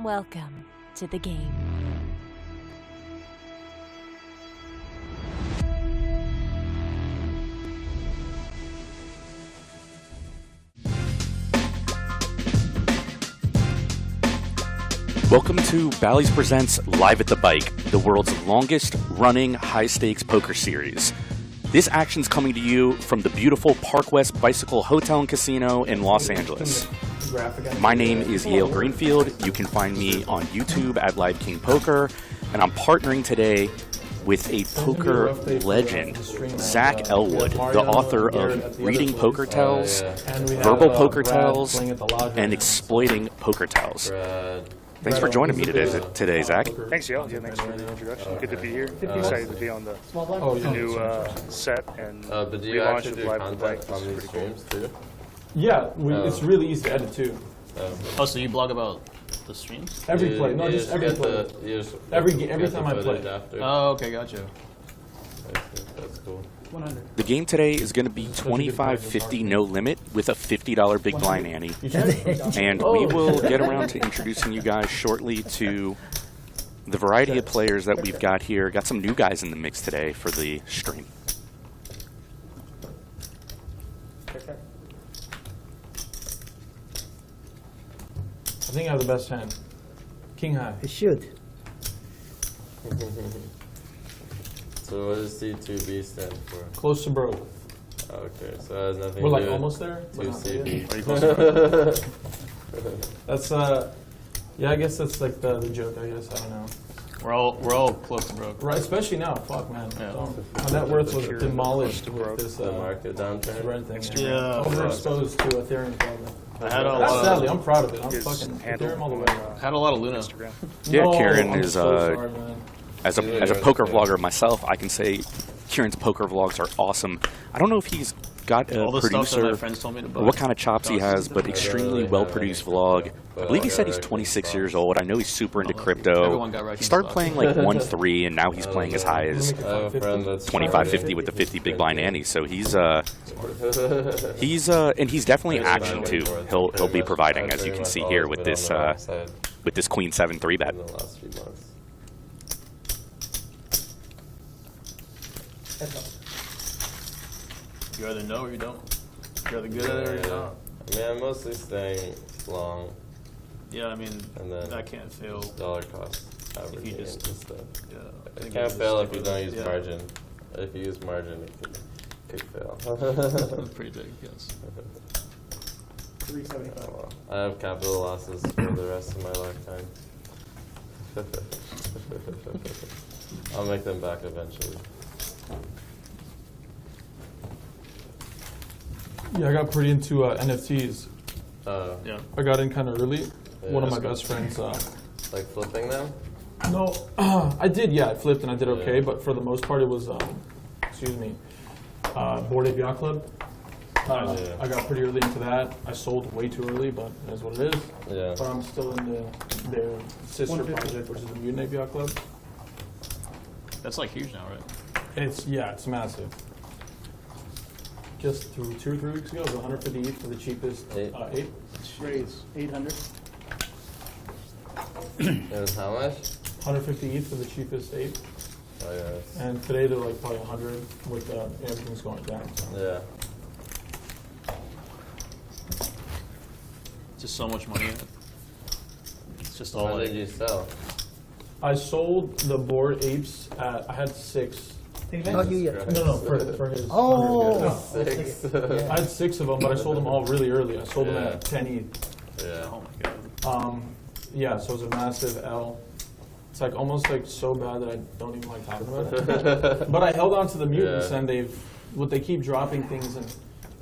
welcome to the game. Welcome to Bally's Presents Live at the Bike, the world's longest running high-stakes poker series. This action's coming to you from the beautiful Park West Bicycle Hotel and Casino in Los Angeles. My name is Yale Greenfield. You can find me on YouTube at Live King Poker, and I'm partnering today with a poker legend, Zach Elwood, the author of Reading Poker Tells, Verbal Poker Tells, and Exploiting Poker Tells. Thanks for joining me today, Zach. Thanks, Yale. Yeah, thanks for the introduction. Good to be here. Excited to be on the new set and but do you relaunch actually of do Live at the Bike. content on these streams too? Yeah, it's really easy to edit too. Oh, so you blog about the streams? Every play, no, just every play. Every time I play. Oh, okay, gotcha. That's cool. 100. The game today is going to be 25-50 no limit with a $50 big blind ante. And we will get around to introducing you guys shortly to the variety of players that we've got here. Got some new guys in the mix today for the stream. I think I have the best hand. King high. It should. So what does C2B stand for? Close to broke. Okay, so it has nothing We're to like do with almost there. But not yet. 2CB. That's yeah, I guess that's like the joke. I guess I don't know. We're all close to broke. Right, especially now. Fuck, man. Yeah. My net worth was demolished with this The market downturn. rent thing. Yeah. Overexposed to Ethereum problem. I had a lot Sadly, of, I'm proud of it. I'm His fucking handle Ethereum all the way. had a lot of Luna. Instagram. Yeah, No, Kieran I'm is so sorry, man. as a poker vlogger myself, I can say Kieran's poker vlogs are awesome. I don't know if he's got a All the stuff that my producer friends told me to buy. or what kind of chops he has, but extremely well-produced vlog. I believe he said he's 26 years old. I know he's super into crypto. Everyone got right He started playing like 1-3, and now he's playing as high as I have a friend that's 25-50 with the 50 big blind ante. So he's definitely action too. He'll be providing, as you can see here with this Queen 7-3 bet. in the last few months. You either know or you don't. You're either good at it or you're not. I mean, I'm mostly staying long Yeah, I mean, and then that can't fail. dollar cost averaging you just- into stuff. Yeah, I It think can't you fail just if you stick don't with use it. margin. If you use margin, it could fail. That's pretty big, yes. 375. Oh, well. I have capital losses for the rest of my lifetime. I'll make them back eventually. Yeah, I got pretty into NFTs. Yeah. I got in kind of early. One of my Yeah. best friends. Like flipping them? No, I did. Yeah, I flipped and I did okay, Yeah. but for the most part, it was Bored Ape Yacht Club. Yeah. I got pretty early into that. I sold way too early, but that's what it is. Yeah. But I'm still in their sister project, which is the Mutant Ape Yacht Club. That's like huge now, right? It's massive. Just 2 or 3 weeks ago, it was 150 each for the cheapest Ape. ape. Raise 800. It was how much? 150 each for the cheapest ape. Oh, yeah. It's, And today they're like probably 100 with everything's going down. So. yeah. Just so much money in it. It's just How all did like, you sell? I sold the bored apes at, I had 6. Not you yet. No, for his. Oh. 100, 6. yeah. I had 6 of them, but I sold them all really early. I sold them at 10 ETH. Yeah. oh my god. Yeah, so it was a massive L. It's like almost like so bad that I don't even like talking about it. But I held on to the mutants, Yeah. and they keep dropping things and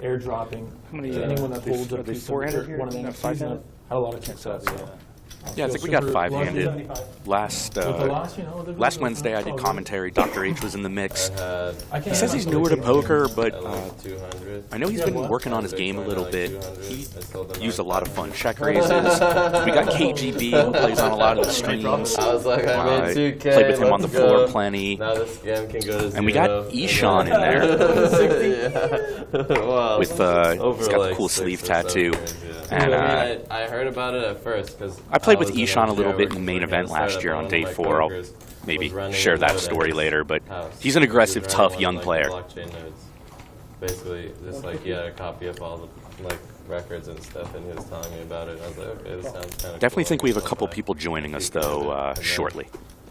airdropping. How many, Anyone that are they- holds are up they to four-handed here? one of the No, NFTs, five-handed? had a lot of success. So. Yeah, I think we got 5-handed. Last last Wednesday I did commentary. Dr. H was in the mix. He says he's newer to poker, but 200. I know he's been working on his game a little bit. He used a lot of fun check raises. We got KGB, who plays on a lot of the streams. I was like, I made 2K. Played with him on the let's floor go. plenty. Now the scam can go to 0. And we got Ishan in there Yeah. Wow. with he's got the cool sleeve tattoo. And I heard about it at first because I played played with Ishan a little bit in the main event last year on day 4. I'll maybe share that story later, but he's an aggressive, tough young player. Basically, just like he had a copy of all the like records and stuff, and he was telling me about it. And I was like, okay, this sounds kind of Definitely cool. think we have a couple people joining us though shortly.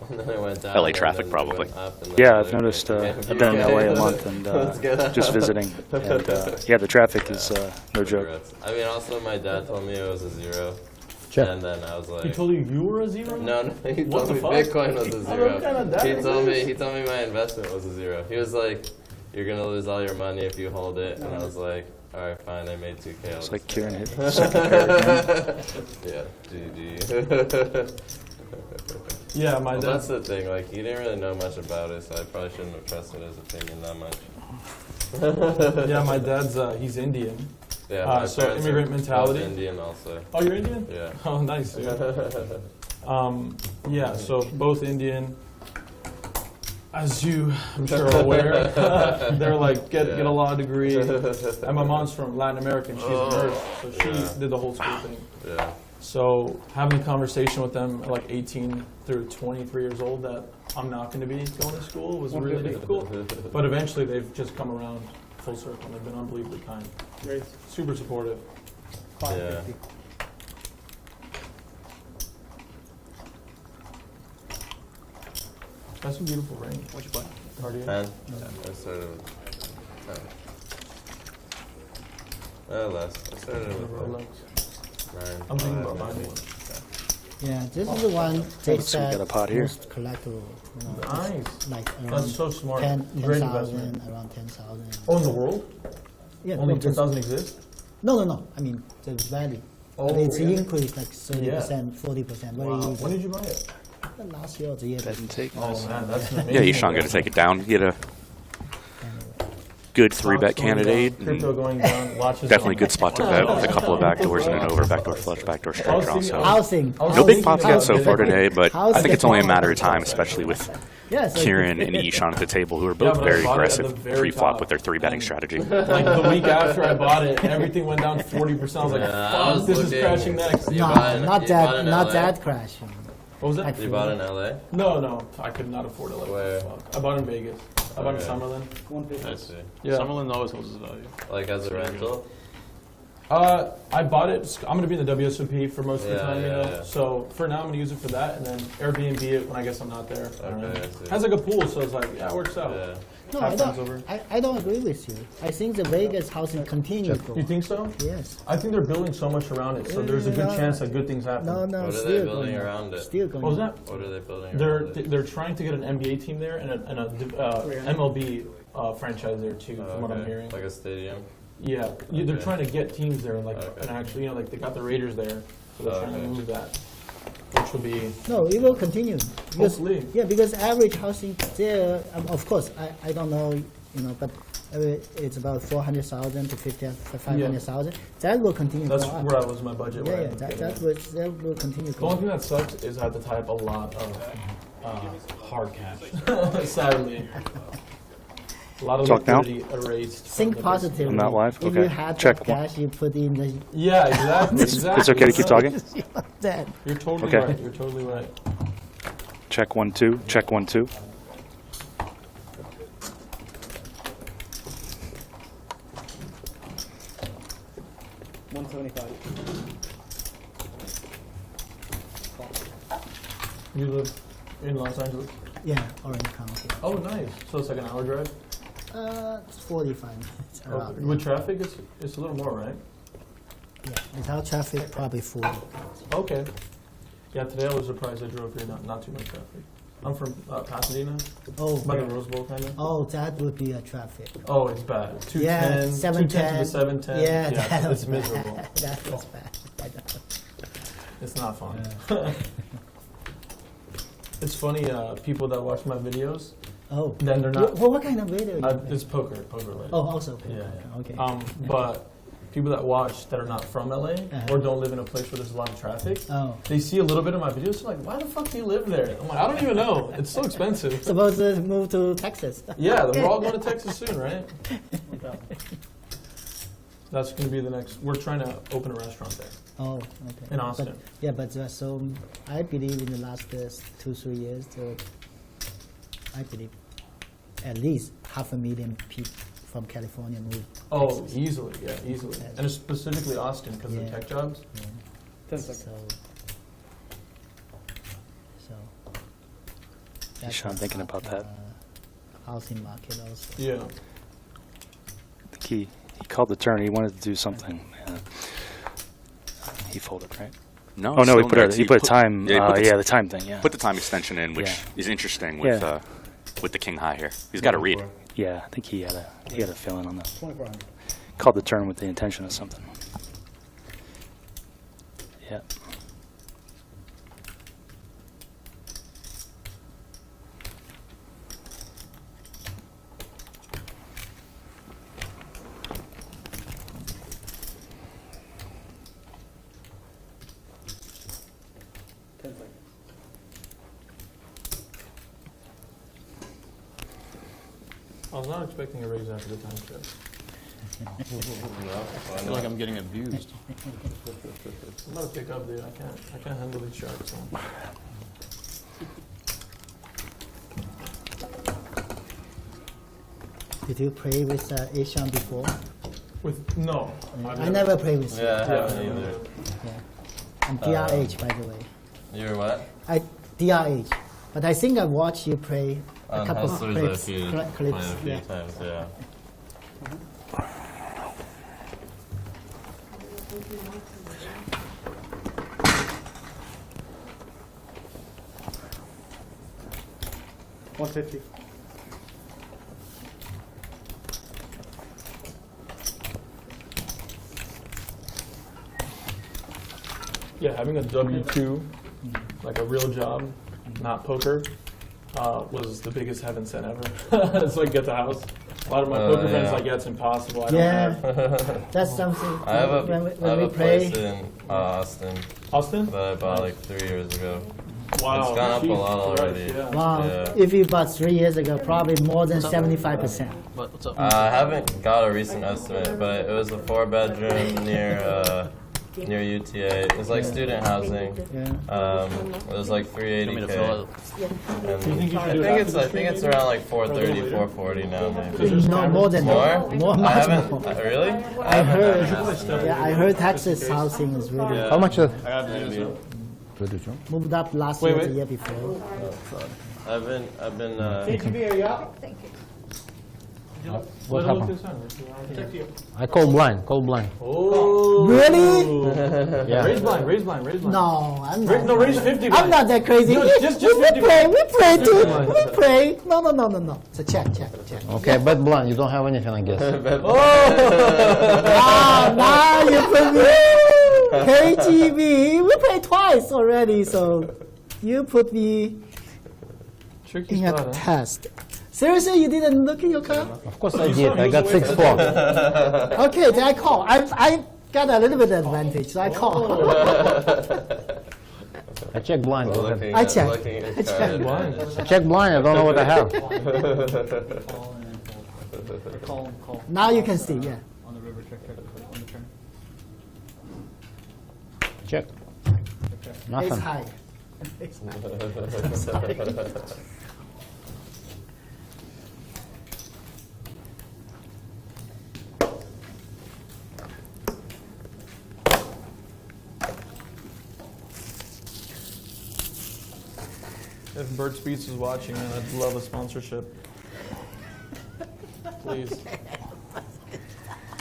And then it went down, LA and traffic then probably. went up, and then Yeah, the I've other noticed. thing I've became- been in LA a month and just visiting. And yeah, the traffic is no joke. Regrets. I mean, also my dad told me it was a 0. Check. And then I was like, He told you you were a 0? no, he What told the me fuck? Bitcoin was a What 0. kind of dad He is told this? me my investment was a 0. He was like, you're gonna lose all your money if you hold it. And I was like, all right, fine. I made 2K. It's like Kieran hit second pair. Yeah, GG. Yeah, my Well, dad. that's the thing. Like, he didn't really know much about it, so I probably shouldn't have trusted his opinion that much. Yeah, my dad's he's Indian. Yeah, my So parents immigrant are mentality? both Indian also. Oh, you're Indian? Yeah. Oh, nice. Dude. Yeah, so both Indian. As you, I'm sure, are aware, they're like get a law degree. And my mom's from Latin America, and she's a nurse, so she did the whole school thing. Yeah. So having a conversation with them at like 18 through 23 years old that I'm not going to be going to school was really difficult. But eventually they've just come around full circle. They've been unbelievably kind. Great. Super supportive. Yeah. That's some beautiful rain. What'd you buy? Cardio. 10? I started with 10. Less. I started with Rolex. 9. I'm thinking about buying one. Yeah, this is the one they So we said got a pot here. most collectible. You know, Nice. like around That's so smart. 10,000, Great investment. around 10,000. Oh, in the world? Yeah, Only no, just- 10,000 exist? No. I mean the value. Oh, But it's really? increased like 30%, 40%. Very Wow. easy. When did you buy it? Last year or the year Bet and before. take. Oh, man, that's an Yeah, amazing Ishan got to take it down. He had a Anyway. good 3-bet Stocks going candidate. down, Crypto And going down. Watches definitely a going good spot to bet with a couple of backdoors and an over, backdoor flush, backdoor straight draw. So Housing. no big pots yet so far today, but I think it's only a Housing. matter of time, especially with Yes, like- Kieran and Ishan at the table, who are Yeah, both but I very bought it at aggressive the very pre-flop top. with their 3-betting strategy. Like the week after I bought it, and everything went down 40%. I was like, Yeah, I fuck, was this is looking- crashing next. You No, bought it- not you bought it that, in not LA? that crashing. What was that? Like- You bought in LA? No, I could not afford it like Where? that. Fuck. I bought in Vegas. I bought in Okay. Summerlin. I see. Yeah. Summerlin always holds its value. Like as a rental? I bought it. I'm going to be in the WSOP for most of the Yeah, time, you yeah, know. yeah. So for now, I'm going to use it for that, and then Airbnb it when I guess I'm not there. I don't know. Okay, I see. Has like a pool, so it's like, yeah, it works out. Yeah. No, Half I time's over. don't. I don't agree with you. I think the Vegas housing continues. You think so? Yes. I think they're building so much around it, so there's a good No. chance that good things happen. No, What are they still building going. around it? Still going. What was that? What are they building They're around it? they're trying to get an NBA team there and a MLB franchise there too, from what I'm Okay. hearing. Like a stadium? Yeah, they're Okay. trying to get teams there, like, Okay. and actually, you know, like they got the Raiders there, so they're trying to Okay. move that, which will be No, it will continue. Because, Hopefully. Yeah, because average housing there, of course, I don't know, you know, but it's about 400,000 to 500,000. That will continue to that's go up. where I was my budget. Yeah, where I yeah, was that getting it. will continue to The go only up. thing that sucks is I have to tie up a lot of hard cash. Sadly, a lot of Talk now? liquidity erased. from Think the positively. I'm not live? If Okay. you had Check that one. cash, you put in the. Yeah, exactly. It's okay to keep talking? that. You're totally Okay. right. You're totally right. Check 1, 2. Check 1, 2. You live in Los Angeles? Yeah, Orange County. Oh, nice. So it's like an hour drive? It's 45 minutes around. With traffic, it's a little more, right? Yeah, without traffic, probably 40. Okay. Yeah, today I was surprised I drove here, not too much traffic. I'm from Pasadena, Oh, by the Rose Bowl, kind of. oh, that would be a traffic. Oh, it's bad. 210, Yeah, 210 to the 710. Yeah, that it's was miserable. bad. That was bad. I know. It's not fun. It's funny, people that watch my videos, Oh, then they're not. what kind of video? you make? It's poker related. Oh, also. Yeah, yeah. Okay. But people that watch that are not from LA or don't live in a place where there's a lot of traffic, Oh. they see a little bit of my videos, they're like, why the fuck do you live there? I'm like, I don't even know. It's so expensive. Supposed to move to Texas. Yeah, we're all going to Texas soon, right? That's going to be the next. We're trying to open a restaurant there Oh, okay. in Austin. But, yeah, but so I believe in the last 2-3 years, I believe at least 500,000 people from California moved. Oh, Texas. easily, yeah, easily. Yes. And it's specifically Austin because of Yeah. the tech jobs. Yeah. So that's Sean, what, thinking about that. Housing market also. Yeah. I think he called the turn. He wanted to do something. He folded, right? No. Oh no, he put a time. Yeah, the time thing. Yeah. Put the time extension in, which is interesting with the king high here. He's got to read. Yeah, I think he had a feeling on that. 2400. Called the turn with the intention of something. Yeah. I was not expecting a raise after the time shift. I feel like I'm getting abused. I'm about to pick up, dude. I can't handle these sharks. So. Did you play with Asian before? No. I never played with you. Yeah, I haven't either. Yeah. I'm DRH, by the way. You're what? I DRH, but I think I watched you play a On couple of Hustlers, clips. played clips. a few Yeah. times, yeah. $150. Yeah, having a W-2, like a real job, not poker, was the biggest heaven sent ever. So I get the house. A lot of my poker friends like, yeah, it's impossible. I don't have. That's something. I have a, when I have we a play. place in Austin Austin? that I bought like 3 years ago. Wow. It's gone up a Jesus lot Christ, already. yeah. Wow, Yeah. if you bought 3 years ago, probably more than 75%. What's up? I haven't got a recent estimate, but it was a 4-bedroom near UTA. It was like student housing. Yeah. It was like You want me to fill $380K. out? And I think it's around like 430, 440 now maybe. No, more than More? that. More, I much haven't. more. Really? I heard. Yeah, I heard Texas housing is really Yeah. How much I got to do this. moved up last Wait, year, wait. the year before. I've been. What Let her look happened? this on. I call blind. Call blind. Oh. Really? Yeah. Raise blind, raise blind, raise blind. No, I'm not. No, raise 50 I'm blind. not that crazy. No, just we 50 play, we play too. blind. We play. No. So check. Okay, bet blind. You don't have anything, I guess. Now you put me. KGB, we played twice already, so you put me Tricky in a spot, huh? test. Seriously, you didn't look at your card? Of course I did. I got 6-4. Okay, then I call. I got a little bit advantage, so I call. I check blind. Go ahead. I check. I check. Blind. I check blind. I don't know what I have. Now you can see, yeah. On the river, check on the turn. Check. It's Nothing. high. It's high. Sorry. If Bert Speets is watching, man, I'd love a sponsorship. Please.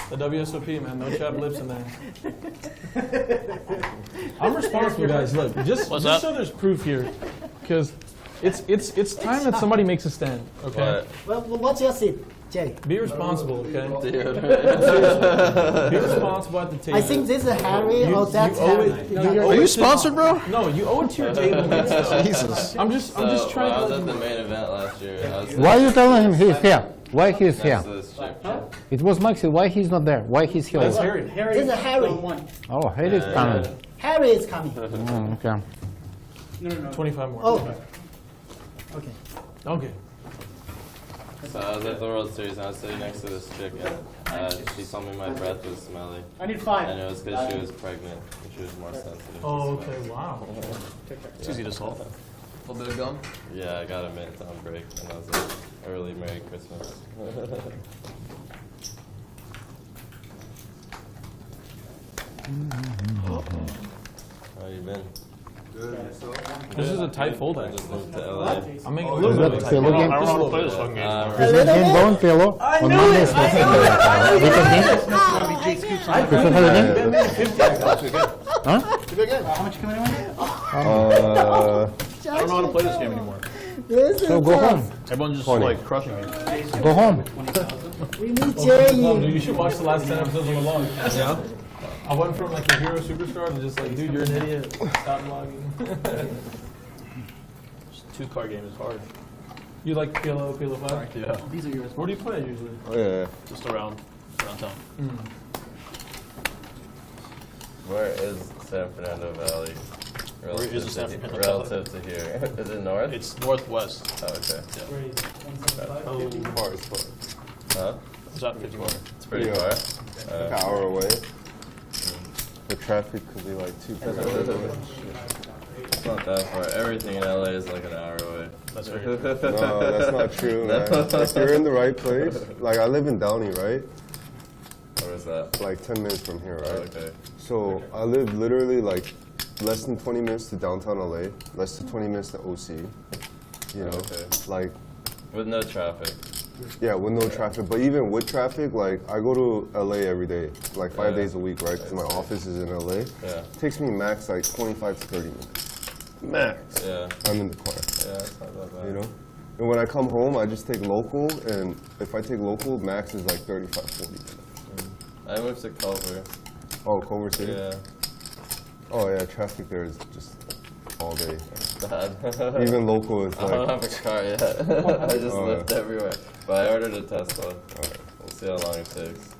The WSOP, man, no chapped lips in there. I'm responsible, guys. Look, just up? so there's proof here, because it's time that somebody makes a stand. Okay. What? Well, what's your seat, Jay? Be responsible, okay? Dude. Be responsible at the table. I think this is Harry or that's you owe Harry. it- No, you no. owe Are you it to- sponsored, bro? No, you owe it to your table mates. though. Jesus. I'm just So, trying when I to. was at the main event last year. I was Why are you telling him he's here? Why he's next here? to this chick. It was Maxi. Why he's not there? Why he's here? That's Harry. This is Harry. Oh, Harry's coming. Harry is coming. Okay. 25 more. Oh. Okay. Okay. So I was at the World Series and I was sitting next to this chick and she told me my breath was smelly. I need 5. And it was because she was pregnant and she was more sensitive. Oh, to smell. okay, wow. It's easy to solve. A little bit of gum. Yeah, I got a mint on break and I was like, early Merry Christmas. How you been? This is a tight fold, I actually. just moved to LA. I'm making a Is little that bit of a Philo tight game? I don't want to play this fucking game. Is that game going, Philo? On Monday, it's not Huh? How much can I win? I don't know how to play this game anymore. So go home. Everyone's just like crushing me. Go home. We need No, Jay. dude, you should watch the last 10 episodes of Alone. Yeah? I went from like a hero superstar to just like, dude, you're an idiot. Stop vlogging. Two-card game is hard. You like Philo 5? Yeah. These are yours. Where do you play usually? Oh, yeah. Just around town. Where is San Fernando Valley? Where is the San Fernando Relative to here? Is it north? It's northwest. Oh, okay. Far, it's far. Huh? It's not 50 more. It's pretty Yeah. far. Like an hour away. The traffic could be like 2 hours away. It's not that far. Everything in LA is like an hour away. That's very No, that's not true, man. If you're in the right place, like I live in Downey, right? Where is that? Like 10 minutes from here, Oh, right? okay. So I live literally like less than 20 minutes to downtown LA, less than 20 minutes to OC. You know, Okay. like With no traffic. yeah, with no traffic. But even with traffic, like I go to LA every day, like 5 days a week, right? Because my office is in LA. Yeah. It takes me max like 25 to 30 minutes. Max. Yeah. I'm in the car. Yeah, it's not that bad. You know? And when I come home, I just take local, and if I take local, max is like 35, 40 minutes. I moved to Culver. Oh, Culver City? Yeah. Oh, yeah, traffic there is just all day. Bad. Even local is I don't like, have a car yet. I just lived everywhere. But I ordered a Tesla. We'll see how long it takes.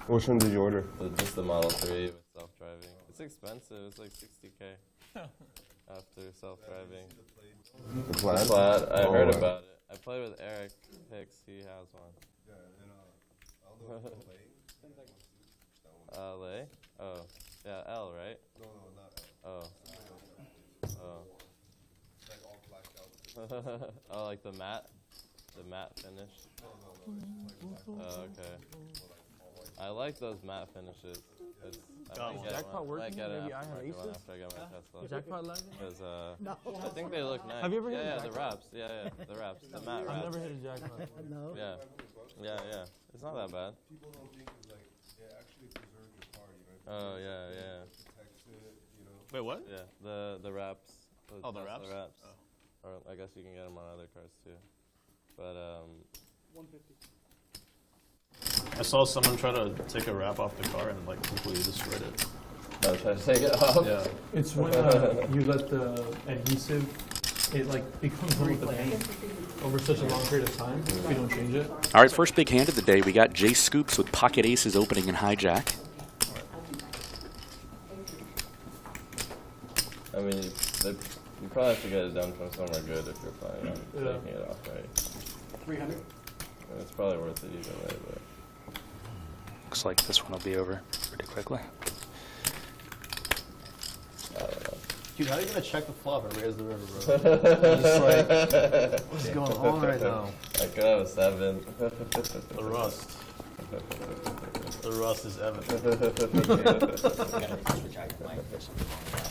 which one did you order? Just the Model 3 with self-driving. It's expensive. It's like $60K after self-driving. The Plaid? Plaid. I Oh, heard right. about it. I played with Eric Hicks. He has one. Lay? Oh. Yeah, L, right? No, not L. Oh. Oh, like the matte finish? Oh, okay. I like those matte finishes. I might get one. I might get it after I get my Tesla. Jackpot lagging? Because I think they look nice. Have you ever hit a the jackpot? wraps. Yeah, the wraps. The matte I've wraps. never hit a jackpot. No. Yeah. It's not that bad. People don't think it's like, it actually preserves your car, you know? Oh, yeah. Protects it, you know? Wait, what? Yeah, the wraps. Oh, the Tesla wraps? Or I guess you can get them on other cars too. But 150. I saw someone try to take a wrap off the car and like completely destroyed it. I'll try to take it off. Yeah. It's when you let the adhesive, it like becomes one with the paint over such a long period of time if you don't change it. All right, first big hand of the day. We got Jay Scoops with pocket aces opening in hijack. I mean, you probably have to get it done from somewhere good if you're planning on taking it off, right? 300. It's probably worth it either way, but. Looks like this one will be over pretty quickly. I don't know. Dude, how are you gonna check the flop or raise the river, bro? Just like, what's going on right now? I could have a 7. The rust. The rust is evident.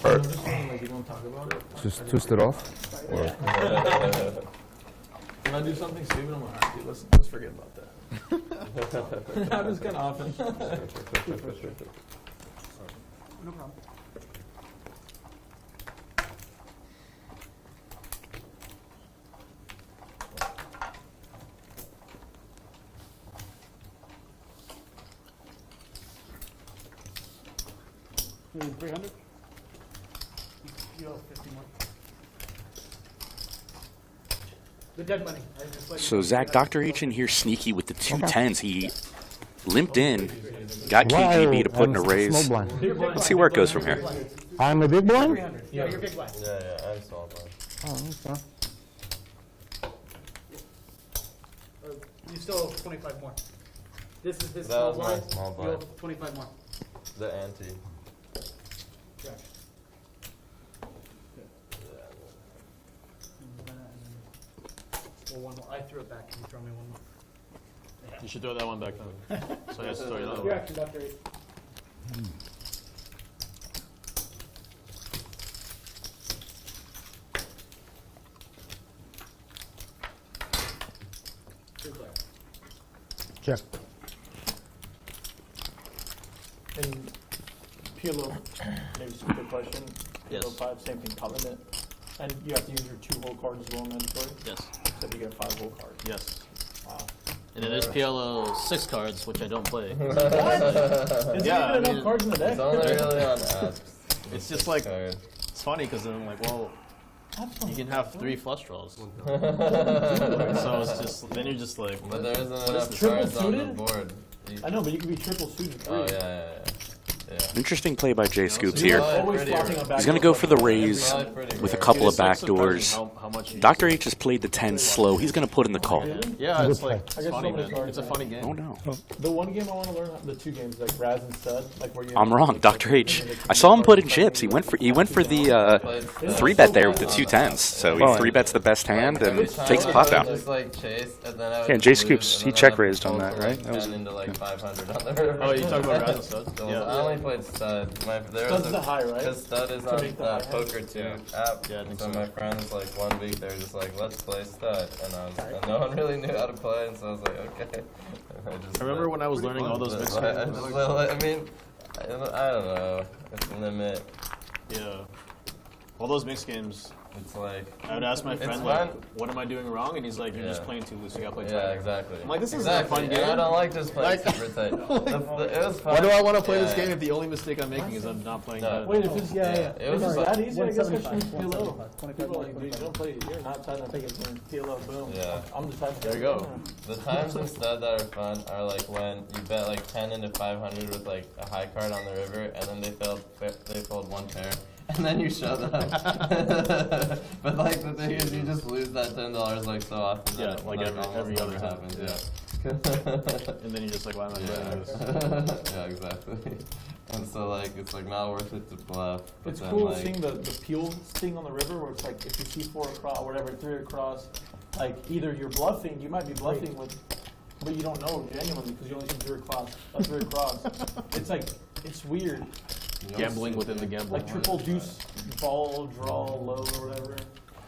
I'm just saying, like, you don't talk about it. Just twist it off? When I do something stupid, I'm like, dude, let's forget about that. Happens kind of often. No problem. You need 300? You owe 50 more. The dead money. I just let you So know. Zach, Dr. H in here sneaky with the 210s. He limped in, got Why KGB to put in a I'm raise. small blind. Let's see where it goes from here. I'm a big blind? 300. Yeah, you're big blind. Yeah, I'm small blind. Oh, okay. Or you still have 25 more. This is his That small was my blind. small You blind. have 25 more. The ante. Correct. Well, one more. I threw it back. Can you throw me one more? You should throw that one back then. So I have to throw another You're one. actually Dr. 8. Check. And PLO, maybe stupid question. PLO Yes. 5, same thing, covenant. And you have to use your 2 whole cards as well, mandatory. Yes. So you get 5 whole cards. Yes. Wow. And then there's PLO 6 cards, which I don't play. Is Yeah, there even I enough mean, cards in the deck? It's only really on apps. It's just like, Card. it's funny because then I'm like, well, you can have 3 flush draws. So it's just, then you're just like, But there isn't What is enough this, triple cards on the suited? board. I know, but you can be triple suited 3. Oh, yeah. Interesting play by Jay Scoops so here. you Always Pretty flopping rare. a back He's going to door go for the like raise Probably pretty with a rare. couple of it's like backdoors. surprising how much you Dr. H has played the 10 slow. He's going to put in the call. Yeah, it's like, I it's guess funny, nobody's man. hard It's a to- funny game. Oh, no. The one game I want to learn, the 2 games, like Raz and Stud, like where you. I'm wrong. Dr. H. I saw him put in chips. He went for the 3-bet there with the 2 10s. So he 3-bets the best hand and takes the pot down. Just like chase, and then I would Yeah, Jay lose, Scoops, and he then check I'd raised on pull that, for, right? like, That was 10 into like 500 on the river. Oh, you talking about Raz and Stud? So Yeah. I only played stud. Stud's the high, right? Because stud is To on make the that high poker 2 app. Yeah, I think so so. my friends, like 1 week, they were just like, let's play stud. And no one really knew how to play, and so I was like, okay. I remember when I was learning all those mixed I games. mean, I don't know. It's a limit. Yeah. All those mixed games, It's like, I would ask my It's friend, like, fun. what am I doing wrong? And he's like, you're just Yeah. playing too loose. You gotta play yeah, tight. exactly. I'm like, this isn't exactly. a fun And game. I don't like just playing Like- super tight. It was fun. Why do I want to play Yeah, this game yeah. if the only mistake I'm making is I'm not playing No. tight? Wait, if it's, Yeah, it if was it's fun. that easy, I guess I should 175, PLO. 175, People are like, dude, you don't play, you're not trying to take it from PLO, boom. Yeah. I'm the type of There you go. The times instead that are fun are like when you bet like 10 into 500 with like a high card on the river, and then they fold 1 pair, and then you shut up. But like the thing is, you just lose that $10 like so often. Yeah, that like it every almost other never time, happens. yeah. Yeah. And then you're just like, why am I Yeah. playing this? Yeah, exactly. And so like it's like not worth it to bluff. But It's then, cool like, seeing the peel thing on the river where it's like if you see 4 across, or whatever, 3 across, like either you're bluffing, you might be bluffing with, but you don't know genuinely because you only see 3 across. It's like, it's weird. you don't Gambling see within the it. gambling. Like triple deuce, ball, draw, low, or whatever.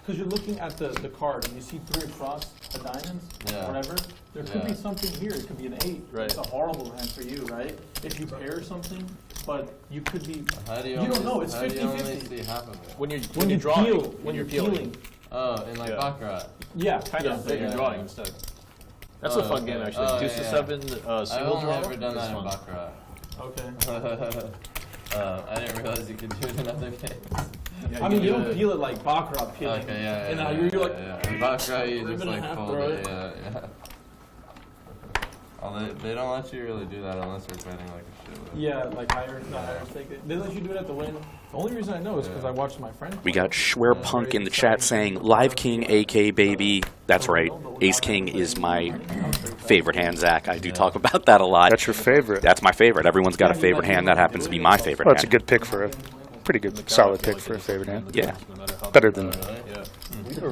Because you're looking at the card and you see 3 across the diamonds, Yeah. whatever. There could Yeah. be something here. It could be an 8. Right. It's a horrible hand for you, right? If you pair something, but you could be. How do you, You only, don't know, it's how do you only 50-50. see half of it? When you're When you drawing, peel, when you're peeling. Oh, in like Yeah. Baccarat. Yeah, Kind yeah, of, but yeah. you're drawing instead. That's Oh, a fun okay. game actually. Oh, Deuce yeah, to yeah. 7 I've single only draw. ever done is that in fun. Baccarat. Okay. I didn't realize you could do it in other games. I mean, you don't peel it like Baccarat peeling. Okay, yeah, And yeah, you're like, yeah. In Baccarat, you just ribbon and like a half, fold throw it, it. yeah. They don't let you really do that unless you're betting like a shitload. Yeah, like higher stake. They let you do it at the win. The only reason I know is because I watched my friend. We got Schwerpunk in the chat saying, Live King, AK baby. That's right. Ace King is my favorite hand, Zach. I do talk about that a lot. That's your favorite. That's my favorite. Everyone's got a favorite hand. That happens to be my favorite Well, that's a hand. good pick for a pretty good, solid pick for a favorite hand. Yeah. Better than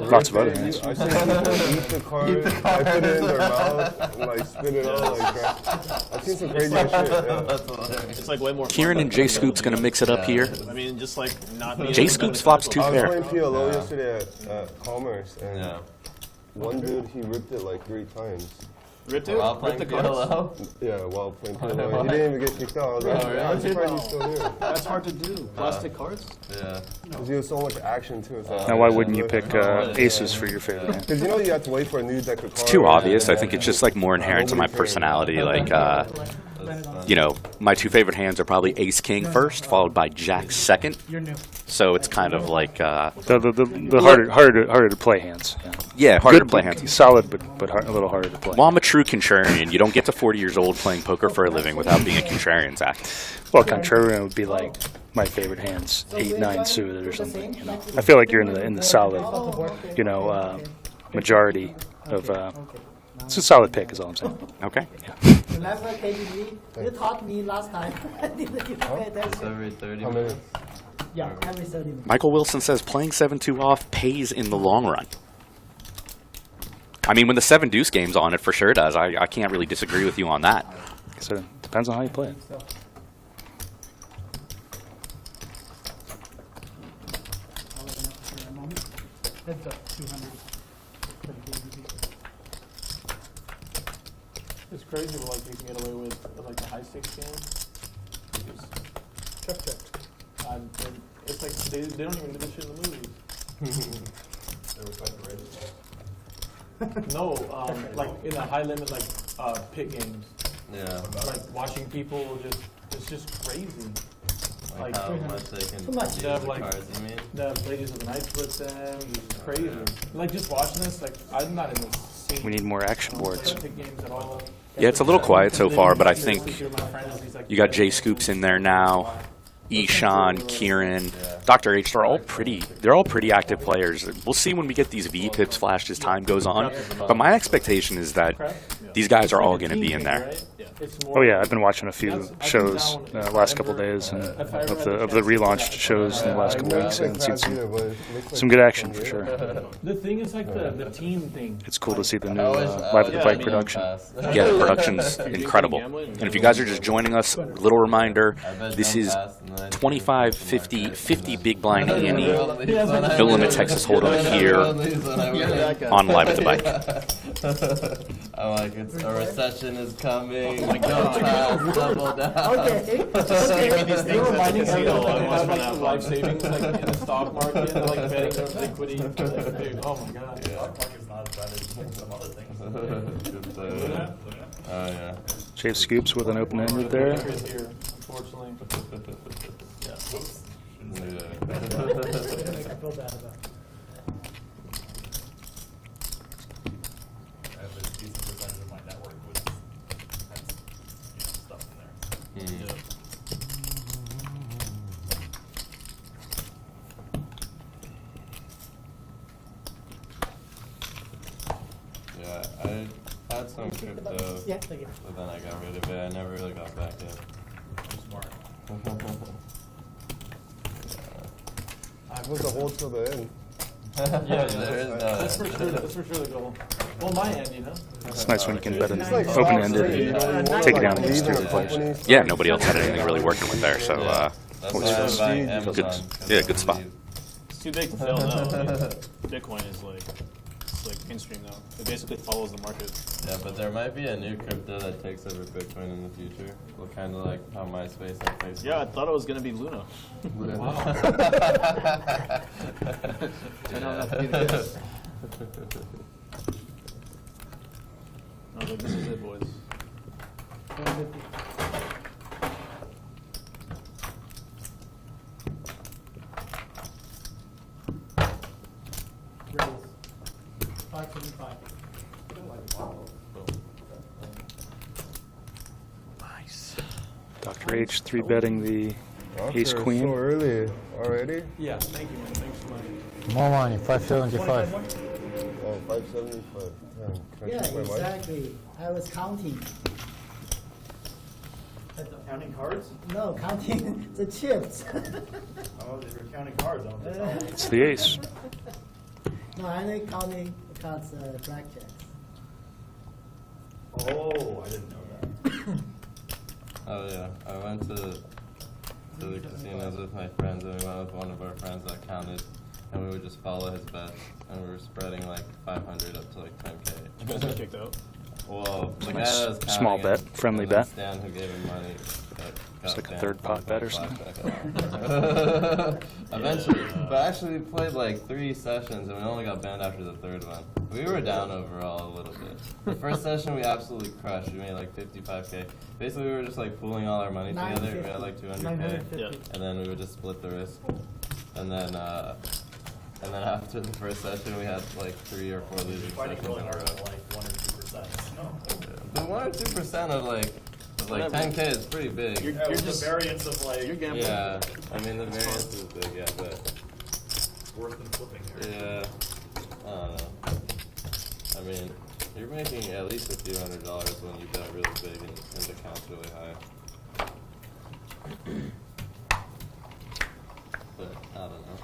lots of other hands. I see people eat the card, I put it in their mouth, and like spit it out like that. I've seen some crazy shit. Yeah. That's hilarious. It's like way more. Kieran and Jay Scoop's going to mix it up here. I mean, just like not. being Jay able to Scoops bet flops the 2 I was pair. playing PLO Yeah. yesterday at Commerce, and Yeah. one dude, he ripped it like 3 times. Ripped it? While Ripped playing the cards? PLO? Yeah, while playing PLO. He didn't even get kicked out. I was like, Oh, really? I'm surprised he's still here. That's hard to do. Plastic cards? Yeah. Because he has so much action to it. Now, why wouldn't you pick aces for your favorite hand? Because you know you have to wait for a new deck of cards. It's too obvious. I think it's just like more inherent to my personality. Like, you know, my 2 favorite hands are probably Ace King first, followed by Jack second. You're new. So it's kind of like, The harder to play hands. yeah, harder to Good, play but hands. solid, but a little harder to play. Well, I'm a true contrarian. You don't get to 40 years old playing poker for a living without being a contrarian, Zach. Well, contrarian would be like my favorite hands, 8-9 suited or something. You know, I feel like you're in the solid, majority of It's a solid pick, is all I'm saying. Okay. Remember KGB? You taught me last time. I didn't pay It's attention. every 30 How many? minutes. Yeah, every 30 minutes. Michael Wilson says playing 7-2 off pays in the long run. I mean, when the 7 deuce game's on, it for sure does. I can't really disagree with you on that. So it depends on how you play it. Heads up, 200. It's crazy what like you can get away with like the high stakes games. Check. It's like they don't even do this shit in the movies. No, like in the high limit like pit games, Yeah. like watching people it's just crazy. Like how much they can Too much. use They have, the like- cards, you mean? The Ladies of the Night split them, just crazy. Like just watching this, like I'm not in this scene. We need more action boards. Pit games at all. Yeah, it's a little quiet so far, but I think You you got Jay Scoops in there now, Ishan, Kieran, Dr. H. They're all pretty active players. We'll see when we get these V pips flashed as time goes on. But my expectation is that these guys are all going to be in there. Oh yeah, I've been watching a few shows last couple of days, and of the relaunched shows in the last couple of weeks, and seen some good action for sure. The thing is like the team thing. It's cool to see the new Live at the Bike production. Yeah, the production's incredible. And if you guys are just joining us, little reminder, this is 25, 50, 50 big blind Annie, no limit Texas Hold'em here on Live at the Bike. I'm like, a recession is coming. Like, go fast, double down. Okay. You're reminding me of like life savings like in the stock market, like betting on liquidity. Like, dude, oh my god. Stock market's not as bad as some other things. Oh yeah. Chase Scoops with an open ended there. Here, unfortunately. Yeah. I feel bad about it. I have a decent percentage of my network has stuff in there. Yeah, I had some crypto, Yeah, thank you. but then I got rid of it. I never really got back in. Smart. I was the hold till the end. Yeah, There is that's no. for sure. That's for sure the goal. Well, my end, you know. It's nice when you can bet an It's like open stocks, ended you know, you and want, take it like, down against two leave other in players. companies. Yeah, nobody else had anything really working with there, so That's why I'm buying Amazon. good spot. It's too big to fail though. I mean, Bitcoin is like, it's like mainstream now. It basically follows the market. Yeah, but there might be a new crypto that takes over Bitcoin in the future. Well, kind of like how MySpace and Facebook. Yeah, I thought it was gonna be Luna. Turn on that computer. I was like, this is it, boys. 150. Raise. 575. Dr. H 3-betting the Okay, ace queen. So early already? Yeah, thank you, man. Thanks so much. More money, 575. Oh, 575. Man, can I Yeah, check my mic? exactly. I was counting. Counting cards? No, counting the chips. Oh, if you're counting cards, I don't think so. It's the ace. No, I like counting cards, blackjacks. Oh, I didn't know that. Oh yeah, I went to the casinos with my friends, and we went with one of our friends that counted, and we would just follow his bets, and we were spreading like 500 up to like 10K. You guys got kicked out? Well, the guy Nice. that was counting Small bet, it, friendly and then bet. Stan, who gave him money, It's like a third pot bet or something. Eventually, but actually we played like 3 sessions, and we only got banned after the 3rd one. We were down overall a little bit. The first session we absolutely crushed. We made like 55K. Basically, we were just like pooling all our money together. We had like 200K, Yeah. and then we would just split the risk. And then after the first session, we had like 3 or 4 losing Fighting sessions really in a hard row. at like 1 or 2%. No. The 1 or 2% of like Whatever. 10K is pretty big. You're just the variance of like, you're gambling. Yeah, I mean the variance is big, yeah, but It's worse than flipping here. yeah, I don't know. I mean, You're making at least a few $100 when you bet really big and the count's really high. But I don't know.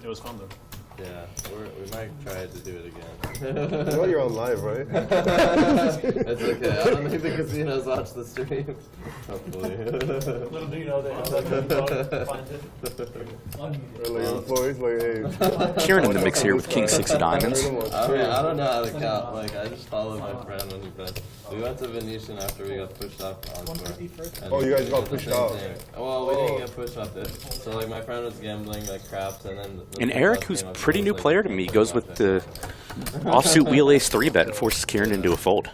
It was fun though. Yeah, we might try to do it again. Well, you're on live, right? It's okay. I don't think the casinos watch the stream. Hopefully. Little do you know that finds it. Like employees, like, hey. Kieran in the mix here with King 6 of Diamonds. I mean, I don't know how to count. Like, I just followed my friend when he bet. We went to Venetian after we got pushed off Encore. Oh, you guys got pushed off. Well, we didn't get pushed off it. So, like, my friend was gambling, like, craps, and then... And Eric, who's pretty new player to me, goes with the offsuit wheel ace 3-bet and forces Kieran into a fold.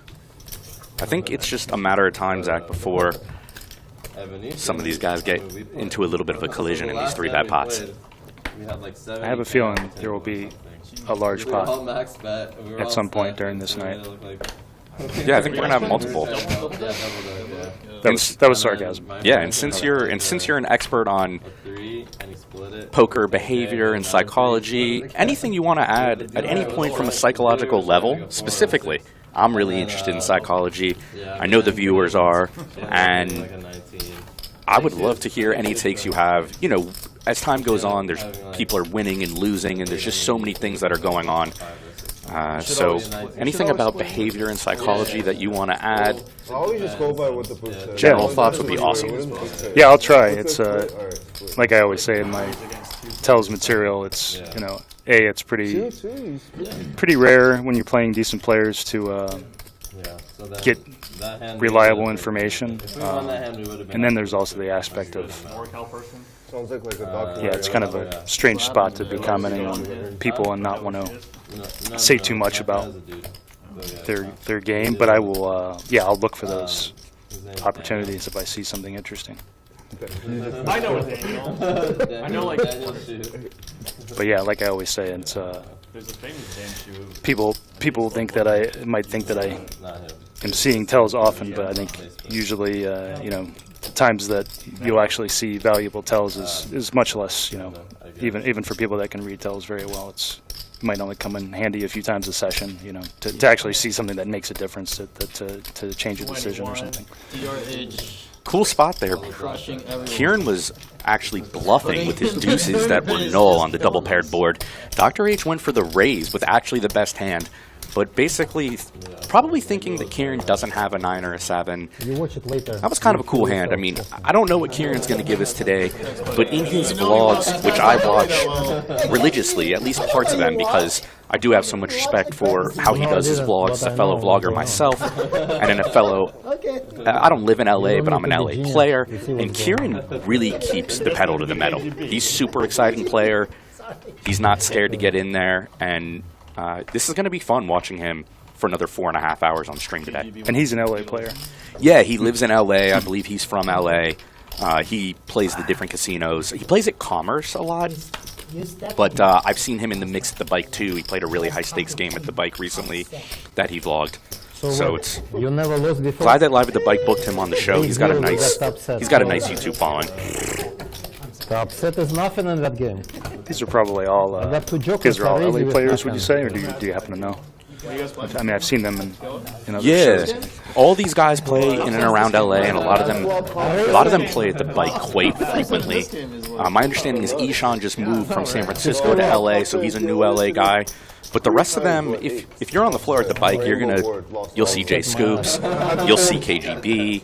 I think it's just a matter of time, Zach, before some of these guys get into a little bit of a collision in these 3-bet pots. I have a feeling there will be a large pot at some point during this night. Yeah, I think we're gonna have multiple. That was sarcasm. Yeah, and since you're an expert on poker behavior and psychology, anything you want to add at any point from a psychological level, specifically, I'm really interested in psychology. I know the viewers are, and I would love to hear any takes you have. You know, as time goes on, there's people are winning and losing, and there's just so many things that are going on. So anything about behavior and psychology that you want to add, I always just go by what the book says. general thoughts would be awesome. Yeah, I'll try. It's like I always say in my tells material. It's it's pretty rare when you're playing decent players to get reliable information. And then there's also the aspect of Sounds like a doctor. yeah, it's kind of a strange spot to be commenting on people and not want to say too much about their game. But I will, I'll look for those opportunities if I see something interesting. I know what Daniel. I know like. But yeah, like I always say, it's There's a famous damn shoe. people think that I am seeing tells often, but I think usually times that you'll actually see valuable tells is much less. Even for people that can read tells very well, it might only come in handy a few times a session. To actually see something that makes a difference to change a decision or something. Cool spot there. Kieran was actually bluffing with his deuces that were null on the double paired board. Dr. H went for the raise with actually the best hand, but basically probably thinking that Kieran doesn't have a 9 or a 7. You watch it later. That was kind of a cool hand. I mean, I don't know what Kieran's going to give us today, but in his vlogs, which I watch religiously, at least parts of them, because I do have so much respect for how he does his vlogs, a fellow vlogger myself, and then a fellow, I don't live in LA, but I'm an LA player, and Kieran really keeps the pedal to the metal. He's super exciting player. He's not scared to get in there, and this is going to be fun watching him for another 4.5 hours on stream today. And he's an LA player. Yeah, he lives in LA. I believe he's from LA. He plays the different casinos. He plays at Commerce a lot. But I've seen him in the mix at the bike too. He played a really high stakes game at the bike recently that he vlogged. So it's you never lost before? Glad that Live at the Bike booked him on the show. He's got a nice YouTube following. The upset is nothing in that game. These are probably all these are all LA players, would you say, or do you happen to know? I mean, I've seen them in other shows. All these guys play in and around LA, and a lot of them play at the bike quite frequently. My understanding is Ishan just moved from San Francisco to LA, so he's a new LA guy. But the rest of them, if you're on the floor at the bike, you'll see Jay Scoops, you'll see KGB.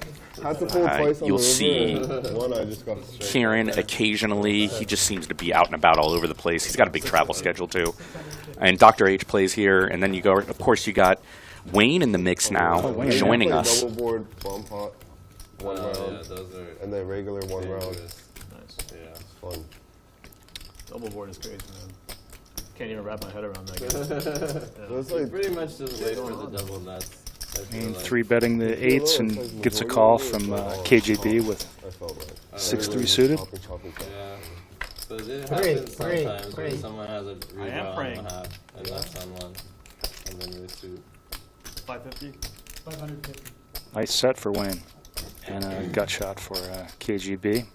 You'll see Kieran occasionally. He just seems to be out and about all over the place. He's got a big travel schedule too. And Dr. H plays here, and then you got Wayne in the mix now, joining us. Double board, bomb pot, one round, and then regular one round. Nice. Yeah, it's fun. Double board is crazy, man. Can't even wrap my head around that game. So it's like pretty much just wait for the double nuts. And 3-betting the 8s and gets a call from KJB with 6-3 suited. Yeah. But it happens sometimes when someone has a redraw on the half and nuts on one, and then they suit. 550? 550. Nice set for Wayne. And a gut shot for KGB.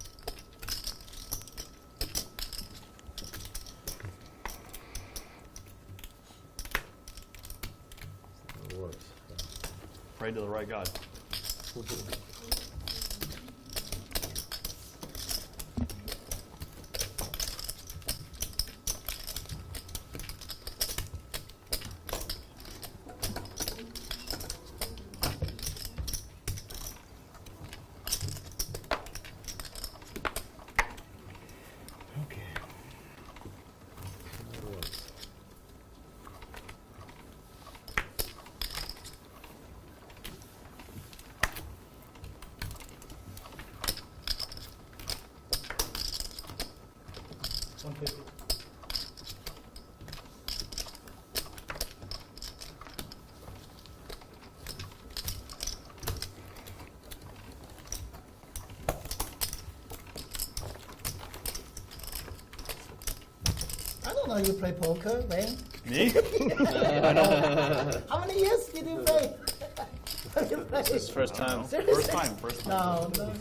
Pray to the right God. I don't know you play poker, Wayne. Me? How many years did you play? This is first time. Seriously? First time. No.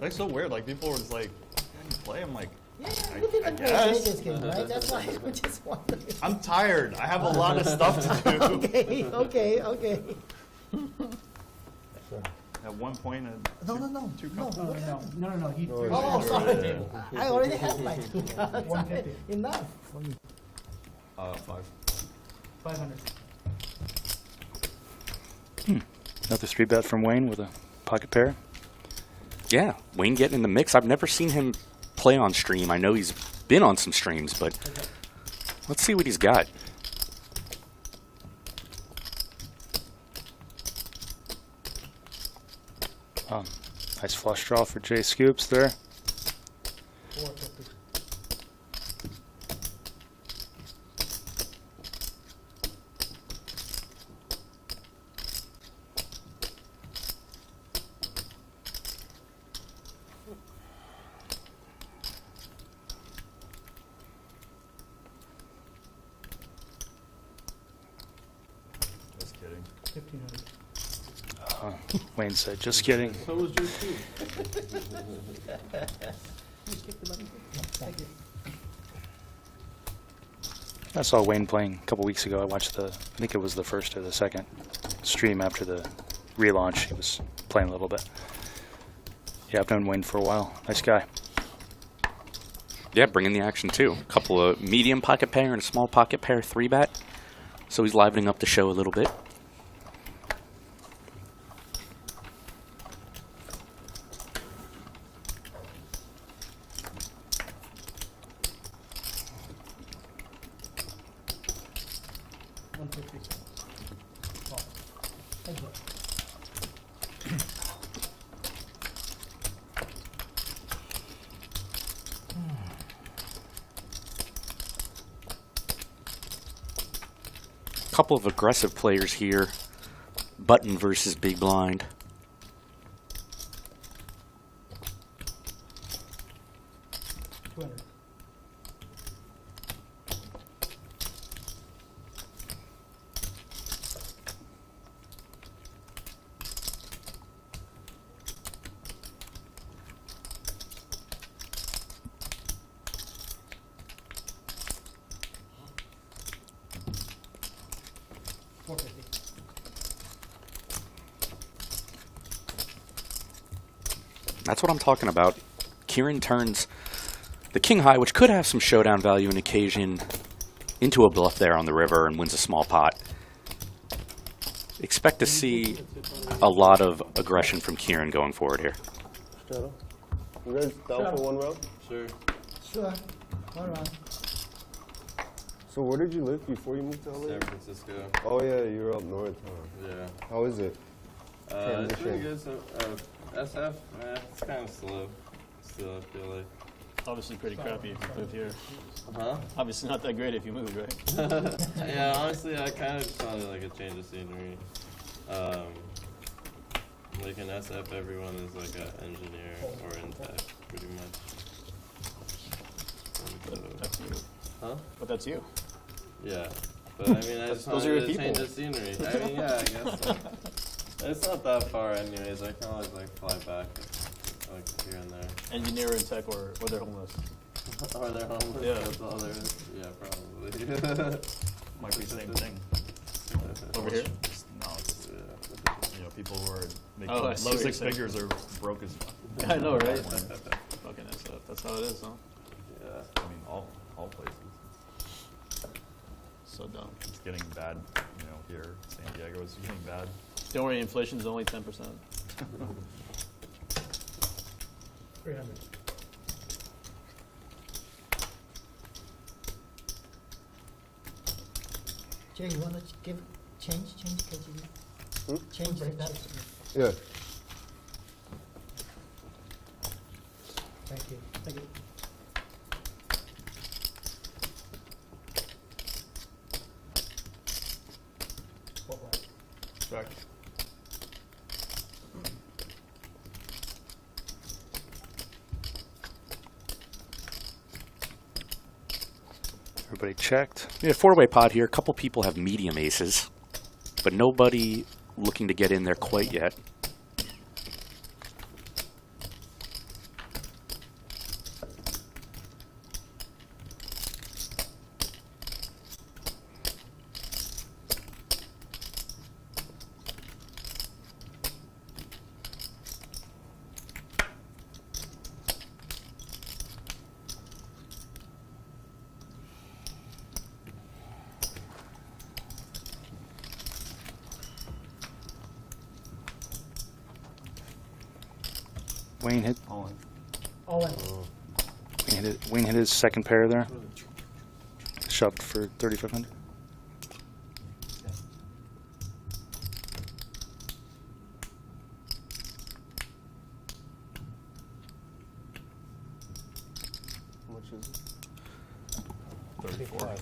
Like so weird. Like people were just like, "You play?" I'm like, Yeah, you didn't play guess. Vegas game, right? That's why I was just wondering. I'm tired. I have a lot of stuff to do. Okay. At one point, No. two No. He Oh, sorry. I already have my 150. Enough for me. 5. 500. Another 3-bet from Wayne with a pocket pair. Yeah, Wayne getting in the mix. I've never seen him play on stream. I know he's been on some streams, but let's see what he's got. Nice flush draw for Jay Scoops there. 450. Just kidding. 1500. Wayne said, just kidding. So was Joe too. Thank you. I saw Wayne playing a couple weeks ago. I watched I think it was the first or the second stream after the relaunch. He was playing a little bit. Yeah, I've known Wayne for a while. Nice guy. Yeah, bringing the action too. A couple of medium pocket pair and a small pocket pair 3-bet. So he's livening up the show a little bit. Couple of aggressive players here. Button versus big blind. That's what I'm talking about. Kieran turns the king high, which could have some showdown value on occasion, into a bluff there on the river and wins a small pot. Expect to see a lot of aggression from Kieran going forward here. You guys down for one round? Sure. Sure. All right. So where did you live before you moved to LA? San Francisco. Oh yeah, you were up north, huh? Yeah. How is it? It's pretty good. So, SF, it's kind of slow. Still, I feel like. Obviously pretty crappy if you moved here. Huh? Obviously not that great if you moved, right? Yeah, honestly, I kind of just wanted like a change of scenery. Like in SF, everyone is like an engineer or in tech, pretty much. And so, That's you. huh? But that's you. Yeah. But I mean, I just Those are wanted your to change people. of scenery. I mean, yeah, I guess so. It's not that far anyways. I can always like fly back like here and there. Engineer in tech or they're homeless. Or they're homeless. Yeah. That's all there is. Yeah, probably. Might be the same thing. Over here? No, it's, you know, people who are making Oh, I low see what you're six saying. figures are broke as fuck. I know, right? Fucking SF. That's how it is, huh? Yeah. I mean, all places. So dumb. It's getting bad, you know, here, San Diego is getting bad. Don't worry, inflation's only 10%. 300. Jay, you want to give change? Could you change that? Yeah. Thank you. Thank you. Check. Everybody checked. Yeah, four-way pot here. A couple people have medium aces, but nobody looking to get in there quite yet. Wayne hit. All in. Wayne hit his second pair there. Shoved for 3,500. How much is it? 34.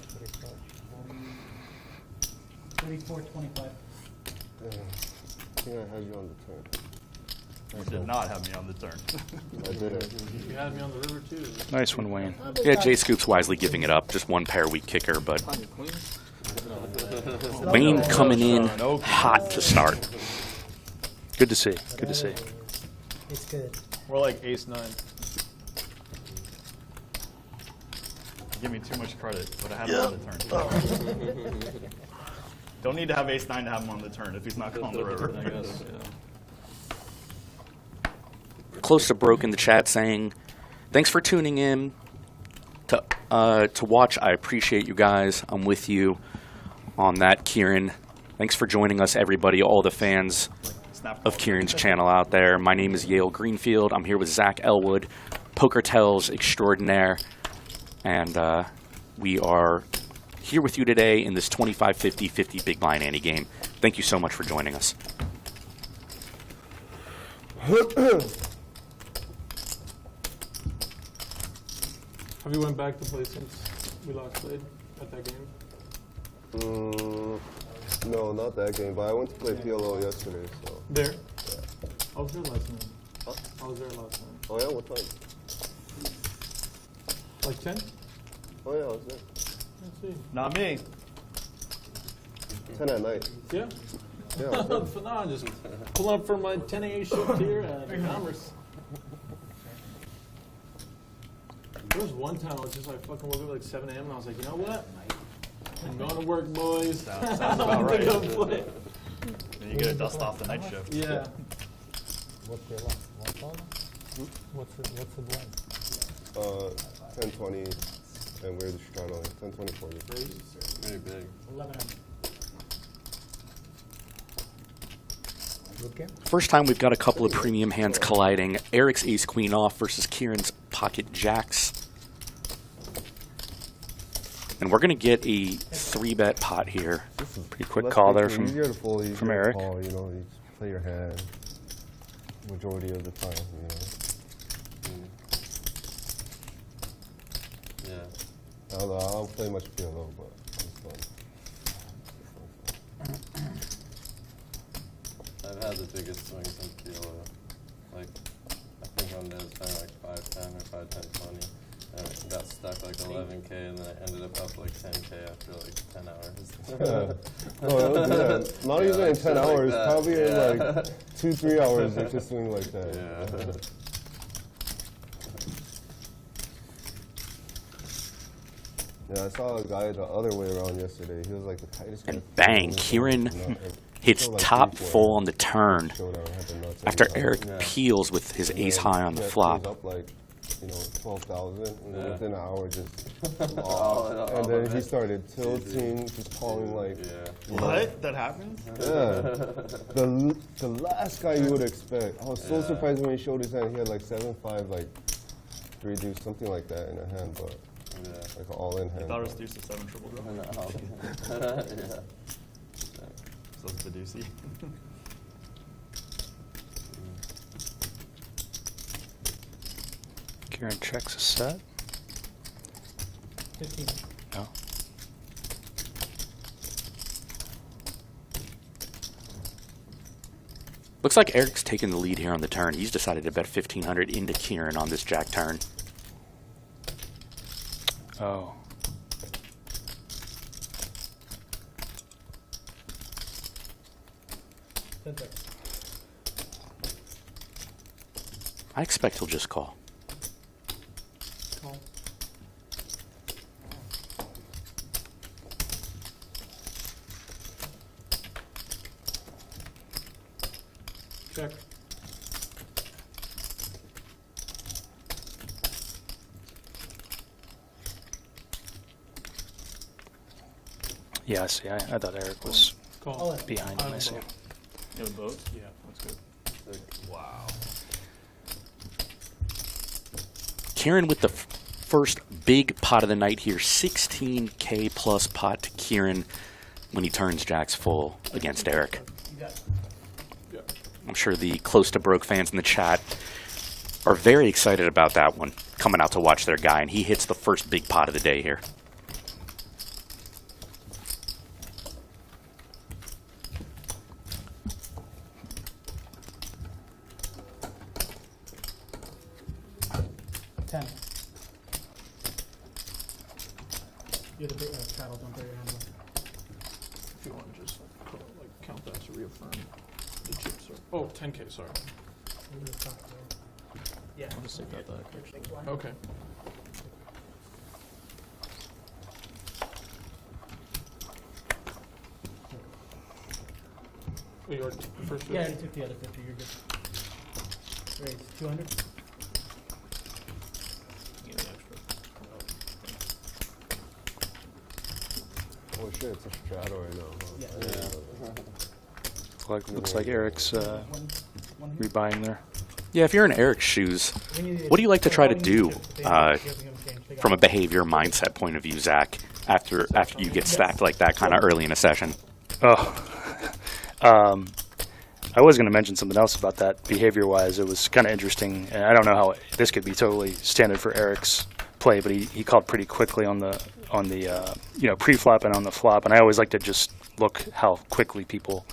34.25. I think I had you on the turn. You did not have me on the turn. I didn't. You had me on the river too. Nice one, Wayne. Yeah, Jay Scoop's wisely giving it up. Just one pair weak kicker, but Wayne coming in hot to start. Good to see. Good to see. It's good. We're like ace-9. You give me too much credit, but I have him on the turn. Don't need to have ace-9 to have him on the turn if he's not calling the river. I guess, yeah. Close to broke in the chat saying, thanks for tuning in to watch. I appreciate you guys. I'm with you on that, Kieran. Thanks for joining us, everybody, all the fans of Kieran's channel out there. My name is Yale Greenfield. I'm here with Zach Elwood, Poker Tells Extraordinaire, and we are here with you today in this 25-50-50 big blind ante game. Thank you so much for joining us. Have you went back to play since we last played at that game? No, not that game, but I went to play PLO yesterday, so. There? I was there last night. I was there last night. Oh, yeah, what time? Like 10? Oh, yeah, I was there. Let's see. Not me. 10 at night. Yeah? Yeah, I was there. So now I'm just pulling up for my 10 a.m. shift here at Commerce. There was one time I was just like fucking woke up at like 7 a.m. and I was like, you know what? I'm going to work, boys. Sounds about right. Go play. Then you get a dust off the night shift. Yeah. What's the last one? What's the blind? 10-20, and we're just trying to 10-20-40. Pretty big. 1100. Good game. First time we've got a couple of premium hands colliding. Eric's ace queen off versus Kieran's pocket jacks. And we're going to get a 3-bet pot here. Pretty quick call there from Easier to fold, easier to Eric. Call, you know, you just play your hand majority of the time, you know. Yeah. I don't know, I don't play much PLO, but it's fun. I've had the biggest swings in PLO. Like, I think one day I was playing like 5-10 or 5-10-20. And I got stuck like 11K, and then I ended up like 10K after like 10 hours. No, not even in 10 hours, probably in like 2-3 hours if you swing like that. Yeah. Yeah, I saw a guy the other way around yesterday. He was like the tightest guy. And bang, Kieran hits top full on the turn after Eric peels with his ace high on the flop. Up like, 12,000, and then within an hour just lost. And then he started tilting, just calling like. What? That happens? Yeah. The last guy you would expect. I was so surprised when he showed his hand. He had like 7-5, like 3 deuce, something like that in a hand, but like an all-in hand. I thought it was deuce to 7 triple draw. Yeah. So it's the deucey. Kieran checks a set. 15. No. Looks like Eric's taking the lead here on the turn. He's decided to bet 1,500 into Kieran on this jack turn. Oh. I expect he'll just call. Call. Check. Yeah, I see. I thought Eric was Call. behind him. I see. You have both? Yeah, that's good. Wow. Kieran with the first big pot of the night here, 16K plus pot to Kieran when he turns jacks full against Eric. I'm sure the close to broke fans in the chat are very excited about that one, coming out to watch their guy, and he hits the first big pot of the day here. You're the big straddle, don't throw your hand away. If you want to just count that to reaffirm the chips. Oh, 10K, sorry. Yeah. I'll just take that back. Okay. Oh, you already took the first 50? Yeah, I already took the other 50. You're good. Raise 200. Oh shit, it's a straddle right now. Huh? Looks like Eric's rebuying there. Yeah, if you're in Eric's shoes, what do you like to try to do from a behavior mindset point of view, Zach, after you get stacked like that kind of early in a session? Oh, I was going to mention something else about that behavior-wise. It was kind of interesting, and I don't know how this could be totally standard for Eric's play, but he called pretty quickly on the pre-flop and on the flop, and I always like to just look how quickly people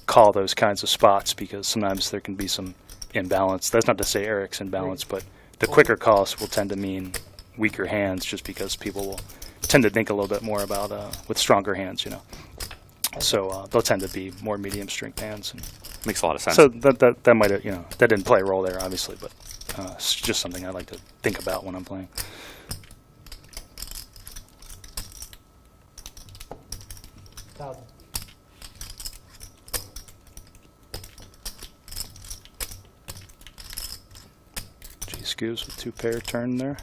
call those kinds of spots, because sometimes there can be some imbalance. That's not to say Eric's imbalanced, but the quicker calls will tend to mean weaker hands, just because people will tend to think a little bit more about with stronger hands, So they'll tend to be more medium strength hands. And makes a lot of sense. So that might have, that didn't play a role there, obviously, but it's just something I like to think about when I'm playing. G-skews with 2-pair turn there.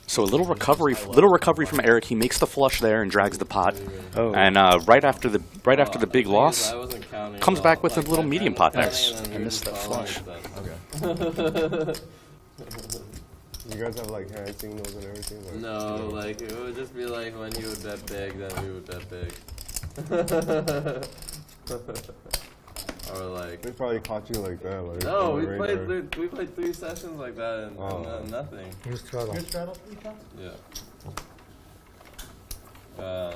So a little recovery from Eric. He makes the flush there and drags the pot. Oh. And right after the big loss, comes back with a little medium pot there. I missed that flush. Okay. You guys have like hand signals and everything? Like, no, like it would just be like when he would bet big, then we would bet big. Or like they probably caught you like that. Like, no, we played 3 sessions like that and nothing. You straddle. You straddle 3 times? Yeah. I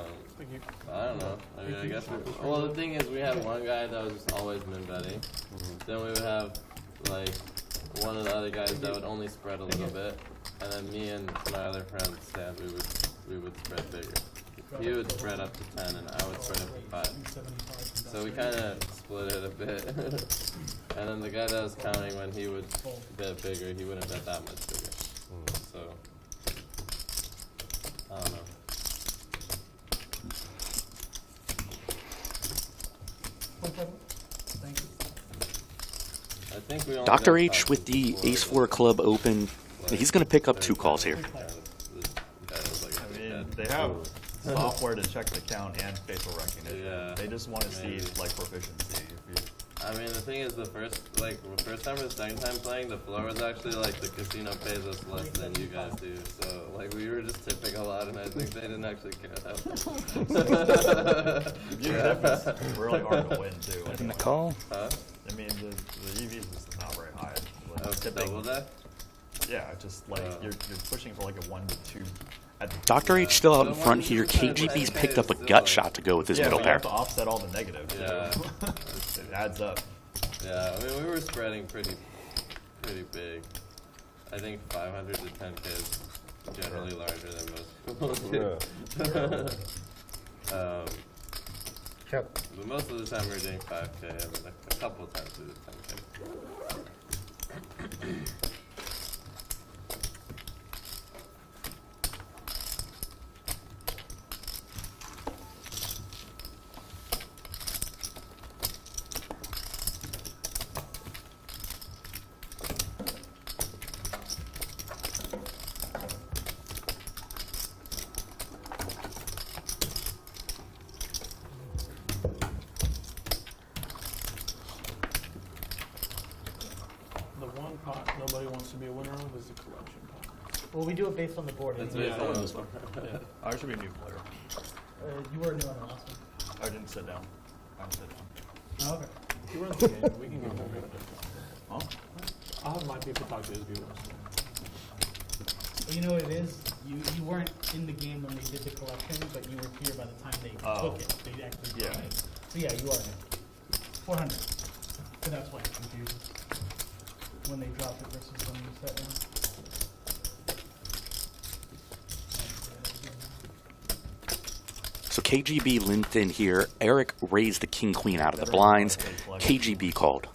don't know. I mean, I guess. Well, the thing is, we had one guy that was just always min betting. Then we would have like one of the other guys that would only spread a little bit, and then me and my other friend Stan, we would spread bigger. He would spread up to 10, and I would spread up to 5. So we kind of split it a bit. And then the guy that was counting, when he would bet bigger, he wouldn't bet that much bigger. So I don't know. I think we Dr. H with the Ace 4 Club Open. He's going to pick up 2 calls here. I mean, they have software to check the count and facial recognition. Yeah, they just want to see like proficiency. I mean, the thing is, the first time or the second time playing, the floor was actually like the casino pays us less than you guys do. So like we were just tipping a lot, and I think they didn't actually care that much. It's really hard to win too. In the call? Huh? I mean, the EV is just not very high. Like, Oh, double that? Yeah, just like you're pushing for like a 1 to 2. Dr. H still out in front here. KGB's picked up a gut shot to go with his middle you pair. have to offset all the negatives. Yeah. It adds up. Yeah, I mean, we were spreading pretty big. I think 500 to 10K is generally larger than most people do. But most of the time we're doing 5K, and a couple of times we did 10K. Nobody wants to be a winner of is the collection pot. Well, we do it based on the board. That's anyway. based on this one. Yeah. I should be a new player. You were new on the last one. I didn't sit down. I didn't sit down. Oh, okay. You run the game. We can give them a Huh? I'll have my people talk to his viewers. Well, you know what it is? You weren't in the game when they did the collection, but you were here by the time they took it. They actually Yeah. did it. So yeah, you are new. 400. So that's why it's confusing. When they dropped it versus when you set down. So KGB limped in here. Eric raised the king-queen out of the blinds. KGB called.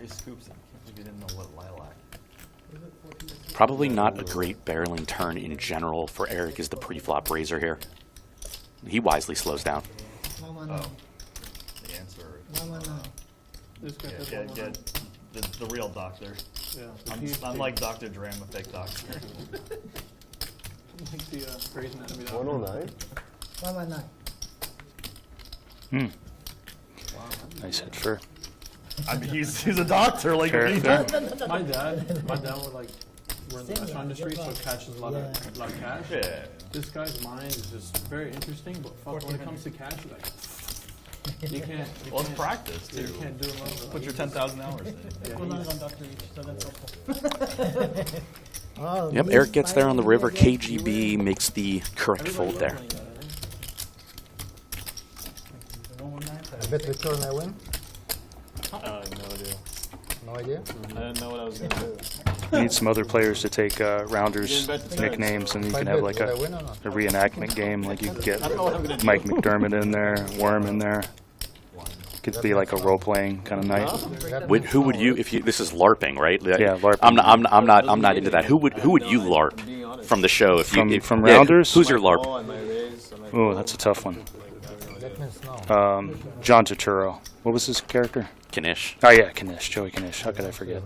Scoops, I can't believe you didn't know what lilac. Probably not a great barreling turn in general for Eric as the pre-flop raiser here. He wisely slows down. Oh, the answer. Get the real doctor. Yeah. I'm like Dr. Dre, I'm a fake doctor. Like the Grey's Anatomy. 109? 119. Nice hit for. I mean, he's a doctor. Like Fair. My dad would like. We're in the restaurant industry, so catches a lot of cash. Yeah. This guy's mind is just very interesting, but fuck, when it comes to cash, like you can't. Well, it's practice too. You can't do it. Put your 10,000 hours in. Yeah, Well, not on Dr. H, so that's helpful. Yep, Eric gets there on the river. KGB makes the correct fold there. I bet return I win. No idea. No idea? I didn't know what I was going to do. You need some other players to take rounders' nicknames, and you can have like a reenactment game. Like you could get Mike McDermott in there, Worm in there. Could be like a role-playing kind of night. Who would you, if you? This is LARPing, right? Yeah, LARPing. I'm not into that. Who would you LARP from the show? If you from rounders? Who's your LARP? Oh, that's a tough one. That means no. John Turturro. What was his character? Kanish. Oh yeah, Kanish. Joey Kanish. How could I forget?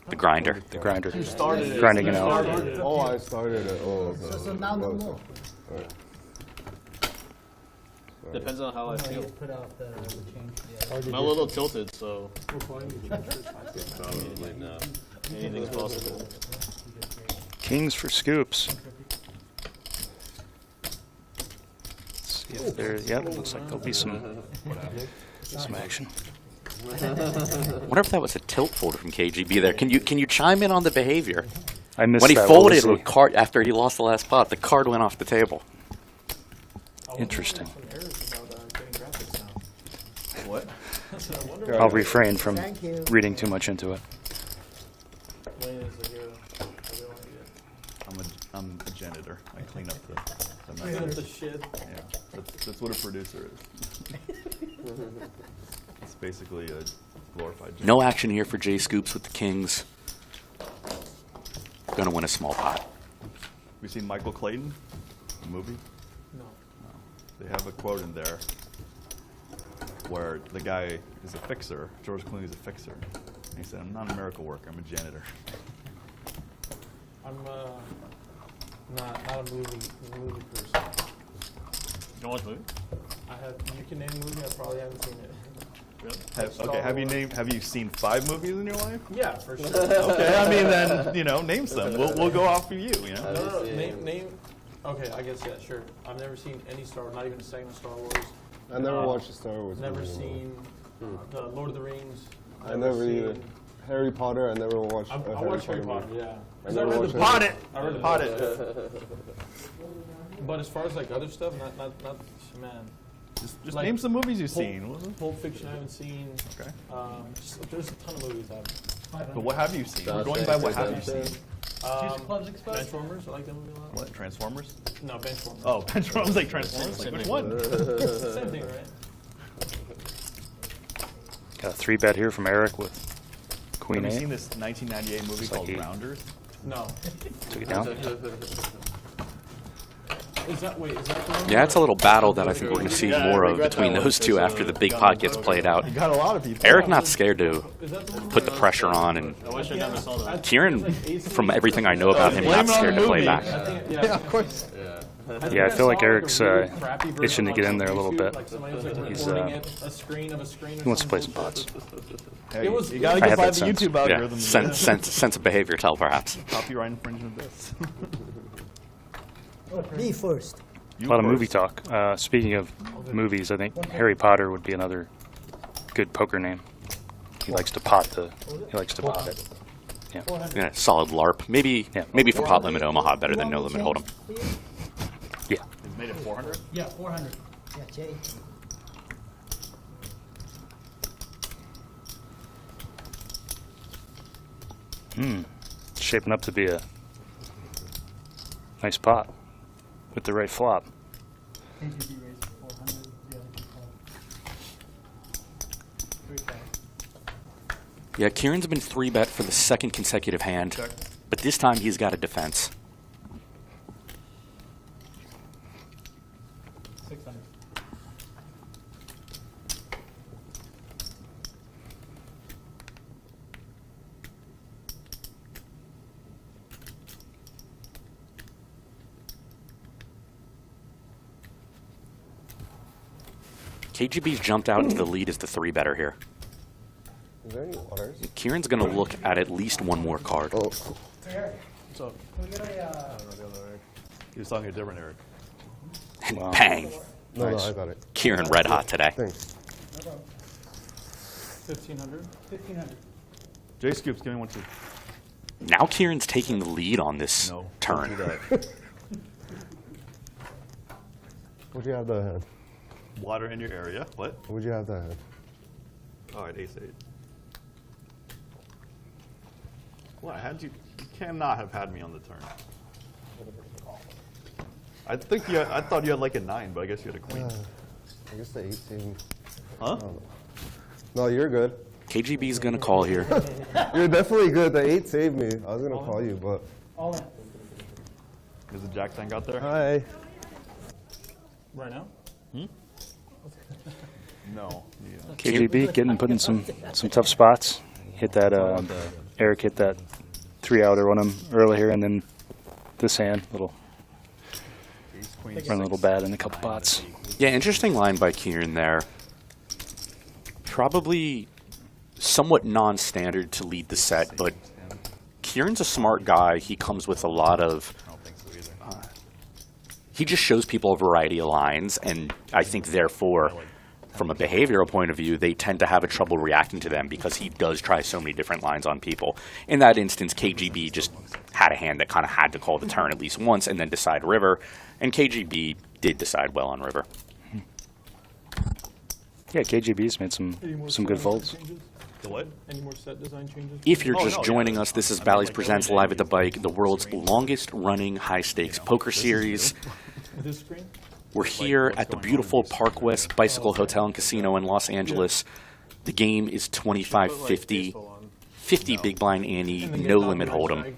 The grinder. The grinder. You started it. Grinding it out. Oh, I started it. Oh, okay. So now no more. Alright. Depends on how I feel. Put out the change. I'm a little tilted, so Probably no. anything's possible. Kings for scoops. Let's see if there. Yep, looks like there'll be some action. Wonder if that was a tilt fold from KGB there. Can you chime in on the behavior? I missed When he that. folded a card after he lost the last pot, the card went off the table. Interesting. What? I'll refrain from reading too much into it. I'm a janitor. I clean up the Clean up mess. the shit. Yeah, that's what a producer is. It's basically a glorified janitor. No action here for Jay Scoops with the Kings. Gonna win a small pot. Have you seen Michael Clayton, the movie? No. They have a quote in there where the guy is a fixer. George Clooney's a fixer. And he said, "I'm not a miracle worker. I'm a janitor." I'm not a movie person. You don't watch movies? You can name a movie, I probably haven't seen it. Really? Have you seen 5 movies in your life? Yeah, for sure. Okay, I mean then name some. We'll go off of you. No, name. Okay, I guess yeah, sure. I've never seen any Star Wars, not even a second of Star Wars. I never watched a Star Wars. Never movie, seen the Lord of the Rings. I never either. Harry Potter. I never watched. I watched Harry Potter. Yeah. I never watched Pot it. I read the Pot book. it. But as far as like other stuff, not man. Just Like, name some movies you've seen. Pulp Fiction I haven't seen. Okay. There's a ton of movies I haven't. But what have you seen? We're going by what have you seen. Transformers, I like that movie a lot. What, Transformers? No, Benchformers. Oh, Benchformers, like Transformers. Like, which one? Same thing, right? Got a 3-bet here from Eric with Queen Have you 8. seen this 1998 movie It's like called 8. Rounders? No. Took it down. Is that the one? Yeah, it's a little battle that I think we're going to see more of between those two after the big pot gets played out. You got a lot of people. Eric not scared to put the pressure on, and I wish I never saw that. Kieran, from everything I know about him, not scared to play back. Yeah, of course. Yeah, I feel like Eric's itching to get in there a little bit. He's he wants to play some pots. Hey, you I gotta have get by that the sense. YouTube Yeah, algorithm. sense of behavior tell, perhaps. Copyright infringement this. Me first. A lot of movie talk. Speaking of movies, I think Harry Potter would be another good poker name. He likes to pot it. Yeah. Yeah, solid LARP. Maybe for Pot Limit Omaha, better than No Limit Hold'em. Yeah. He's made it 400? Yeah, 400. Yeah, Jay. Shaping up to be a nice pot with the right flop. Yeah, Kieran's been 3-bet for the second consecutive hand, but this time he's got a defense. 600. KGB's jumped out into the lead as the 3-better here. Is there any waters? Kieran's going to look at least one more card. Oh. What's up? He was talking to a different Eric. And bang! No, I got it. Kieran red hot today. Thanks. 1,500. 1,500. Jay Scoops, give me 1, 2. Now Kieran's taking the lead on this turn. What'd you have that hand? Water in your area. What? What'd you have that hand? All right, ace 8. What? Had you cannot have had me on the turn. I thought you had like a 9, but I guess you had a queen. I guess the 8 saved me. Huh? No, you're good. KGB's going to call here. You're definitely good. The 8 saved me. I was gonna call you, but. All in. Is the Jack tank out there? Hi. Right now? No. KGB put in some tough spots. Hit that. Eric hit that 3-outer on him earlier, and then this hand run a little bad in a couple pots. Yeah, interesting line by Kieran there. Probably somewhat non-standard to lead the set, but Kieran's a smart guy. He comes with a lot of... he just shows people a variety of lines, and I think therefore from a behavioral point of view, they tend to have a trouble reacting to them because he does try so many different lines on people. In that instance, KGB just had a hand that kind of had to call the turn at least once and then decide river, and KGB did decide well on river. Yeah, KGB's made some good folds. The what? Any more set design changes? If you're just joining us, this is Bally's Presents Live at the Bike, the world's longest running high-stakes poker series. This screen? We're here at the beautiful Park West Bicycle Hotel and Casino in Los Angeles. The game is 25-50, 50 big blind ante, no limit hold'em.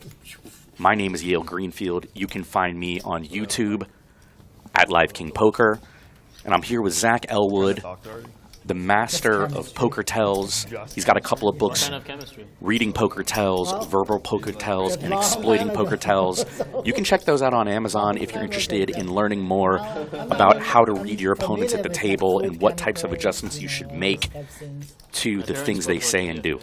My name is Yale Greenfield. You can find me on YouTube at Live King Poker, and I'm here with Zach Elwood, the master of poker tells. He's got a couple of books, Reading Poker Tells, Verbal Poker Tells, and Exploiting Poker Tells. You can check those out on Amazon if you're interested in learning more about how to read your opponents at the table and what types of adjustments you should make to the things they say and do.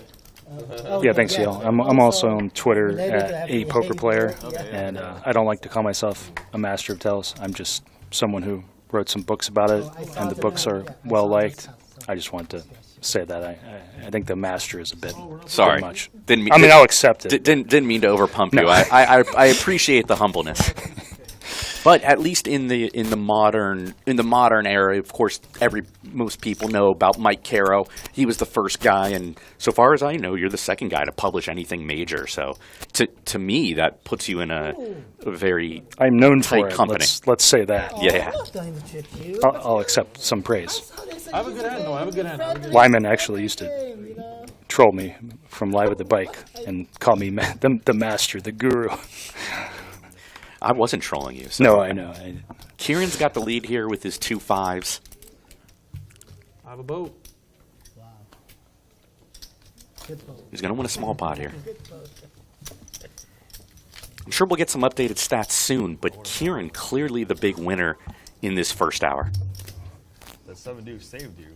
Yeah, thanks, Yale. I'm also on Twitter at a poker player, and I don't like to call myself a master of tells. I'm just someone who wrote some books about it, and the books are well liked. I just want to say that I think the master is a bit sorry. much. I'll accept it. Didn't mean to overpump you. No. I appreciate the humbleness. But at least in the modern era, of course, most people know about Mike Caro. He was the first guy, and so far as I know, you're the second guy to publish anything major. So to me, that puts you in a very I'm known tight for it. company. Let's say that. Yeah. I'll accept some praise. I have a good hand, though. I have a good hand. Lyman actually used to troll me from Live at the Bike and call me the master, the guru. I wasn't trolling you. So. No, I know. Kieran's got the lead here with his 2 5s. I have a boat. Wow. He's going to win a small pot here. I'm sure we'll get some updated stats soon, but Kieran clearly the big winner in this first hour. That 7 deuce saved you.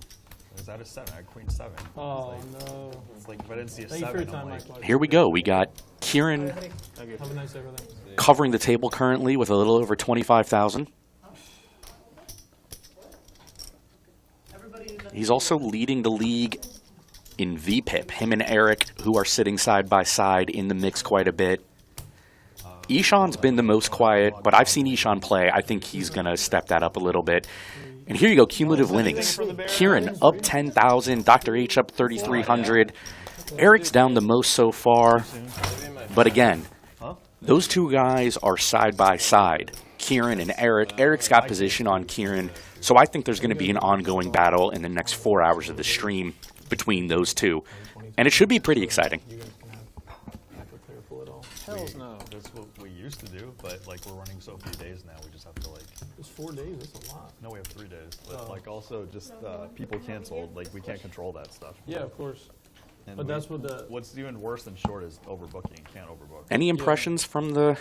Was that a 7? I had queen 7. Oh, no. It's like if I didn't see a Thank you for 7, your time, I'm like, Mike. Here we go. We got Kieran Have a nice day, brother. covering the table currently with a little over 25,000. He's also leading the league in VPIP. Him and Eric, who are sitting side by side in the mix quite a bit. Ishan's been the most quiet, but I've seen Ishan play. I think he's going to step that up a little bit. And here you go, cumulative winnings. Kieran up 10,000, Dr. H up 3,300. Eric's down the most so far. But again, those two guys are side by side, Kieran and Eric. Eric's got position on Kieran, so I think there's going to be an ongoing battle in the next 4 hours of the stream between those two. And it should be pretty exciting. Hells no. That's what we used to do, but like we're running so few days now, we just have to like. It's 4 days. That's a lot. No, we have 3 days, but like also just people canceled. Like we can't control that stuff. Yeah, of course. And But that's what the. What's even worse than short is overbooking. You can't overbook. Any impressions from the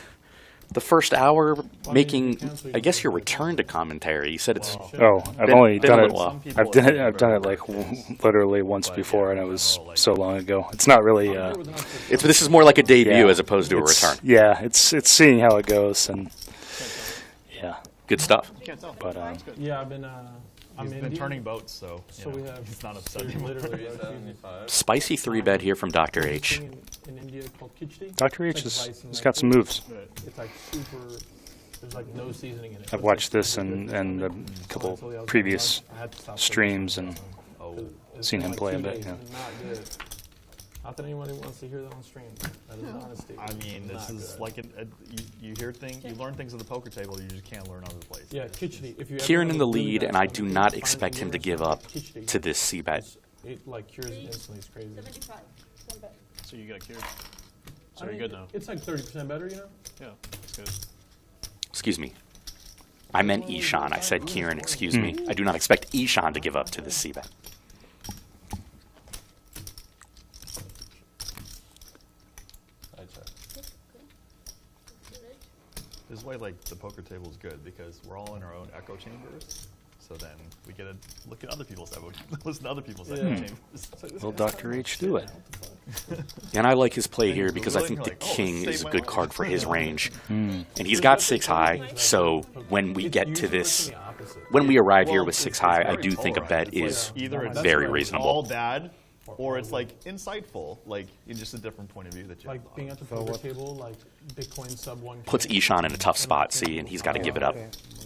first hour making, I guess, your return to commentary? You said it's I've only been a done it. little while. I've done it like literally once before, and it was so long ago. It's not really. This is more like a debut as opposed to a return. Yeah, it's seeing how it goes, and yeah, good stuff. But Yeah, I've been. He's been turning boats, so we have. he's not upset there's anymore. literally Spicy 3-bet here from Dr. H. in India called khichdi. Dr. H has got some moves. It's like super. There's like no seasoning in it. I've watched this and a couple previous streams and seen him play a bit. Yeah. Not good. Not that anyone wants to hear that on stream. That is an honesty. I mean, this is like you hear things, you learn things at the poker table you just can't learn other places. Yeah, khichdi. If you ever Kieran have in the a really lead, bad and I stomach, do not find expect him to viewers give like up khichdi. to this C-bet. It like cures it instantly. It's crazy. So you got cured. So I you're mean, good now. It's like 30% better, you know? Yeah, that's good. Excuse me. I meant Ishan. I said Kieran, excuse me. I do not expect Ishan to give up to this C-bet. This is why like the poker table is good because we're all in our own echo chambers. So then we get to look at other people's echo, listen to other people's echo chambers. Will Dr. H do it? And I like his play here because I think the king is a good card for his range. And he's got 6 high, so when we get to this when we arrive here with 6 high, I do think a bet is either it's very all reasonable. bad, or it's like insightful, like in just a different point of view that you have. Like being at the poker table, like Bitcoin sub 1K. Puts Ishan in a tough spot, see, and he's got to give it up.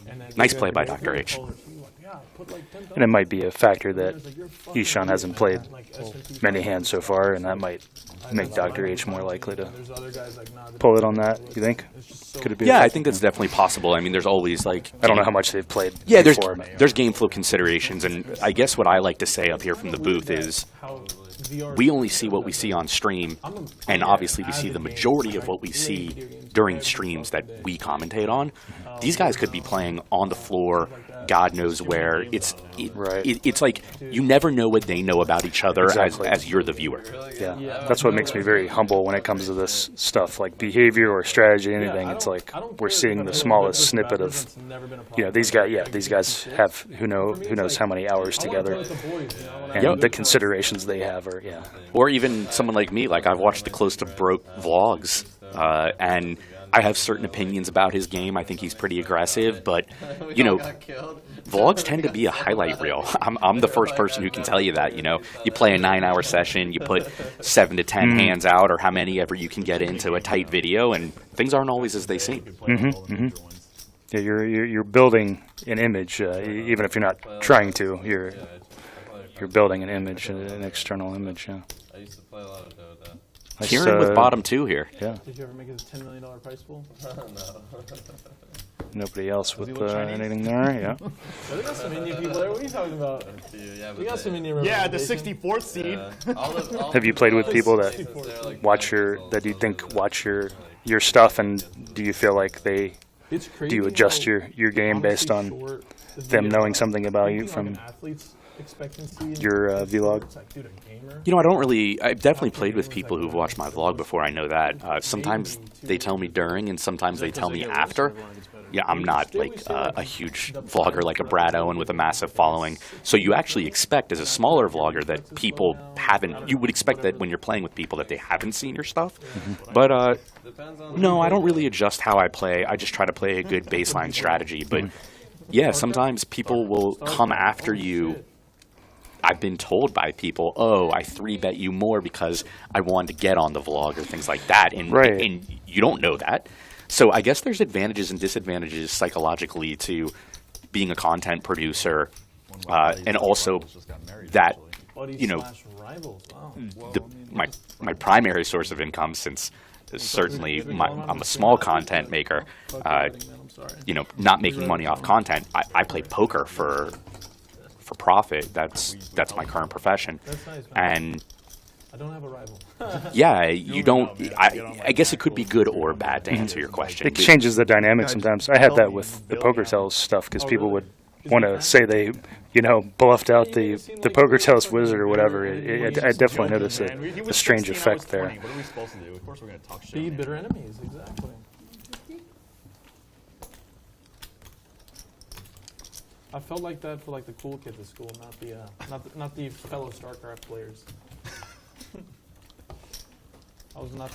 And then Nice play by Dr. H. And it might be a factor that Ishan hasn't played many hands so far, and that might make Dr. H more likely to pull it on that, you think? Could it be? Yeah, I think that's definitely possible. I mean, there's always like... I don't know how much they've played Yeah, before. there's game flow considerations, and I guess what I like to say up here from the booth is we only see what we see on stream, and obviously we see the majority of what we see during streams that we commentate on. These guys could be playing on the floor, God knows where. It's like you never know what they know about each other as you're the viewer. Yeah, that's what makes me very humble when it comes to this stuff, like behavior or strategy, anything. It's like we're seeing the smallest snippet of, these guys have who knows how many hours together, and the considerations they have are, Or even someone like me, like I've watched the Close to Broke vlogs, and I have certain opinions about his game. I think he's pretty aggressive, but, vlogs tend to be a highlight reel. I'm the first person who can tell you that, You play a 9-hour session, you put 7 to 10 hands out, or how many ever you can get into a tight video, and things aren't always as they seem. Yeah, you're building an image, even if you're not trying to. You're building an image, an external image. Yeah. I used to play a lot of Dota. Kieran with bottom 2 here. Yeah. Did you ever make it a $10 million prize pool? No. Nobody else with anything there, yeah. We got some Indian people there. What are you talking about? We got some Indian representation. The 64th seed. Have you played with people that that you think watch your stuff, and do you feel like do you adjust your game based on them knowing something about you from your vlog? I've definitely played with people who've watched my vlog before. I know that. Sometimes they tell me during, and sometimes they tell me after. Yeah, I'm not like a huge vlogger like a Brad Owen with a massive following. So you actually expect, as a smaller vlogger, that people you would expect that when you're playing with people that they haven't seen your stuff. But no, I don't really adjust how I play. I just try to play a good baseline strategy. But yeah, sometimes people will come after you. I've been told by people, I 3-bet you more because I wanted to get on the vlog or things like that. And you don't know that. So I guess there's advantages and disadvantages psychologically to being a content producer, and also that, my primary source of income, since certainly I'm a small content maker, not making money off content. I play poker for profit. That's my current profession. That's nice, And I don't have a rival. yeah, you don't. I guess it could be good or bad to answer your question. It changes the dynamic sometimes. I had that with the Poker Tells stuff because people would want to say they, bluffed out the Poker Tells wizard or whatever. I definitely noticed a strange effect there. What are we supposed to do? Of course we're going to talk shit. Be bitter enemies, exactly. I felt like that for like the cool kids at school, not the fellow StarCraft players.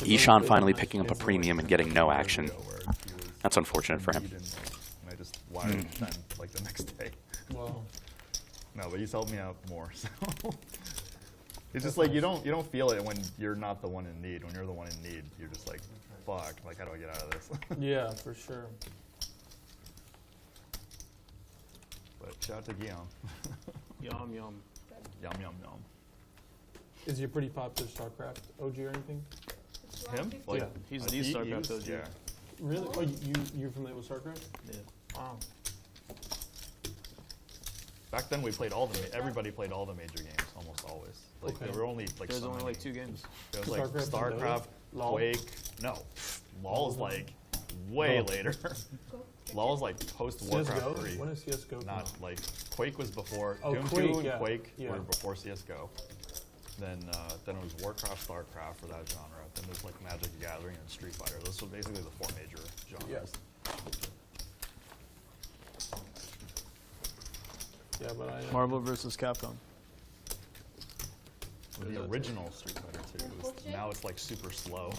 Ishan finally picking up a premium and getting no action. That's unfortunate for him. I just wired then like the next day. Well, no, but he's helped me out more. So it's just like you don't feel it when you're not the one in need. When you're the one in need, you're just like, fuck, like how do I get out of this? Yeah, for sure. But shout out to Guillaume. Yum yum. Yum yum yum. Is he a pretty popular StarCraft OG or anything? Him? Like, yeah, he's the StarCraft OG. Yeah. Really? Oh, you're familiar with StarCraft? Yeah. Wow. Back then we played everybody played all the major games, almost always. Like there were only like there's only like 2 games. There was like StarCraft, Quake. No, LoL is like way later. LoL is like post Warcraft 3. When is CS:GO? Not like Quake was before. Doom Quake, 2 and yeah. Quake Yeah. were before CS:GO. Then it was Warcraft, StarCraft for that genre. Then there's like Magic the Gathering and Street Fighter. Those were basically the 4 major genres. Yeah, but Marvel vs. Capcom. The original Street Fighter 2. Now it's like super slow.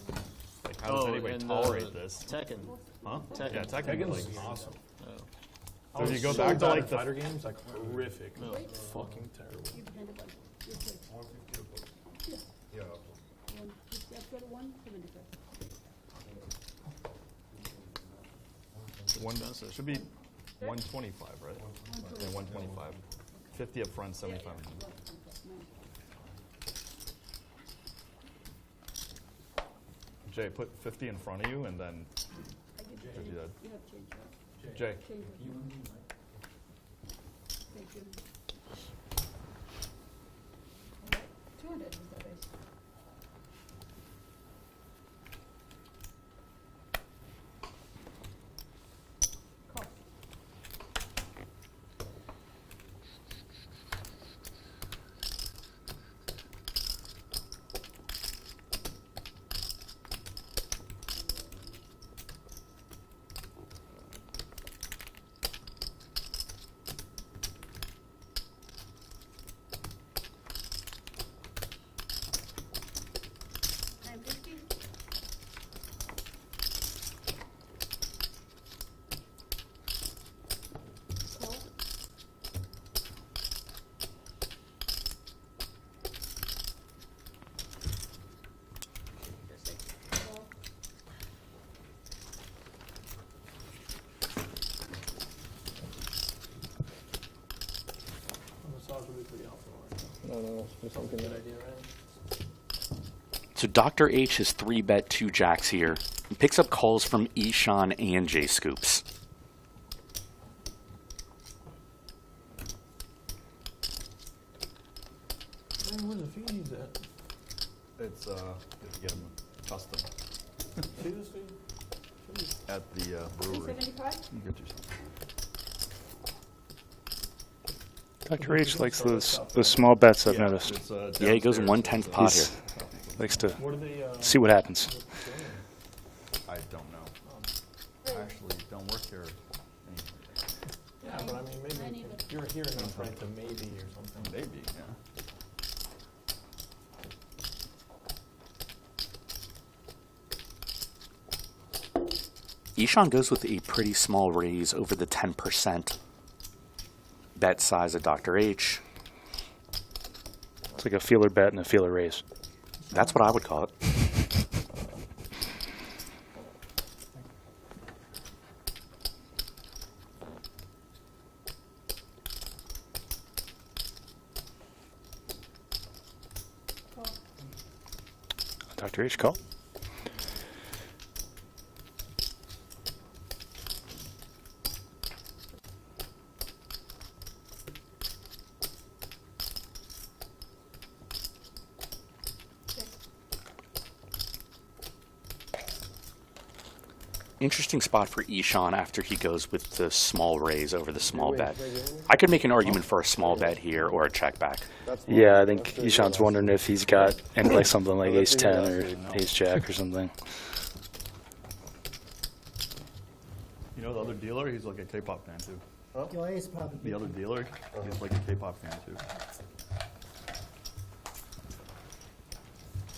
Like how does anybody tolerate this? Tekken. Huh? Tekken. Yeah, Tekken is like awesome. I was if you go so back to bad like at the fighter games, like horrific, fucking terrible. it should be 125, right? Yeah, 125. 50 up front, 75. Jay, put 50 in front of you, and then 50 dead. Jay. So Dr. H has 3-bet 2 jacks here. He picks up calls from Ishan and J Scoops. Man, where's the fees at? It's you get them custom See this fee? at the brewery. You get yourself. Dr. H likes those small bets, I've noticed. It's, Yeah, he goes in 1/10 pot here. Likes to What are they, see what happens. I don't know. I actually don't work here. Yeah, but I mean, maybe you're here enough, right, to maybe or something. Maybe, yeah. Ishan goes with a pretty small raise over the 10% bet size of Dr. H. It's like a feeler bet and a feeler raise. That's what I would call it. Dr. H, call. Interesting spot for Ishan after he goes with the small raise over the small bet. I could make an argument for a small bet here or a check back. Yeah, I think Ishan's wondering if he's got like something like ace-10 or ace-jack or something. You know the other dealer? He's like a K-pop fan too. Your ace probably. The other dealer? He's like a K-pop fan too.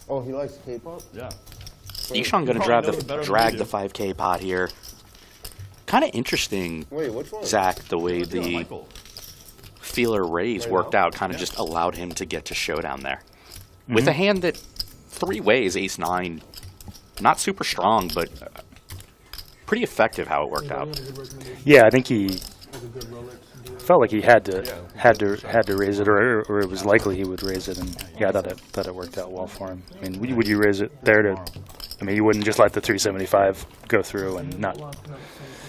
Oh, he likes K-pop? Yeah. Ishan going to drag the 5K pot here. Kind of interesting, Wait, which one? Zach, the way the feeler raise worked out kind of just allowed him to get to showdown there. With a hand that 3 ways, ace-9, not super strong, but pretty effective how it worked out. Yeah, I think he felt like he had to raise it, or it was likely he would raise it, and yeah, I thought it worked out well for him. I mean, would you raise it there to? I mean, you wouldn't just let the 375 go through and not.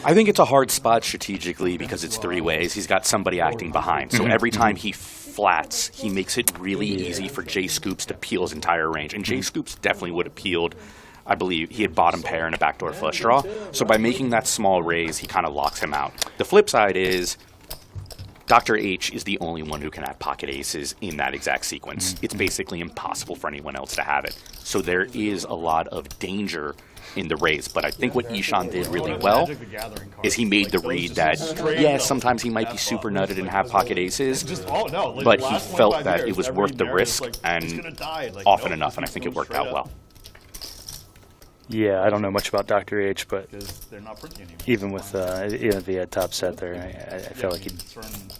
I think it's a hard spot strategically because it's 3 ways. He's got somebody acting behind, so every time he flats, he makes it really easy for J Scoops to peel his entire range, and J Scoops definitely would have peeled. I believe he had bottom pair and a backdoor flush draw, so by making that small raise, he kind of locks him out. The flip side is Dr. H is the only one who can have pocket aces in that exact sequence. It's basically impossible for anyone else to have it. So there is a lot of danger in the raise, but I think what Ishan did really well is he made the read that, yes, sometimes he might be super nutted and have pocket aces, but he felt that it was worth the risk and often enough, and I think it worked out well. Yeah, I don't know much about Dr. H, but because they're not printing anymore. even with even if he had top set there, I feel like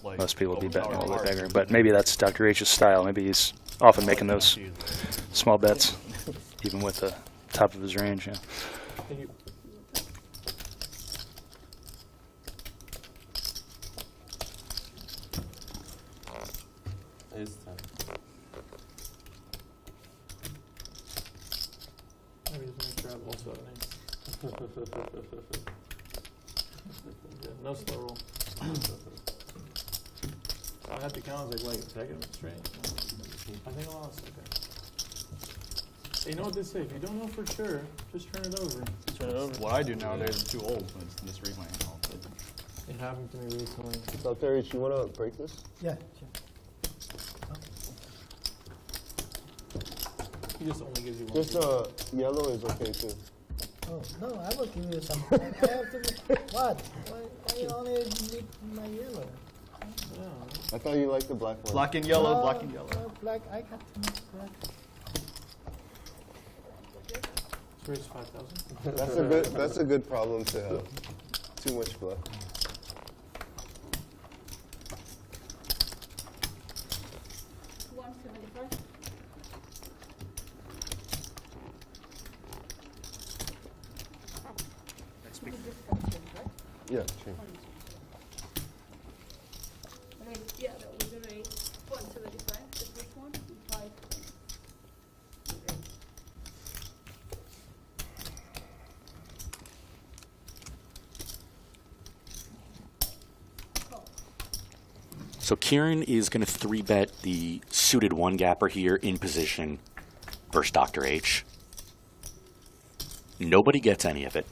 like most people would be betting a overpower little bit hard. bigger. But maybe that's Dr. H's style. Maybe he's often making those small bets, even with the top of his range. Yeah. Thank you. Ace 10. Maybe just make sure I have also an ace. Yeah, no slow roll. I had to count. I was like, wait, take it straight. I think I lost. Okay. Hey, you know what they say? If you don't know for sure, just turn it over. Turn it over. What I do nowadays, I'm too old to misread my hand. It happened to me recently. Dr. H, you want to break this? Yeah, sure. He just only gives you one. Just yellow is okay too. Oh, no, I will give you some. I have to, what? Why you only need my yellow? Yeah. I thought you liked the black one. Black and yellow, black and yellow. Black, I got too much black. Let's raise 5,000. That's a good problem to have. Too much black. Yeah, change. Yeah, that was a raise. 175, the first one, and 5. So Kieran is going to 3-bet the suited one-gapper here in position versus Dr. H. Nobody gets any of it.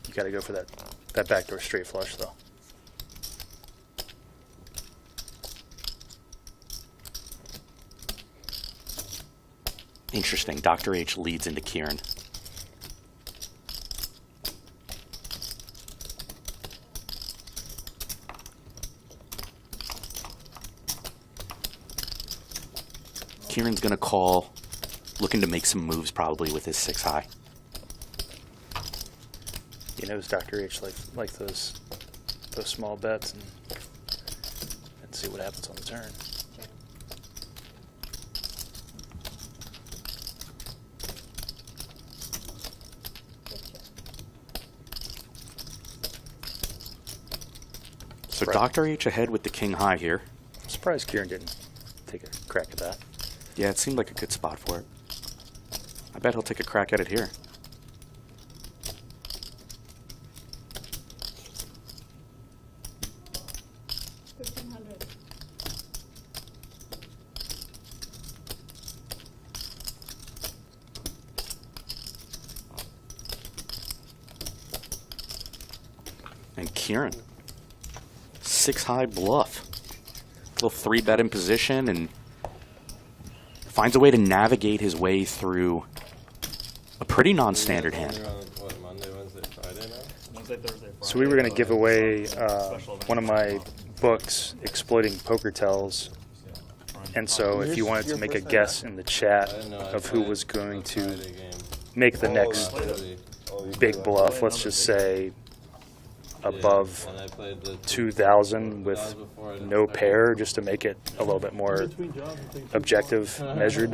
You got to go for that backdoor straight flush, though. Interesting. Dr. H leads into Kieran. Kieran's going to call, looking to make some moves probably with his 6-high. He knows Dr. H like those small bets and see what happens on the turn. So Dr. H ahead with the king high here. I'm surprised Kieran didn't take a crack at that. Yeah, it seemed like a good spot for it. I bet he'll take a crack at it here. And Kieran, 6-high bluff. Little 3-bet in position and finds a way to navigate his way through a pretty non-standard hand. What, Monday, Wednesday, Friday now? Wednesday, Thursday, Friday. So we were going to give away one of my books, Exploiting Poker Tells. And so if you wanted to make a guess in the chat of who was going to make the next big bluff, let's just say above 2,000 with no pair, just to make it a little bit more objective measured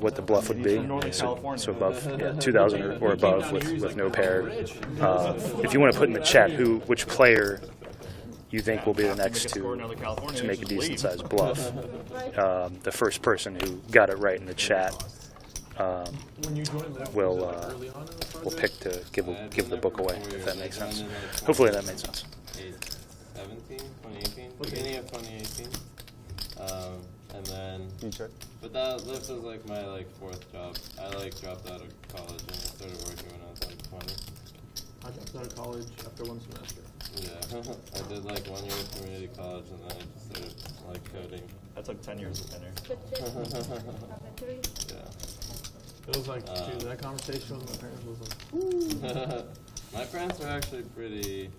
what the bluff would be. So above 2,000 or above with no pair. If you want to put in the chat which player you think will be the next to make a decent sized bluff, the first person who got it right in the chat will pick to give the book away, if that makes sense. Hopefully that made sense. 2018, beginning of 2018. And then, but that lift was like my fourth job. I dropped out of college and I started working when I was 20. I dropped out of college after 1 semester. Yeah, I did 1 year of community college and then I just started coding. That took 10 years of tenure. Yeah. It was dude, that conversation with my parents was like, my parents were actually pretty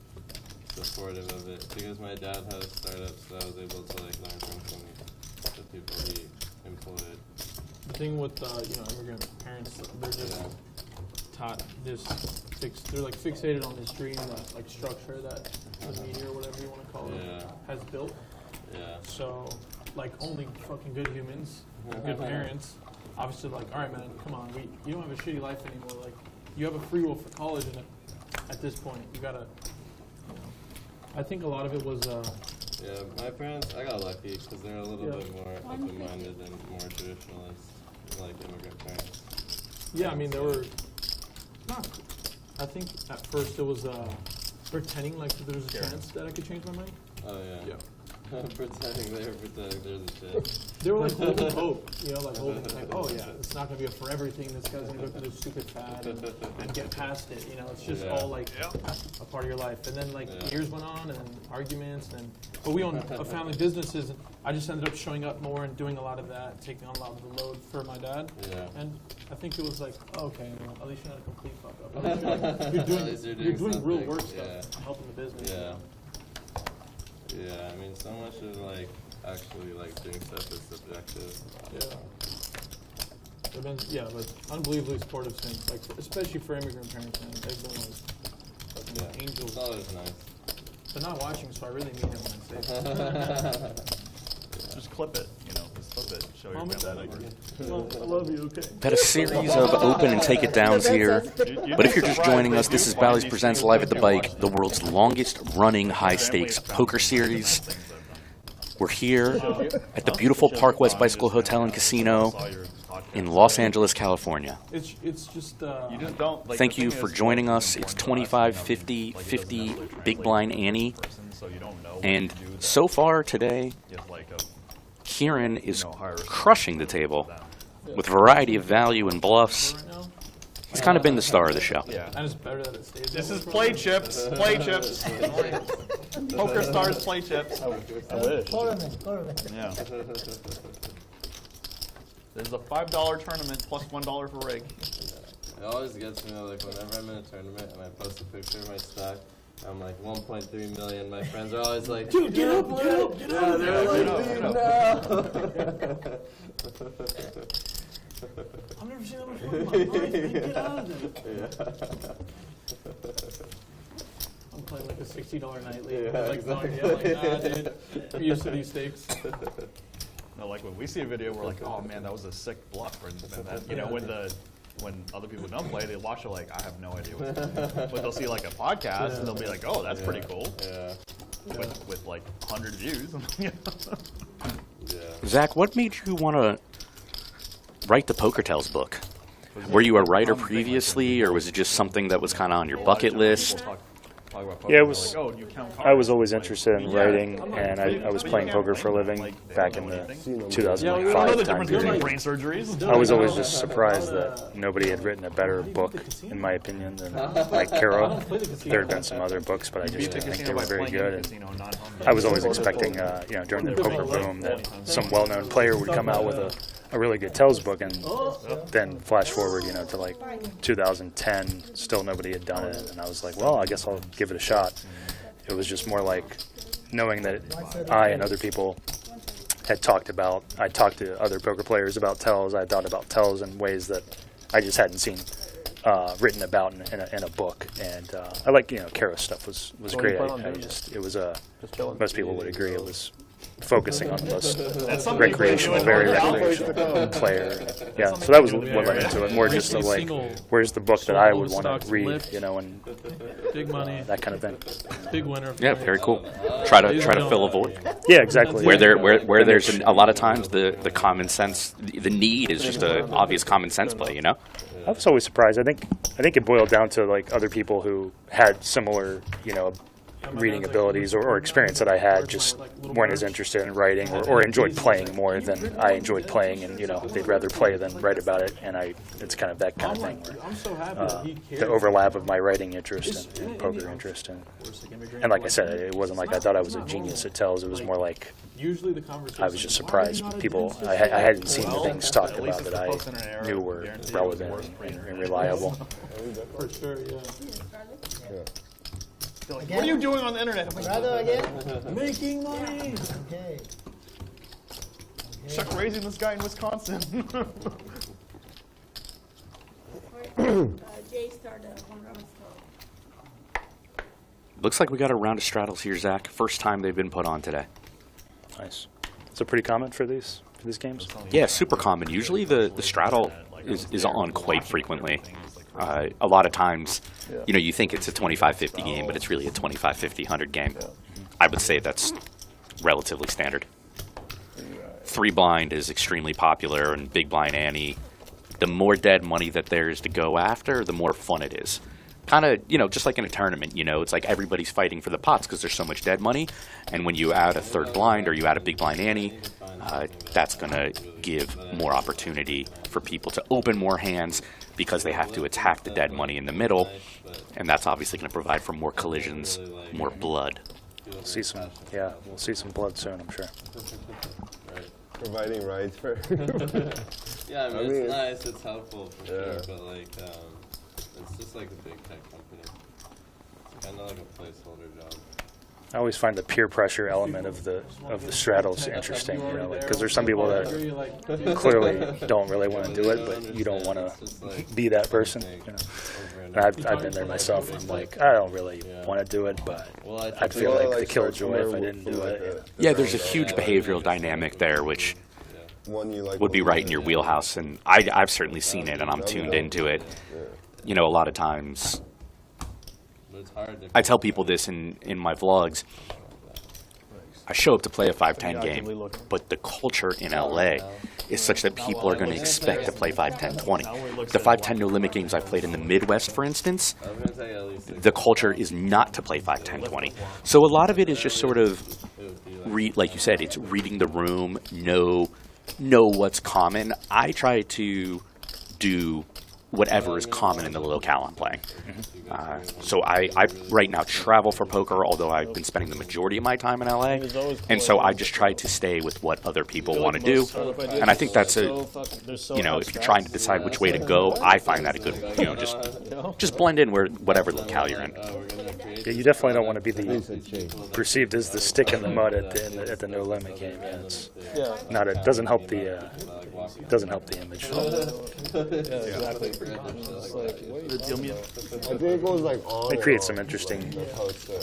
supportive of it because my dad had a startup, so I was able to learn from some of the people he employed. The thing with immigrant parents, they're just taught this. They're like fixated on this dream, that like structure that the media or whatever you want to call it has built. Yeah. So like only fucking good humans, good parents, obviously like, all right, man, come on, you don't have a shitty life anymore. Like you have a free will for college, and at this point, you gotta. I think a lot of it was. Yeah, my parents, I got lucky because they're a little bit more open-minded and more traditionalist, like immigrant parents. Yeah, I mean, they were not. I think at first it was pretending like there was a chance that I could change my mind. Oh, yeah. Yeah. Pretending they're the shit. They were like holding hope, like holding like, oh yeah, it's not gonna be a forever thing. This guy's gonna go through this stupid fad and get past it. It's just all like a part of your life. And then like years went on and arguments but we own a family businesses, and I just ended up showing up more and doing a lot of that, taking on a lot of the load for my dad. Yeah. And I think it was like, okay, well, at least you're not a complete fuck up. At least you're doing real work stuff, helping the business. Yeah. Yeah, I mean, so much of like actually like doing stuff is subjective. Yeah. But unbelievably supportive since, like, especially for immigrant parents, man. They've been like fucking angels. It's always nice. They're not watching, so I really mean it when I say it. Just clip it, just clip it. Show your family. I love you, okay? Got a series of open and take it downs here. But if you're just joining us, this is Bally's Presents Live at the Bike, the world's longest running high stakes poker series. We're here at the beautiful Park West Bicycle Hotel and Casino in Los Angeles, California. It's just you just don't, like, thank you for joining us. It's 25, 50, 50 Big Blind Annie. And so far today, Kieran is crushing the table with a variety of value and bluffs. He's kind of been the star of the show. Yeah. And it's better that it stays. This is play chips. Play chips. Poker stars play chips. I wish. Yeah. There's a $5 tournament plus $1 for rig. It always gets me like whenever I'm in a tournament and I post a picture of my stack. I'm like 1.3 million. My friends are always like, dude, get up, get up, get up. Yeah, they're like, dude, no. I've never seen that before in my life. Get out of there. I'm playing like a $60 nightly. Yeah, like, exactly. Like, nah, dude. I'm used to these stakes. No, like when we see a video, we're like, oh man, that was a sick bluff. And that, when other people don't play, they watch it like, I have no idea what's going on. But they'll see like a podcast and they'll be like, oh, that's pretty cool. Yeah. With like 100 views. Zach, what made you want to write the Poker Tales book? Were you a writer previously, or was it just something that was kind of on your bucket list? Yeah, it was. I was always interested in writing, and I was playing poker for a living back in the 2005 time period. Brain surgeries. I was always just surprised that nobody had written a better book, in my opinion, than Mike Caro. There had been some other books, but I just didn't think they were very good. And I was always expecting, during the poker boom, that some well-known player would come out with a really good tells book, and then flash forward, to like 2010, still nobody had done it, and I was like, well, I guess I'll give it a shot. It was just more like knowing that I and other people had talked to other poker players about tells. I thought about tells in ways that I just hadn't seen written about in a book, and I like, Caro's stuff was great. It was most people would agree it was focusing on the most recreational, very recreational player. Yeah, so that was what led into it. More just to like, where's the book that I would want to read, and big money, that kind of thing. Big winner. Yeah, very cool. Try to fill a void. Yeah, exactly. Where there's a lot of times the common sense, the need is just an obvious common sense play. I was always surprised. I think it boiled down to like other people who had similar, reading abilities or experience that I had, just weren't as interested in writing or enjoyed playing more than I enjoyed playing, and they'd rather play than write about it, and it's kind of that kind of thing where the overlap of my writing interest and poker interest, and like I said, it wasn't like I thought I was a genius at tells. It was more like I was just surprised people I hadn't seen the things talked about that I knew were relevant and reliable. For sure, yeah. Like, what are you doing on the internet? Brother again? Making money. Okay. Chuck raising this guy in Wisconsin. Jay started 1 round still. Looks like we got a round of straddles here, Zach. First time they've been put on today. Nice. Is it pretty common for these games? Yeah, super common. Usually the straddle is on quite frequently. A lot of times, you think it's a 25-50 game, but it's really a 25-50-100 game. I would say that's relatively standard. 3 blind is extremely popular, and big blind ante. The more dead money that there is to go after, the more fun it is. Kind of, just like in a tournament, it's like everybody's fighting for the pots because there's so much dead money. And when you add a 3rd blind or you add a big blind ante, that's going to give more opportunity for people to open more hands because they have to attack the dead money in the middle. And that's obviously going to provide for more collisions, more blood. We'll see some blood soon, I'm sure. Providing rides for. Yeah, I mean, it's nice, it's helpful for sure, but it's just like a big tech company. It's kind of like a placeholder job. I always find the peer pressure element of the straddles interesting, because there's some people that clearly don't really want to do it, but you don't want to be that person. And I've been there myself. I'm like, I don't really want to do it, but I'd feel like the killjoy if I didn't do it. Yeah, there's a huge behavioral dynamic there, which would be right in your wheelhouse, and I've certainly seen it, and I'm tuned into it. A lot of times, I tell people this in my vlogs. I show up to play a 5-10 game, but the culture in LA is such that people are going to expect to play 5-10-20. The 5-10 no limit games I've played in the Midwest, for instance, the culture is not to play 5-10-20. So a lot of it is just sort of, like you said, it's reading the room, know what's common. I try to do whatever is common in the locale I'm playing. So I right now travel for poker, although I've been spending the majority of my time in LA, and so I just try to stay with what other people want to do, and I think that's if you're trying to decide which way to go, I find that a good, just blend in whatever locale you're in. Yeah, you definitely don't want to be perceived as the stick in the mud at the no limit game. Yeah, it doesn't help the image. Exactly. It creates some interesting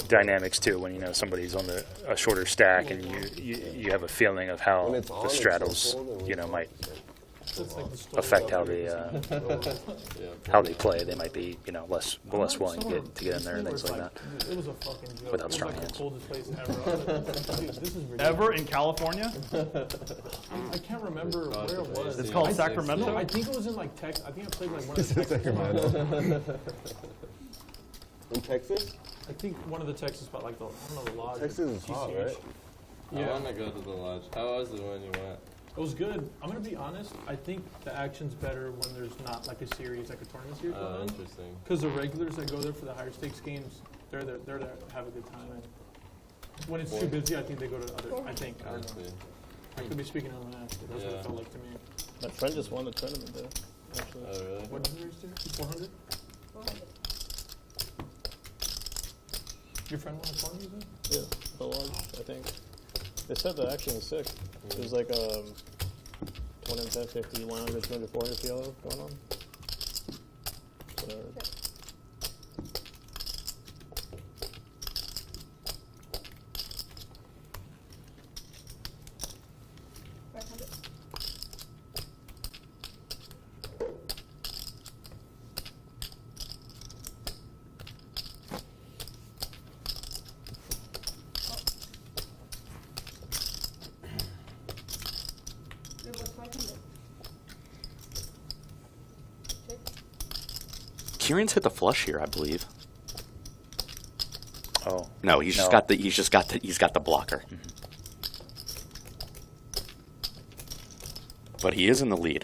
dynamics too when somebody's on a shorter stack and you have a feeling of how the straddles might affect how they play. They might be less willing to get in there and things like that without strong hands. Ever in California? I can't remember where it was. It's called Sacramento? No, I think it was in Texas. I think I played one of the Texas. In Texas? I think one of the Texas, but the lodge. Texas is hot, right? I want to go to the lodge. How was it when you went? It was good. I'm going to be honest. I think the action's better when there's not a series, a tournament series going on. Interesting. Because the regulars that go there for the higher stakes games, they're there to have a good time. And when it's too busy, I think they go to other. I don't know. I could be speaking on that. That's what it felt like to me. My friend just won the tournament there. Actually. Oh, really? What did you raise there? 400? Your friend won a tournament? Yeah, the lodge, I think. They said the action was sick. There's 20, 10, 50, 100, 200, 400 PLO going on. Whatever. Kieran's hit the flush here, I believe. Oh no, he's just got the blocker. Mm-hmm. But he is in the lead.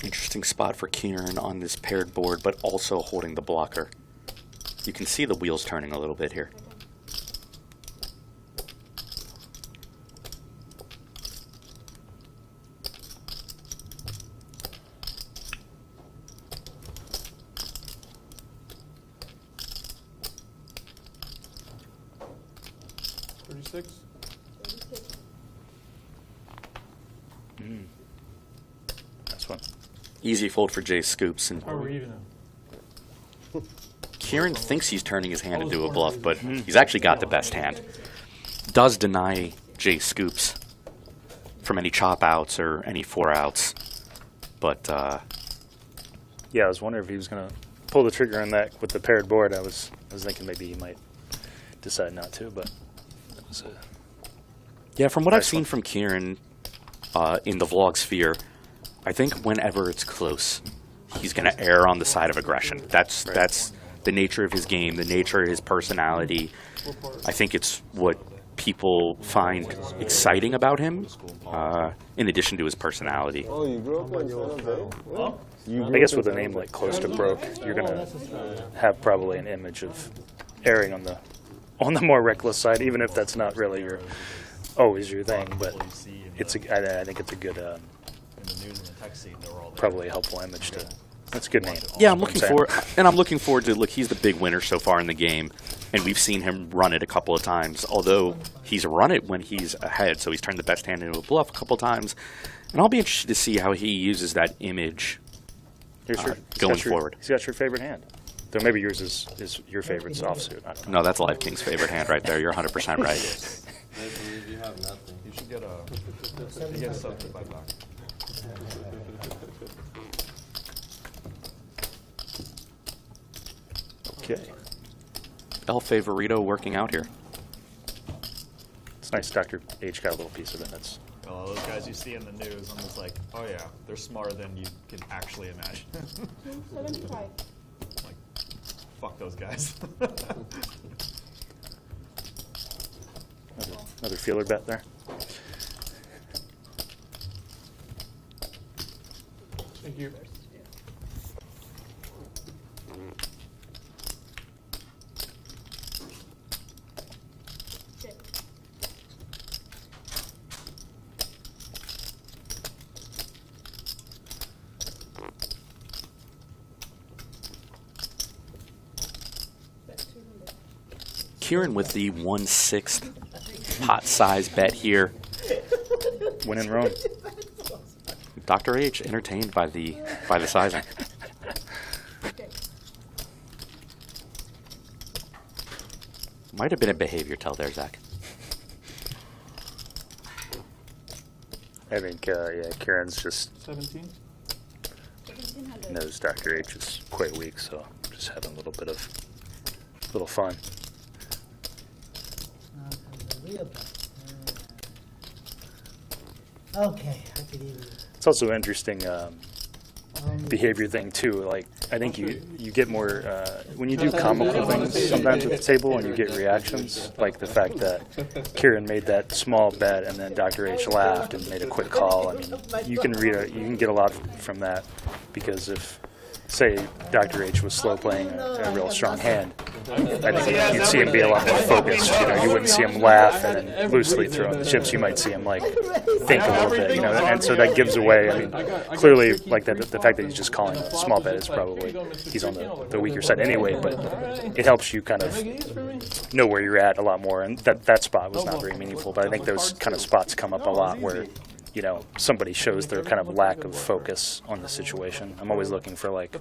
Interesting spot for Kieran on this paired board, but also holding the blocker. You can see the wheels turning a little bit here. That's one. Easy fold for Jay Scoops. And How are we even? Kieran thinks he's turning his hand into a bluff, but he's actually got the best hand. Does deny Jay Scoops from any chop outs or any 4 outs. But, yeah, I was wondering if he was going to pull the trigger on that with the paired board. I was thinking maybe he might decide not to, but it was yeah, from what I've seen from Kieran in the vlog sphere, I think whenever it's close, he's going to err on the side of aggression. That's the nature of his game, the nature of his personality. I think it's what people find exciting about him, in addition to his personality. Oh, you grew up on San Jose? I guess with a name like Close to Broke, you're going to have probably an image of erring on the more reckless side, even if that's not really always your thing. But I think it's a good, probably a helpful image to. That's a good name. Yeah, I'm looking forward to, look, he's the big winner so far in the game, and we've seen him run it a couple of times, although he's run it when he's ahead, so he's turned the best hand into a bluff a couple of times, and I'll be interested to see how he uses that image going forward. He's got your favorite hand. Though maybe yours is your favorite offsuit. I don't know. No, that's Live King's favorite hand right there. You're 100% right. You have nothing. You should get a something by back. Okay. El Favorito working out here. It's nice Dr. H got a little piece of it. That's Oh, those guys you see in the news, I'm just like, oh yeah, they're smarter than you can actually imagine. 275. Like, fuck those guys. another feeler bet there. Thank you. Kieran with the 1/6 pot size bet here. Win in Rome. Dr. H entertained by the sizing. Might have been a behavior tell there, Zach. I think, yeah, Kieran's just 17. knows Dr. H is quite weak, so just having a little bit of fun. Okay, I believe you. It's also an interesting behavior thing too. Like I think you get more when you do comical things sometimes at the table and you get reactions, like the fact that Kieran made that small bet and then Dr. H laughed and made a quick call. I mean, you can get a lot from that, because if, say, Dr. H was slow playing a real strong hand, I think you'd see him be a lot more focused. You know, you wouldn't see him laugh and then loosely throw the chips. You might see him like think a little bit, you know, and so that gives away. I mean, clearly, like the fact that he's just calling a small bet is probably he's on the weaker side anyway. But it helps you kind of know where you're at a lot more. And that spot was not very meaningful, but I think those kind of spots come up a lot where, you know, somebody shows their kind of lack of focus on the situation. I'm always looking for like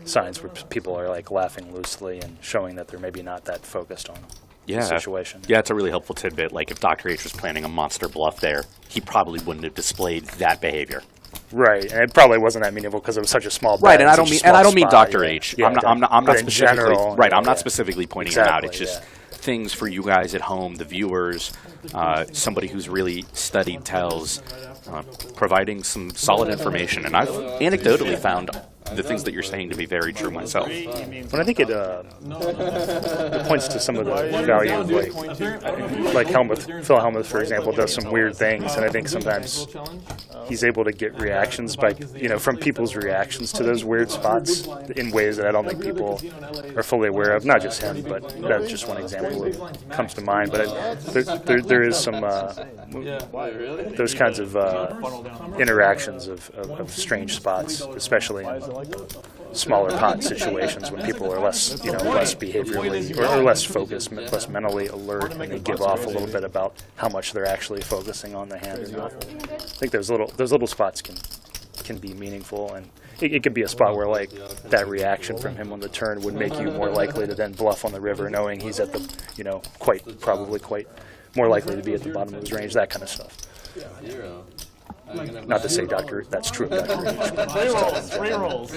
signs where people are like laughing loosely and showing that they're maybe not that focused on the situation. Yeah, it's a really helpful tidbit. Like if Dr. H was planning a monster bluff there, he probably wouldn't have displayed that behavior. Right, and it probably wasn't that meaningful because it was such a small bet. Right, and I don't mean Dr. H. Yeah, I'm not in specifically general, right. I'm yeah. not specifically pointing him out. It's just things for you guys at home, the viewers, somebody who's really studied tells, providing some solid information. And I've anecdotally found the things that you're saying to be very true myself. But I think it points to some of the value of like Phil Hellmuth, for example, does some weird things, and I think sometimes he's able to get reactions by, from people's reactions to those weird spots in ways that I don't think people are fully aware of. Not just him, but that's just one example that comes to mind. But there is some those kinds of interactions of strange spots, especially in smaller pot situations when people are less behaviorally or less focused, less mentally alert, and they give off a little bit about how much they're actually focusing on the hand or not. I think those little spots can be meaningful, and it could be a spot where like that reaction from him on the turn would make you more likely to then bluff on the river, knowing he's at the quite more likely to be at the bottom of his range, that kind of stuff. Not to say that's true of Dr. Free rolls.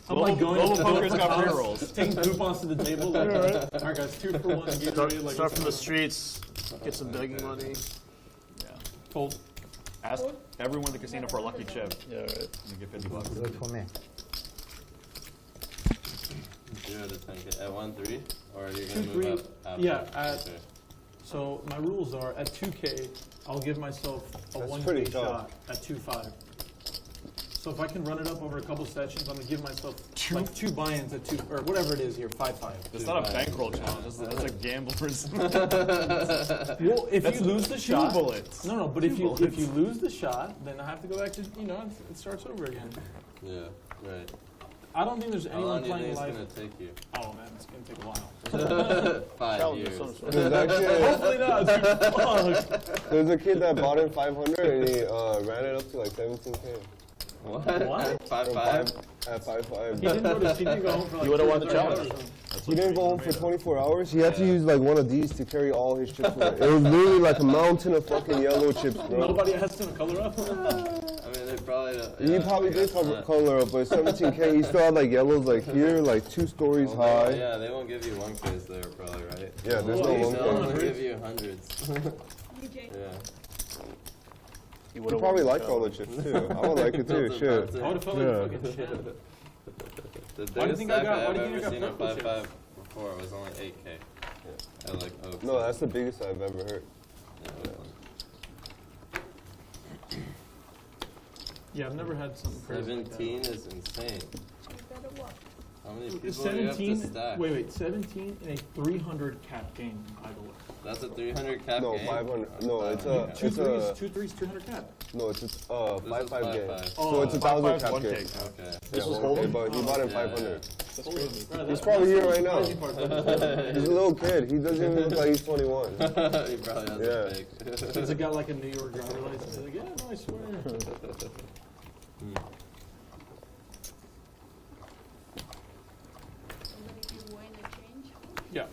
I'm like going to poker's got free rolls. Taking coupons to the table. Like, all right, guys, 2 for 1. Start from the streets. Get some begging money. Yeah. Fold. Ask everyone in the casino for a lucky chip. Yeah, right. You get 50 bucks. Good for me. 0 to 10K at 1-3, or are you gonna move up after? Yeah. So my rules are at 2K, I'll give myself a 1K shot at 2-5. So if I can run it up over a couple sessions, I'm gonna give myself like 2 buy-ins at 2 or whatever it is here, 5-5. It's not a bankroll challenge. That's a gambler's. Well, if you lose the shot, bullets. No, but if you lose the shot, then I have to go back to it starts over again. Yeah, right. I don't think there's anyone playing live. How long do you think it's gonna take you? Oh man, it's gonna take a while. 5 years. Hopefully not. Fuck. There's a kid that bought in 500 and he ran it up to like 17K. What? 5-5? At 5-5. He didn't go home for like You would have won the challenge. He didn't go home for 24 hours. He had to use like one of these to carry all his chips away. It was literally like a mountain of fucking yellow chips, bro. Nobody asked him to color up? I mean, they probably don't. He probably did color up, but 17K, he still had like yellows like here, like 2 stories high. Yeah, they won't give you 1Ks there, probably, right? Yeah, there's no 1K. They'll give you hundreds. Yeah. He probably liked all the chips too. I would like it too. Shit. I would have felt like fucking shit. The biggest stack I've ever seen at 5-5 before was only 8K. Yeah. At like Oaks. No, that's the biggest I've ever heard. Yeah, I've never had something crazy. 17 is insane. How many people 17, do you have to stack? Wait, 17 in a 300 cap game, by the way. That's a 300 cap no, game? 500. No, it's a... 2 threes, 300 cap. No, it's a 5-5 game. Oh, so it's a 1,000 cap game. Okay. This was holding, but he bought in 500. That's crazy. He's probably here right now. He's a little kid. He doesn't even look like he's 21. He probably has a fake. He's got like a New York driver license. He's like, yeah, no, I swear. Yeah.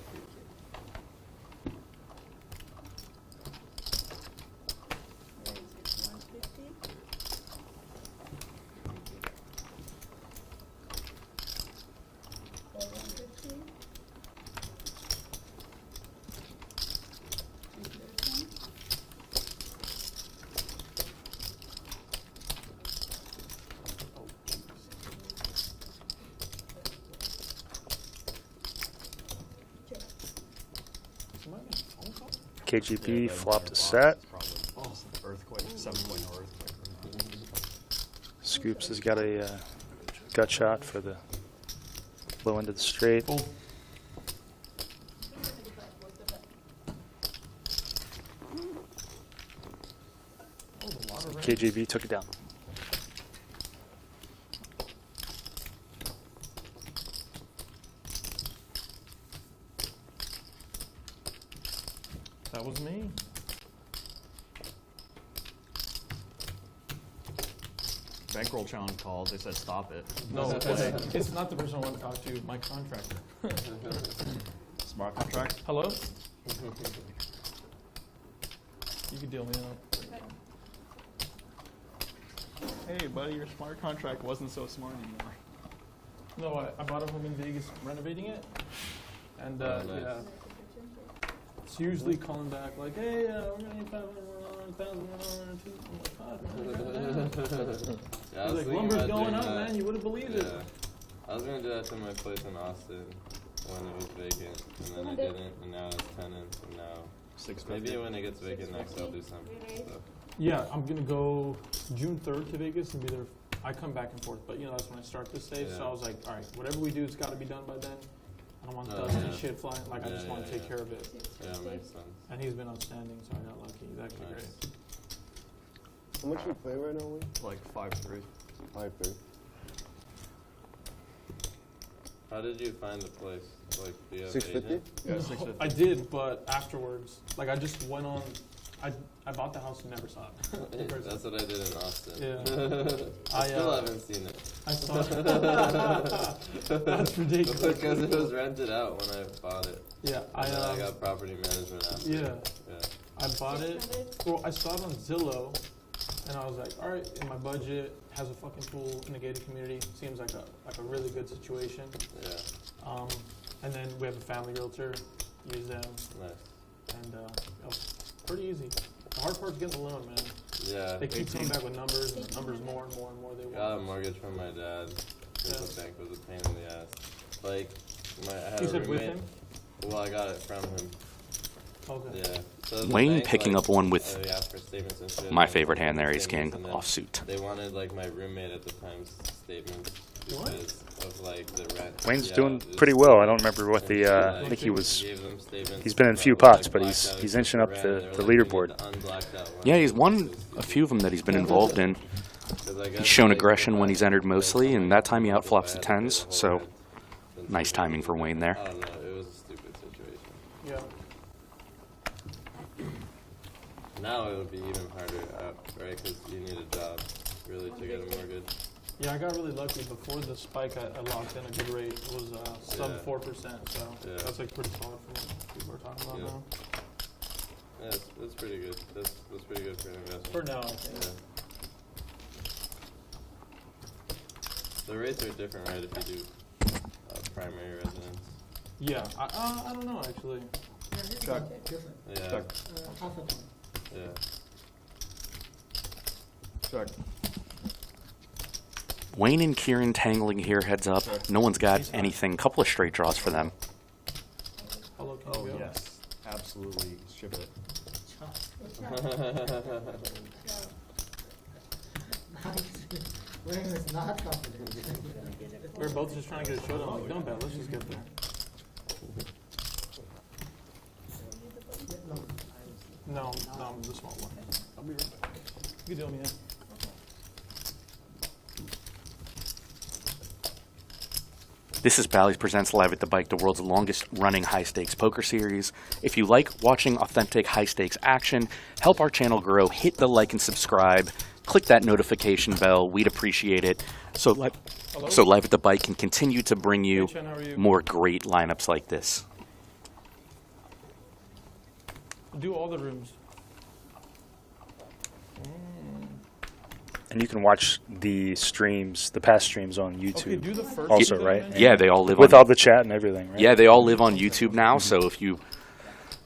KGP flopped a set. Earthquake, 7.0 earthquake. Scoops has got a gut shot for the low end of the straight. KGB took it down. That was me. Bankroll challenge called. They said stop it. No, it's not the person I want to talk to. My contractor. Smart contract. Hello? You can deal me out. Hey, buddy, your smart contract wasn't so smart anymore. No, I bought a home in Vegas, renovating it, and nice. yeah, it's usually calling back like, hey, we're gonna need $500 more. $200,000 too. I'm like, God, man. Yeah, I He's was like, thinking lumber's about going doing up, that. man. You wouldn't believe it. Yeah. I was gonna do that to my place in Austin when it was vacant, and then I didn't, and now it's tenants, and now maybe when it gets vacant next, I'll do some stuff. Yeah, I'm gonna go June 3rd to Vegas and be there. I come back and forth, but you know that's when I start this stage. So I was like, all right, whatever we do, it's got to be done by then. I don't want dust and shit flying. Like I just want to take care of it. Yeah, makes sense. And he's been outstanding, so I got lucky. He's actually great. How much you play right now, Wayne? Like 5-3. 5-3. How did you find the place? Like, do you have 650? agent? Yeah, 650. I did, but afterwards, like I just went on. I bought the house and never saw it. That's what I did in Austin. Yeah. I still haven't seen it. I saw it. That's ridiculous. Because it was rented out when I bought it. Yeah, I got property management after. Yeah. I bought it. Well, I saw it on Zillow, and I was like, all right, in my budget, has a fucking pool in a gated community. Seems like a really good situation. Yeah. And then we have a family realtor. Use them. Nice. And it was pretty easy. The hard part's getting the loan, man. Yeah. They keep coming back with numbers, and the numbers more and more and more they want. Got a mortgage from my dad. The bank was a pain in the ass. Like, I had a roommate. With him? Well, I got it from him. Okay. Yeah. So Wayne bank, picking like, up one with they asked for statements and shit, my and favorite hand there, Ace statements, King, and then offsuit. They wanted like my roommate at the time's statements because of like the rent. Wayne's doing pretty well. I don't remember what the. I think he was. He's been in a few pots, but he's inching up the leaderboard. Yeah, he's won a few of them that he's been involved in. He's shown aggression when he's entered mostly, and that time he outflops the 10s. So nice timing for Wayne there. I don't know. It was a stupid situation. Yeah. Now it would be even harder, right? Because you need a job really to get a mortgage. Yeah, I got really lucky. Before the spike, I locked in a good rate. It was sub 4%, so that's like pretty solid for what people are talking about now. Yeah, that's pretty good. That's pretty good for an investment. For now, I think. Yeah. The rates are different, right? If you do primary residence. Yeah, I don't know actually. Check. Yeah. Check. Yeah. Check. Wayne and Kieran tangling here, heads up. No one's got anything. Couple of straight draws for them. Oh, yes. Absolutely. Ship it. We're both just trying to get a showdown. Like, don't bet. Let's just get there. No, the small one. I'll be right back. Good deal, man. This is Bally's Presents Live at the Bike, the world's longest running high-stakes poker series. If you like watching authentic high-stakes action, help our channel grow, hit the like and subscribe, click that notification bell. We'd appreciate it. So Live at the Bike can continue to bring you more great lineups like this. Do all the rooms. And you can watch the streams, the past streams on YouTube. Okay, do the first also, two right? Yeah, they all live with on, all the chat and everything, right? Yeah, they all live on YouTube now. So if you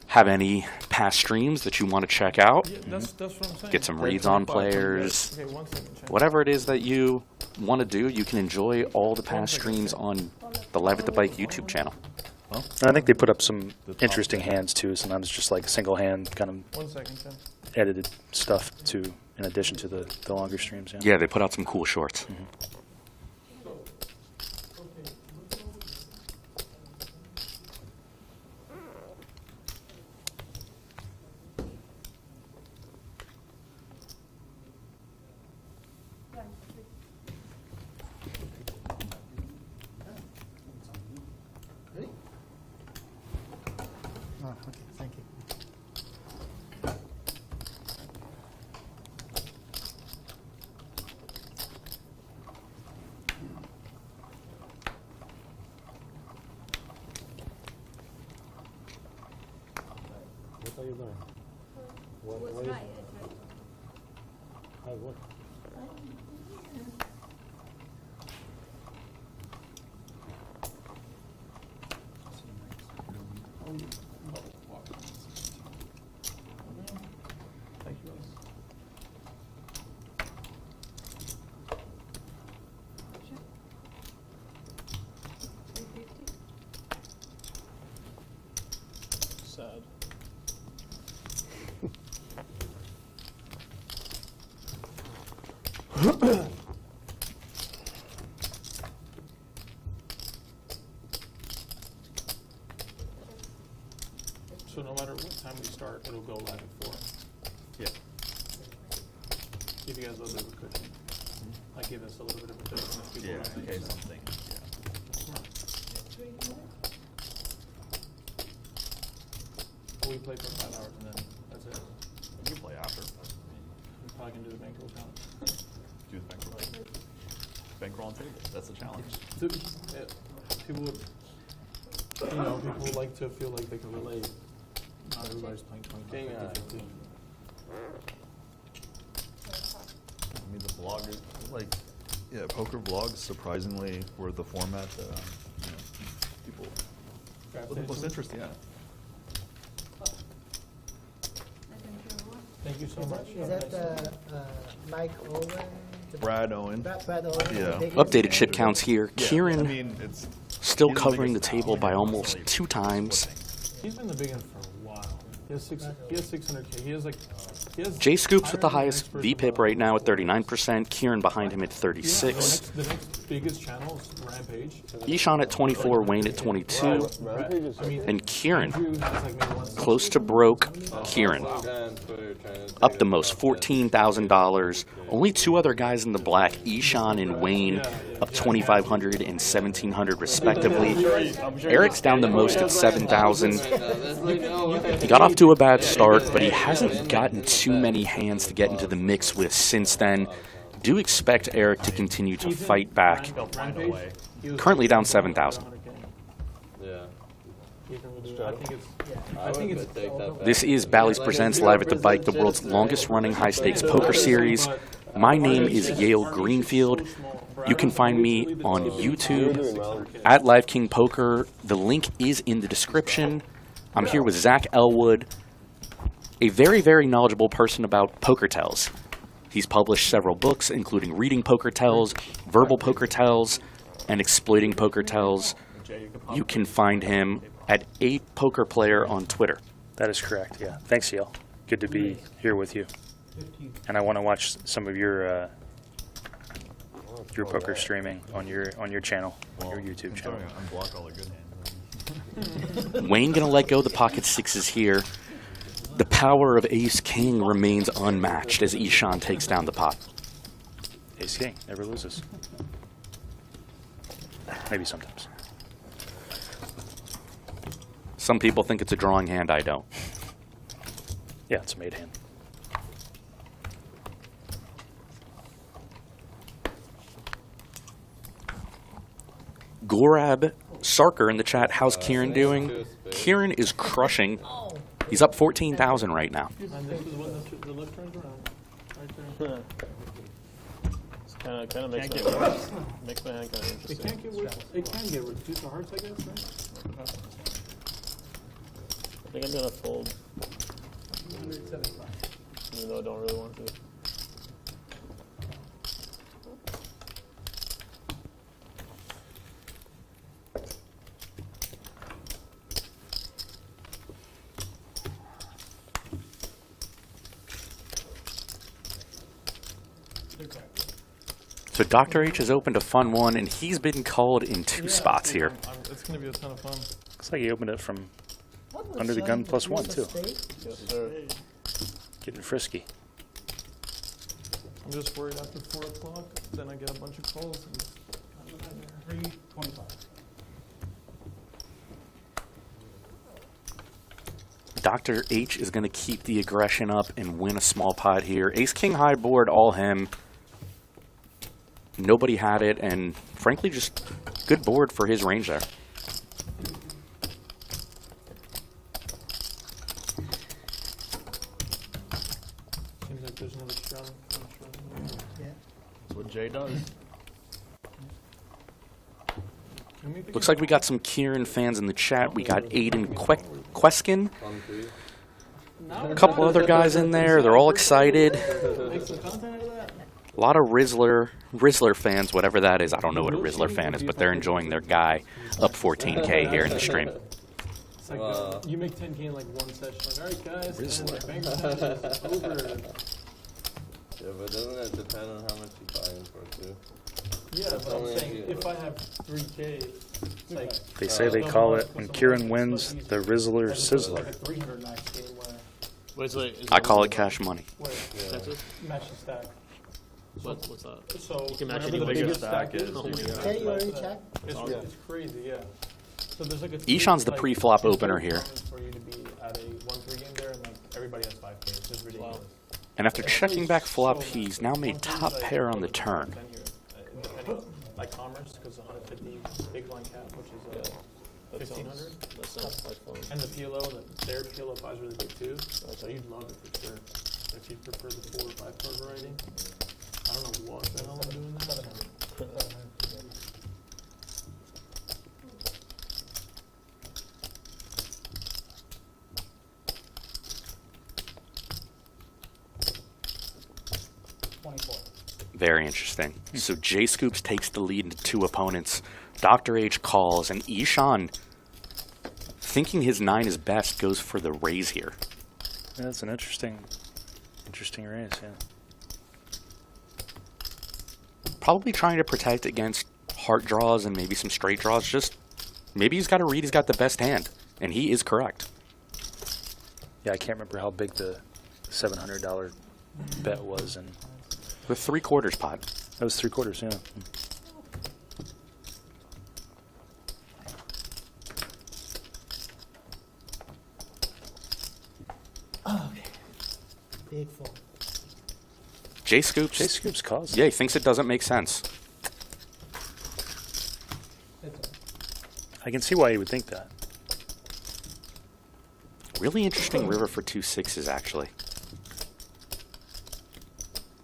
have any past streams that you want to check out, That's what I'm saying. get some reads on players, Okay, 1 second, Shane. whatever it is that you want to do, you can enjoy all the past streams on the Live at the Bike YouTube channel. Well, I think they put up some interesting hands too. Sometimes just like single hand kind of 1 second, Tim. edited stuff too, in addition to the longer streams. Yeah, they put out some cool shorts. Oh, okay, thank you. What are you doing? What Was is right. what? Thank you, guys. So no matter what time we start, it'll go live at 4. Yeah. Give you guys a little bit of a cushion. Like give us a little bit of a cushion. If people Yeah, don't in make case sense. something. We play for 5 hours and then that's it. You can play after. We probably can do the bankroll challenge. Do the bankroll. Bankroll on table. That's the challenge. People would, people would like to feel like they can relate. Not everybody's playing 25, 50, 50. I mean, the bloggers, like, yeah, poker vlogs surprisingly were the format that people was interesting. Yeah. Thank you so much. Is that Mike Owen? Brad Owen. Brad Owen. Yeah. Updated shit counts here. Yeah, Kieran I mean, it's still he's the covering the biggest table now. by almost 2 times. He's been the big one for a while. He has 600K. He has like. Jay Scoops with the higher than highest the next person VPIP right now at 39%. Kieran behind him at Yeah, 36. the next biggest channel is Rampage. Ishan at 24, Wayne at 22, I mean, and Kieran Andrew has like maybe one. close to broke. Kieran up the most, $14,000. Only 2 other guys in the black, Ishan and Wayne, up 2,500 and 1,700 respectively. Eric's down the most at 7,000. He got off to a bad start, but he hasn't gotten too many hands to get into the mix with since then. Do expect Eric to continue to fight back. Currently down 7,000. Yeah. I think it's. This is Bally's Presents Live at the Bike, the world's longest running high stakes poker series. My name is Yale Greenfield. You can find me on YouTube at Live King Poker. The link is in the description. I'm here with Zach Elwood, a very, very knowledgeable person about poker tells. He's published several books, including Reading Poker Tells, Verbal Poker Tells, and Exploiting Poker Tells. You can find him at A Poker Player on Twitter. That is correct, yeah. Thanks, Yale. Good to be here with you. And I want to watch some of your poker streaming on your channel, your YouTube channel. Unblock all the good hands. Wayne gonna let go the pocket sixes here. The power of Ace King remains unmatched as Ishan takes down the pot. Ace King never loses. Maybe sometimes. Some people think it's a drawing hand, I don't. Yeah, it's a made hand. Gorab Sarker in the chat, how's Kieran doing? Kieran is crushing. He's up 14,000 right now. And this is when the left turns around. Right there. It's kind of makes makes my hand kind of interesting. It can't get worse. It can get worse. Deuce of hearts, I guess, right? I think I'm gonna fold, even though I don't really want to. So Dr. H has opened a fun one, and he's been called in 2 spots here. It's going to be a ton of fun. Looks like he opened it from under the gun +1 too. Yes, sir. Getting frisky. I'm just worried after 4 o'clock, then I get a bunch of calls. And 325. Dr. H is going to keep the aggression up and win a small pot here. Ace King high board, all him. Nobody had it, and frankly, just good board for his range there. seems like there's another shove. Yeah. That's what Jay does. Looks like we got some Kieran fans in the chat. We got Aiden Queskin. A couple other guys in there. They're all excited. A lot of Rizzler fans, whatever that is. I don't know what a Rizzler fan is, but they're enjoying their guy up 14K here in the stream. It's like you make 10K in like one session. Like, all right, guys, and the bank is over. Yeah, but doesn't it depend on how much you buy in for too? Yeah, but I'm saying if I have 3K, it's like They say they call it, when Kieran wins, the Rizzler Sizzler. like a 300 max game where I call it cash money. Texas? match the stack. What's that? So You can match whatever any the bigger biggest stack is. is. Oh my God. Can you already check? It's crazy, yeah. So there's like a Ishan's the like, pre-flop it's opener very here. common for you to be at a 1-3 game there, and like everybody has 5K. It's just ridiculous. And after checking back flop, he's now made top pair on the turn. Like Commerce, because 150 big blind cap, which is 1,500. That sounds like fun. And the PLO, their PLO 5 is really big too. So you'd love it for sure. If you prefer the 4 or 5 card variety. I don't know what the hell I'm doing that. Very interesting. So J Scoops takes the lead into 2 opponents. Dr. H calls, and Ishan, thinking his 9 is best, goes for the raise here. Yeah, that's an interesting raise, yeah. Probably trying to protect against heart draws and maybe some straight draws. Just maybe he's got to read he's got the best hand, and he is correct. Yeah, I can't remember how big the $700 bet was, and with 3/4 pot. That was 3/4, yeah. Okay. Big fold. J Scoops calls. Yeah, he thinks it doesn't make sense. I can see why you would think that. Really interesting river for 2 6s, actually.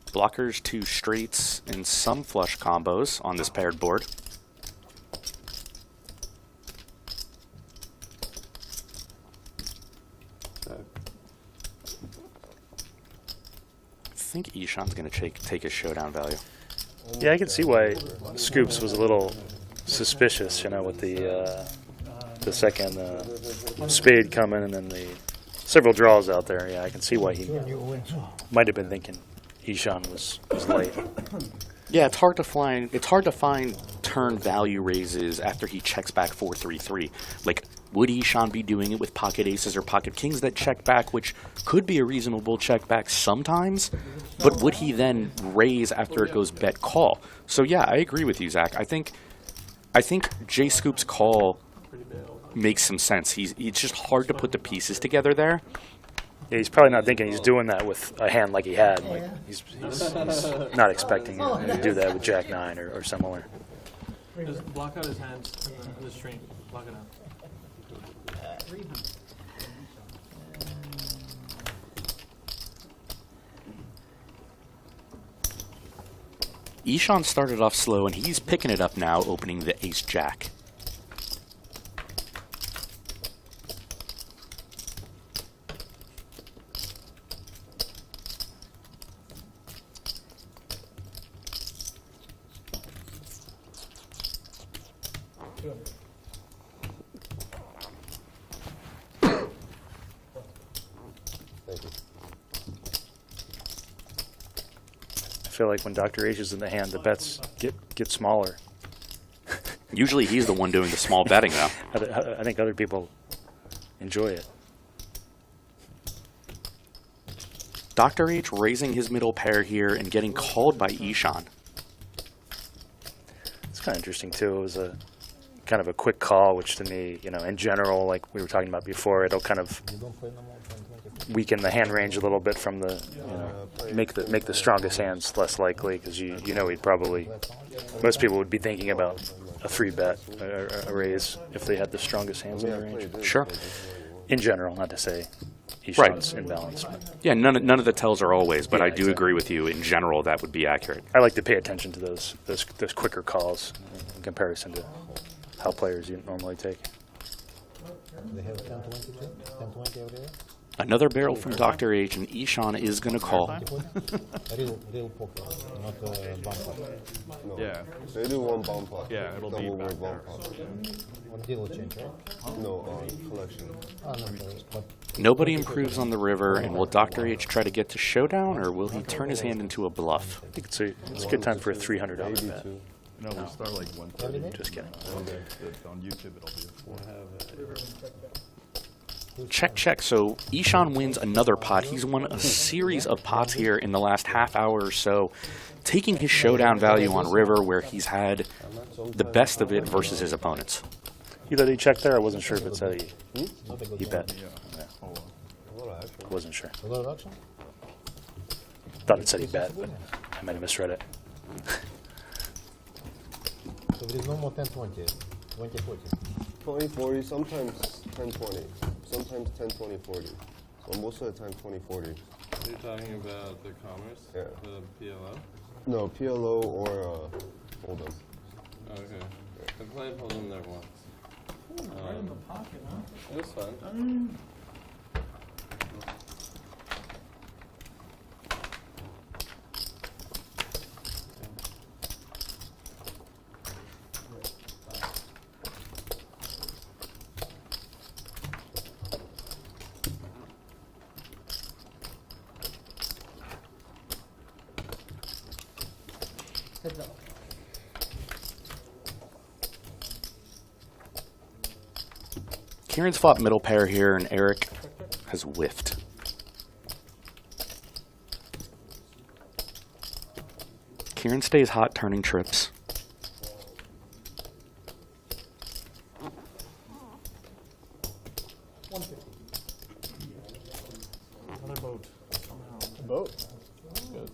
Blockers, 2 straights, and some flush combos on this paired board. I think Ishan's going to take his showdown value. Yeah, I can see why Scoops was a little suspicious, you know, with the second spade coming and then the several draws out there. Yeah, I can see why he might have been thinking Ishan was late. Yeah, it's hard to find turn value raises after he checks back 4-3-3. Like, would Ishan be doing it with pocket aces or pocket kings that check back, which could be a reasonable check back sometimes, but would he then raise after it goes bet call? So yeah, I agree with you, Zach. I think J Scoop's call makes some sense. It's just hard to put the pieces together there. Yeah, he's probably not thinking he's doing that with a hand like he had. Like he's not expecting to do that with Jack 9 or similar. Just block out his hands in the stream. Block it out. Ishan started off slow, and he's picking it up now, opening the ace-jack. I feel like when Dr. H is in the hand, the bets get smaller. Usually he's the one doing the small betting, though. I think other people enjoy it. Dr. H raising his middle pair here and getting called by Ishan. It's kind of interesting, too. It was a kind of a quick call, which to me, you know, in general, like we were talking about before, it'll kind of weaken the hand range a little bit from the, you know, make the strongest hands less likely, because you know he'd probably, most people would be thinking about a 3-bet or a raise if they had the strongest hands in the range. Sure. In general, not to say Ishan's imbalanced. Yeah, none of the tells are always, but I do agree with you. In general, that would be accurate. I like to pay attention to those quicker calls in comparison to how players you normally take. They have 10-20 over there? Another barrel from Dr. H, and Ishan is going to call. Real poker, not bumper. No. Yeah. They do one bomb pot. Yeah, it'll be double back word bomb there. pot. On deal change, right? No, collection. No, but Nobody improves on the river, and will Dr. H try to get to showdown, or will he turn his hand into a bluff? I think it's a good time for a $300 bet. No, we start like 130. Just kidding. On YouTube, it'll be a 4. Check, check. So Ishan wins another pot. He's won a series of pots here in the last half hour or so, taking his showdown value on river, where he's had the best of it versus his opponents. You let he check there? I wasn't sure if it said he bet. Wasn't sure. Thought it said he bet, but I might have misread it. So there is no more 10-20, 20-40. 20-40, sometimes 10-20. Sometimes 10-20-40. So most of the time 20-40. You're talking about the commerce? Yeah. The PLO? No, PLO or Hold'em. Oh, okay. I played Hold'em there once. Right in the pocket, huh? It was fun. Kieran's fought middle pair here, and Eric has whiffed. Kieran stays hot, turning trips. Another boat. Somehow. Boat? Good.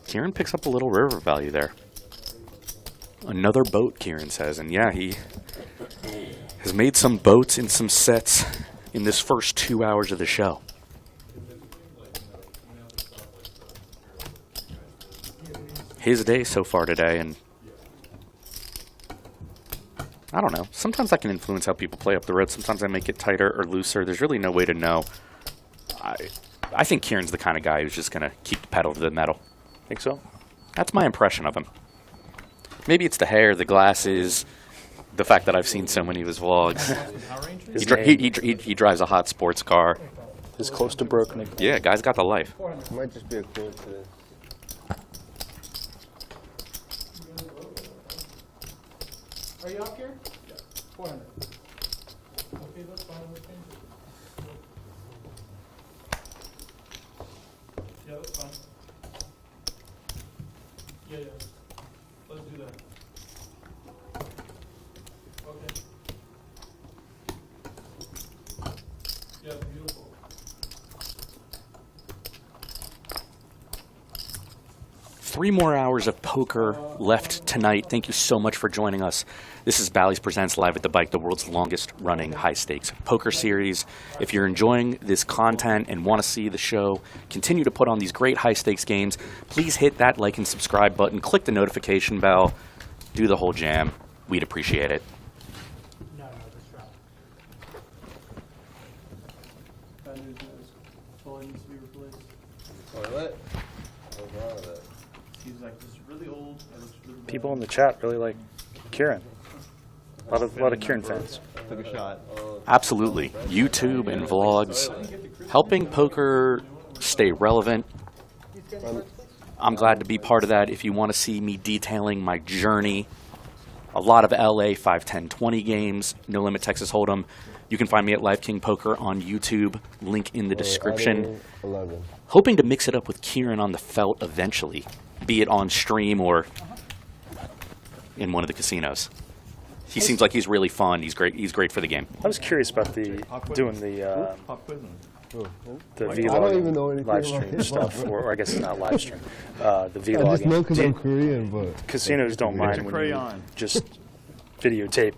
Kieran picks up a little river value there. Another boat, Kieran says, and yeah, he has made some boats in some sets in this first 2 hours of the show. His day so far today, and I don't know. Sometimes I can influence how people play up the road. Sometimes I make it tighter or looser. There's really no way to know. I think Kieran's the kind of guy who's just going to keep the pedal to the metal. Think so? That's my impression of him. Maybe it's the hair, the glasses, the fact that I've seen so many of his vlogs. He drives a hot sports car. He's close to broken. Yeah, guy's got the life. It might just be a coincidence. Are you up here? Yeah. 400. Okay, that's fine. Let's change it. Yeah, that's fine. Yeah. Let's do that. Okay. Yeah, beautiful. Three more hours of poker left tonight. Thank you so much for joining us. This is Bally's Presents Live at the Bike, the world's longest running high-stakes poker series. If you're enjoying this content and want to see the show continue to put on these great high-stakes games, please hit that like and subscribe button, click the notification bell, do the whole jam. We'd appreciate it. No, just drop. Bad news is, toilet needs to be replaced. Toilet? What's wrong with it? He's like, this is really old. It looks really bad. People in the chat really like Kieran. A lot of Kieran fans. Took a shot. Absolutely. YouTube and vlogs, helping poker stay relevant. I'm glad to be part of that. If you want to see me detailing my journey, a lot of LA 5, 10, 20 games, No Limit Texas Hold'em, you can find me at Live King Poker on YouTube, link in the description. 11. Hoping to mix it up with Kieran on the felt eventually, be it on stream or in one of the casinos. He seems like he's really fun. He's great. He's great for the game. I was curious about doing the I don't even know vlog anything live about stream it. stuff, or I guess it's not live stream. The I just know because I'm vlogging. Korean, but Casinos don't mind when you just videotape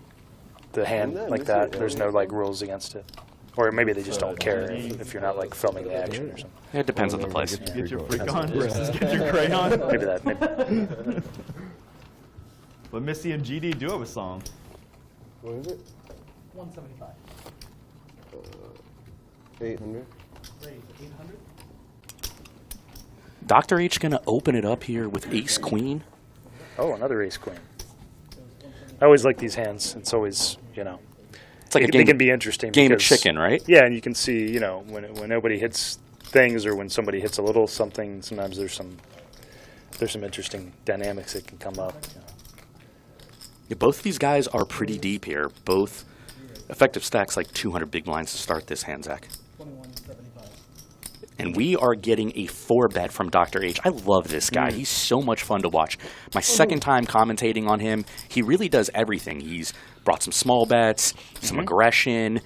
the hand like that. There's no like rules against it. Or maybe they just don't care if you're not like filming the action or something. It depends on the place. Get your freak on. Get your crayon. Maybe that. Maybe. But Missy and GD do have a song. what is it? 175. 800. Raise 800. Dr. H going to open it up here with ace queen. Oh, another ace queen. I always like these hands. It's always, you know, it's like they can be interesting. Game of because, chicken, right? Yeah, and you can see, you know, when nobody hits things or when somebody hits a little something, sometimes there's some interesting dynamics that can come up. You know. Yeah, both of these guys are pretty deep here. Both effective stacks like 200 big blinds to start this hand, Zach. 2175. And we are getting a 4-bet from Dr. H. I love this guy. He's so much fun to watch. My second time commentating on him, he really does everything. He's brought some small bets, some aggression.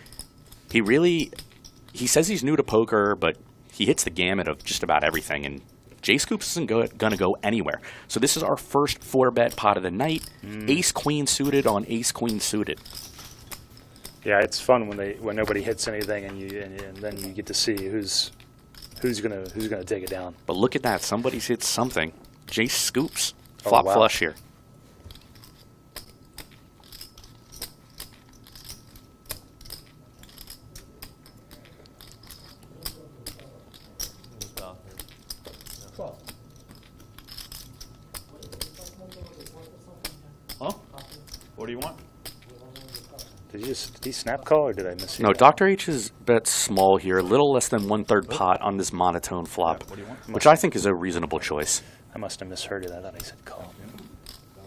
He says he's new to poker, but he hits the gamut of just about everything. And J Scoops isn't going to go anywhere. So this is our first 4-bet pot of the night. Ace-queen suited on ace-queen suited. Yeah, it's fun when nobody hits anything and then you get to see who's gonna take it down. But look at that. Somebody's hit something. J Scoops. Flop flush here. Huh? What do you want? Did he snap call or did I miss you? No, Dr. H is bet small here, a little less than 1/3 pot on this monotone flop, which I think is a reasonable choice. I must have misheard it. I thought he said call.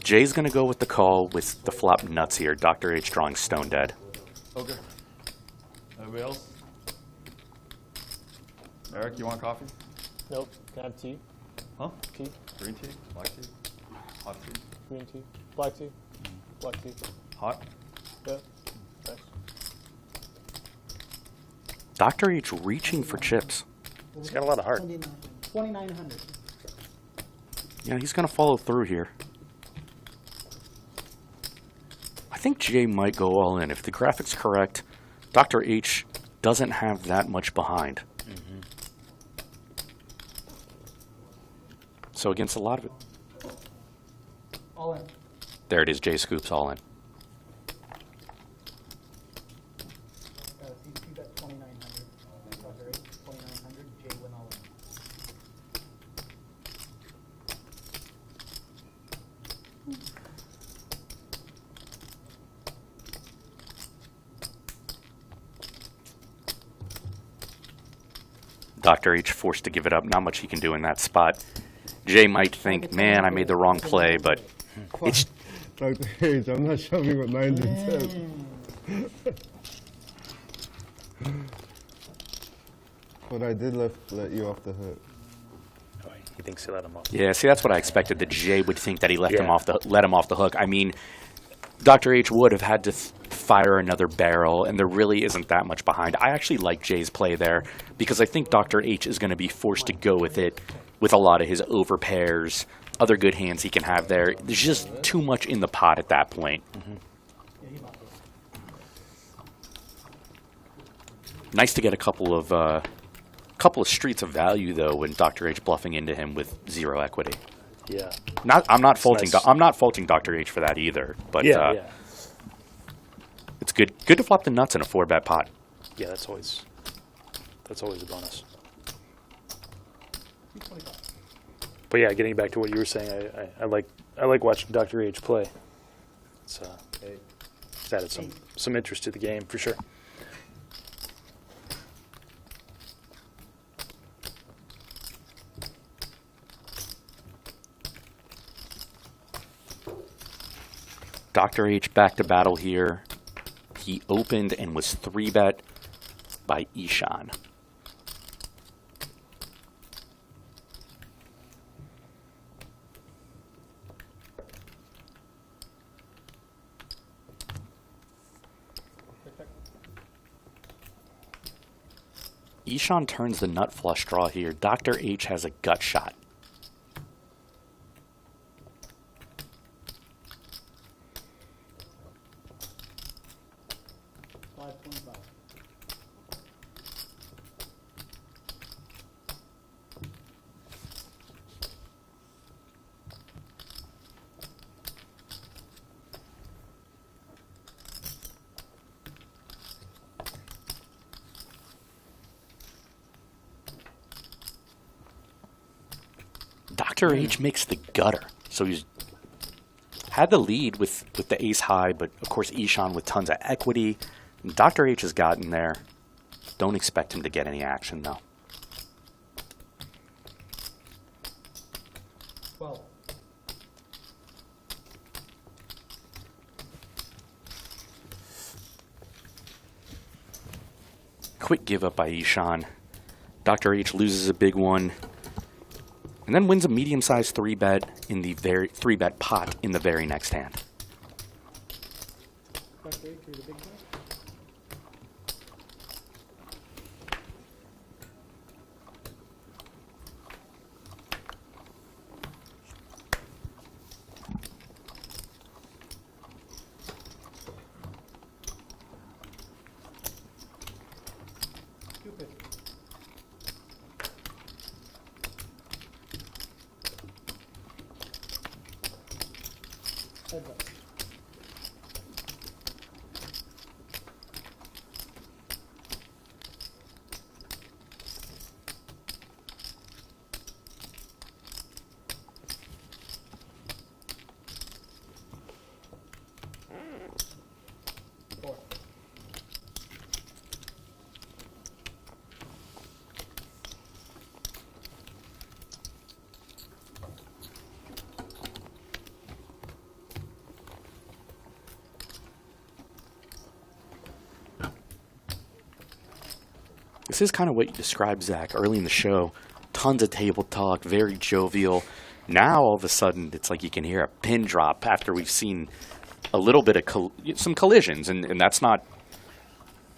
Jay's going to go with the call with the flop nuts here. Dr. H drawing stone dead. Okay. Anybody else? Eric, you want coffee? Nope. Can I have tea? Huh? Tea? Green tea? Black tea? Hot tea? Green tea? Black tea? Black tea. Hot? Yeah. Thanks. Dr. H reaching for chips. He's got a lot of heart. 2900. Yeah, he's going to follow through here. I think Jay might go all in. If the graphic's correct, Dr. H doesn't have that much behind. So against a lot of it. All in. There it is, Jay Scoops all in. You bet 2900. Dr. H, 2900. Jay win all in. Dr. H forced to give it up. Not much he can do in that spot. Jay might think, man, I made the wrong play, but it's... Dr. H, I'm not shoving with 9s and 10s. But I did let you off the hook. Oh, he thinks he let him off. Yeah, see, that's what I expected, that Jay would think that he let him off the hook. I mean, Dr. H would have had to fire another barrel, and there really isn't that much behind. I actually like Jay's play there, because I think Dr. H is going to be forced to go with it with a lot of his overpairs, other good hands he can have there. There's just too much in the pot at that point. Nice to get a couple of streets of value, though, when Dr. H bluffing into him with 0 equity. Yeah. I'm not faulting Dr. H for that either, but it's good to flop the nuts in a 4-bet pot. Yeah, that's always a bonus. But yeah, getting back to what you were saying, I like watching Dr. H play. It's added some interest to the game for sure. Dr. H back to battle here. He opened and was 3-bet by Ishan. Ishan turns the nut flush draw here. Dr. H has a gut shot. Dr. H makes the gutter. So he's had the lead with the ace high, but of course Ishan with tons of equity. Dr. H has gotten there. Don't expect him to get any action, though. Well. Quick give up by Ishan. Dr. H loses a big one, and then wins a medium-sized 3-bet in the 3-bet pot in the very next hand. Dr. H, you're the big guy? Heads up. Four. This is kind of what you described, Zach, early in the show. Tons of table talk, very jovial. Now, all of a sudden, it's like you can hear a pin drop after we've seen a little bit of some collisions, and that's not.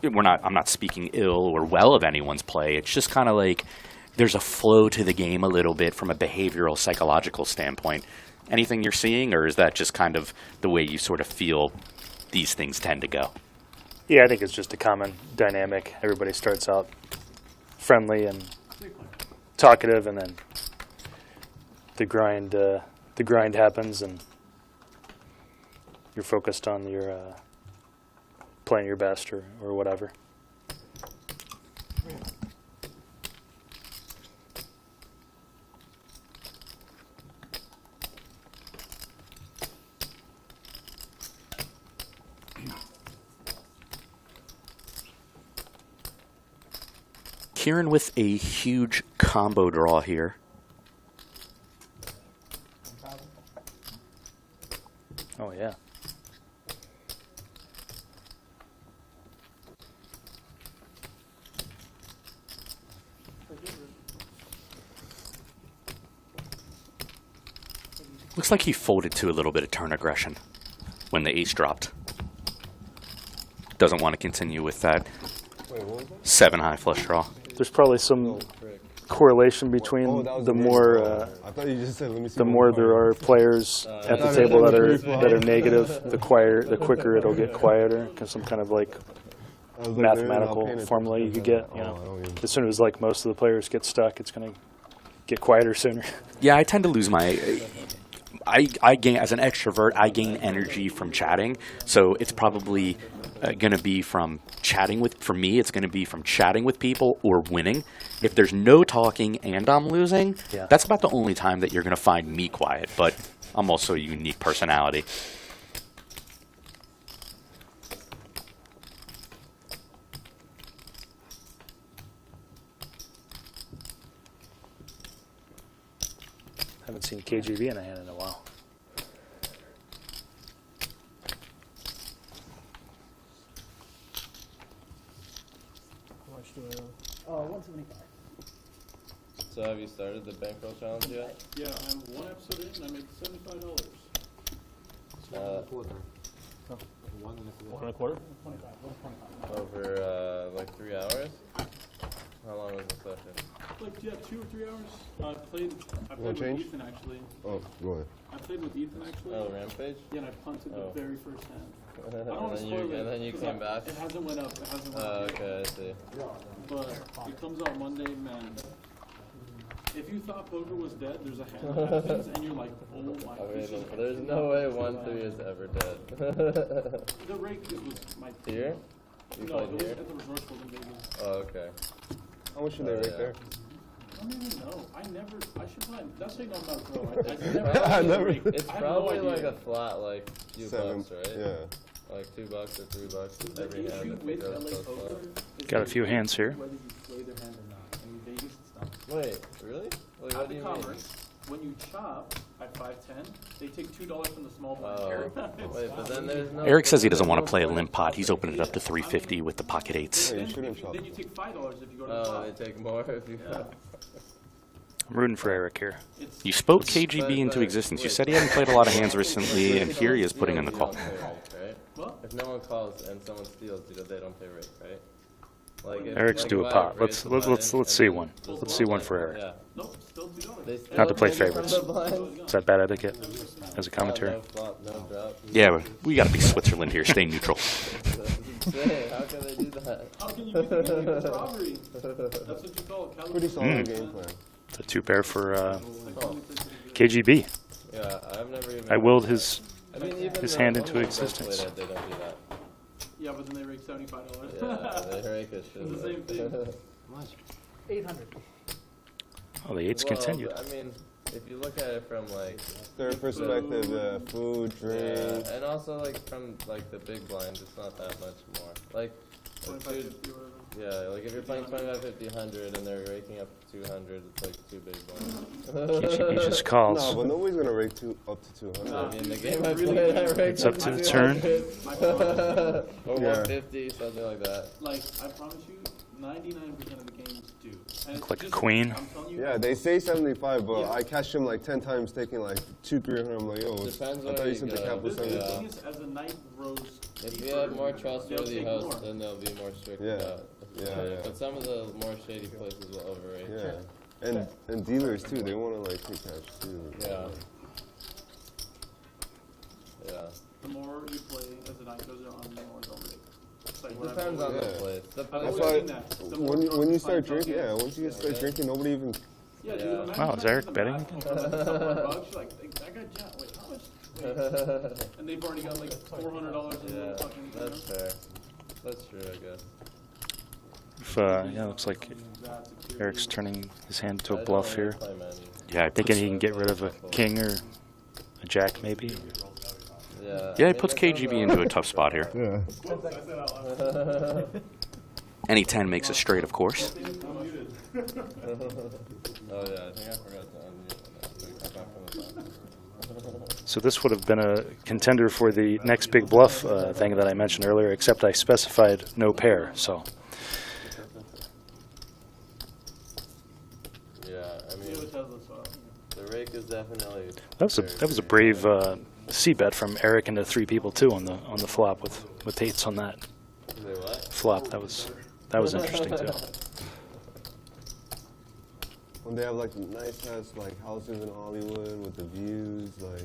I'm not speaking ill or well of anyone's play. It's just kind of like there's a flow to the game a little bit from a behavioral, psychological standpoint. Anything you're seeing, or is that just kind of the way you sort of feel these things tend to go? Yeah, I think it's just a common dynamic. Everybody starts out friendly and talkative, and then the grind happens, and you're focused on your playing your best or whatever. Kieran with a huge combo draw here. Oh, yeah. Looks like he folded to a little bit of turn aggression when the ace dropped. Doesn't want to continue with that 7-high flush draw. There's probably some correlation between the more there are players at the table that are negative, the quicker it'll get quieter, because some kind of like mathematical formula you could get. You know, as soon as like most of the players get stuck, it's going to get quieter sooner. Yeah, I tend to lose my. I gain, as an extrovert, I gain energy from chatting, so it's probably going to be from chatting with, for me, it's going to be from chatting with people or winning. If there's no talking and I'm losing, that's about the only time that you're going to find me quiet, but I'm also a unique personality. Haven't seen KGB in a hand in a while. How much do I owe? 175. So have you started the bankroll challenge yet? Yeah, I'm one episode in and I made $75. One and a quarter? 25. Over like 3 hours? How long was the session? Like, yeah, 2 or 3 hours. I played with Ethan, actually. Oh, go ahead. I played with Ethan, actually. Oh, Rampage? Yeah, and I punted the very first hand. I don't And want to then spoil it. and then you 'cause came back? It hasn't went up. It hasn't went Oh, up. okay, I see. But it comes out Monday, man. If you thought poker was dead, there's a hand that happens, and you're like, oh my I this mean, is there's no way 1-3 is ever dead. The rake was my Here? You No, played it was here? at the reverse holding baby. Oh, okay. How much should they rake there? I don't even know. I should probably, that's how you know I'm not a pro. I never. It's probably like a flat, like, few bucks, right? Yeah. Like $2 or $3 every hand. Got a few hands here. Whether you play their hand or not. In Vegas, it's not. Wait, really? Like, what do you mean? When you chop at 510, they take $2 from the small blind. Wait, but then there's no. Eric says he doesn't want to play a limp pot. He's opened it up to 350 with the pocket eights. Yeah, you shouldn't chop. Then you take $5 if you go to the Oh, pot. they take more if you. I'm rooting for Eric here. You spoke KGB into existence. You said he hadn't played a lot of hands recently, and here he is putting in the call. If no one calls and someone steals, they don't pay rate, right? Like if, Eric's like do a pot. Let's see one. Let's see one for Eric. Not to play favorites. Is that bad etiquette as a commentary? Yeah, we got to be Switzerland here. Stay neutral. How can they do that? How can you beat the game? It's robbery. That's what you call it. Pretty solid game plan. The 2-pair for KGB. Yeah, I've never even. I willed his hand even into existence. They don't do that. Yeah, but then they rake $75. Yeah, they rake it. It's the same thing. How much? 800. Oh, the eights continued. I mean, if you look at it from like their perspective, food, drink, and also like from like the big blinds, it's not that much more. Like, like if you're playing 25, 50, 100, and they're raking up 200, it's like 2 big blinds. KGB just calls. No, but nobody's gonna rake up to 200. I mean, the game I played, I raked It's up to the turn. Or 150, something like that. Like, I promise you, 99% of the games do. Look like a queen. Yeah, they say 75, but I catch them like 10 times taking like 200-300. I'm like, yo, I thought you said the cap was 75. As a night rose, if you have more trustworthy hosts, then they'll be more strict about it. But some of the more shady places will overrate. Yeah, and dealers too. They want to like take cash too. Yeah. Yeah. The more you play as the night goes on, the more they'll rake. It depends on the place. That's why when you start drinking, once you start drinking, nobody even. Wow, is Eric betting? Like, I got jacked. Wait, how much? And they've already got like $400 in the fucking. That's fair. That's true, I guess. Looks like Eric's turning his hand to a bluff here. Yeah, thinking he can get rid of a king or a jack, maybe. Yeah, it puts KGB into a tough spot here. Yeah. Any 10 makes it straight, of course. Oh yeah, I think I forgot to unmute. So this would have been a contender for the next big bluff thing that I mentioned earlier, except I specified no pair. So. Yeah, I mean, the rake is definitely. That was a brave c-bet from Eric into 3 people too on the flop with 8s on that flop. That was interesting too. When they have like nice ass like houses in Hollywood with the views, like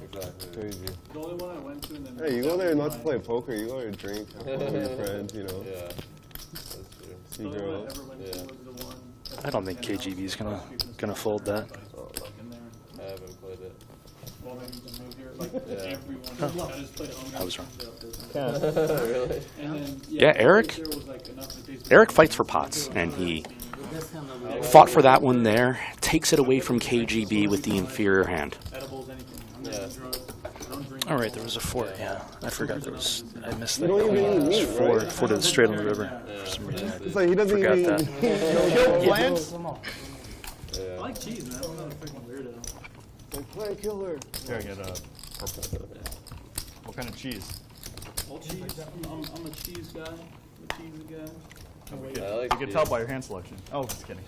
exactly. Crazy. The only one I went to, and then hey, you go there not to play poker. You go there to drink, have fun with your friends, you know. Yeah, that's true. See girls. I don't think KGB's gonna fold that. I haven't played it. Well, maybe just move here. Like everyone, I just played it on I was wrong. Really? And then, Yeah, Eric fights for pots, and he fought for that one there, takes it away from KGB with the inferior hand. All right, there was a 4. Yeah, I forgot there was. I missed that. It was 4 to the straight on the river for some reason. It's like he doesn't forgot even that. Kill plants? I like cheese, man. I'm not a freaking weirdo. Like plant killer. Here, I get a purple. What kind of cheese? All cheese. I'm a cheese guy. I'm a cheese guy. You can tell by your hand selection. Oh, just kidding.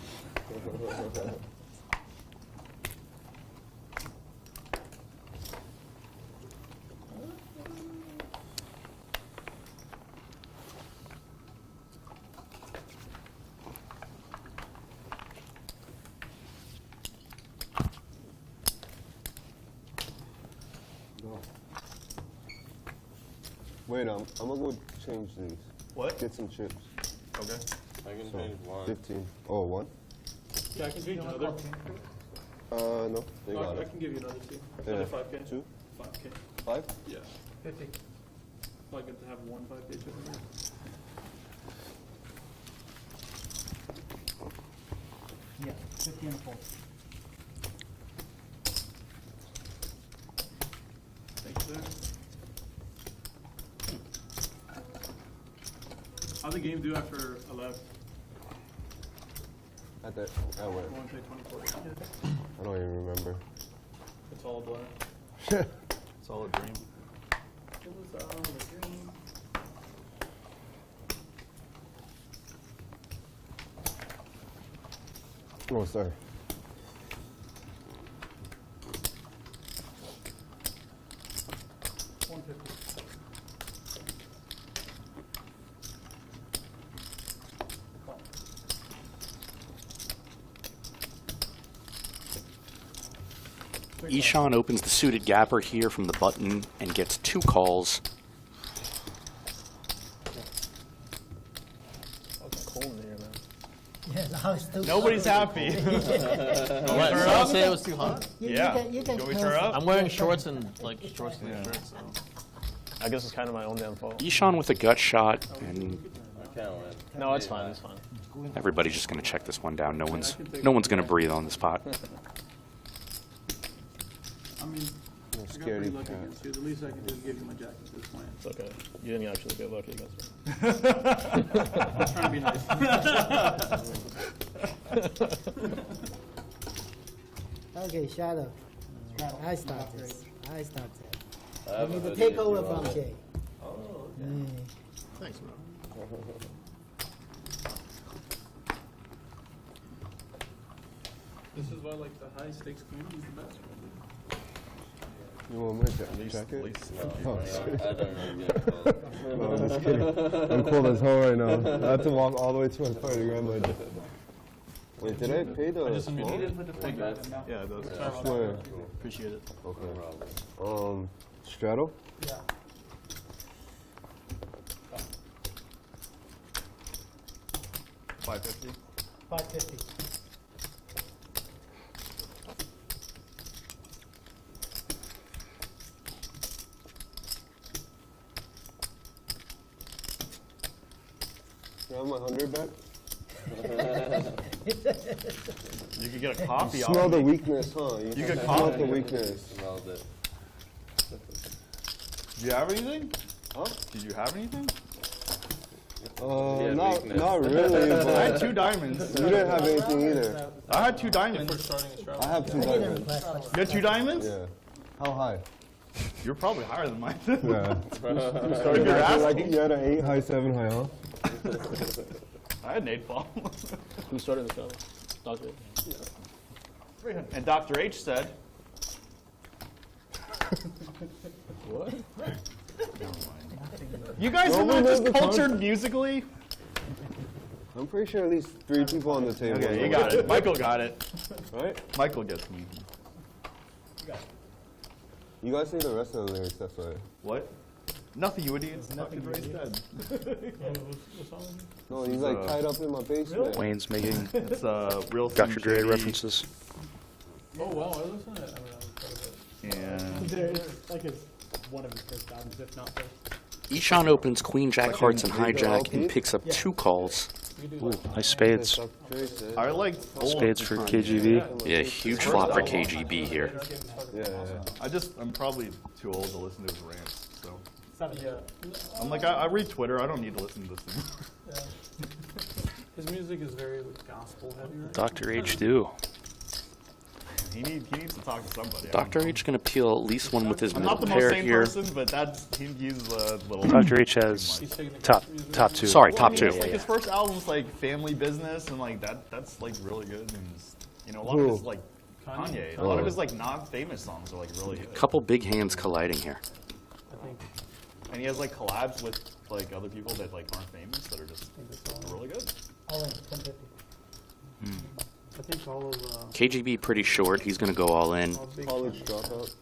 Wait, I'm gonna go change these. What? Get some chips. Okay. I can change 1. 15. Oh, 1? Yeah, I can change another. No. They got I it. can give you another 2. Another 5K. 2? 5K. 5? Yeah. 50. So I get to have 1 5K chip in there. Yeah. 50 and a fold. Thanks, sir. How'd the game do after I left? At what? I want to say 24. I don't even remember. It's all a blur. It's all a dream. It was all a dream. Oh, sorry. Ishan opens the suited gapper here from the button and gets 2 calls. It's cold in here, man. Yeah, now it's too Nobody's cold. happy. What? Someone say it was too hot? Yeah. You can Can we close turn it. up? I'm wearing shorts and like shorts and a shirt, so I guess it's kind of my own damn fault. Ishan with a gut shot, and No, it's fine. It's fine. everybody's just going to check this one down. No one's going to breathe on the spot. I mean, I got pretty lucky against you. The least I can do is give you my jacket at this point. It's okay. You didn't actually get lucky against me. I'm trying to be nice. Okay, Shadow. I start this. I start that. You need to take over from Jay. Oh, thanks, bro. This is why, like, the high stakes community is the best. You want my jacket? Oh, shit. I don't really get cold. No, I'm just kidding. I'm cold as hell right now. I have to walk all the way to my car to grab my jacket. Wait, did I pay the phone? Yeah, those. I swear. Appreciate it. Okay. Straddle? Yeah. $5.50. 550. You have my 100 back? You could get a coffee. Smell the weakness, huh? You could smell coffee. the weakness. Smelled it. Did you have anything? Huh? Did you have anything? Not really, but I had 2 diamonds. You didn't have anything either. I had 2 diamonds. I have 2 diamonds. You had 2 diamonds? Yeah. How high? You're probably higher than mine. Yeah. If you're asking. You had an 8 high, 7 high, huh? I had an 8 ball. Who started the show? Dr. And Dr. H said. What? You guys are not just cultured musically? I'm pretty sure at least 3 people on the table. Okay, you got it. Michael got it. Right? Michael gets me. You guys say the rest of the lyrics, that's right. What? Nothing, you idiots. Nothing dead. No, he's like tied up in my basement. Wayne's making It's real Dr. Dre references. Oh, wow. I listened to it. And Like one of his first albums, if not first. Ishan opens Queen Jack Hearts and Hijack and picks up 2 calls. Ooh, nice spades. I like Spades for KGB. Yeah, huge flop for KGB here. Yeah. I'm probably too old to listen to his rants, so. 7 years. I'm like, I read Twitter, I don't need to listen to this thing. His music is very gospel heavy. Right? Dr. H do. He needs to talk to somebody. Dr. H going to peel at least one with his I'm middle not the most pair sane here. person, but he's a little. Dr. H has top 2. Sorry, Well, top I 2. mean, like his first album's like Family Business, and like that's like really good. And a lot of his like Kanye, a lot of his like non-famous songs are like really good. Couple big hands colliding here. And he has like collabs with like other people that like aren't famous that are just really good. All in, 1050. I think all of KGB pretty short. He's going to go all in. College dropout.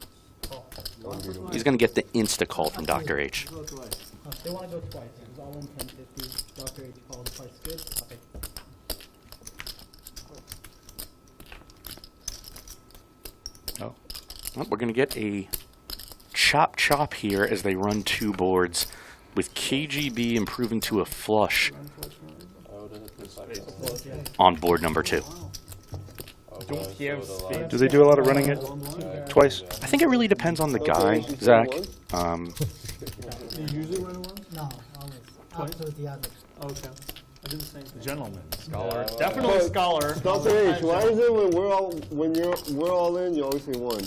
He's going to get the insta call from Dr. H. They want to go twice. It was all in 1050. Dr. H called twice. Good? Okay. Oh. Well, we're going to get a chop here as they run 2 boards, with KGB improving to a flush on board number 2. Do they do a lot of running it twice? I think it really depends on the guy, Zach. Do you usually run it once? No, always. After the other. Okay. I did the same thing. Gentleman, scholar, definitely scholar. Dr. H, why is it when we're all in, you always say one?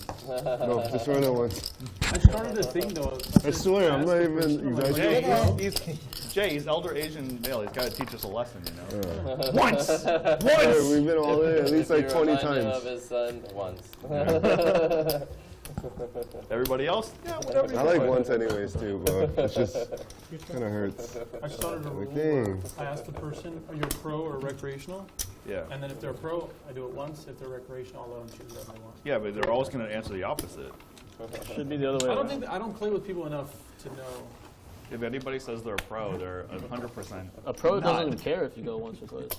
No, just run it once. I started a thing though. I swear, I'm not even exaggerating. Jay, he's elder Asian male. He's got to teach us a lesson, you know. Yeah. Once. Yeah, we've been all in at least like 20 times. Of his son once. Everybody else? Yeah, whatever. I like once anyways too, but it's just kind of hurts. I started a rule Like, where dang. I asked the person, are you a pro or recreational? Yeah. And then if they're a pro, I do it once. If they're recreational, I'll let them choose whatever they want. Yeah, but they're always going to answer the opposite. Should be the other way around. I don't play with people enough to know. If anybody says they're a pro, they're 100%. A pro doesn't even care if you go once or twice.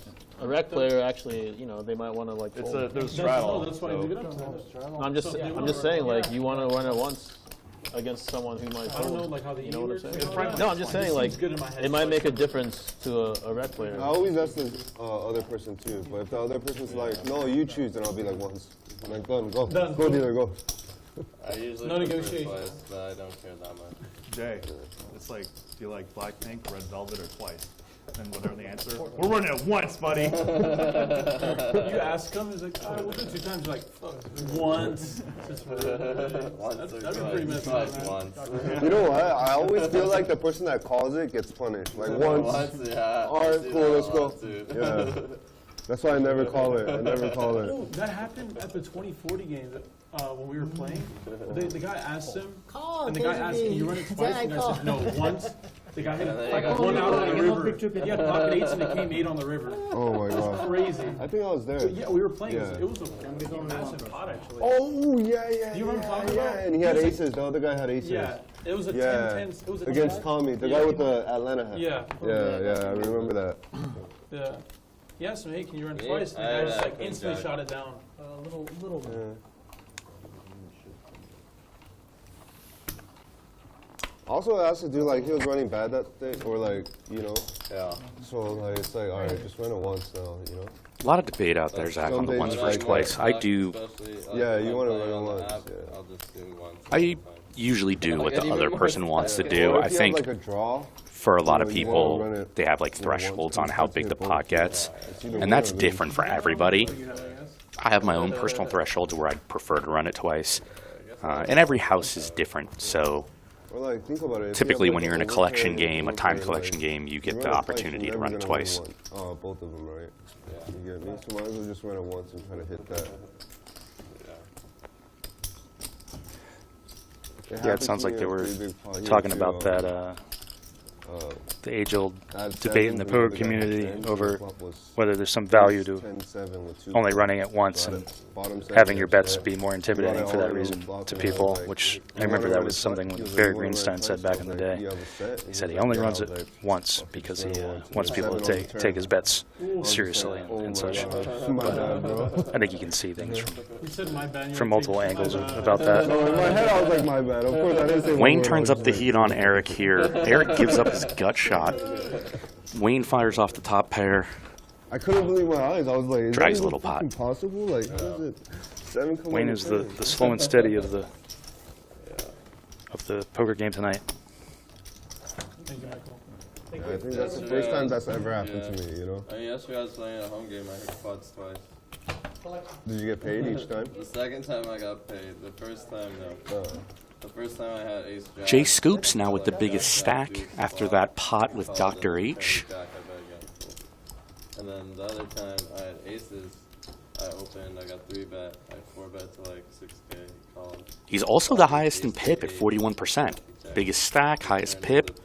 A rec player actually, you know, they might want to like. It's fold. there's straddle. That's why I leave it up to them. I'm just saying, like, you want to run it once against someone who might. I don't know, like how the You know what I'm saying? works. No, I'm just saying, like, it might make a difference to a rec player. I always ask the other person too, but if the other person's like, no, you choose, then I'll be like once. I'm like, done, go, dealer, go. I usually No prefer negotiation. twice, but I don't care that much. Jay, it's like, do you like Blackpink, Red Velvet, or twice? And whatever the answer, we're running it once, buddy. You ask them, he's like, we'll do 2 times. You're like, fuck, once. That'd be pretty messed up, man. You know what? I always feel like the person that calls it gets punished. Like once. Yeah. All right, cool, let's go. Too. Yeah. That's why I never call it. I never call it. Oh, that happened at the 2040 game when we were playing. The guy asked him, and the guy asked, can you run it twice? And the guy said, no, once. The guy had like 1 hour on the river. He had pocket 8s and it came 8 on the river. Oh my god. That's crazy. I think I was there. So, yeah, we were playing. Yeah. It was a massive pot, actually. Oh, yeah. Do you remember talking about? And he had aces. The other guy had aces. Yeah. It was a 10-10. It was a Against 10. Tommy, the guy with the Atlanta hat. Yeah. Yeah, I remember that. Yeah. He asked him, hey, can you run Yeah, twice? And the I guy just had like that instantly guy. shot it down. Little. Also, it has to do like he was running bad that day, or like Yeah. So like it's like all right, just run it once now, A lot of debate out there, Zach, on the once versus twice. I do. Yeah, you want to run it once. Yeah. I'll just do once. I usually do what the other person wants to do. Or I if you think have, like, a draw, for a lot of you wanna run people, it, they have like thresholds on how big the pot gets, and that's different for everybody. I have my own personal thresholds where I'd prefer to run it twice, and every house is different. So or like think about it. typically, when you're in a collection game, a time collection game, you get the opportunity to run it twice. Oh, both of them, right? Yeah. You get me? So might as well just run it once and try to hit that. Yeah, it sounds like they were talking about that, the age-old debate in the poker community over whether there's some value to only running it once and having your bets be more intimidating for that reason to people, which I remember that was something Barry Greenstein said back in the day. He said he only runs it once because he wants people to take his bets seriously and such. But I think you can see things from multiple angles about that. No, in my head I was like, my bad. Of course I didn't say Wayne turns up the heat on Eric here. Eric gives up his gut shot. Wayne fires off the top pair. I couldn't believe my eyes. I was like, is Drags that a little pot. Possible? Like, how is it? 7 coming Wayne is the slow and steady of the poker game tonight. Thank you, Michael. I think that's the first time that's ever happened to me, Yesterday I was playing a home game. I hit pots twice. Did you get paid each time? The second time I got paid. The first time, no. The first time I had ace jack. Jay Scoops now with the biggest stack after that pot with Dr. H. And then the other time I had aces. I opened, I got 3-bet. I 4-bet to like 6K. Called. He's also the highest in pip at 41%. Biggest stack, highest pip.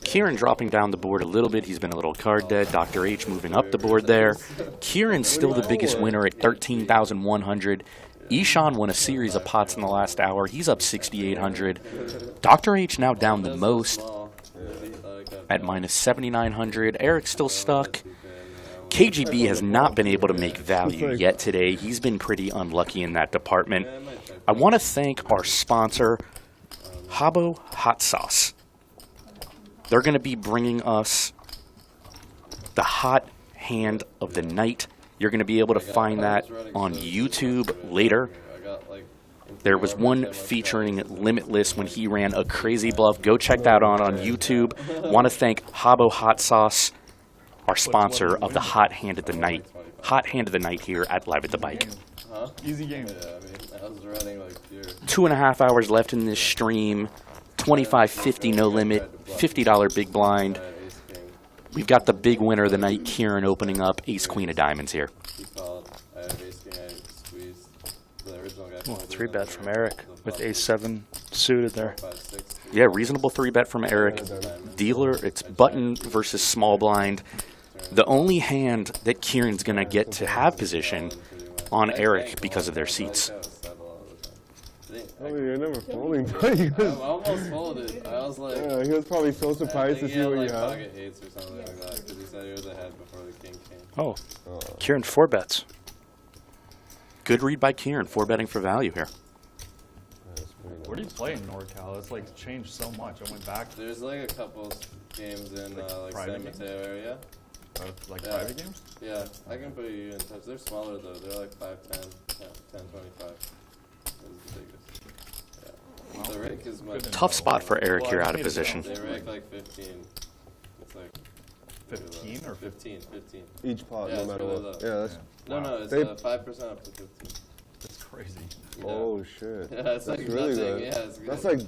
Kieran dropping down the board a little bit. He's been a little card dead. Dr. H moving up the board there. Kieran's still the biggest winner at 13,100. Ishan won a series of pots in the last hour. He's up 6,800. Dr. H now down the most at minus 7,900. Eric's still stuck. KGB has not been able to make value yet today. He's been pretty unlucky in that department. I want to thank our sponsor, Habbo Hot Sauce. They're going to be bringing us the hot hand of the night. You're going to be able to find that on YouTube later. There was one featuring Limitless when he ran a crazy bluff. Go check that out on YouTube. Want to thank Habbo Hot Sauce, our sponsor of the Hot Hand of the Night. Hot Hand of the Night here at Live at the Bike. Easy game. Yeah, I mean, I was running like pure. 2.5 hours left in this stream. 25.50 no limit. $50 big blind. We've got the big winner of the night, Kieran, opening up Ace Queen of Diamonds here. He called. I have ace king. I squeezed. The original guy. Oh, 3-bet from Eric with Ace-7 suited there. Yeah, reasonable 3-bet from Eric. Dealer, it's button versus small blind. The only hand that Kieran's going to get to have position on Eric because of their seats. Oh, you're never folding, but he was, I almost folded. I was like, yeah, he was probably so surprised to see what you have. Pocket eights or something like that because he said he was ahead before the king came. Oh, Kieran 4-bets. Good read by Kieran, 4-betting for value here. Where do you play in NorCal? It's like changed so much. I went back. There's like a couple games in like San Mateo area. Like private games? Yeah, I can put you in touch. They're smaller though. They're like 5'10", 10'25". That's the biggest. Yeah. The rake is much. Tough spot for Eric here out of position. They rake like 15. It's like 15 or 15. Each pot, yeah, no matter really what. Low. Yeah, that's no, it's 5% up to 15. That's crazy. Yeah. Oh shit. Yeah, it's that's like really nothing. good. Yeah, it's good. That's like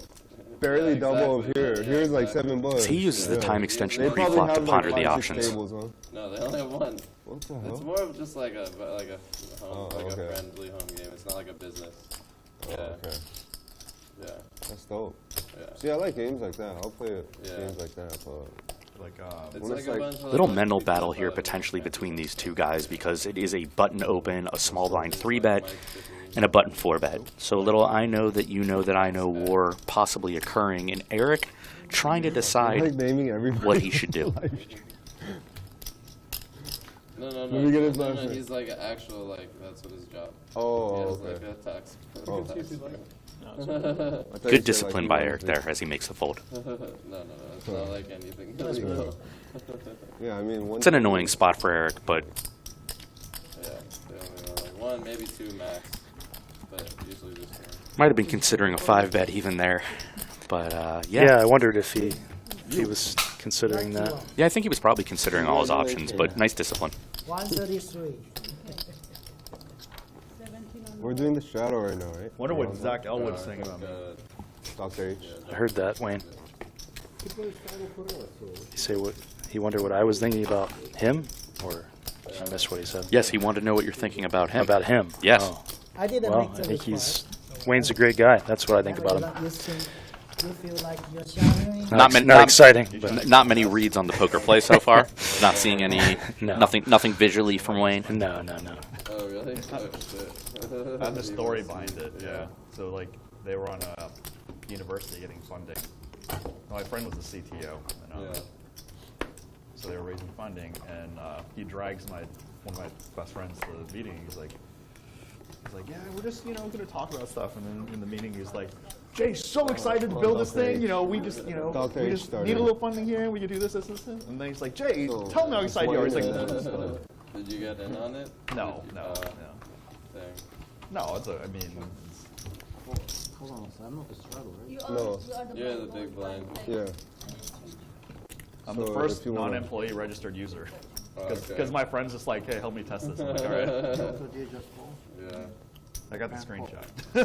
barely yeah, double of exactly. here. Yeah, Here's like exactly. $7. He uses the time extension probably pre-flop to have ponder like the 5-6 options. tables, huh? No, they only have one. What the hell? It's more of just like a home, Oh, like okay. a friendly home game. It's not like a business. Oh, Yeah. okay. Yeah. That's dope. Yeah. See, I like games like that. I'll play Yeah. games like that, but Like, It's when like it's a like bunch of Little like mental people battle here that- potentially between these two guys because it is a button open, a small blind 3-bet, and a button 4-bet. So a little I know that you know that I know war possibly occurring, and Eric trying to I like decide naming everybody. what he should do. No, Let me get his last name. he's like an actual, like, that's what his job. Oh, He has okay. like a tax. Oh. tax. I thought you Good said, discipline like, by you Eric wanted there as he makes the fold. No, it's not like anything. to- Yeah, I mean, one It's an annoying spot for Eric, but Yeah, they only want like one, maybe two max, but usually just one. might have been considering a 5-bet even there. But Yeah, I wondered if he was considering that. Yeah, I think he was probably considering all his options, but nice discipline. 133. We're doing the shadow right now, right? wonder what Zach Elwood's saying about me. Dr. H. I heard that, Wayne. He wondered what I was thinking about him, or I missed what he said. Yes, he wanted to know what you're thinking about him. About him. Yes. Oh. I didn't Well, make I the think request. Wayne's a great guy. That's what I think about him. You feel like you're showering? Not exciting, but Not many reads on the poker play so far. Not seeing any, No. nothing visually from Wayne. no. Oh, really? Oh, shit. I have the story behind it, yeah. So, like, they were on a university getting funding. My friend was a CTO. And, so they were raising funding, and he drags one of my best friends to the meeting. He's like, yeah, we're just, going to talk about stuff. And then in the meeting, he's like, Jay's so excited to build this thing. We just, we just need a little funding here. We could do this. And then he's like, Jay, tell me how excited you are. He's like, Did you get in on it? no. Dang. No, I mean, Hold on, I'm not the straddle, right? You No. are the You're the big blind. Yeah. I'm the So first if you wanna- non-employee registered user. Because Okay. my friend's just like, hey, help me test this. I'm like, all right. So they just fall? Yeah. I got the screenshot. Yeah.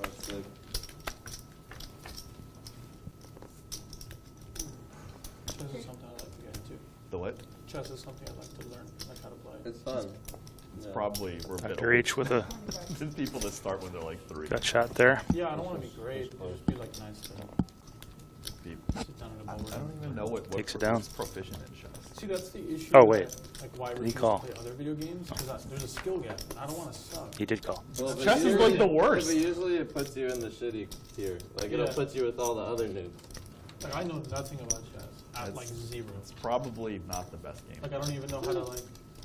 That's it. Chess is something I like to get into. The what? Chess is something I like to learn, like how to play. It's fun. It's probably, we're a bit Dr. H with a There's people that start when they're like 3. gut shot there. Yeah, I don't want to be great, but just be like nice to sit down at a I board. don't even know what Takes it person down. is proficient in chess. See, that's the issue. Oh, with, wait. Like why Did we he choose call? to play other video games because there's a skill gap, and I don't want to suck. He did call. Well, but Chess is usually- like the worst. But usually it puts you in the shitty tier. Like it'll Yeah. put you with all the other noobs. Like I know nothing about chess. At like zero. It's probably not the best game. Like I don't even know how to like.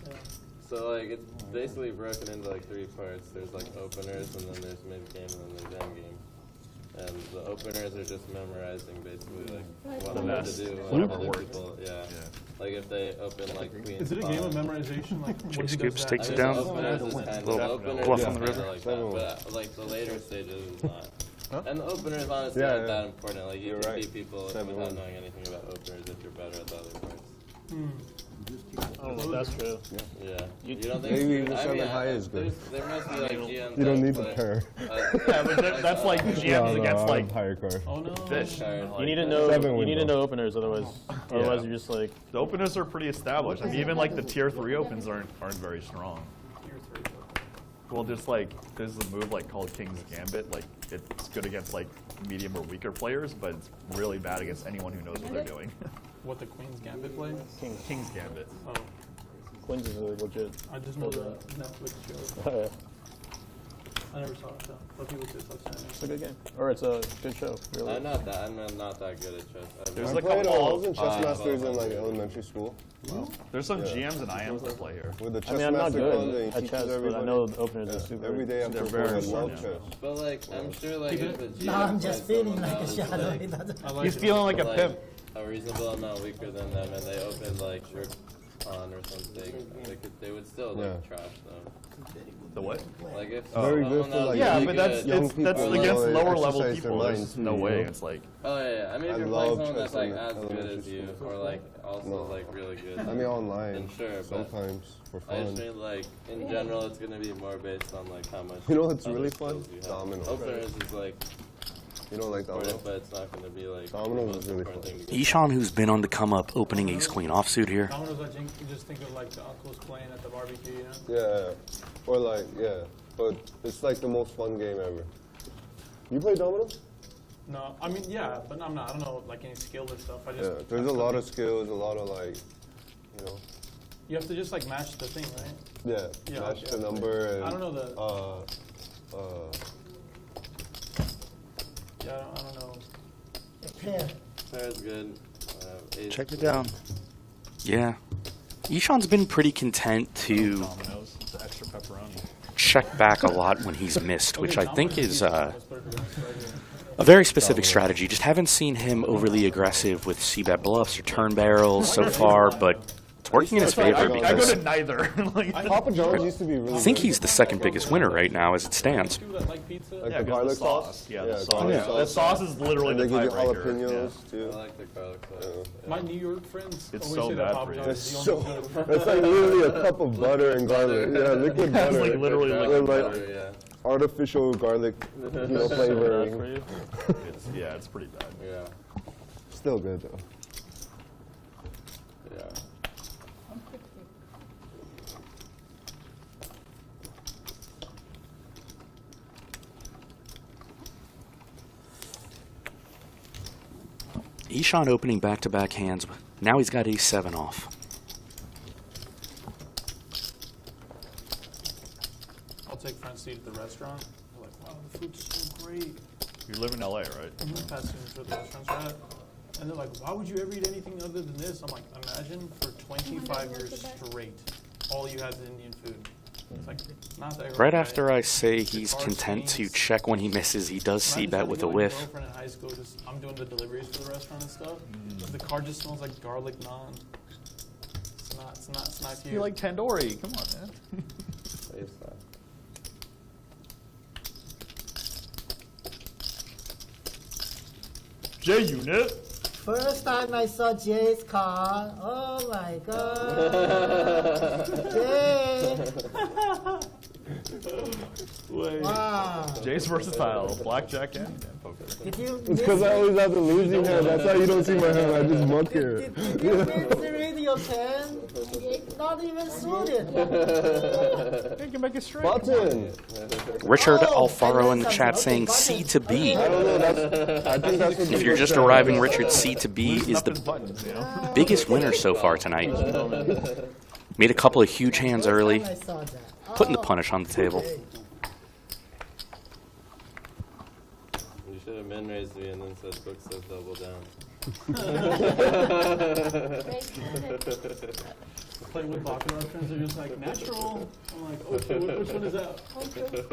Yeah. So like it's basically broken into like 3 parts. There's like openers, and then there's mid game, and then there's end game. And the openers are just memorizing basically like what The I'm going best. to do. Whatever Other works. people, yeah. Like if they open like queen. Is it a game of memorization? Like Jay what Scoops does takes that? it down. Openers is kind of the openers bluff is on the kinda river. like that, but like the later stages is not. And the openers honestly aren't that important. Like you can beat people without knowing anything about openers if you're better at the other parts. Oh, that's true. Yeah. You don't think? Maybe even I mean, 7 high is good. There must be like GMs. You don't need the that pair. Yeah, but that's like GMs against like higher card. Oh no. fish. You need to know. You need to know openers, otherwise you're just like. The openers are pretty established. I mean, even like the tier 3 opens aren't very strong. Well, there's the move like called King's Gambit. Like it's good against like medium or weaker players, but it's really bad against anyone who knows what they're doing. What the Queen's Gambit play? King's Gambit. Oh, Queens is really legit. I just know the Netflix show. I never saw it though. But people say it's It's a good game, or it's a good show. Really. I'm not that good at chess. There's I a played couple. I was in chess masters in like elementary school. There's some GMs and IMs that play here. With the chess I mean, I'm not master good comes and he at teaches chess, but I everybody. know the openers are super. Every day after They're very school, I love smart. chess. But like, I'm sure like if the GM Now I'm just plays feeling someone like a else, shadow. like, It doesn't- He's feeling like a like, pimp. a reasonable amount weaker than them, and they open like Rook on or something, they would still like trash them. The what? Like if Very someone good for, else like, is Yeah, really but that's good- that's people against know lower they level exercise their people. There's minds, no you way. know? It's like Oh yeah, I mean I if you're love playing someone that's chess like in as good elementary as you, school. or like also No. like really good. I mean, online. then sure, but Sometimes for I just fun. mean like in general, it's gonna be more based on like how much. You know what's other really fun? skills you have. Dominoes. Openers is like You know, like important, but it's not gonna be like Dominoes the is most really important fun. thing to get. Ishan, who's been on the come up, opening ace queen offsuit here. Dominoes, I think you just think of like the uncles playing at the barbecue, you know? Yeah. Or like, yeah. But it's like the most fun game ever. You play dominoes? No, I mean yeah, but I'm not. I don't know like any skill or stuff. I just Yeah. There's a lot of skills, a lot of like, you know. You have to just like match the thing, right? Yeah. Match okay. the number and. I don't know the. Yeah, I don't know. Pair. Pair's good. Ace Check it queen. down. Yeah. Ishan's been pretty content to Dominoes, the extra pepperoni. check back a lot when he's missed, which I think is a Let's put it right here. very specific strategy. Just haven't seen him overly aggressive with c-bet bluffs or turn barrels so far, but it's working in his favor I go because to neither. Like, Papa John's used to be really I think good. he's the second biggest winner right now as it stands. People that like pizza. Like yeah, the 'cause garlic the sauce. Yeah, the Yeah, sauce. garlic Yeah, the sauce is literally And the they give you tiebreaker. jalapenos I too. like the garlic sauce. My New York friends It's always so say that bad Papa for you. John's It's is the so. only good. It's like literally a cup of butter and garlic. Yeah, liquid Yeah, it's butter. like literally With, liquid like, butter. Yeah. artificial garlic, flavoring. For you. Yeah, it's pretty bad. Yeah. Still good though. Yeah. Ishan opening back-to-back hands. Now he's got ace-7 off. I'll take front seat at the restaurant. They're like, wow, the food's so great. You live in LA, right? Fast food for the restaurants, right? And they're like, why would you ever eat anything other than this? I'm like, imagine for 25 years straight, all you had is Indian food. It's like, not that Right after I say he's content to check when he misses, he does c-bet with a whiff. Girlfriend in high school, I'm doing the deliveries for the restaurant and stuff. The car just smells like garlic naan. It's not cute. You like tandoori? Come on, man. Ace five. J unit. First time I saw Jay's car, oh my god. Jay. Wow. Jay's versatile. Blackjack and poker. Did you It's because I always have the losing hand. That's how you don't see my hand. I just muck here. Did you miss the radio pen? It's not even suited. You can make it straight. Button. Richard Oh, Alfaro I in the learned chat something. saying Okay, C to B. I don't know. I think that's what If you're just arriving, Richard, C to B is the Buttons, you know? biggest winner so far tonight. Made a couple of huge hands early, I saw that. putting the Oh, punish on the table. okay. You should have min raised me and then said book says double down. Playing with baccarat friends, they're just like, natural. I'm like, okay, which one is that? Okay.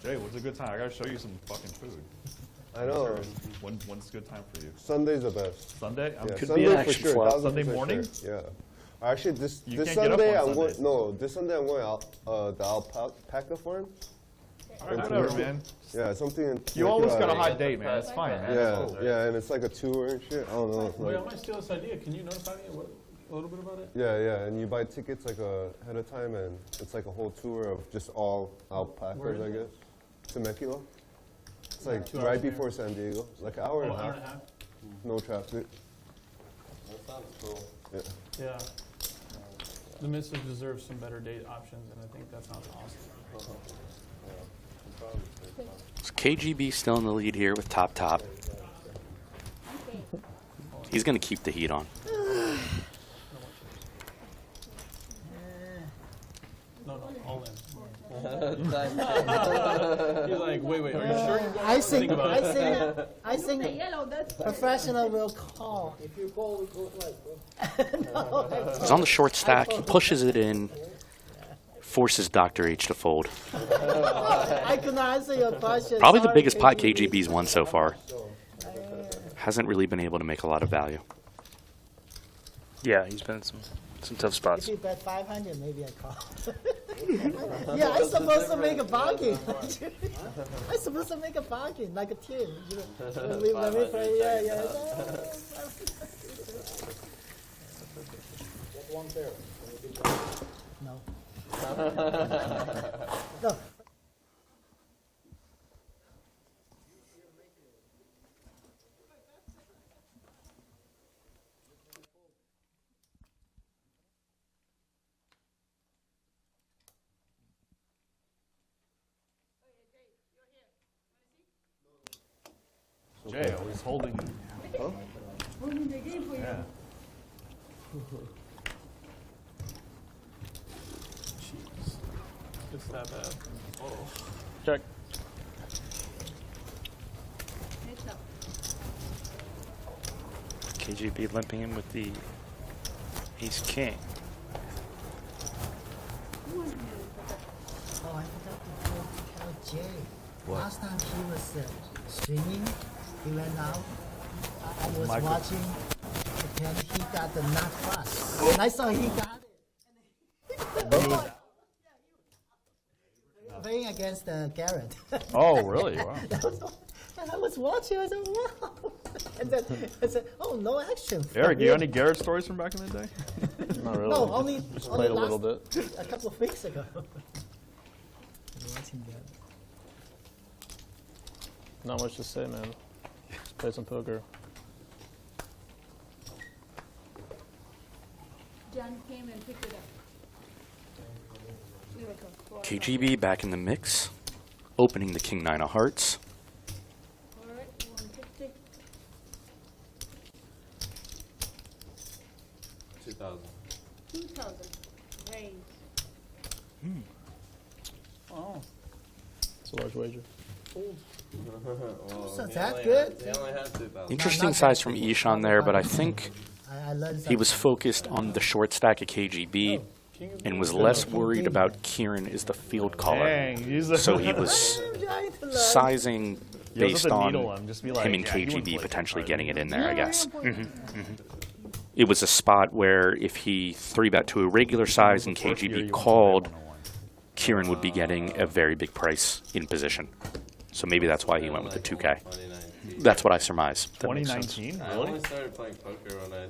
Jay, what's a good time? I gotta show you some fucking food. I know. When's a good time for you? Sunday's the best. Sunday? Yeah, Could Sunday be an for action sure. flop. 1000% Sunday morning? Sure. Yeah. Actually, this You can't Sunday get up on I'm going. Sundays. No, this Sunday I'm going out the alpaca farm. All right, whatever, man. Yeah, something. In You always got a high hot date, man. It's fine, man. Yeah, yeah, and it's like a tour and shit. I don't know. Wait, I Like, might steal this idea. Can you notify me a little bit about it? yeah, yeah, and you buy tickets like ahead of time, and it's like a whole tour of just all alpacas, Where is I it? guess. Temecula. It's like 2 hours right from here? before San Diego, like an hour and a Hour half. and a half? No traffic. That sounds cool. Yeah. Yeah. The Misses deserves some better date options, and I think that sounds awesome. So KGB still in the lead here with Top Top. He's going to keep the heat on. No, all in. He's like, wait, are you sure you're going I to think think, about it? I think Yellow, that's professional will call. If you call, we go like. He's on the short stack. He pushes it in, forces Dr. H to fold. I could not answer your question. Probably the Sorry, biggest pot KGB. KGB's won so far. Hasn't really been able to make a lot of value. Yeah, he's been in some tough spots. If you bet 500, maybe I call. Yeah, I'm supposed to make a bargain. I'm supposed to make a bargain, like a team. You know, when we play, yeah. One pair. No. No. Jay, I was holding. holding the game for you. Yeah. Jeez. It's that bad. Oh. Check. Heads up. KGB limping in with the ace king. Oh, I forgot to tell Jay. Last time he was streaming, he went out. I was watching, and he got the nut bus. And I saw he got it. Playing against Garrett. Oh, really? Wow. And I was watching, I said, wow. And then I said, oh, no action. Eric, you got any Garrett stories from back in the day? Not really. No, only played a little bit. A couple of weeks ago. Watching that. Not much to say, man. Just play some poker. John came and picked it up. We were close. KGB back in the mix, opening the King 9 of Hearts. All right, 150. 2,000. 2,000. Raise. Oh. It's a large wager. Well, So he that only good? He only had 2,000. Interesting size from Ishan there, but I think I learned he was focused on the short stack of KGB and was less worried about Kieran as the field caller. Dang, he's a So he was sizing You based have to on needle him, just be like, him and yeah, you wouldn't KGB play potentially too getting it in there, I guess. Mm-hmm. It was a spot where if he 3-bet to a regular size and KGB called, Kieran would be getting a very big price in position. So maybe that's why he went with the 2K. 2019. That's what I surmise. That makes sense. 2019? I Really? only started playing poker when I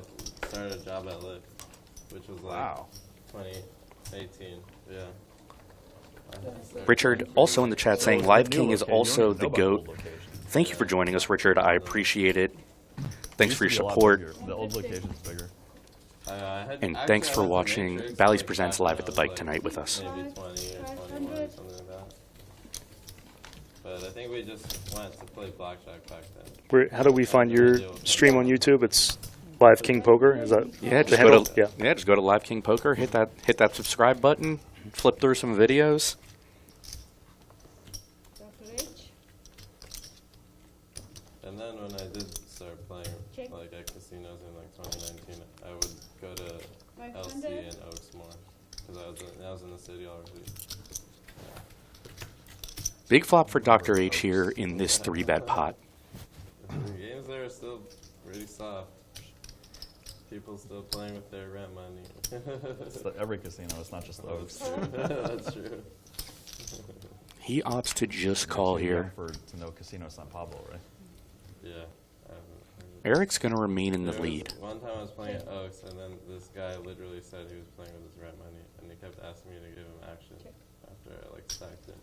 started a job at Lyft, which was like Wow. 2018. Yeah. Richard, also in the chat, saying Live King is also the GOAT. location. Thank you for joining us, Richard. I appreciate it. Thanks for your Used to be a lot support. bigger. The old location's bigger. And thanks for watching Bally's Presents Live at the Bike tonight with us. Maybe 20 or 21, something like that. But I think we just went to play blackjack back then. How do we find your stream on YouTube? It's Live King Poker. Is that Yeah, the just handle? go to just go to Live King Poker. Hit that subscribe button. Flip through some videos. Dr. H. And then when I did start playing like at casinos in like 2019, I would go to LC and Oaks more because I was in the city already. Big flop for Dr. H here in this 3-bet pot. Games there are still pretty soft. People still playing with their rent money. It's every casino, it's not just those. That's true. He opts to just call here. To know Casino San Pablo, right? Yeah. Eric's going to remain in the lead. One time I was playing at Oaks, and then this guy literally said he was playing with his rent money, and he kept asking me to give him action after I like stacked it.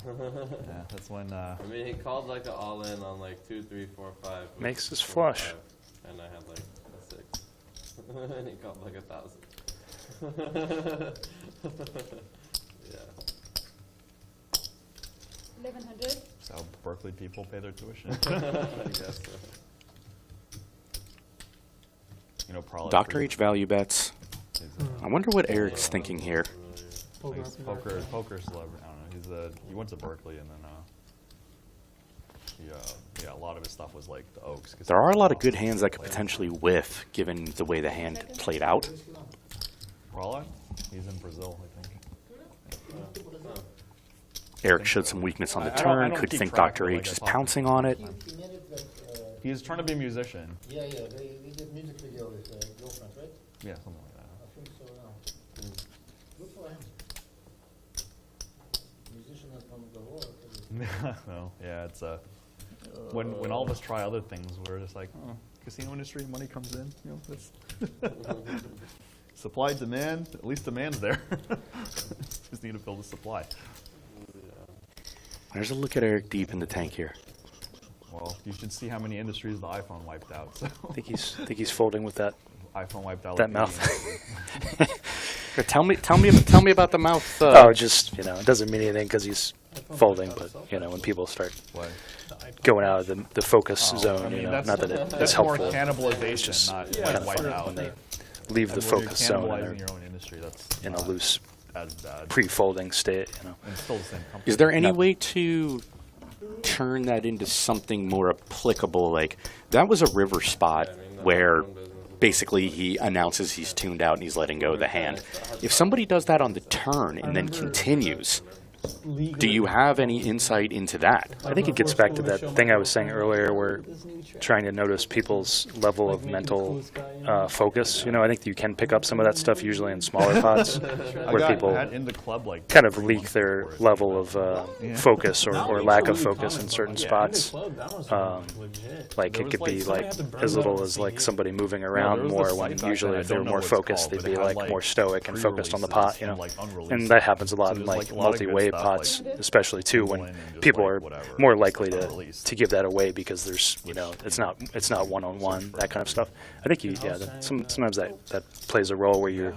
Yeah, that's when. I mean, he called like an all-in on like 2, 3, 4, 5. Makes his flush. 5, and I had like a 6, and he called like 1,000. Yeah. 1100. That's how Berkeley people pay their tuition. I guess so. You know, probably Dr. H value bets. I wonder what Eric's thinking here. He's poker celebrity. I don't know. He went to Berkeley, and then yeah, a lot of his stuff was like the Oaks. There are a lot of good hands that could potentially whiff, given the way the hand played out. Raleigh? He's in Brazil, I think. Eric showed some weakness on the turn, could think Dr. H is pouncing on it. He's trying to be a musician. Yeah, we did music video with girlfriend, right? Yeah, something like that. I think so now. Good for him. Musician is from the world. No, yeah, it's when all of us try other things, we're just like, oh, casino industry, money comes in, you know, that's supply, demand, at least demand's there. Just need to fill the supply. There's a look at Eric deep in the tank here. Well, you should see how many industries the iPhone wiped out. So. I think he's folding with that. iPhone wiped out that like mouth. tell me about the mouth. Just it doesn't mean anything because he's folding, but when people start going out of the focus zone, I mean, not that that's helpful. more cannibalization, it's just not kind of wipe fun out. when they leave the focus zone and they're your own industry, that's in a loose as bad. pre-folding state. And still the same company. Is there any way to turn that into something more applicable? Like, that was a river spot where basically he announces he's tuned out and he's letting go of the hand. If somebody does that on the turn and then continues, do you have any insight into that? I think it gets back to that thing I was saying earlier, where trying to notice people's level of mental focus. I think you can pick up some of that stuff usually in smaller pots, where people in the club, like, kind of leak their level of focus or lack of focus in certain spots. Like it could be like as little as like somebody moving around more, when usually if they were more focused, they'd be like more stoic and focused on the pot, And that happens a lot in like multi-way pots, especially too, when people are more likely to give that away because there's it's not one-on-one, that kind of stuff. I think sometimes that plays a role where you're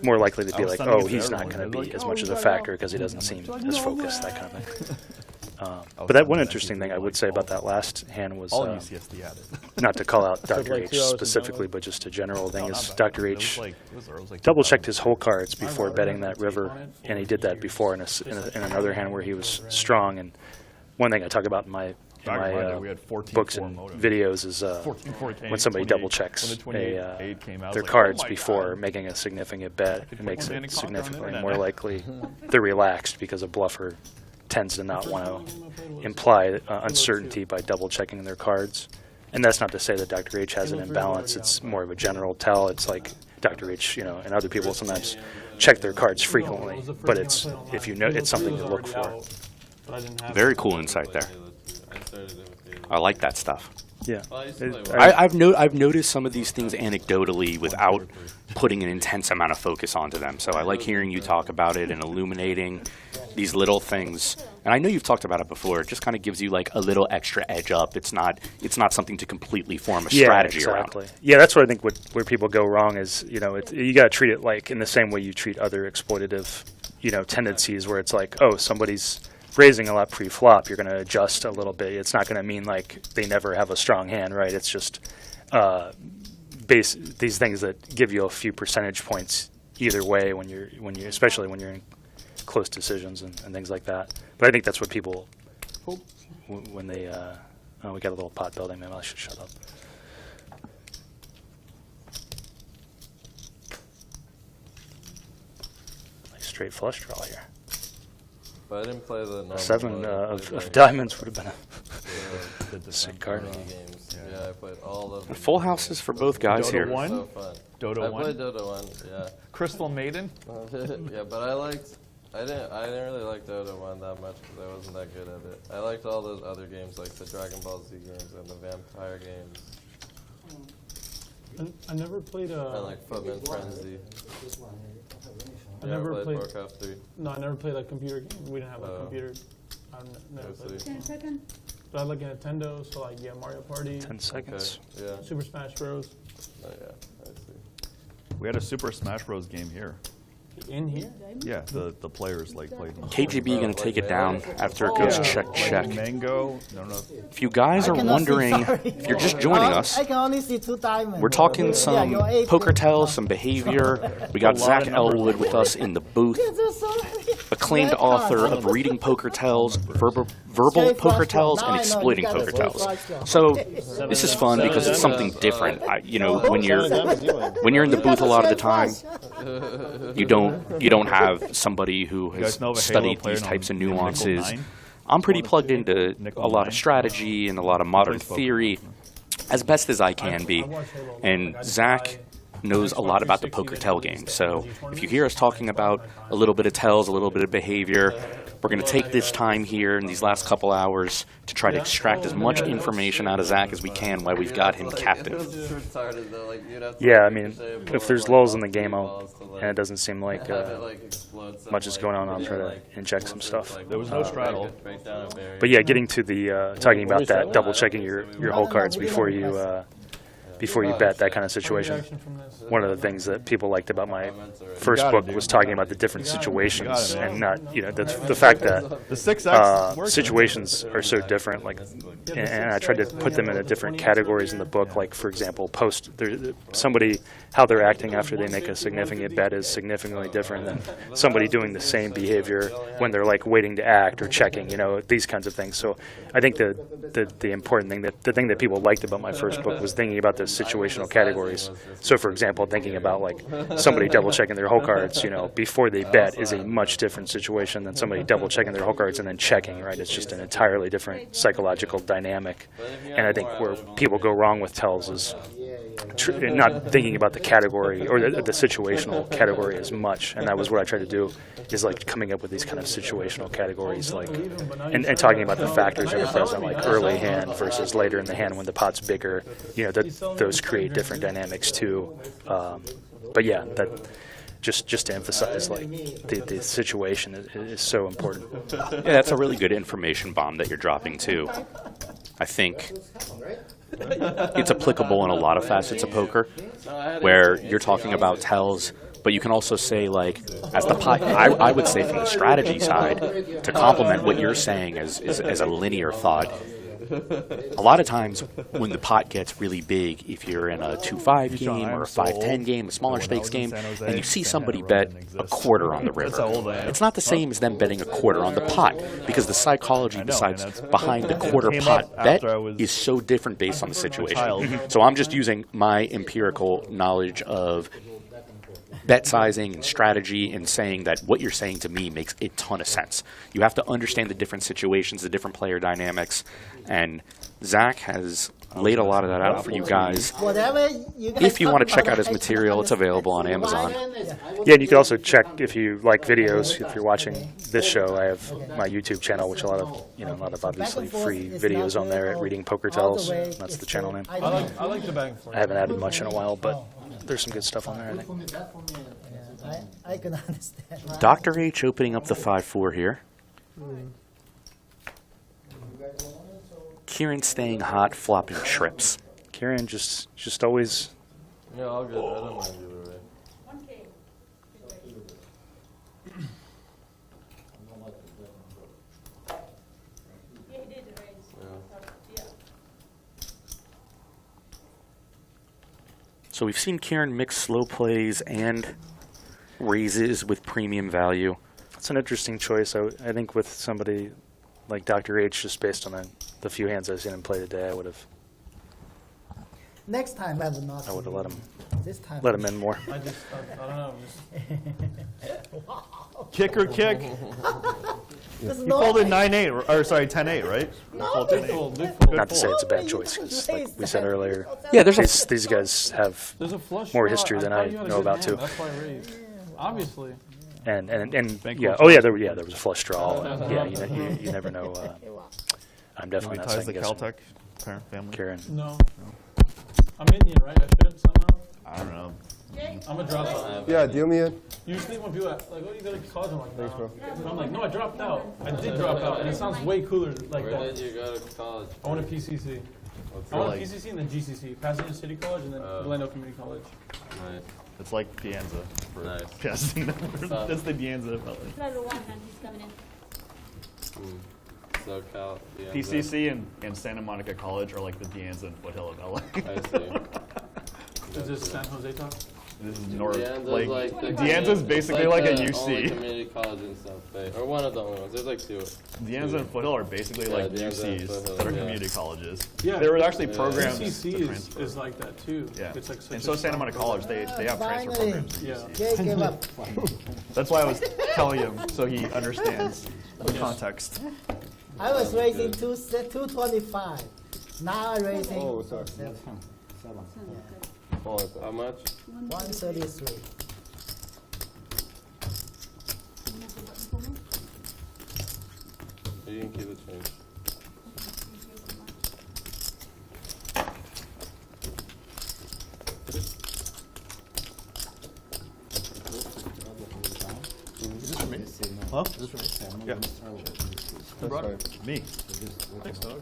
more likely to be like, oh, he's not going to be as much as a factor because he doesn't seem as focused, that kind of thing. But that one interesting thing I would say about that last hand was, not to call out Dr. H specifically, but just a general thing, is Dr. H double-checked his whole cards before betting that river, and he did that before in another hand where he was strong. And one thing I talk about in my books and videos is when somebody double-checks their cards before making a significant bet, it makes it significantly more likely they're relaxed, because a bluffer tends to not want to imply uncertainty by double-checking their cards. And that's not to say that Dr. H has an imbalance. It's more of a general tell. It's like Dr. H, and other people sometimes check their cards frequently, but it's something to look for. Very cool insight there. I like that stuff. Yeah, I've noticed some of these things anecdotally without putting an intense amount of focus onto them. So I like hearing you talk about it and illuminating these little things. And I know you've talked about it before. It just kind of gives you like a little extra edge up. It's not something to completely form a strategy around. Yeah, that's what I think where people go wrong is, you got to treat it like in the same way you treat other exploitative, tendencies, where it's like, oh, somebody's raising a lot pre-flop, you're going to adjust a little bit. It's not going to mean like they never have a strong hand, right? It's just these things that give you a few percentage points either way when you're especially when you're in close decisions and things like that. But I think that's what people when they we got a little pot building. Maybe I should shut up. Nice straight flush draw here. But I didn't play the normal 7 mode. of diamonds would have been a sick card. Games. Yeah, I played all of them. Full houses for both guys Dota here. 1? So fun. Dota 1? I played Dota 1, yeah. Crystal Maiden? Yeah, but I didn't really like Dota 1 that much because I wasn't that good at it. I liked all those other games like the Dragon Ball Z games and the Vampire games. I never played And like Footman Frenzy. I never played Warcraft 3. No, I never played a computer game. We didn't have a computer. I never played. 10 seconds. But I like a Nintendo, so like Mario Party. 10 seconds. Okay. Yeah. Super Smash Bros. Oh yeah, I see. We had a Super Smash Bros. Game here. In here? Yeah, the players like played. KGB gonna take it down after it goes check. Mango. No. If you guys are wondering, if you're just joining us, I can only see 2 diamonds. we're talking some you're A poker plus. tells, some behavior. We got Zach Elwood with us in the booth, acclaimed author of Reading Poker Tells, Verbal Poker Tells, and Exploiting Poker Tells. So this is fun because it's something different. You know, when you're in the booth a lot of the time, you don't have somebody who has studied these types of nuances. I'm pretty plugged into a lot of strategy and a lot of modern theory, as best as I can be. And Zach knows a lot about the poker tell game. So if you hear us talking about a little bit of tells, a little bit of behavior, we're going to take this time here in these last couple hours to try to extract as much information out of Zach as we can while we've got him captive. Yeah, I mean, if there's lulls in the game, and it doesn't seem like much is going on, I'll try to inject some stuff. There was no straddle. But yeah, getting to the talking about that, double checking your hole cards before you bet, that kind of situation. One of the things that people liked about my first book was talking about the different situations, and not, the fact that situations are so different. Like, and I tried to put them into different categories in the book. Like, for example, somebody, how they're acting after they make a significant bet is significantly different than somebody doing the same behavior when they're like waiting to act or checking. These kinds of things. So I think the important thing, the thing that people liked about my first book was thinking about the situational categories. So for example, thinking about like somebody double checking their hole cards, before they bet is a much different situation than somebody double checking their hole cards and then checking, right? It's just an entirely different psychological dynamic. And I think where people go wrong with tells is not thinking about the category or the situational category as much. And that was what I tried to do, is like coming up with these kind of situational categories, like and talking about the factors that are present, like early hand versus later in the hand when the pot's bigger. Those create different dynamics too. But yeah, that just to emphasize, like the situation is so important. Yeah, that's a really good information bomb that you're dropping too. I think it's applicable in a lot of facets of poker, where you're talking about tells, but you can also say, like, as the pot, I would say from the strategy side, to complement what you're saying as a linear thought. A lot of times when the pot gets really big, if you're in a 2-5 game or a 5-10 game, a smaller stakes game, and you see somebody bet a quarter on the river, it's not the same as them betting a quarter on the pot, because the psychology behind the quarter pot bet is so different based on the situation. So I'm just using my empirical knowledge of bet sizing and strategy and saying that what you're saying to me makes a ton of sense. You have to understand the different situations, the different player dynamics, and Zach has laid a lot of that out for you guys. If you want to check out his material, it's available on Amazon. Yeah, and you can also check, if you like videos, if you're watching this show, I have my YouTube channel, which a lot of obviously free videos on there at Reading Poker Tells. That's the channel name. I like the back and forth. I haven't added much in a while, but there's some good stuff on there, I think. I can understand. Dr. H opening up the 5-4 here. Kieran staying hot, flopping trips. Kieran just always. Yeah, all good. I don't mind either way. 1K. Yeah, he did raise. Yeah. So we've seen Kieran mix slow plays and raises with premium value. It's an interesting choice. I think with somebody like Dr. H, just based on the few hands I've seen him play today, I would have. Next time I would not. I would have let him. This time. Let him in more. I don't know. Kick or kick? There's You no folded way. 9-8, or sorry, 10-8, right? You No, folded big 10-8. fold, big fold. Not to say it's a bad No, choice, you 'cause can like raise we said that. earlier, Yeah, there's these guys have There's a flush more draw. history than thought I you had a know good about hand, too. That's why I raised. Obviously. And Bankroll yeah, there was a flush draw. Yeah, you never know. I'm definitely not ties saying to yes. Caltech parent family. Karen. No. I'm Indian, right? I should somehow. I don't know. I'm a dropout. Yeah, deal me in. Usually when people are like, oh, you go to college, I'm like, Thanks, no. bro. I'm like, no, I dropped out. I did drop out, and it sounds way cooler like Where that. did you go to college? I went to PCC. I went to PCC and then GCC, Pasadena City College, and then Orlando Community College. Nice. It's like Pienza for Nice. Pasadena. That's the Pienza valley. Claro, one hand, he's coming in. SoCal. Yeah, PCC and Santa Monica College are like the Pienza and Foothill of LA. I see. Is this San Jose talk? This is North. Deanza's Like the Deanza's it's basically like a the only UC. community college in South Bay, or one of the only ones. There's like two. Deanza and Foothill are basically Yeah, like Deanza and UCs Foothill, that are yeah. community colleges. Yeah. There were actually programs. PCC to is transfer. like that too. Yeah. It's like such And a so Santa strong Monica program. College, they have transfer Finally. programs. For Yeah. UCs. Jay gave up. That's why I was telling him so he understands the context. I was raising 225. Now I'm raising Oh, sorry. 7. Oh, it's How much? 133. You can keep the change. Is this for me? Huh? Is this for me? Yeah. Who brought it? Me. Thanks, dog.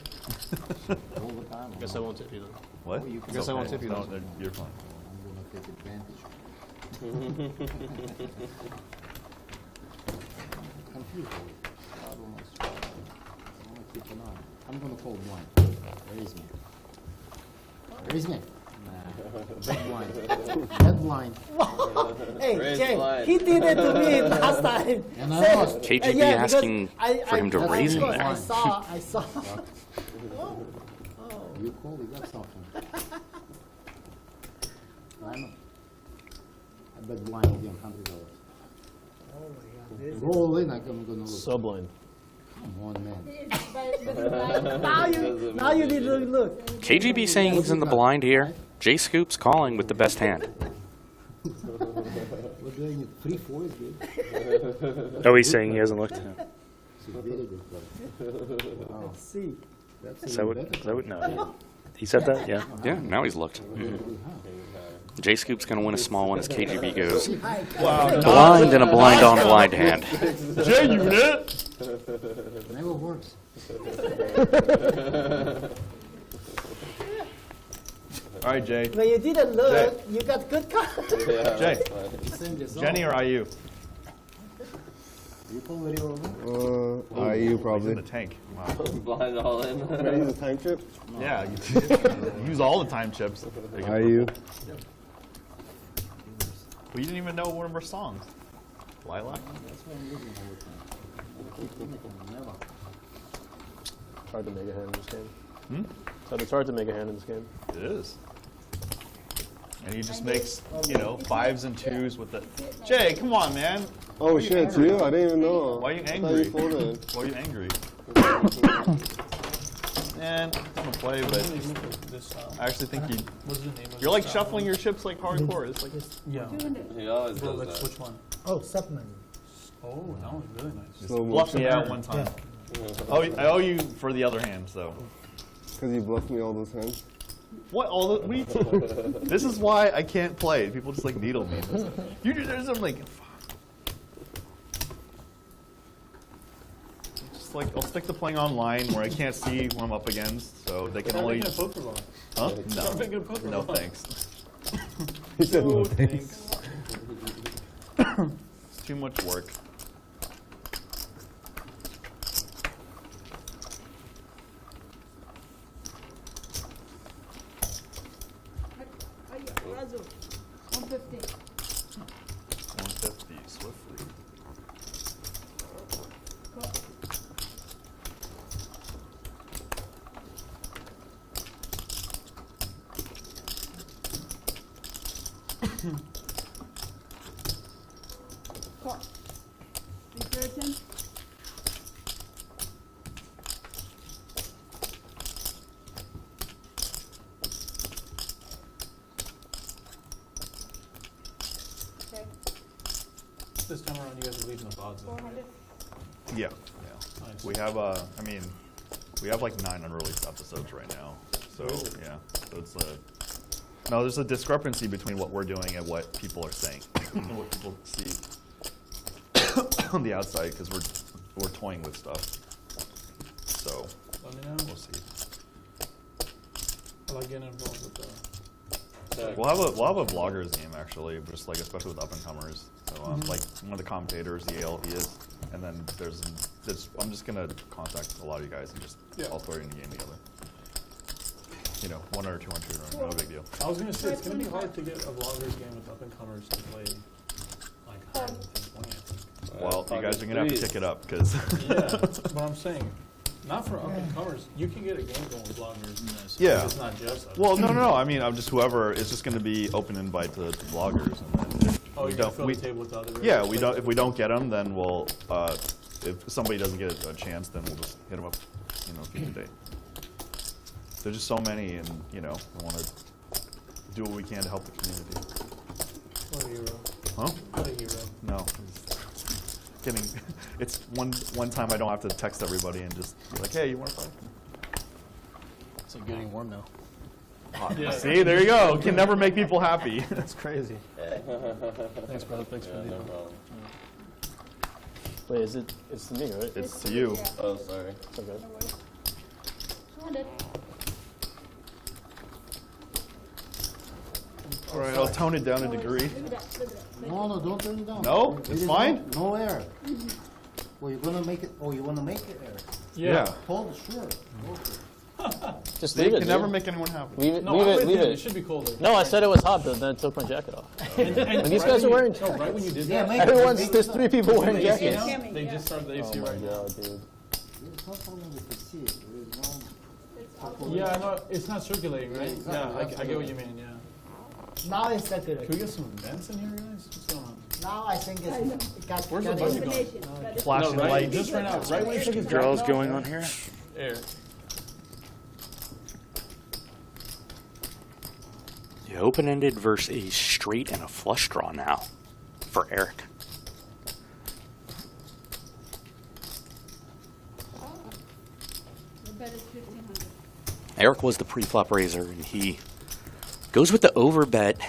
Guess I won't tip you then. What? I guess I won't tip you No, then. you're fine. I'm gonna call blind. Raise me. Raise me. Bad blind. Bad blind. Hey, Raise Jay, blind. he did it to me last time. And I lost. KGB Yeah, because asking for him to I- raise him of course, there. I saw. You call, you got something. I know. I bet blind again, $100. Oh my God. Roll in, I'm gonna look. So blind. Come on, man. Now you need to look. KGB saying he's in the blind here. Jay Scoop's calling with the best hand. What do I need? 3-4 is good. Oh, he's saying he hasn't looked. It's a very good play. Wow. Let's see. That's Is that what? No. He said that? Yeah. Yeah, now he's looked. Jay Scoop's going to win a small one as KGB goes. Wow. Blind and a blind on blind hand. J-Unit! Never works. All right, Jay. When you didn't look, you got good cards. Yeah, Jay. that's fine. Jenny or IU? You call very well, man? IU He's in probably. the tank. Wow. Blind all in. Ready to use a time chip? Yeah, you use all the time chips. IU. We didn't even know one of our songs. Lilac? That's why I'm losing all the time. Keep limiting, never. It's hard to make a hand in this game. Hmm? So it's hard to make a hand in this game. It is. And he just makes, 5s and 2s with the... Jay, come on, man. Oh shit, it's you? I didn't even know. Why are you I thought angry? you folded. Why are you angry? Man, I'm gonna play, but I actually think you're like shuffling your chips like hardcore. It's like Yeah. He always Bro, does like that. which one? Oh, supplement. Oh, that was really nice. just bluff me out one time. Oh, I owe you for the other hand, so. Because you bluffed me all those hands. What? All the? What are you this is why I can't play. People just like needle me. You do. There's some like. Just like I'll stick to playing online where I can't see what I'm up against, so they can Try only. making a Pokeball. Huh? Try making a Pokeball. No thanks. He said no thanks. It's too much work. Razu, 150. 150 swiftly. Call. 313. this time around you guys are leaving the pods? 400. Yeah. Nice. We have I mean, we have like 9 unreleased episodes right now. So yeah, so it's no, there's a discrepancy between what we're doing and what people are saying, and what people see on the outside, because we're toying with stuff. So Let me know. we'll see. I like getting involved with We'll have a vloggers game actually, just like especially with up and comers. So like one of the commentators, Yale, he is, and then I'm just gonna contact a lot of you guys and just all throw you in the game together. You know, 100 or 200, no big deal. I was gonna say it's gonna be hard to get a vloggers game with up and comers to play like higher than 1020. I think. Well, you guys are gonna have to kick it up because. Yeah, but I'm saying. Not for up and comers. You can get a game going with vloggers. Yeah. It's not just us. Well, no. I mean, I'm just whoever. It's just going to be open invite to vloggers, and then if you can fill the table with other. Yeah, we don't. If we don't get them, then we'll. If somebody doesn't get a chance, then we'll just hit them up. You know, future date. There's just so many, and you know, we want to do what we can to help the community. What a hero. Huh? What a hero. No. Kidding. It's one time I don't have to text everybody and just be like, hey, you want to play? It's like getting warm now. Yeah. See, there you go. Can never make people happy. That's crazy. Thanks, brother. Thanks for the no problem. Wait, it's to me, right? It's to you. Yeah. Oh, sorry. It's okay. No worries. 200. All right, I'll tone it down a degree. Look at that. Look at that. No, don't turn it down. No, it's fine. No air. Well, you're gonna make it. Oh, you wanna make it air? Yeah. Cold, sure. Just They leave it. can never dude. make anyone happy. Leave it. No, leave it. it Leave did. it. It should be colder. No, I said it was hot, but then I took my jacket off. And these guys are wearing. No, right when you did Yeah, that. make Everyone's. There's 3 people wearing The AC jackets. now? Coming, They yeah. just started the AC Oh my right now. god, dude. There's no problem with the seat. There's no. Yeah, I know. It's not circulating, right? Yeah, I get what you mean. Yeah. Now it's circulating. Can we get some vents in here, guys? What's going on? Now I think it got. Where's the got budget it. going? Combination. Flashing right, lights. just right now. Right when you took his Draws going on here. air. The open-ended versus a straight and a flush draw now for Eric. The bet is 1,500. Eric was the pre-flop raiser, and he goes with the overbet,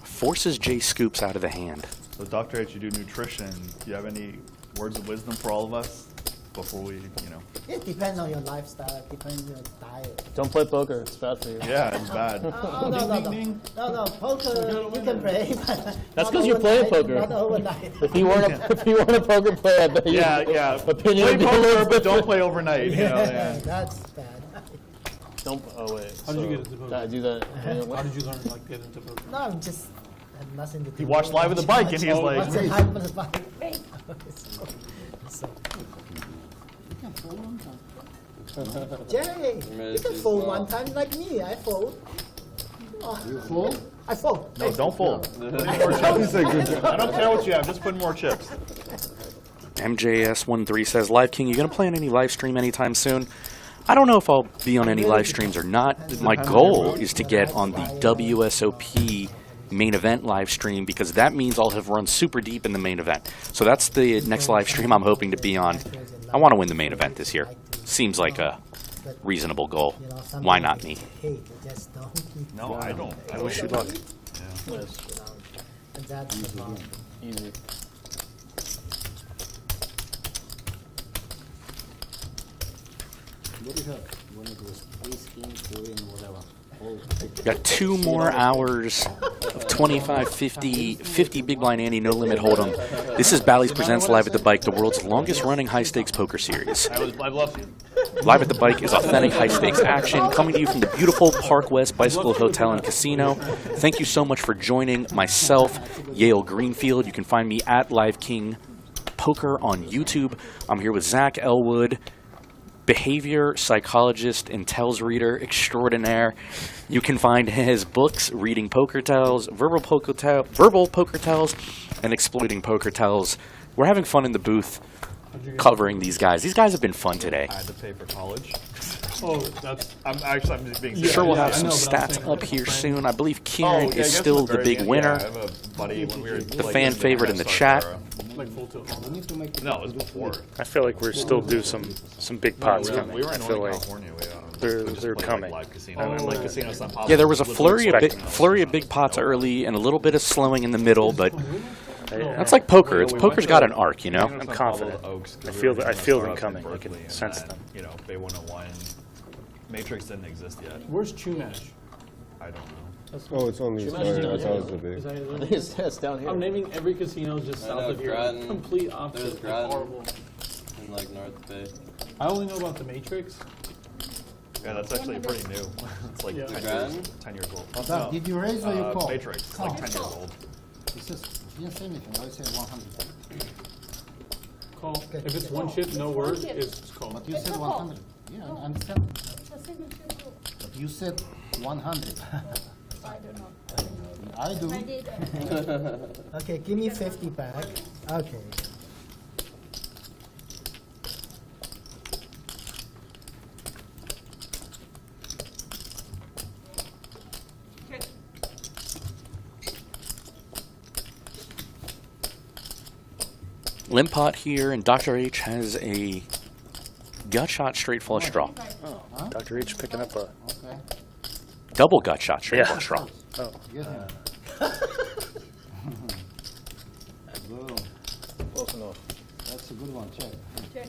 forces Jay Scoops out of the hand. So, Dr. H, you do nutrition. Do you have any words of wisdom for all of us before we, you know? It depends on your lifestyle. It depends on your diet. Don't play poker. It's bad for you. Yeah, it's bad. No, poker you can play. That's because you play poker. Not overnight. If you weren't a poker player, I bet you. Yeah. Opinion Play would be a poker, little but don't different. play overnight. You know, yeah. That's bad. Don't. Oh wait. How did you get into poker? I do that. How did you learn like get into poker? No, I'm just had nothing to do. He watched Live at the Bike, and he's like, What's it live at the bike? So, Jerry, you can fold one time like me. I fold. You fold? I fold. no, don't fold. Put more chips. I don't care what you have. Just put more chips. MJS13 says, Live King, you going to play on any live stream anytime soon? I don't know if I'll be on any live streams or not. My goal is to get on the WSOP main event live stream, because that means I'll have run super deep in the main event. So that's the next live stream I'm hoping to be on. I want to win the main event this year. Seems like a reasonable goal. Why not me? No, I don't. I wish you luck. Nice. And that's the problem. Easy. What do you have? You want to do a space game, Korean, whatever. Got 2 more hours of 25, 50 big blind ante, no limit hold'em. This is Bally's Presents Live at the Bike, the world's longest running high stakes poker series. I love you. Live at the Bike is authentic high stakes action coming to you from the beautiful Park West Bicycle Hotel and Casino. Thank you so much for joining myself, Yale Greenfield. You can find me at Live King Poker on YouTube. I'm here with Zach Elwood, behavior psychologist and tells reader extraordinaire. You can find his books, Reading Poker Tells, Verbal Poker Tells, and Exploiting Poker Tells. We're having fun in the booth covering these guys. These guys have been fun today. I had to pay for college. Oh, that's. I'm just being I'm serious. sure we'll have I some know, but I'm stats saying up like here a friend. soon. I believe Kieran I is guess still at the very big end, winner. Yeah, I have a buddy when we were The fan favorite in the chat. Like full tilt. No, it was before. I feel like we're still due some big pots we coming. were I in feel like California. they're coming. Live casino. And like casinos on Yeah, there was a flurry of big pots early and a little bit of slowing in the middle, but that's like poker. Poker's got an arc, you know. I'm confident. I feel them coming. I can sense them. You know, Bay 101. Matrix didn't exist yet. Where's Chumash? I don't know. Oh, it's only started. I thought it was a big. It's down here. I'm naming every casino just south of here. Groton. Complete opposite. There's Groton. Horrible. In like North Bay. I only know about the Matrix. Yeah, that's actually pretty new. It's like 10 years old. Doug, did you raise or you call? Matrix, it's like 10 years old. It's just, you didn't say anything. I said 100. Call. If it's one chip, no word, it's call. But you said 100. Yeah, I understand. But you said 100. I don't know. I do. I did. Okay, give me 50 back. Okay. Limp pot here, and Dr. H has a gut shot straight flush draw. Oh, Dr. H picking up a Double gut shot straight flush draw. Oh. Get him. Boom. Close enough. That's a good one. Check. Check.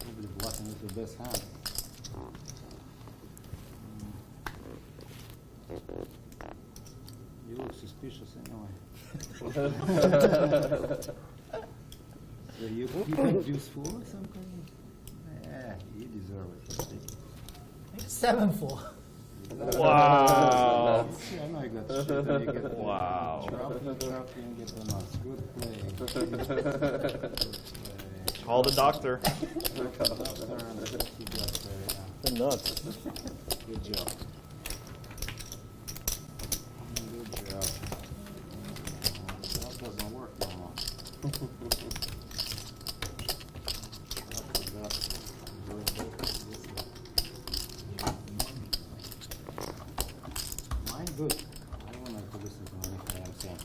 Probably blocking is the best hand. You look suspicious anyway. So you think juice 4 or something? Yeah, you deserve it. 7-4. Wow. See, I know you got shit and you get Wow. Drop and get the nuts. Good play. Call the doctor. The nuts. Good job. Good job. That doesn't work no more. Mine good. I don't want to listen to anything I'm saying.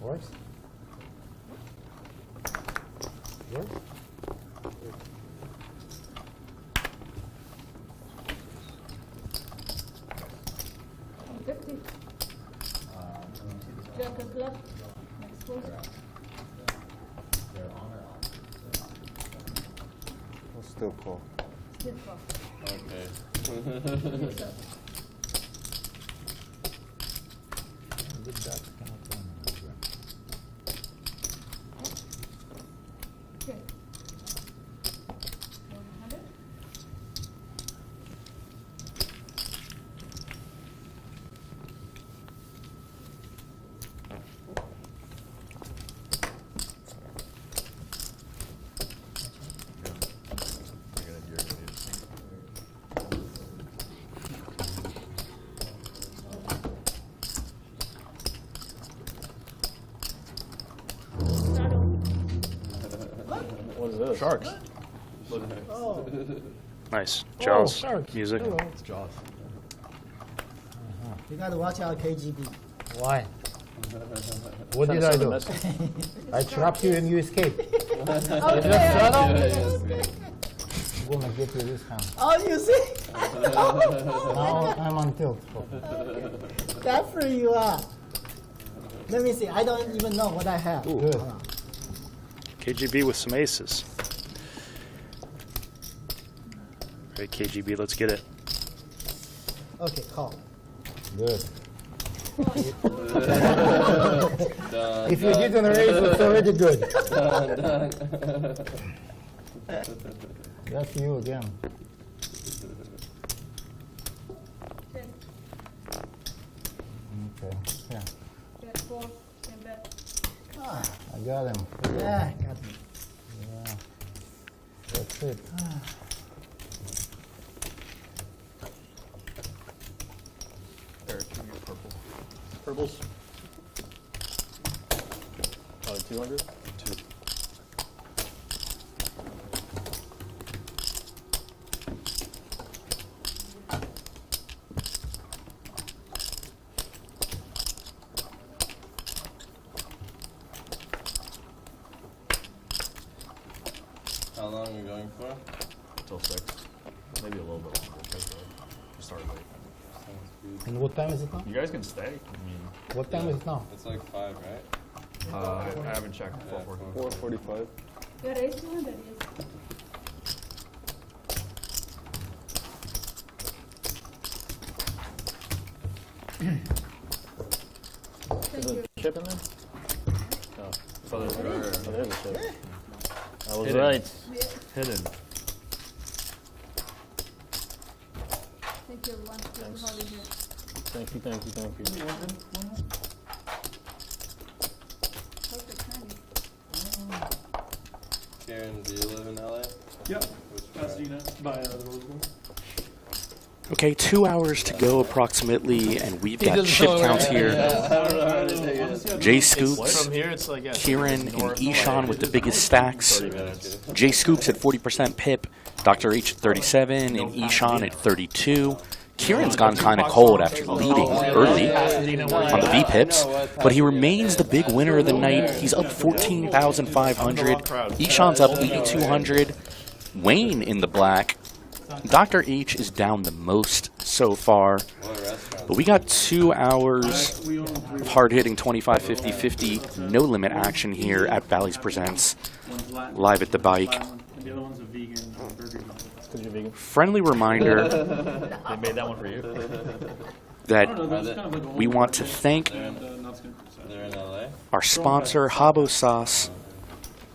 Works? Works? Jack of club. Next one. I'll still call. Still call. Okay. Yes, sir. Good duck. Okay. 100. What is this? Sharks. Oh. Nice. Jaws. sharks. Music. Hello. It's Jaws. You gotta watch out KGB. Why? What did I do? I trapped you and you escaped. Okay, just shut up. I'm gonna get you this hand. Oh, you see? Now I'm on tilt. That for you are. Let me see. I don't even know what I have. Good. Hold on. KGB with some aces. All right, KGB, let's get it. Okay, call. Good. If you didn't raise, it's already good. That's you again. Okay. Yeah. Jack 4. And bet. I got him. Yeah, got me. Yeah. That's it. Eric, give me your purple. Purples. Probably 200? How long are we going for? Till 6. Maybe a little bit longer. We started late. And what time is it now? You guys can stay. I mean, What time is it now? It's like 5, right? I haven't checked. 4:45. Your age 200, yes. Is there a chip in there? Oh. Oh, there's a burger. Oh, there's a chip. I was Hidden. right. Hidden. Thank you, everyone. Thanks. Hold it here. Thank you, thank you, thank you. Perfect timing. Karen, do you live in LA? Yep. Which Pasadena, by the Roosevelt. Okay, 2 hours to go approximately, and we've got chip counts here. Jay Scoops, From here, it's like, yeah, Kieran, and north Ishan LA. with the biggest stacks. 30 minutes. Jay Scoops at 40% pip, Dr. H at 37, and Ishan at 32. Kieran's gone kind of cold after leading early on the V pips, but he remains the big winner of the night. He's up 14,500. Ishan's up 8,200. Wayne in the black. Dr. H is down the most so far, but we got 2 hours of hard-hitting 25, 50, 50, no-limit action here at Bally's Presents, live at the bike. And the other one's a vegan burger. Because you're vegan. Friendly reminder They made that one for you. that we want to thank They're in LA? our sponsor, Habbo Sauce,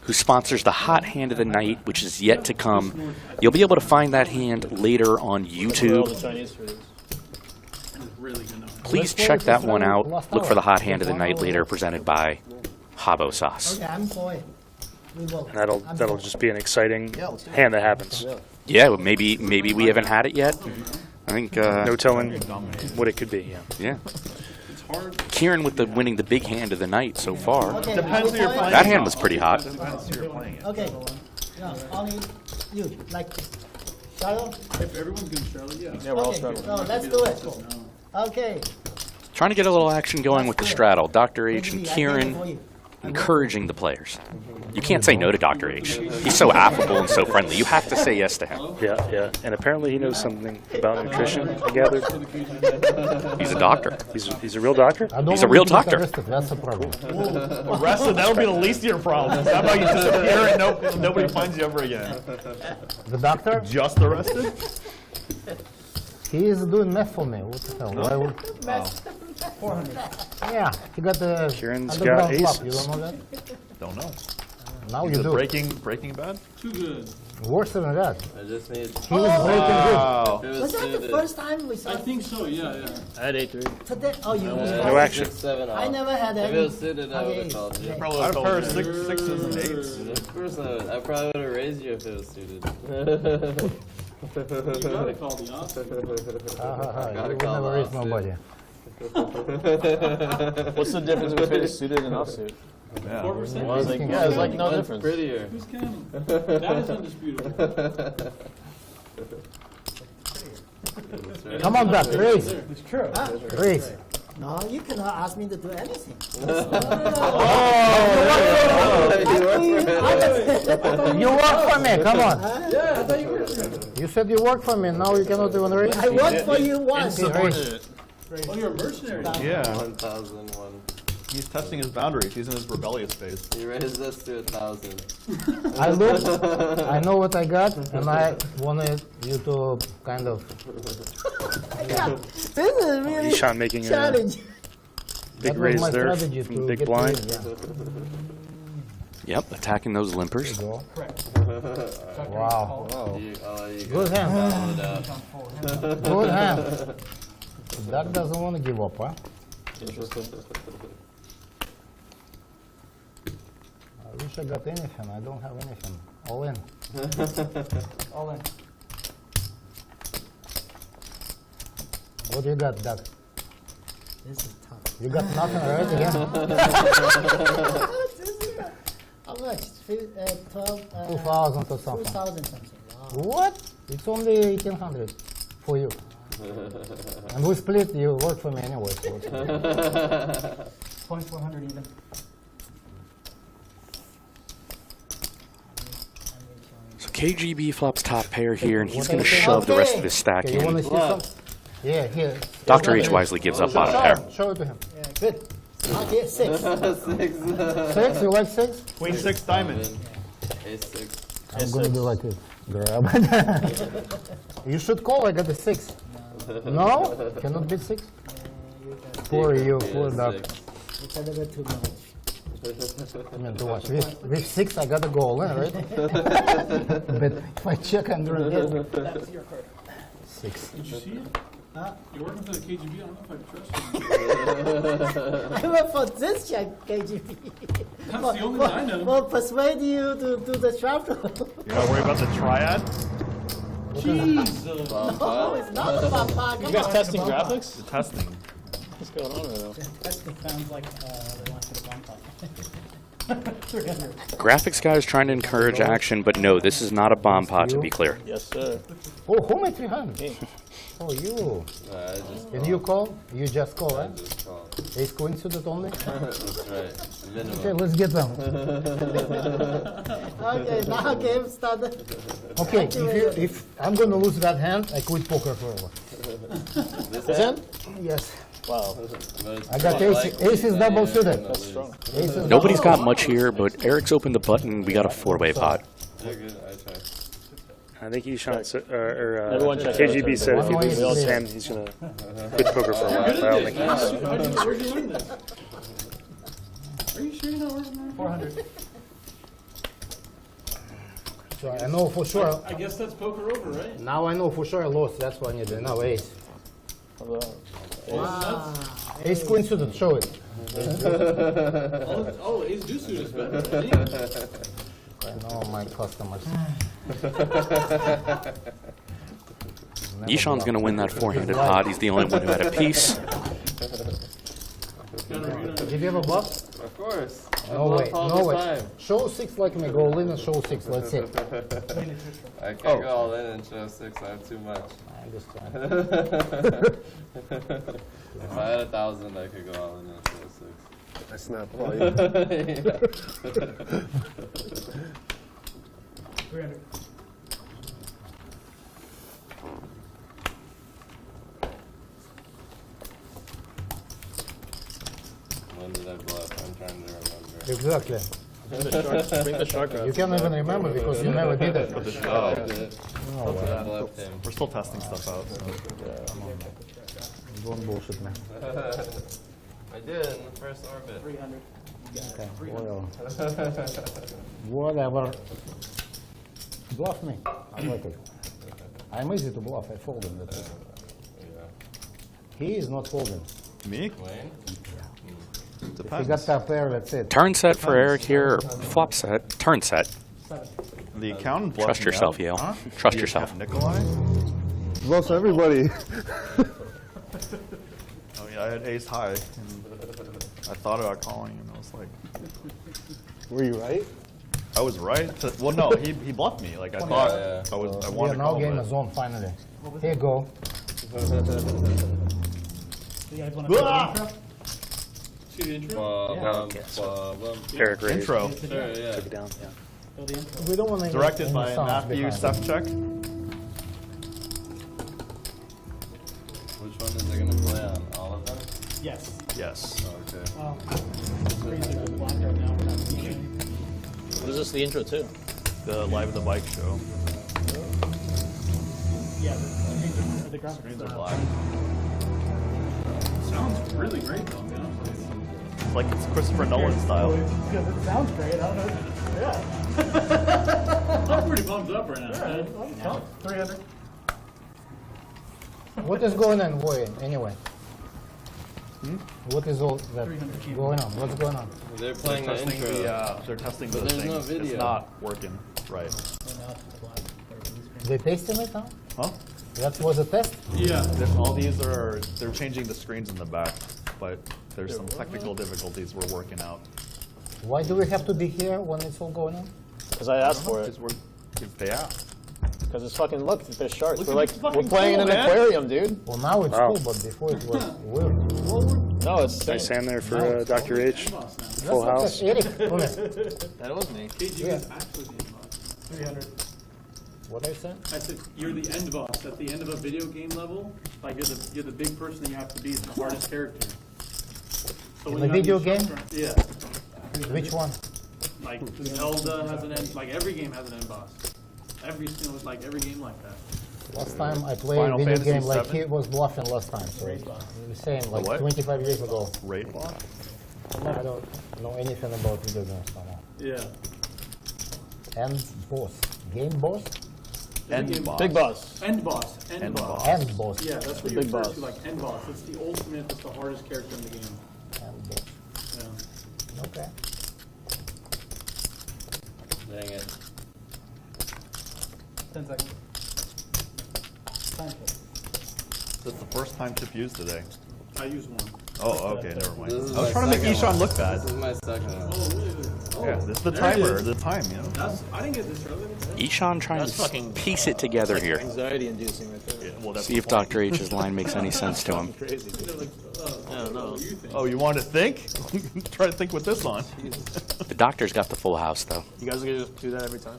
who sponsors the hot hand of the night, which is yet to come. You'll be able to find that hand later on All the YouTube. Chinese food. Please check that one out. Look for the hot hand of the night later, presented by Habbo Sauce. Okay, I'm for it. We will. And that'll just be an exciting hand that happens. Yeah, well, maybe we haven't had it yet. I think No telling what it could be. Yeah. Kieran with the winning the big hand of the night so far. Okay, Depends who you're playing. That hand was pretty hot. Depends who you're playing it. Okay. No, only you. Like, Charlotte? If everyone's going to Charlotte, yeah. Yeah, we're all Okay, struggling. no, let's do it. Okay. Trying to get a little action going with the straddle. Dr. H and I did it Kieran for you. encouraging the players. You can't say no to Dr. H. He's so affable and so friendly. You have to say yes to him. Yeah. And apparently he knows something about nutrition, I gathered. He's a doctor. He's a real doctor? He's a real doctor. That's the problem. Arrested, that'll be the least of your problems. How about you disappear and nobody finds you ever again? The doctor? Just arrested? He is doing meth for me. What the hell? Why would... Yeah, he got the Kieran's underground got club. You aces. don't know that? Don't know. Now Is you it do. Breaking Bad? Too good. Worse than that. I just need. He was breaking good. Wow. Was that the first time we saw I think so, yeah. I had 8-3. today? Oh, you No action. 7 I never had If any. it was suited, I would have Okay. called you. Probably I'd have heard sixes and eights. Of course I would. I probably would have raised you if it was suited. You gotta call the opposite. You would call never the raise offsuit. nobody. What's the difference between suited and offsuit? Yeah. 4%? I was like, yeah, it's like no One's difference. prettier. Who's counting? That is undisputable. Come on, Doc, raise. It's true. Raise. No, you cannot ask me to do anything. You work for me, come on. Yeah, I thought you were. You said you work for me, now you cannot even raise. I worked for you once. Insubordinate. Oh, you're a mercenary. Yeah. 1,001. He's testing his boundaries. He's in his rebellious phase. He raised us to 1,000. I looked, I know what I got, and I wanted you to kind of... This is really Ishan making a challenge. big That was raise my there strategy from to big get blind. rid, Yep, attacking those limpers. Go. Wow. Good hand. Good hand. Doc doesn't want to give up, huh? I wish I got anything. I don't have anything. All in. All in. What do you got, Doc? This is tough. You got nothing, right? Again? much? 12, 2,000 or something. 2,000 something. Wow. What? It's only 1,800 for you. And we split, you work for me anyway. So 2,400 even. So KGB flops top pair here, and he's going to shove the rest of his stack Okay, you want to in. see some? Yeah, here. Dr. H wisely gives up bottom pair. Show it to him. Yeah, good. Okay, 6. 6, you like 6? Queen 6 diamond. A6. I'm going to do like this. Grab. You should call, I got the 6. No? Cannot beat 6? Poor you, poor duck. It's a little bit too much. I mean, to watch. With 6, I got a goal, right? But if I check under it, That's your card. 6. Did you see it? Huh? You're working for the KGB. I don't know if I trust you. I went for this check, KGB. That's the only one I know. Well, persuade you to do the shuffle. You're not worried about the triad? Jesus. No, it's not the Papa. You guys testing graphics? The testing. What's going on right now? That sounds like they want to the bomb pop. Graphics guy is trying to encourage action, but no, this is not a bomb pot, to be clear. Yes, sir. Oh, who made 300? Oh, you. And you call? You just call, right? Ace queen suited only? That's right. Minimum. Okay, let's get them. Okay, now game started. Okay, if I'm going to lose that hand, I quit poker forever. This hand? Yes. Wow. I got ace is double suited. That's strong. Nobody's got much here, but Eric's opened the button. We got a 4-way pot. You're good. I tried. I think Ishan Everyone check KGB out. said if he One loses way his is- hand, he's going to quit poker for a while. But I don't think he's. Where'd you learn that? Are you sure you're not working on 400? So I know for sure. I guess that's poker over, right? Now I know for sure I lost. That's why I need to know ace. Wow. Ace queen suited, show it. Oh, ace deuce suit is better. I know my customers. Ishan's going to win that 4-handed pot. He's the only one who had a piece. Did you have a bluff? Of course. No way, all no the way. time. Show 6 like me, go in and show 6, let's see. I can't go all in and show 6. I have too much. I understand. If I had 1,000, I could go all in and show 6. I snap all 300. When did I bluff? I'm trying to remember. Exactly. Bring the shark out. You can't even remember because you never did it. I did. Oh, I bluffed him. We're still testing stuff out. So. Don't bullshit me. I did in the first orbit. 300. Okay, well, whatever. Bluff me. I like it. I'm easy to bluff. I fold him. That's it. He is not folding. Me? Wayne? If he Depends. got top pair, that's it. Turn set for Eric here, or flop set. Turn set. The accountant bluffed Trust me yourself, out. Yale. Huh? Trust The yourself. accountant Nikolai? Bluffs everybody. Oh yeah, I had ace high. And I thought about calling, and I was like, Were you right? I was right. Well, no, he bluffed me. Like I thought I Oh. I We wanted are to now call, game but is on finally. Here you go. You guys want to intro? See the intro? Eric raised. intro Sure, yeah. Took it down. Yeah. Oh, the intro. We don't want to directed by Matthew Sefchuk. Which one is it going to play on? All of them? Yes. Yes. Okay. Well, screens are black right now. We're not seeing anything. What is this the intro to? The Live at the Bike show. Yeah, the graphics. Screens are black. Sounds really great, though. You know? It's like it's Christopher Nolan style. Yeah, it sounds great. I don't know. Yeah. I'm pretty pumped up right now. Yeah, 300. What is going on, boy, anyway? What is all that 300 going on? What's going on? They're playing the Testing intro. they're testing But the there's thing. no video. It's not working right. They tasting it now? Huh? That was a test? Yeah. All these they're changing the screens in the back, but there's some technical difficulties we're working out. Why do we have to be here when it's all going on? Because I asked for it. Because we're pay out. Because it's fucking, look, there's sharks. Look We're at like, this we're fucking playing in pool, an man. aquarium, dude. Well, now it's Wow. cool, but before it was weird. No, it's Nice sand. hand there for Dr. H. Full house. Eric, come here. That was me. KG Yeah. is actually the end boss. 300. What I said? I said you're the end boss at the end of a video game level. Like you're the big person that you have to be. It's the hardest character. So In when a you have video these game? short- Yeah. Which one? Like Zelda has an end. Like every game has an end boss. Every single every game like that. Last time I played Final a video Fantasy game like VII? he was bluffing last time. So it's the same, like what? 25 years ago. Raid block? I don't know anything about video games now. Yeah. End boss. Game boss? End boss. Big boss. End boss. End End boss. boss. End boss. Yeah, that's what The you big refer boss. to like end boss. It's the ultimate. It's the hardest character in the game. End boss. Yeah. Okay. Dang it. 10 seconds. That's the first time chip used today. I use one. Oh, okay, never mind. This is I was my trying to make second Ishan one. look bad. This is my second one. Oh, really? Oh, Yeah, this is the there it timer, is. the time, you know? I didn't get this earlier. Ishan trying That's to fucking piece it together here. Anxiety inducing right there. Yeah, well, that's See the if point. Dr. H's line makes any sense to him. Crazy. Yeah, no. Oh, you want to think? Try to think with this on. The doctor's got the full house, though. You guys are going to just do that every time?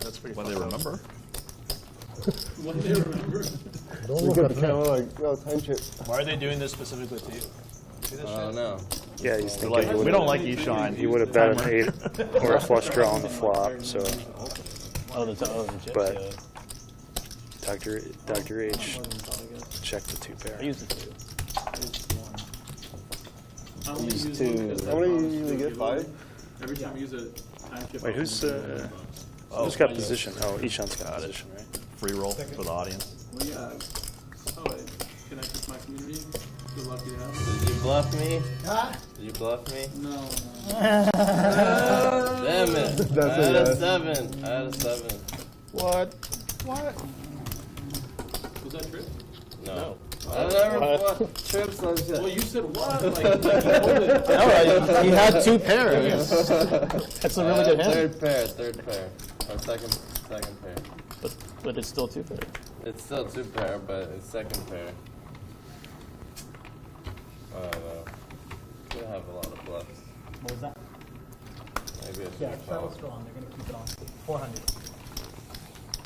That's pretty When fucked they up. remember. When they remember. Don't We look got at the me. camera like, yo, time chip. Why are they doing this specifically to you? See this Oh shit? no. Yeah, he's thinking Like, he we would don't like Ishan. he would have bet an 8 or a flush draw on the flop. So Oh, the chips, But- yeah. Dr. H checked the 2 pair. I used it too. I only Use use two. one because How many the you usually boss get? 5? Every time I use a time chip. Wait, I who's only use one. who's got position? Oh, Ishan's got position, right? Free roll for the audience. Well, yeah. Oh, wait. Connect with my community. Good luck you have. Did you bluff me? Huh? Did you bluff me? No. Damn it. That's I had it, a yeah. 7. I had a 7. What? What? Was that trip? No. I never bought trips on Well, shit. you said what? Like, you hold it. No, you had 2 pairs. That's a really good hand. Third pair. Or second pair. But it's still 2 pairs. It's still 2 pair, but it's second pair. I don't know. We have a lot of bluffs. What was that? Maybe I should Yeah, have that was called. strong. They're going to keep it on. 400.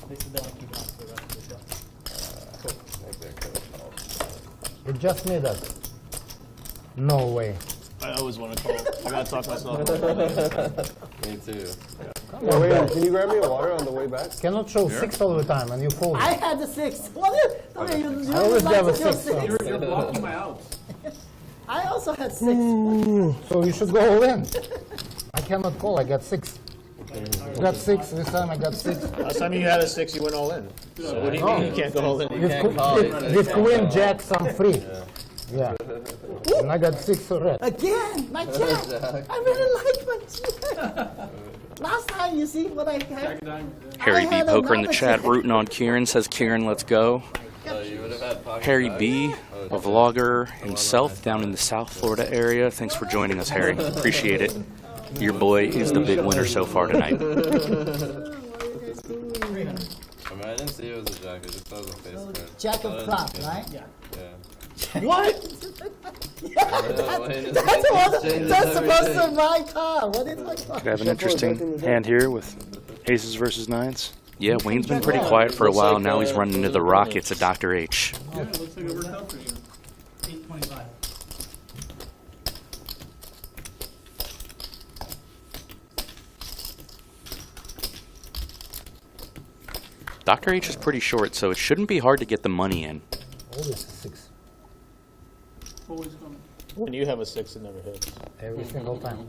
They said they want to keep it on for the rest of the show. Maybe I could have called. It's just me that. No way. I always want to call. I got to talk myself out. Me too. Oh, wait, can you grab me a water on the way back? Cannot show 6 all the time and you fold. I had the 6. What? You I always have a to show 6. So. You're blocking my outs. I also had 6. So you should go all in. I cannot call. I got 6. I got 6. This time I got 6. Last time you had a 6, you went all in. So what do you mean you can't go all in? You can't call it. With Queen Jack, some free. Yeah. And I got 6 red. Again, my jack. I really like my jack. Last time, you see what I had? Harry B. had Poker in the another chat jack. rooting on Kieran, says Kieran, let's go. So you would have had pocket Harry fives? B., a vlogger himself down in the South Florida area. Thanks for joining us, Harry. Appreciate it. Your boy is the big winner so far tonight. I mean, I didn't see it was a jack. I just thought it was a face card. Jack Thought of it was crop, a king. right? Yeah. What? That's supposed to be my car. What is my car? Could have an interesting hand here with aces versus 9s. Yeah, Wayne's been pretty quiet for a while. Now he's running into the Rockets at Dr. H. Yeah, it looks like it worked out for you. 825. Dr. H is pretty short, so it shouldn't be hard to get the money in. Always 6. Always coming. When you have a 6, it never hits. Every single time.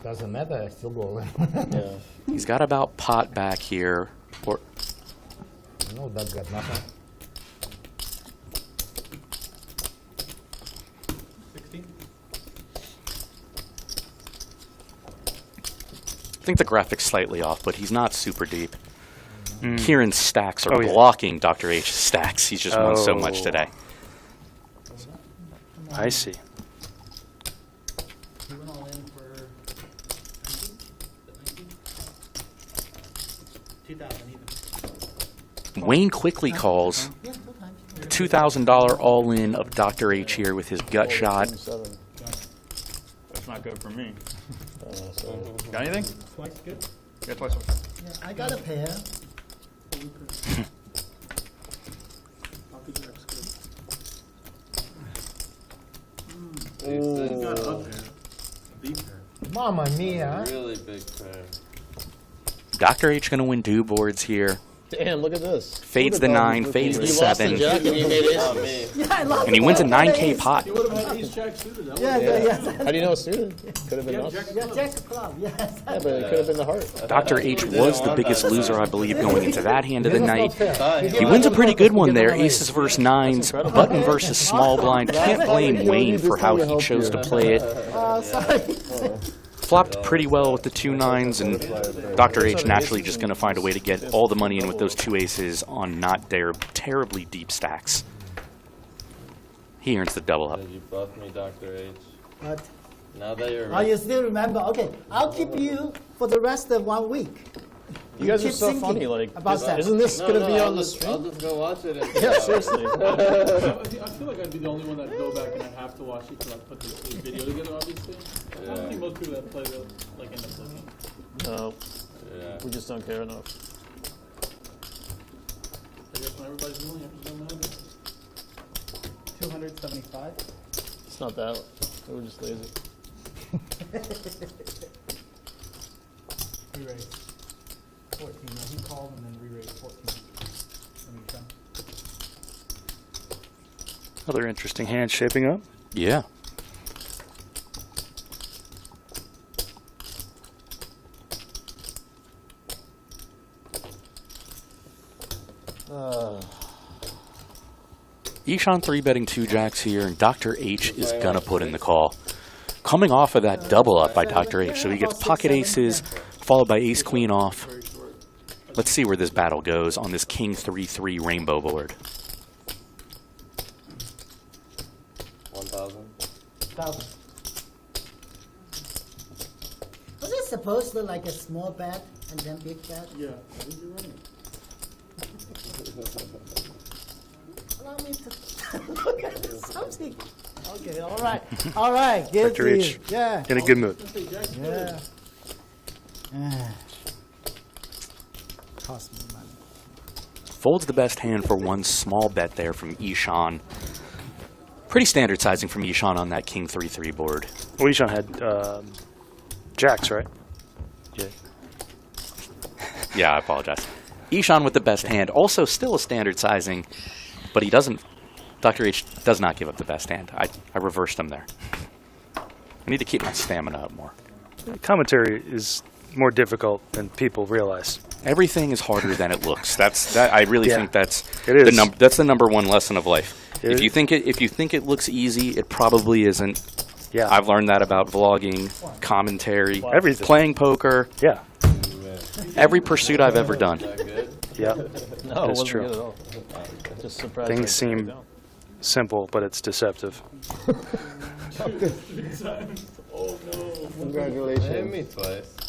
Doesn't matter. I still go all in. Yeah. He's got about pot back here. Or No, that got nothing. 16. I think the graphic's slightly off, but he's not super deep. Kieran's stacks are Oh, yeah. blocking Dr. H's stacks. He's just won so much Oh. today. I see. He went all in for 2,000 even. Wayne quickly calls the $2,000 all-in of Dr. H here with his gut shot. That's not good for me. Got anything? Twice good. Yeah, twice. Yeah, I got a pair. Mamma mia. Really big pair. Dr. H going to win 2 boards here. Damn, look at this. Fades the 9, fades the 7. Jack and you made aces. Yeah, I lost. And he wins a 9K pot. You would have had ace jack suited. That Yeah. How do you know it's suited? Could have been us. Yeah, Jack club. Yes. Yeah, but it could have been the heart. Dr. H was the biggest loser, I believe, going into that hand of the night. He wins a pretty good one there. Aces versus 9s, button versus small blind. Can't blame Wayne for how he chose to play it. Sorry. Flopped pretty well with the 2 9s, and Dr. H naturally just going to find a way to get all the money in with those 2 aces on not their terribly deep stacks. He earns the double up. Did you bluff me, Dr. H? What? Now that you're Oh, you still remember? Okay, I'll keep you for the rest of 1 week. You guys are keep so thinking funny. Like, about that. isn't this going to be on the I'll stream? just go watch it. And Yeah, seriously. I feel like I'd be the only one that'd go back and I'd have to watch it to like put the video together. Obviously, I don't think most people that play will like end up looking. No, Yeah. we just don't care enough. I guess when everybody's willing, I just don't know. 275. It's not that. We're just lazy. Re-raise 14. Now he called and then re-raise 14. Another interesting hand shaping up. Yeah. Ishan 3-betting 2 jacks here, and Dr. H is going to put in the call. Coming off of that double up by Dr. H, so he gets pocket aces, followed by ace queen off. Let's see where this battle goes on this king 3-3 rainbow board. 1,000. 1,000. Was it supposed to look like a small bet and then big bet? Yeah, you're right. Allow me to look at something. Okay, all right. All right, give Dr. to you. H, Yeah. in a good mood. Yeah. Cost me money. Folds the best hand for one small bet there from Ishan. Pretty standard sizing from Ishan on that king 3-3 board. Well, Ishan had jacks, right? Yeah. Yeah, I apologize. Ishan with the best hand. Also still a standard sizing, but he doesn't. Dr. H does not give up the best hand. I reversed him there. I need to keep my stamina up more. Commentary is more difficult than people realize. Everything is harder than it looks. I really think that's it is. That's the #1 lesson of life. If you think it looks easy, it probably isn't. Yeah. I've learned that about vlogging, commentary, everything. Playing poker. Yeah. Every pursuit I've ever done. Yeah. No, it It's wasn't true. good at all. Just surprised. Things seem simple, but it's deceptive. Oh no. Congratulations. Hit me twice.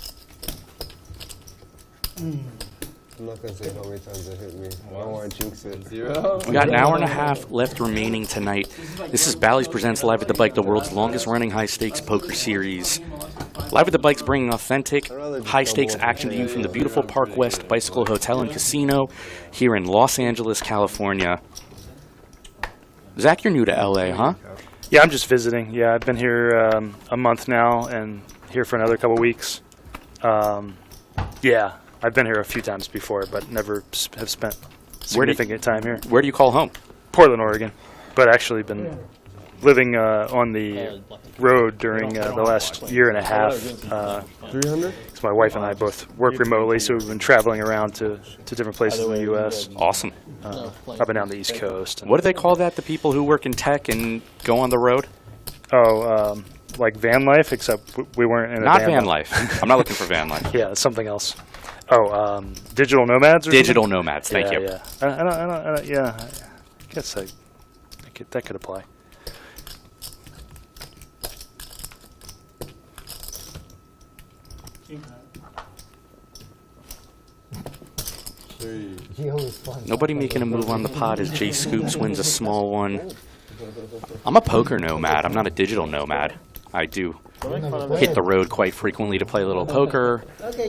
I'm not going to say how many times it hit me. I don't want to jinx it. 0. We got an hour and a half left remaining tonight. This is Bally's Presents Live at the Bike, the world's longest running high-stakes poker series. Live at the Bike's bringing authentic, high-stakes action to you from the beautiful Park West Bicycle Hotel and Casino here in Los Angeles, California. Zach, you're new to LA, huh? Yeah, I'm just visiting. Yeah, I've been here a month now and here for another couple weeks. Yeah, I've been here a few times before, but never have spent significant time here. Where do you call home? Portland, Oregon. But actually been living on the road during the last year and a half. 300? Because my wife and I both work remotely, so we've been traveling around to different places in the U.S. Awesome. Up and down the East Coast. What do they call that, the people who work in tech and go on the road? Oh, like van life, except we weren't in a Not van life. I'm not looking for van life. Yeah, it's something else. Oh, digital nomads or Digital something? nomads, thank you. Yeah, I guess that could apply. Geo is fun. Nobody making a move on the pot as Jay Scoops wins a small one. I'm a poker nomad. I'm not a digital nomad. I do hit the road quite frequently to play a little poker.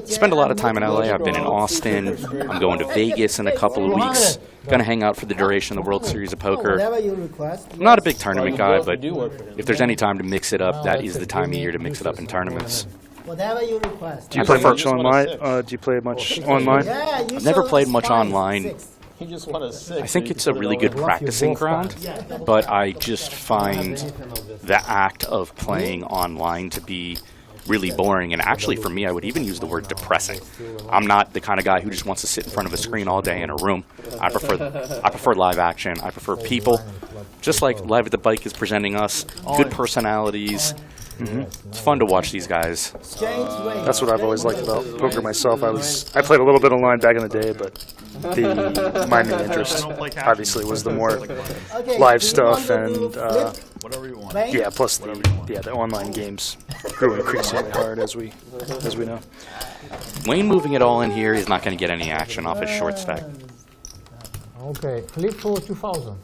Spend a lot of time in LA. I've been in Austin. I'm going to Vegas in a couple of weeks. Going to hang out for the duration of the World Series of Poker. I'm not a big tournament guy, but if there's any time to mix it up, that is the time of year to mix it up in tournaments. Whatever you request. Do you play much online? Do you play much online? I've never played much online. He just won a 6. I think it's a really good practicing ground, but I just find the act of playing online to be really boring, and actually for me I would even use the word depressing. I'm not the kind of guy who just wants to sit in front of a screen all day in a room. I prefer live action. I prefer people, just like Live at the Bike is presenting us, good personalities. It's fun to watch these guys. That's what I've always liked about poker myself. I played a little bit online back in the day, but my main interest obviously was the more live stuff and whatever you want. yeah, plus the online games grew increasingly hard as we know. Wayne moving it all in here. He's not going to get any action off his short stack. Okay, flip for 2000.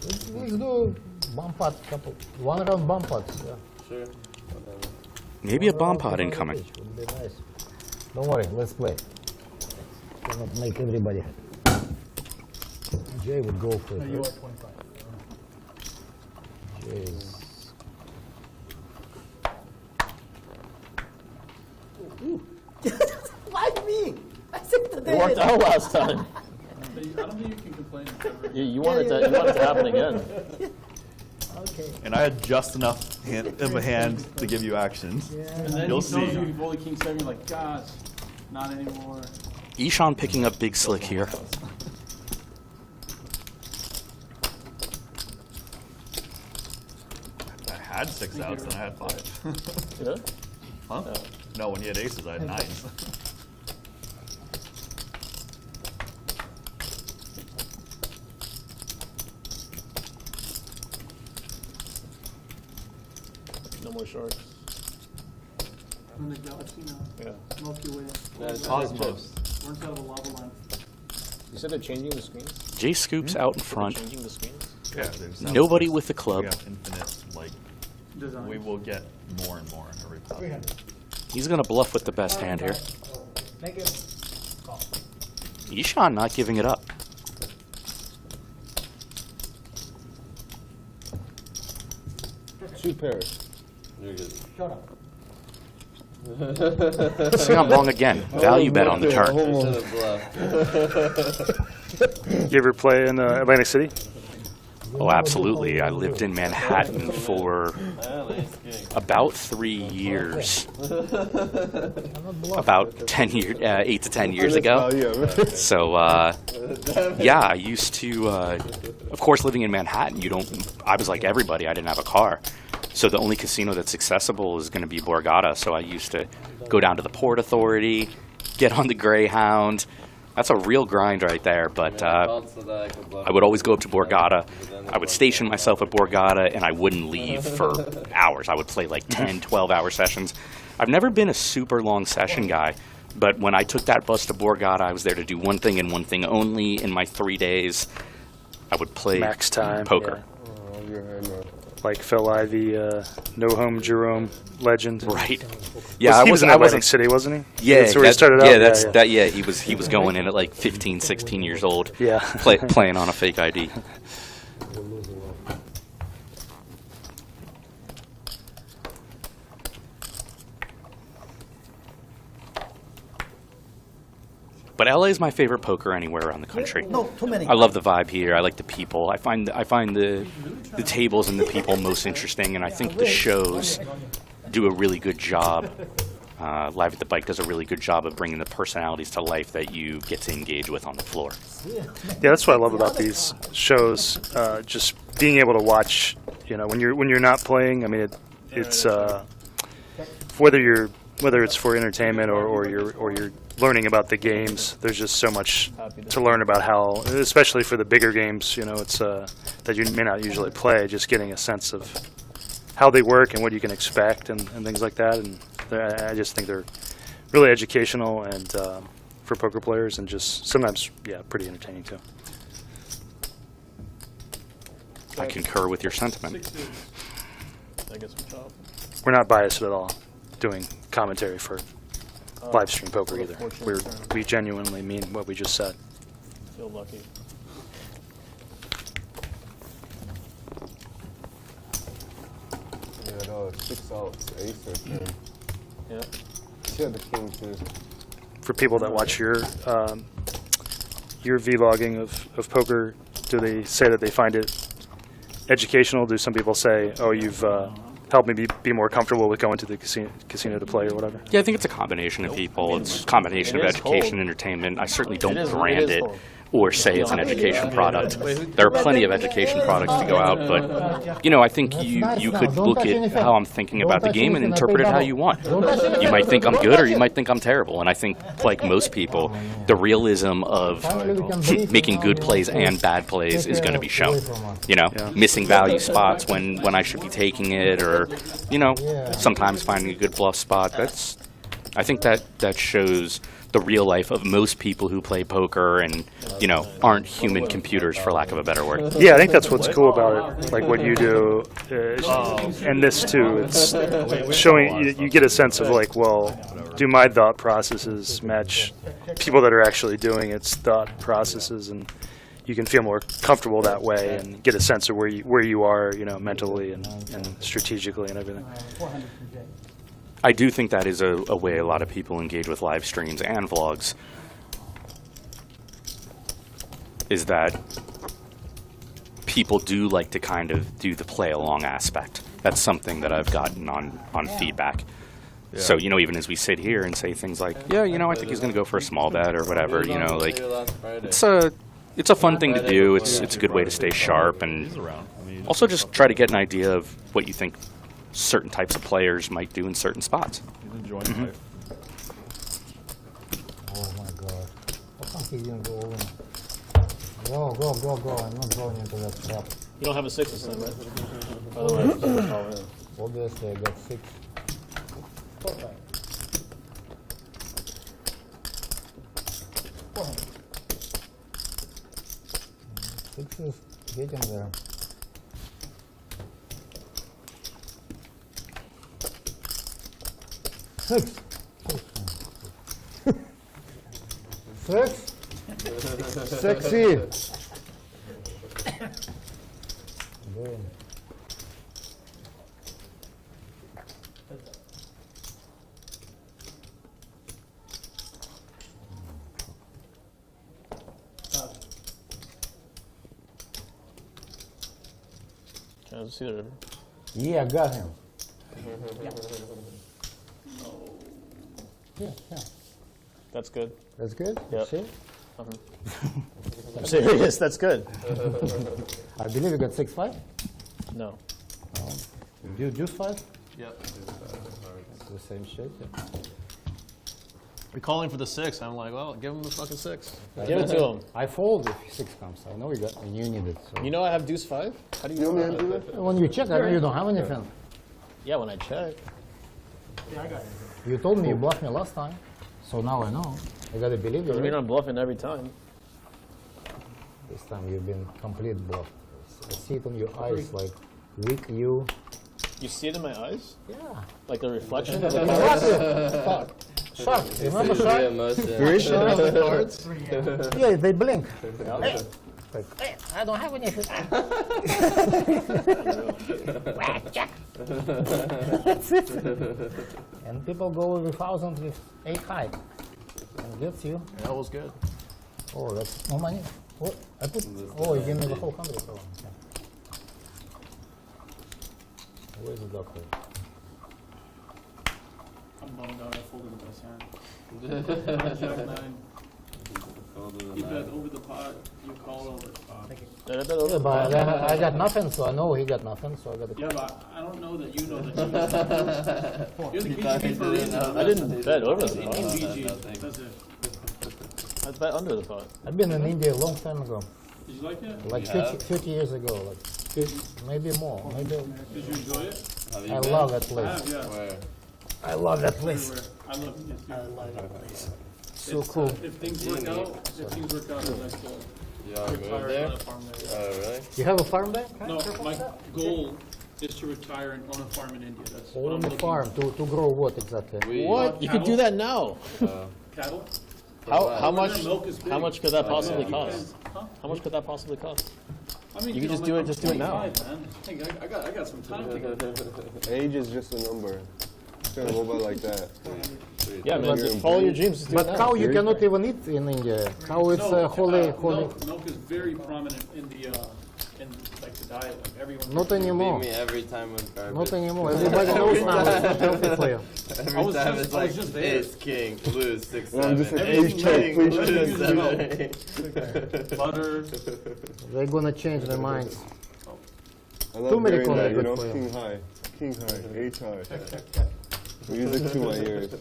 Let's do bump pot, one round bump pots. Yeah. Sure. Maybe a bomb pot incoming. Would be nice. Don't worry, let's play. Cannot make everybody happy. Jay would go for it. You are Right? 25. Jay. Why me? I said today. It worked out last time. I don't think you can complain. You want it to happen again. Okay. And I had just enough of a hand to give you action. And then You'll he see. tells you you've only king 7, you're like, gosh, not anymore. Ishan picking up big slick here. I had 6 outs, and I had 5. Yeah? Huh? No, when he had aces, I had 9s. No more sharks. I'm in the galaxy now. Yeah. Milky Way. Cosmos. We're inside of a lava lamp. You said they're changing the screens? Jay Scoops out in front. Changing the screens? Yeah, there's Nobody with the club. We have infinite, like, Design. we will get more and more in every pot. 300. He's going to bluff with the best hand here. Thank you. Call. Ishan not giving it up. Two pairs. You're good. Shut up. See, I'm wrong again. Value bet on the turn. You ever play in Atlantic City? Oh, absolutely. I lived in Manhattan for about 3 years. About 10 years, 8 to 10 years ago. So, yeah, I used to, of course, living in Manhattan, I was like everybody, I didn't have a car. So the only casino that's accessible is going to be Borgata. So I used to go down to the Port Authority, get on the Greyhound. That's a real grind right there, but I would always go up to Borgata. I would station myself at Borgata, and I wouldn't leave for hours. I would play like 10, 12-hour sessions. I've never been a super long session guy, but when I took that bus to Borgata, I was there to do one thing and one thing only. In my 3 days, I would play Max time, poker. Like Phil Ivey, No Home Jerome legend. Right. Yeah, he was in Atlantic City, wasn't he? Yeah, that's where he started out. Yeah, he was going in at like 15, 16 years old. Yeah. Playing on a fake ID. But LA is my favorite poker anywhere around the country. No, too many. I love the vibe here. I like the people. I find the tables and the people most interesting, and I think the shows do a really good job. Live at the Bike does a really good job of bringing the personalities to life that you get to engage with on the floor. Yeah, that's what I love about these shows. Just being able to watch, when you're not playing. I mean, it's whether it's for entertainment or you're learning about the games. There's just so much to learn about how, especially for the bigger games. It's that you may not usually play. Just getting a sense of how they work and what you can expect and things like that. And I just think they're really educational and for poker players, and just sometimes, yeah, pretty entertaining too. I concur with your sentiment. That gets me top. We're not biased at all doing commentary for live stream poker either. We genuinely mean what we just said. Feel lucky. Yeah, no, 6 outs, ace or king. Yeah. Yeah, the king too. For people that watch your vlogging of poker, do they say that they find it educational? Do some people say, "Oh, you've helped me be more comfortable with going to the casino to play," or whatever? Yeah, I think it's a combination of people. It's a combination of education and entertainment. I certainly don't brand it or say it's an education product. There are plenty of education products to go out, but, you know, I think you could look at how I'm thinking about the game and interpret it how you want. You might think I'm good or you might think I'm terrible, and I think, like most people, the realism of making good plays and bad plays is going to be shown. You know, missing value spots when I should be taking it, or, you know, sometimes finding a good bluff spot. I think that shows the real life of most people who play poker and, you know, aren't human computers, for lack of a better word. Yeah, I think that's what's cool about it, like what you do, and this too. It's showing, you get a sense of like, well, do my thought processes match people that are actually doing its thought processes, and you can feel more comfortable that way and get a sense of where you are, you know, mentally and strategically and everything. I do think that is a way a lot of people engage with live streams and vlogs, is that people do like to kind of do the play along aspect. That's something that I've gotten on feedback. Yeah. So, you know, even as we sit here and say things like, yeah, you know, I think he's going to go for a small bet or whatever, you know, like, it's a fun thing to do. It's a good way to stay sharp, and also just try to get an idea of what you think certain types of players might do in certain spots. Mm-hmm. Oh my god. How come he didn't go over? Go. I'm not going into that trap. You don't have a 6 this time, right? Otherwise, obviously, I got 6. Six is getting there. Six. Sexy. Boom. Can I see the river? Yeah, I got him. Yeah. That's good. That's good? Yep. See? I'm serious, that's good. I believe you got 6-5? No. You juice 5? Yep. It's the same shit. Yeah. We're calling for the 6. I'm like, well, give him the fucking 6. Give it to him. I fold if 6 comes. I know you got, and you need it. So. You know I have deuce 5? How do you know that? When you check, I know you don't have anything. Yeah, when I check. Yeah, I got it. You told me you bluffed me last time, so now I know. I gotta believe you. Doesn't mean I'm bluffing every time. This time you've been complete bluff. I see it in your eyes, like weak you. You see it in my eyes? Yeah. Like the reflection? Sharp. Remember sharp? Very sharp. The cards? Yeah, they blink. Hey. Like, hey, I don't have anything. Check. That's it. And people go with 1,000 with 8 high. And gets you. Yeah, that was good. Oh, that's no money. What? I put. Oh, you gave me the whole 100. Oh, okay. Where's the doctor? I'm bummed out. I folded the best hand. Jack 9. You bet over the pot. You call over the pot. Yeah, but I got nothing, so I know he got nothing, so I got the. Yeah, but I don't know that you know that you. You're the BG for a reason. I didn't bet over the pot. BG. That's it. I bet under the pot. I've been in India a long time ago. Did you like it? Like 50 years ago, like 50, maybe more. Maybe. Did you enjoy it? I love that place. I have, yeah. I love that place. I love that place. So cool. If things work out, I'd like to retire there? on a farm there. Oh, really? You have a farm there? No, my goal is to retire and own a farm in India. That's what I'm Own the looking farm to grow what exactly? What? You could do that now. Cattle. How much? Milk is big. How much could that possibly cost? Huh? How much could that possibly cost? I mean, You could just know, do it. I'm Just do it now. 25, man. Hey, I got some time to get. Age is just a number. It's gonna go by like that. Yeah, man. Just follow your dreams. Just do it But now. cow you cannot even eat in India. Cow it's holy. Milk is very prominent in the in like the diet. Like everyone. Not anymore. Beat me every time with garbage. Not anymore. Everybody knows now it's not healthy for you. Every time it's like ace, king, lose, 6, 7. I'm just an age check, please. Lose, 7, 8. Butter. They're gonna change their minds. I love Too many hearing that, you know, for you. king high, age high. Music to my ears.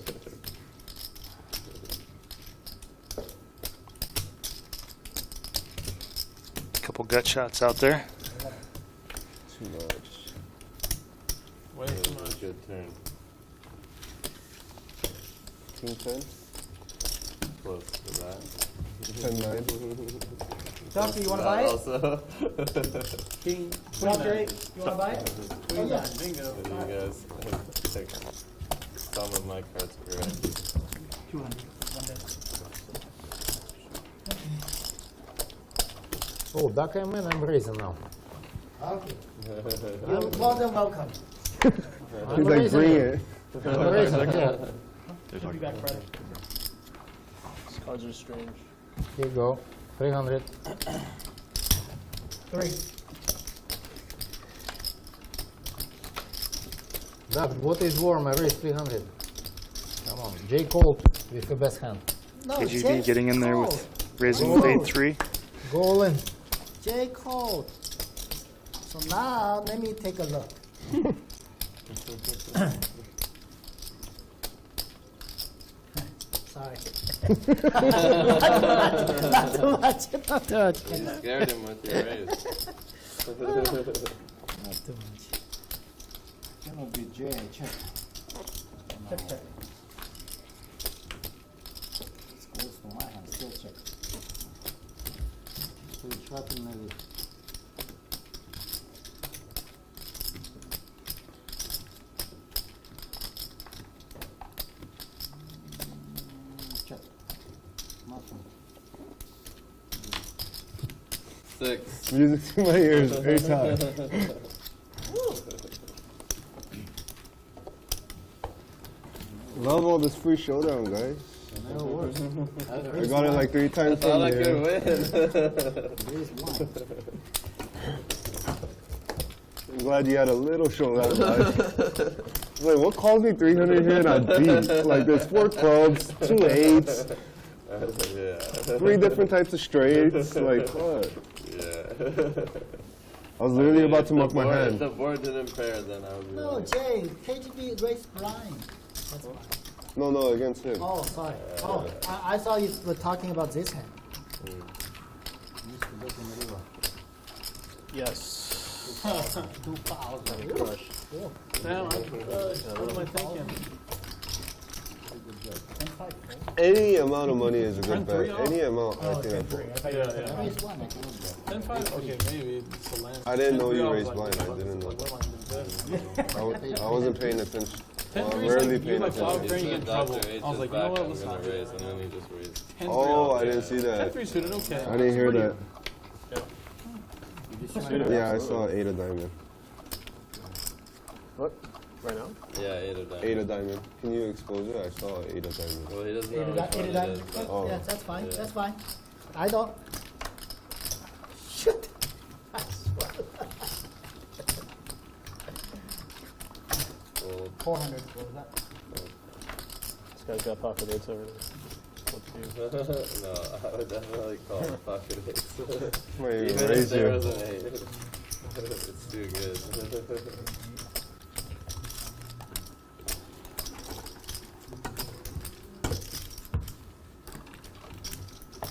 Couple gut shots out there. Too much. Way too much. Good turn. King 10? Close to that. 10-9. Duffy, you want to buy it? Also. King. Well, Jay, you want to buy it? Queen yeah. Bingo. You guys take some of my cards for it. 200. One day. Oh, duck I'm raising now. Okay. You're more than welcome. He's like, bring it. I'm raising, yeah. Should be back Friday. These cards are strange. Here you go. 300. 3. Duck, what is warm? I raised 300. Come on. J. Colt with the best hand. No, KGB getting in there with raising with 8-3. Go all in. J. Cole. So now let me take a look. Sorry. Not too much. Not too much. You scared him with your raise. Not too much. Cannot be J. Check. Check, check. It's close to my hand. Still check. So you try to maybe. Check. Nothing. 6. Music to my ears, age high. Love all this free showdown, guys. No worse. I got it like 3 times Thought from I here. could win. There's one. I'm glad you had a little showdown, guys. Wait, what calls me 300 here and I beat? Like, there's 4 clubs, 2 8s, Yeah. 3 different types of straights. Like, what? Yeah. I was literally about to muck my If hand. the board didn't pair, then I would be No, like, Jay, KGB raised blind. That's why. No, against him. Oh, sorry. Oh, I thought you were talking about this hand. Yes. 2,000. Crush. Damn, what am I thinking? Any amount of money is a good 10-3 bet. off? Any amount, I Oh, think I 10-3. put. I thought you Yeah, were yeah. raised one. I cannot bet. 10-5? Okay, maybe it's a land. I didn't know 10-3 you off, raised like, blind. I what didn't know. am I doing? I wasn't paying attention. Well, 10-3 I'm is rarely like, you're paying like attention. flower praying, you get in trouble. Dr. H I was is like, you know back, what, I'm let's gonna not do raise, that. and then he just raised. 10-3 Oh, off. I didn't see that. 10-3 suited, okay. I didn't hear that. Yeah. Yeah, I saw 8 of diamond. What? Right now? Yeah, 8 of diamond. 8 of diamond. Can you expose it? I saw 8 of diamond. Well, he doesn't know Eight of which that, one eight of it that. is, but Oh. Yes, that's fine. Yeah. That's fine. I don't. Shit. I swear. fold. 400. What was that? This guy's got pocket eights over there. What's No, I would definitely call it pocket ace. Might even Even if raise there you. was an 8. It's too good.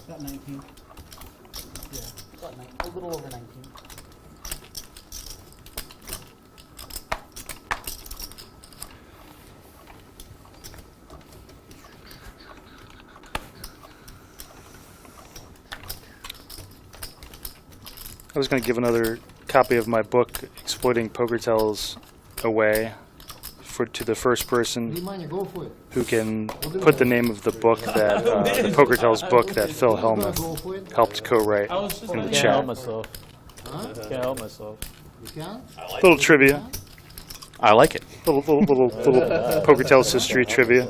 Got 19. Yeah, got 19. A little over 19. I was going to give another copy of my book, Exploiting Poker Tells, away to the first person who can put the name of the book that the Poker Tells book that Phil Hellmuth helped co-write in the Can't chat. help myself. Can't help myself. Little trivia. I like it. Little Poker Tells history trivia.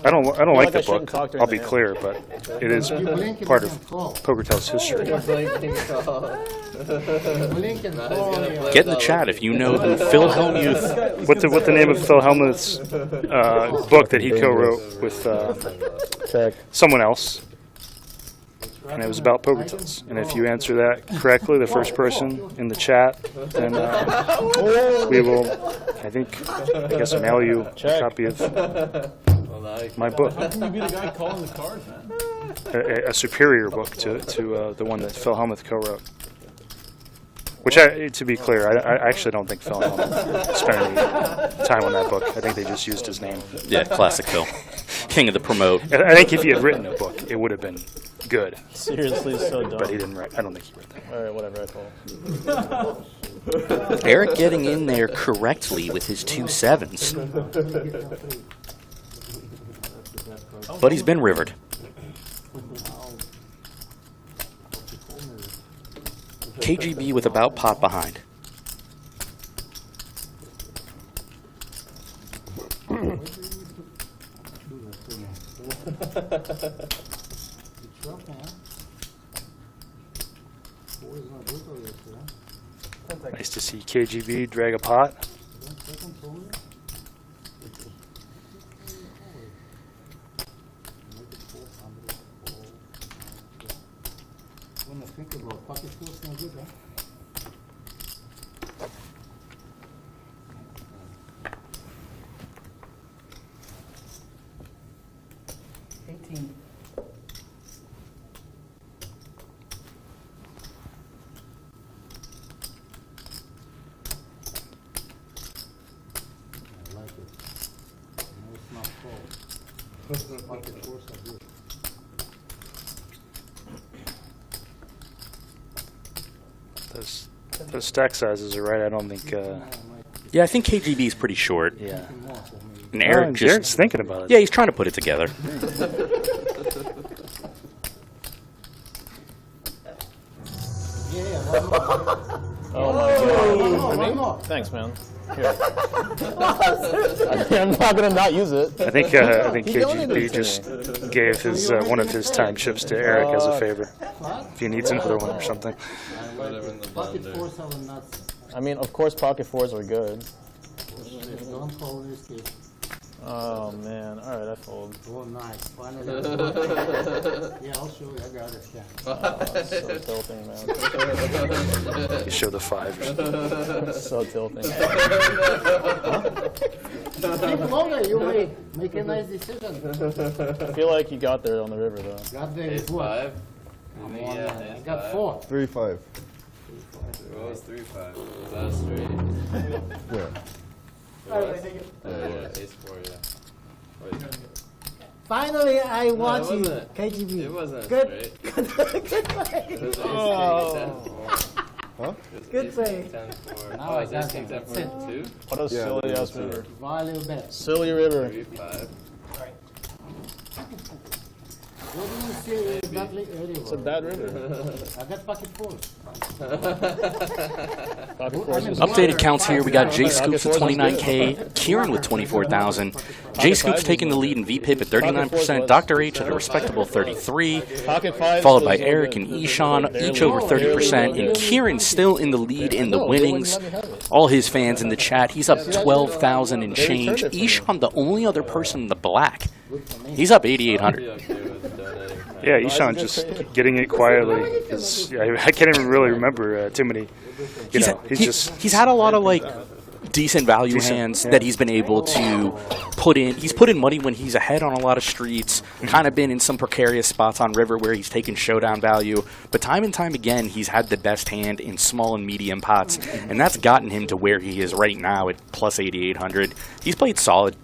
I don't like the book. I'll be clear, but it is part of Poker Tells history. Get in the chat if you know who Phil Hellmuth. What the name of Phil Hellmuth's book that he co-wrote with someone else, and it was about poker tells. And if you answer that correctly, the first person in the chat, then we will. I guess mail you a copy of my book. How can you be the guy calling the cards, man? A superior book to the one that Phil Hellmuth co-wrote. Which, to be clear, I actually don't think Phil Hellmuth spent any time on that book. I think they just used his name. Yeah, classic Phil. King of the promote. I think if he had written a book, it would have been good. Seriously, so dumb. But he didn't write. I don't think he wrote that. All right, whatever. I call. Eric getting in there correctly with his 2 sevens. But he's been rivered. KGB with about pot behind. Nice to see KGB drag a pot. Those stack sizes are right. I don't think. Yeah, I think KGB is pretty short. Yeah. And Eric just Eric's thinking about it. Yeah, he's trying to put it together. Oh my god. Thanks, man. Here. I'm not gonna not use it. I think KGB just gave his one of his time chips to Eric as a favor. If he needs another one or something. I mean, of course, pocket fours are good. Oh man! All right, I fold. Oh, nice. Finally. Yeah, I'll show you. I got it. Yeah. So tilting, man. You show the 5. So tilting. Keep longer. You may make a nice decision. I feel like you got there on the river, though. Got there with what? Ace 5. Come on, man. I got 4. 3-5. What was 3-5? Was that a straight? Yeah. Ace 4, yeah. Wait. Finally, I watch you, KGB. It wasn't good. straight. Good play. It was Oh. Huh? Good play. Oh, it's Ace King 10 4 2? What a silly ass river. Value bet. Silly river. 3-5. What do you say exactly earlier? It's a bad river. I got pocket fours. Updated counts here. We got Jay Scoops at 29K, Kieran with 24,000. Jay Scoops taking the lead in VPIP at 39%, Dr. H at a respectable 33, followed by Eric and Ishan, each over 30%, and Kieran still in the lead in the winnings. All his fans in the chat, he's up 12,000 and change. Ishan, the only other person in the black. He's up 8,800. Yeah, Ishan just getting it quietly. I can't even really remember too many. He's had a lot of like decent value hands that he's been able to put in. He's put in money when he's ahead on a lot of streets, kind of been in some precarious spots on river where he's taken showdown value. But time and time again, he's had the best hand in small and medium pots, and that's gotten him to where he is right now at plus 8,800. He's played solid.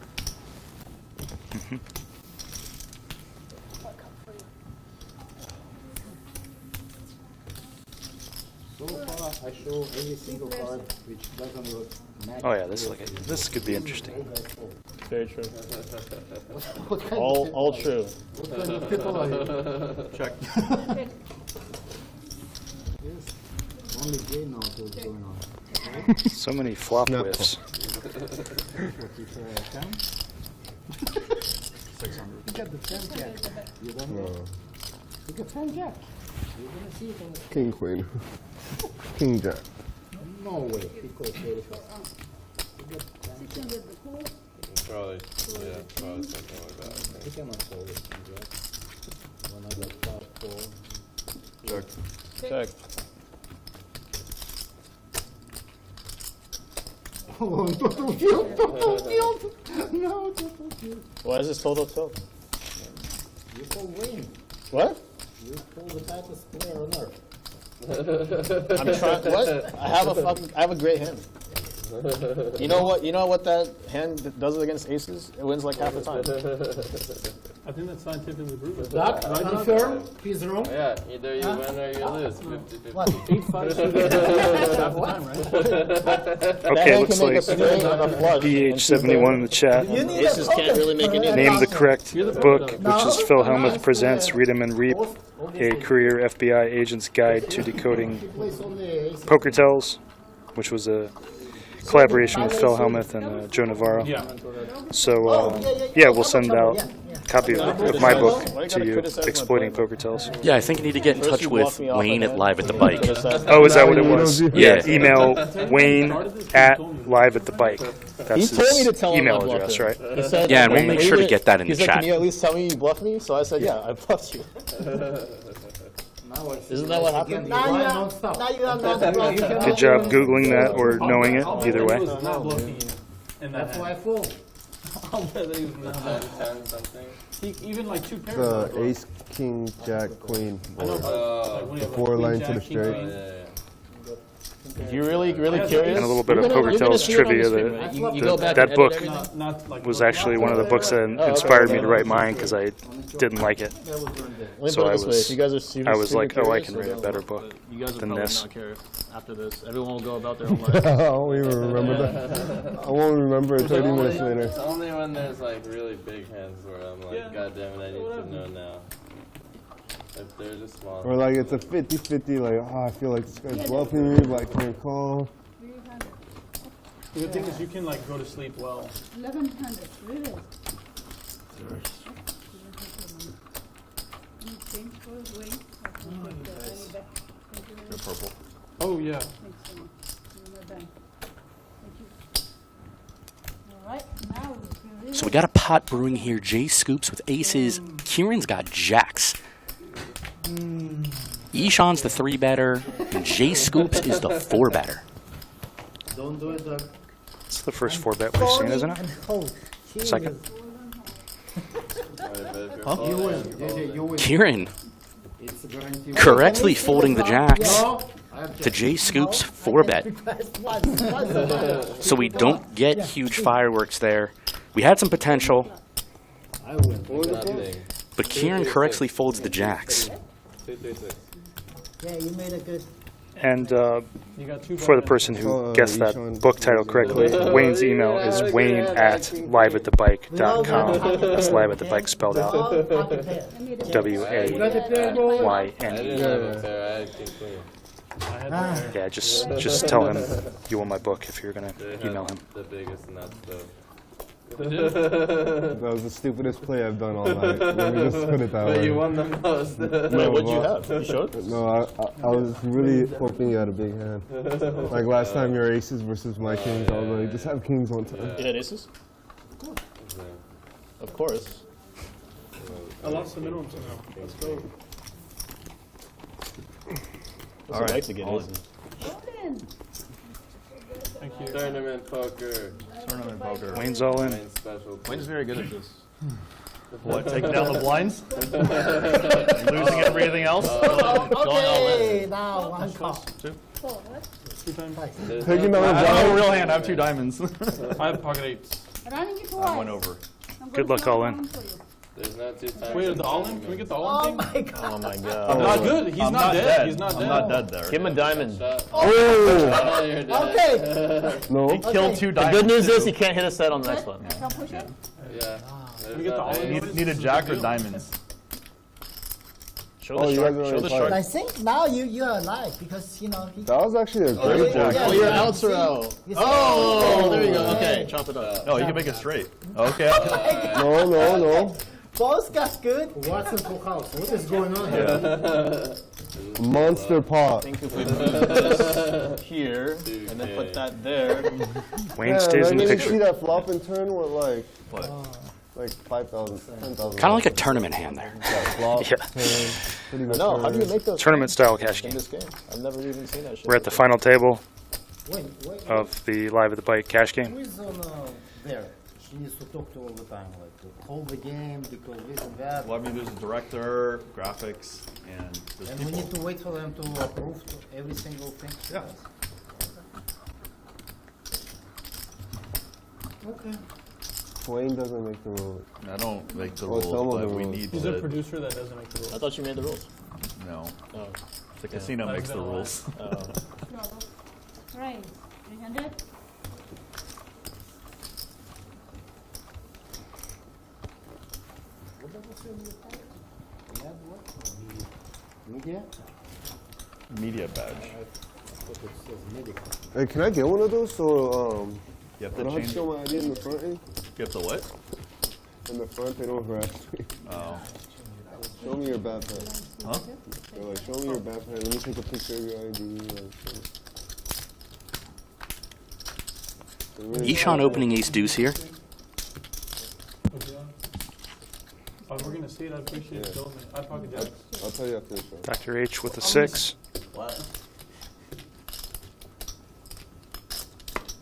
So far, I show every single card which doesn't look match. Oh yeah, this could be interesting. Very true. What kind All true. What kind of people are you? Check. Yes. Only gay knows what's going on. So many flop whiffs. 600. You got the 10 jack. You don't know. You got 10 jack. You're gonna see it on the King, queen. King, jack. No way. Because there is Probably, yeah, probably something like that. I you think. cannot fold it. Jack. When I got top 4. Check. Check. Oh, total field, total field. No, total field. Why is this total tilt? You call Wayne. What? You call the tightest player on earth. I'm trying. What? I have a great hand. You know what? You know what that hand does against aces? It wins like half the time. I think that's scientifically proven. That confirm he's wrong. Yeah, either you win or you lose. 50-50. What? 8-5 Half the time, right? Okay, looks like BH71 in the chat. Aces can't really make any. Name the correct book, which is Phil Hellmuth Presents Read 'em and Reap, a career FBI agent's guide to decoding poker tells, which was a collaboration with Phil Hellmuth and Joe Navarro. Yeah. So, yeah, we'll send out a copy of my book to you, Exploiting Poker Tells. Yeah, I think you need to get in touch with Wayne at Live at the Bike. Oh, is that what it was? Yeah. Email Wayne at Live at the Bike. That's He told me his to tell him I email bluffed address, him. right? He said, Yeah, and we'll make sure to get that in the he's like, chat. can you at least tell me you bluffed me? So I said, yeah, I bluffed you. Isn't that what happened? Now you are not bluffing. Good job Googling that or knowing it, either way. Not bluffing you. And That's why I fold. I'll bet he was not bluffing. 10 something. Even like two pairs. The ace, king, jack, queen. I know, but like when you have, like, 4 queen, line jack, to the king, straight. queen. You really curious? And a little bit of Poker Tells trivia. That book was actually one of the books that inspired me to write mine because I didn't like it. So I was like, oh, I can write a better book You guys will than probably this. not care after this. Everyone will go about their own life. I won't even remember that. I won't remember it 30 minutes later. It's only when there's like really big hands where I'm like, God damn it, I need to know now. If they're just small. Or like it's a 50-50, like, oh, I feel like this guy's bluffing me, but I can't call. The good thing is you can like go to sleep well. 1100, really? You're purple. Oh yeah. Thanks so much. You're my bank. Thank you. All right, now we So we got a pot brewing here. Jay Scoops with aces. Kieran's got jacks. Ishan's the 3-better, and Jay Scoops is the 4-better. Don't do it, Doug. It's the first 4-bet we've seen, isn't it? Second. You win. JJ, you win. Kieran It's a guarantee. correctly folding the jacks No. to Jay Scoops' 4-bet. So we don't get huge fireworks there. We had some potential, I win. but Kieran correctly folds the jacks. 236. Yeah, you made a good. And You got two for the buttons. person who guessed that book title correctly, Wayne's email is wayne@liveatthebike.com. That's live at the bike spelled out. All pocket pair. WAYNE. I didn't have a pair, I had king queen. Yeah, just tell him you want my book if you're gonna They email had him. the biggest nuts though. That was the stupidest play I've done all night. Let me just put it that But way. you won the most. Wait, what'd you have? You showed? No, I was really hoping you had a big hand. Like last time your aces versus my kings, I was like, just have kings one time. You had aces? Of course. I lost the minimum somehow. Let's go. All right. To get aces. Thank you. Tournament poker. Tournament poker. Wayne's all in. Wayne's special. Wayne's very good at this. What, taking down the blinds? Losing everything else? Okay, now one call. Two times. Taking down I the have a blind. real hand. I have 2 diamonds. I have pocket eights. Running it I twice. went over. I'm Good going luck to all run in. for you. There's no 2 times. Wait, the all-in? Can we get the all-in thing? My God. Oh my god. Not good. He's not dead. He's not dead. I'm not dead there. Give him a diamond. Oh, you're dead. Okay. No. He killed 2 The diamonds. good news is he can't hit a set on the next one. Can push it? Yeah. Can we get the all-in? Need a jack or diamonds? Show the you guys shark. are Show the in shark. I think now you're alive because he. That was actually a great yeah, jack. Oh, your outs are out. You see? Oh, there you go. Okay, chop it up. No, you can make it straight. Okay. No. Both got good. What's in full house? What is going on here? Monster pot. I think if we move this here and then put that there. Wayne stays in the You see picture. that flop and turn with like What? like 5,000, 10,000. Kind of like a tournament hand there. Flop, Yeah. turn, pretty good No, how do you turn. make those Tournament style cash in game. this game? I've never even seen that shit. We're at the final table Wait. of the Live at the Bike cash Who game. is on there? She needs to talk to all the time, like to hold the game, because this and that. Well, I mean, there's a director, graphics, and there's And we people. need to wait for them to approve every single thing. Yeah. Okay. Wayne doesn't make the rules. I don't make the Well, some rules, of but the we rules. need He's a to. producer that doesn't make the rules. I thought you made the rules. No. Oh. The casino That's makes the been a while. rules. Right. 300. Media? Media badge. Hey, can I get one of those so You have I to don't have to change. show my ID in the front end? You have to what? In the front, they don't harass me. Oh. Show me your backpack. Huh? They're like, show me your backpack. Let me take a picture of your ID. Ishan opening ace deuce here. If we're gonna see it, I'd appreciate it. Showing me. I'd pocket jacks. I'll tell you after the show. Dr. H with a 6.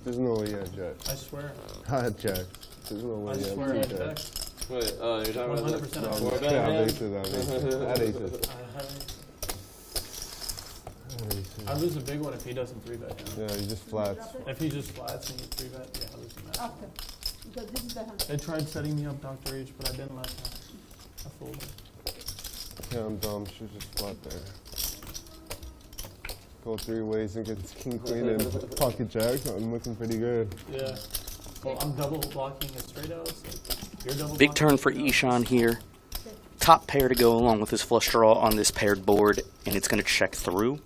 There's no way you had jack. I swear. I had jack. There's no way I you swear I had had jack. jacks. Wait, oh, you're talking about 100% the I four had bet Yeah, I hand? had aces. I had aces. I lose a big one if he doesn't 3-bet. Yeah, you just flats. If he just flats and you 3-bet, yeah, I lose the match. After. Because this is the hand. They tried setting me up, Dr. H, but I didn't like that. I folded. Yeah, I'm dumb. Should just flat there. Go 3 ways and get king, queen, and pocket jack. I'm looking pretty good. Yeah. Well, I'm double blocking a straight out. So you're double Big blocking turn for Ishan here. Top pair to go along with his flush draw on this paired board, and it's going to check through.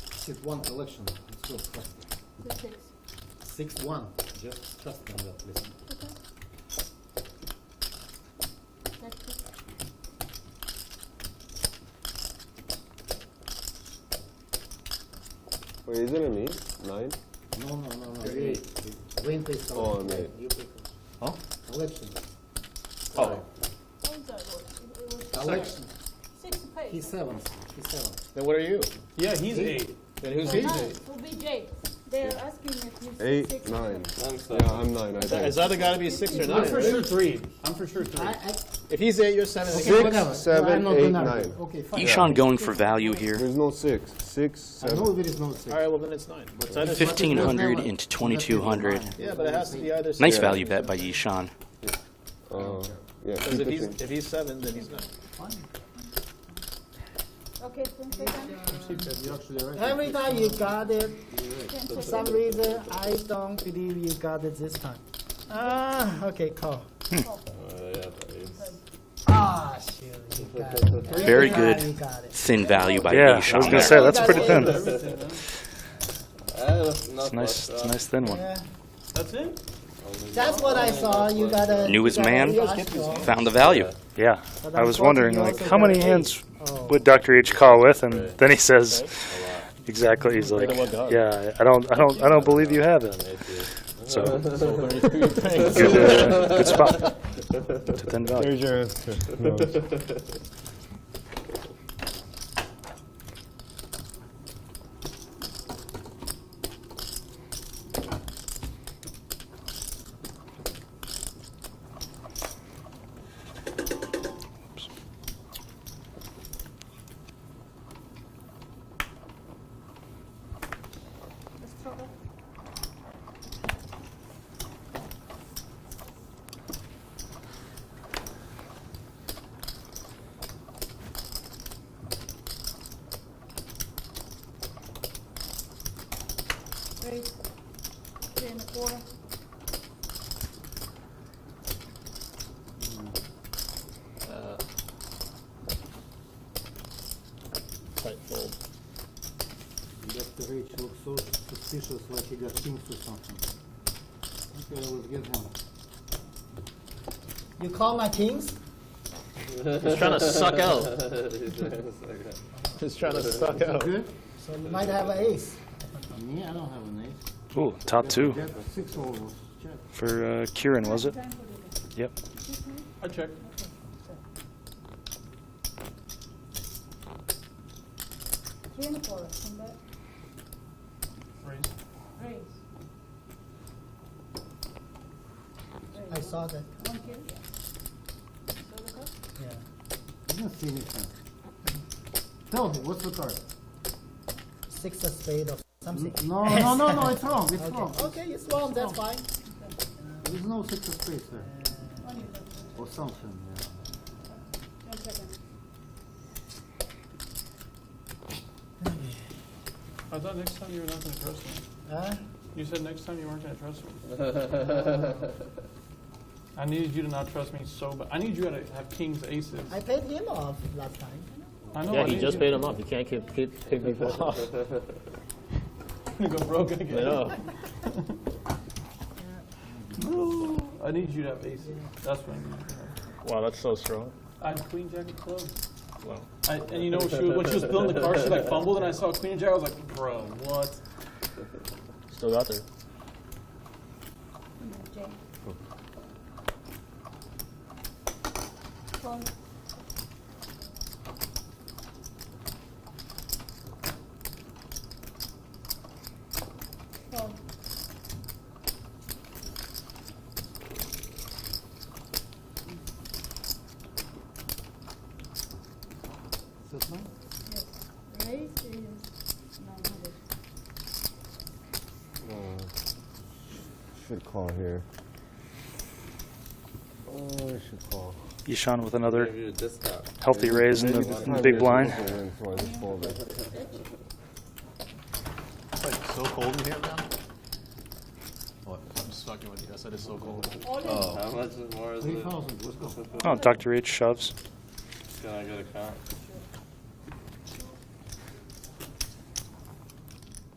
6-1 collection. It's so trust. 6-1. Just trust them that, listen. Wait, isn't it me? 9? No. Wayne plays collection. Oh, I'm right? eight. You play Huh? collection. Oh. What was that? It was Collection. 6 pace. He's 7. Then what are you? Yeah, he's 8. Then who's So he? now it will be J. They're asking if you 8, 6. 9. I'm Yeah, I'm 9. I think. Is that got to be 6 or 9? I'm for sure 3. I'm for sure 3. If he's 8, you're 7. Okay, 6, whatever. 7, I'm not 8, gonna 9. argue. Okay, fine. Ishan going for value here. There's no 6. 6, I 7. know there is no 6. All right, well then it's 9. It's either 1,500 into 2,200. Yeah, but it has to be either 6. Nice value bet by Ishan. Yeah, Because keep if it he's 7, then he's 9. Okay, 10 seconds. Every time you got it, for some reason, I don't believe you got it this time. Okay, call. Ah, shoot, you got it. Very You good got it. thin value by Yeah, I Ishan. was going to say, that's pretty thin. It's It's a nice thin one. Yeah. That's it? That's what I saw. You got a Newest you got a man flush draw. found the value. Yeah. But I was wondering, like, unfortunately, how many also hands Oh. would Dr. H call with? And then he says, exactly, he's like, yeah, I don't believe you have it. So, good spot to thin value. There's your answer. No. Let's throw it. Raise. 3 1/4. Tight fold. Dr. H looks so suspicious, like he got kings or something. Okay, let's get him. You call my kings? He's trying to suck out. He's trying to suck out. Good? So you might have an ace. Me, I don't have an ace. Ooh, top two Get 6 overs. Check. for Kieran, was it? Yep. I check. 3 1/4. Come back. Raise. Raise. I saw that. 1 king. So the cup. Yeah. I didn't see anything. Tell me, what's the card? 6 of spade or something. No, it's wrong. It's wrong. Okay, it's wrong. That's fine. There's no 6 of spades there. On you go. Or something, yeah. 1 second. I thought next time you were not going to trust me. Huh? You said next time you weren't going to trust me. I needed you to not trust me so bad. I need you to have kings, aces. I paid him off last time. I know. Yeah, I he need just you- paid him off. You can't keep people off. I'm going to go broke again. I know. I need you to have aces. That's what I need you to have. Wow, that's so strong. I had queen jack of clubs. Wow. And you know, when she was building the car, she like fumbled, and I saw queen and jack. I was like, bro, what? Still got there. Jay. Fold. Fold. Is that mine? Yes. Raise is 900. Should call here. Oh, I should call. Ishan with another Give you a discount. healthy raise in the big blind. So I just folded. It's like so cold in here, man. What? I'm just fucking with you. I said it's so cold. All in. How much more is it? 3,000, let's go. Oh, Dr. H shoves. Can I get a count?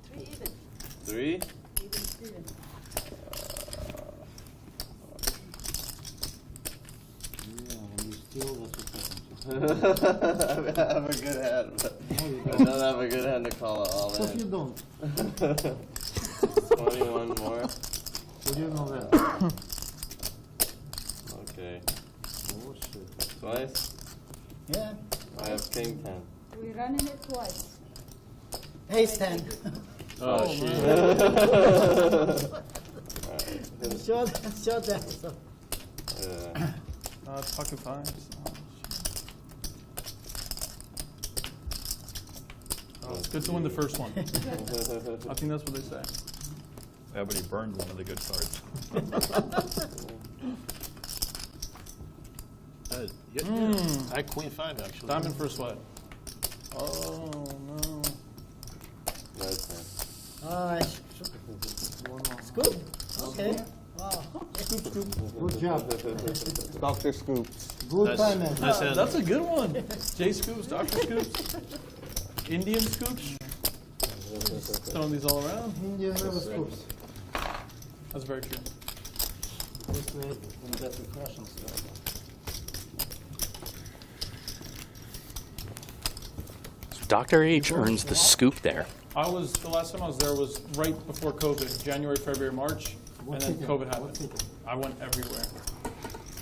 3 even. 3? Even Steven. Yeah, when you steal, that's what happens. I have a good hand, but I don't have a good hand to call it all What if you in. don't? 21 more. How do you know that? Okay. Oh, shit. Twice? Yeah. I have king 10. We're running it twice. Ace 10. Oh, shit. Sure that. So. Yeah. It's fucking fine. Oh, it's good to win the first one. I think that's what they say. Yeah, but he burned one of the good cards. I had queen 5 actually. Diamond first sweat. Oh, no. Nice, Scoop. Okay. Wow. Good job. Dr. Scoops. Good time, man. Nice hand. That's a good one. J Scoops, Dr. Scoops, Indian Scoops. Throwing these all around. India never scoops. That's very true. This way, when you get impressions. Dr. H earns the scoop there. The last time I was there was right before COVID, January, February, March, and then COVID happened. I went everywhere.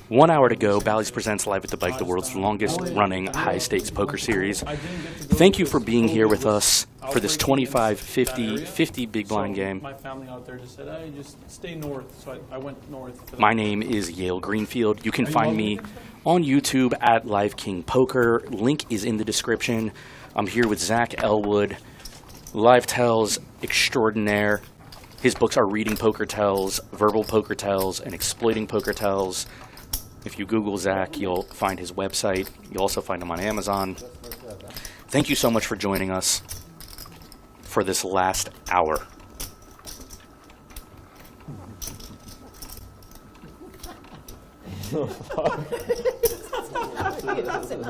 1 hour to go. Bally's presents Live at the Bike, the world's longest running high stakes poker series. Thank you for being here with us for this 25, 50, 50 big blind game. My family out there just said, hey, just stay north. So I went north. My name is Yale Greenfield. You can find me on YouTube at Live King Poker. Link is in the description. I'm here with Zach Elwood, Live Tells extraordinaire. His books are Reading Poker Tells, Verbal Poker Tells, and Exploiting Poker Tells. If you Google Zach, you'll find his website. You'll also find him on Amazon. Thank you so much for joining us for this last hour.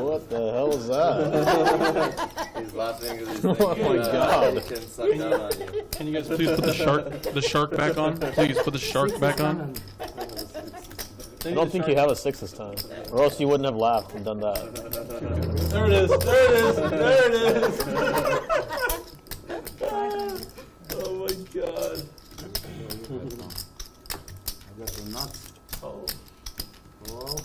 What the hell is that? He's laughing because he's Oh thinking, my God. he can suck down on you. Can you guys please put the shark back on? Please put the shark back on. I don't think you have a 6 this time, or else you wouldn't have laughed and done that. There it is. There it is. There it is. Oh my God. I got the nuts. Oh. Whoa.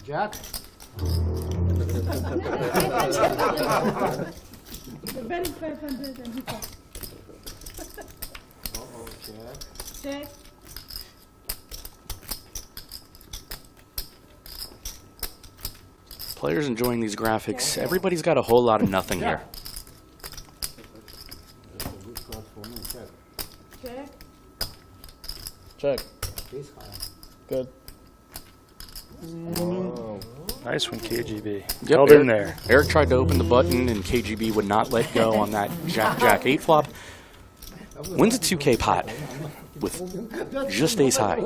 Jack? The bet is 500 and he got. Uh-oh, check. Check. Players enjoying these graphics. Everybody's got a whole lot of nothing here. That's a good card for me. Check. Check. Check. Face high. Good. Nice one, KGB. Yep, Held in there. Eric tried to open the button, and KGB would not let go on that Jack 8 flop. Wins a 2K pot with just ace high.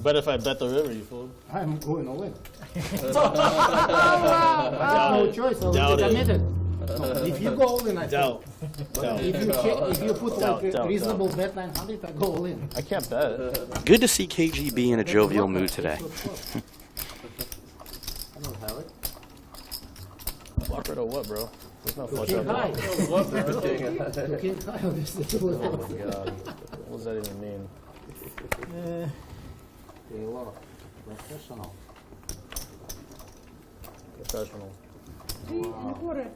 Bet if I bet the river, you fool. I'm going all in. Doubt No it. choice. I will Doubt be it. committed. No, if you go all in, I Doubt. But if you put like a Doubt. reasonable bet 900, I go all in. I can't bet. Good to see KGB in a jovial mood today. I don't have it. Block rid of what, bro? There's no flush King out. high. What, bro? You can't high on this. Oh my God. What does that even mean? Taylor, professional. Professional. 3 and a quarter.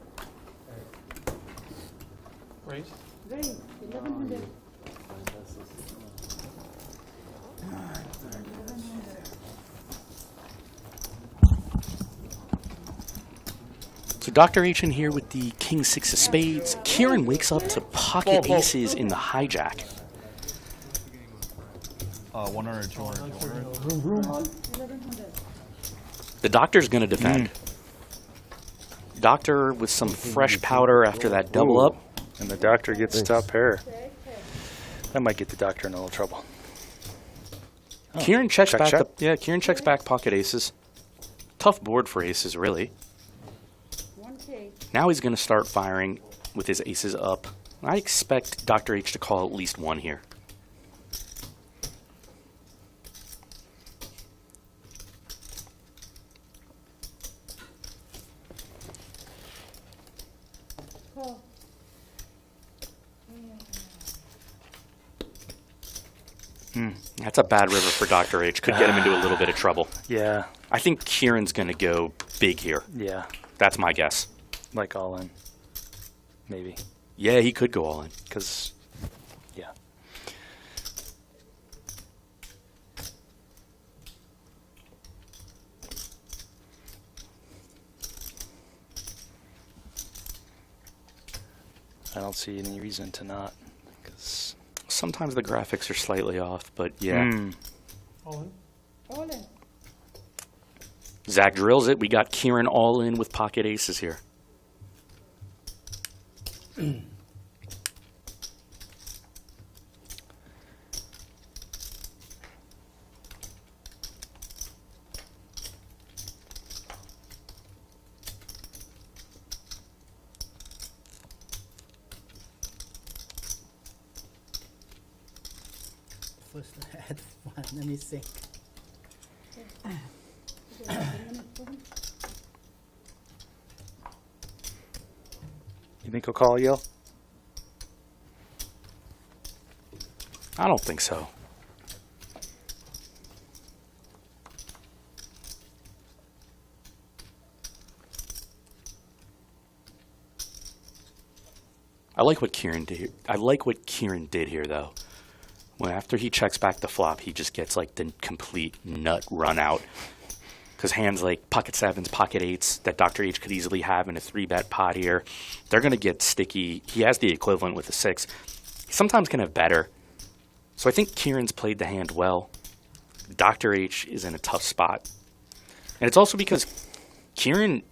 Raise. Raise. 1100. So Dr. H in here with the King 6 of spades. Kieran wakes up to pocket aces in the hijack. 100, 200, 200. 1100. The doctor's going to defend. Doctor with some fresh powder after that double up. And the doctor gets top pair. That might get the doctor in a little trouble. Oh, Kieran checks check, back. check. Kieran checks back pocket aces. Tough board for aces, really. 1K. Now he's going to start firing with his aces up. I expect Dr. H to call at least one here. Call. That's a bad river for Dr. H. Could get him into a little bit of trouble. Yeah, I think Kieran's going to go big here. yeah. That's my guess. Like all in. Maybe. Yeah, he could go all in. Because, yeah. I don't see any reason to not. Because Sometimes the graphics are slightly off, but yeah. All in. All in. Zach drills it. We got Kieran all in with pocket aces here. First I had one, let me think. you think he'll call Yale? I don't think so. I like what Kieran did. I like what Kieran did here, though. When after he checks back the flop, he just gets like the complete nut run out. Because hands like pocket sevens, pocket eights that Dr. H could easily have in a 3-bet pot here, they're going to get sticky. He has the equivalent with a 6. He sometimes can have better. So I think Kieran's played the hand well. Dr. H is in a tough spot. And it's also because Kieran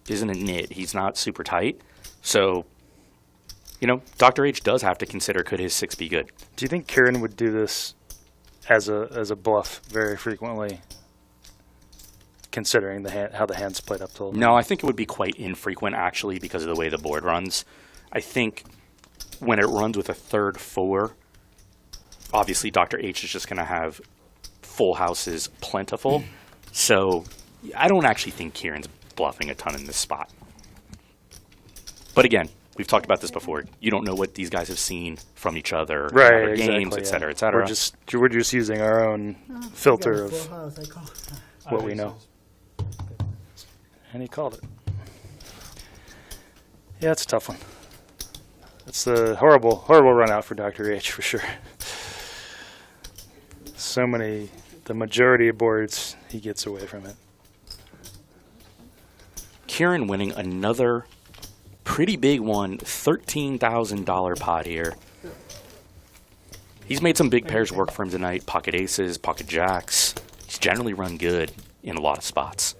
isn't a nit. He's not super tight. So, you know, Dr. H does have to consider, could his 6 be good? Do you think Kieran would do this as a bluff very frequently, considering the how the hand's played up till? No, I think it would be quite infrequent, actually, because of the way the board runs. I think when it runs with a 3rd 4, obviously Dr. H is just going to have full houses plentiful. So I don't actually think Kieran's bluffing a ton in this spot. But again, we've talked about this before. You don't know what these guys have seen from each other, in other games, et cetera, et cetera. We're just using our own filter of what we know. And he called it. Yeah, it's a tough one. It's a horrible run out for Dr. H for sure. So many, the majority of boards, he gets away from it. Kieran winning another pretty big one, $13,000 pot here. He's made some big pairs work for him tonight. Pocket aces, pocket jacks. He's generally run good in a lot of spots.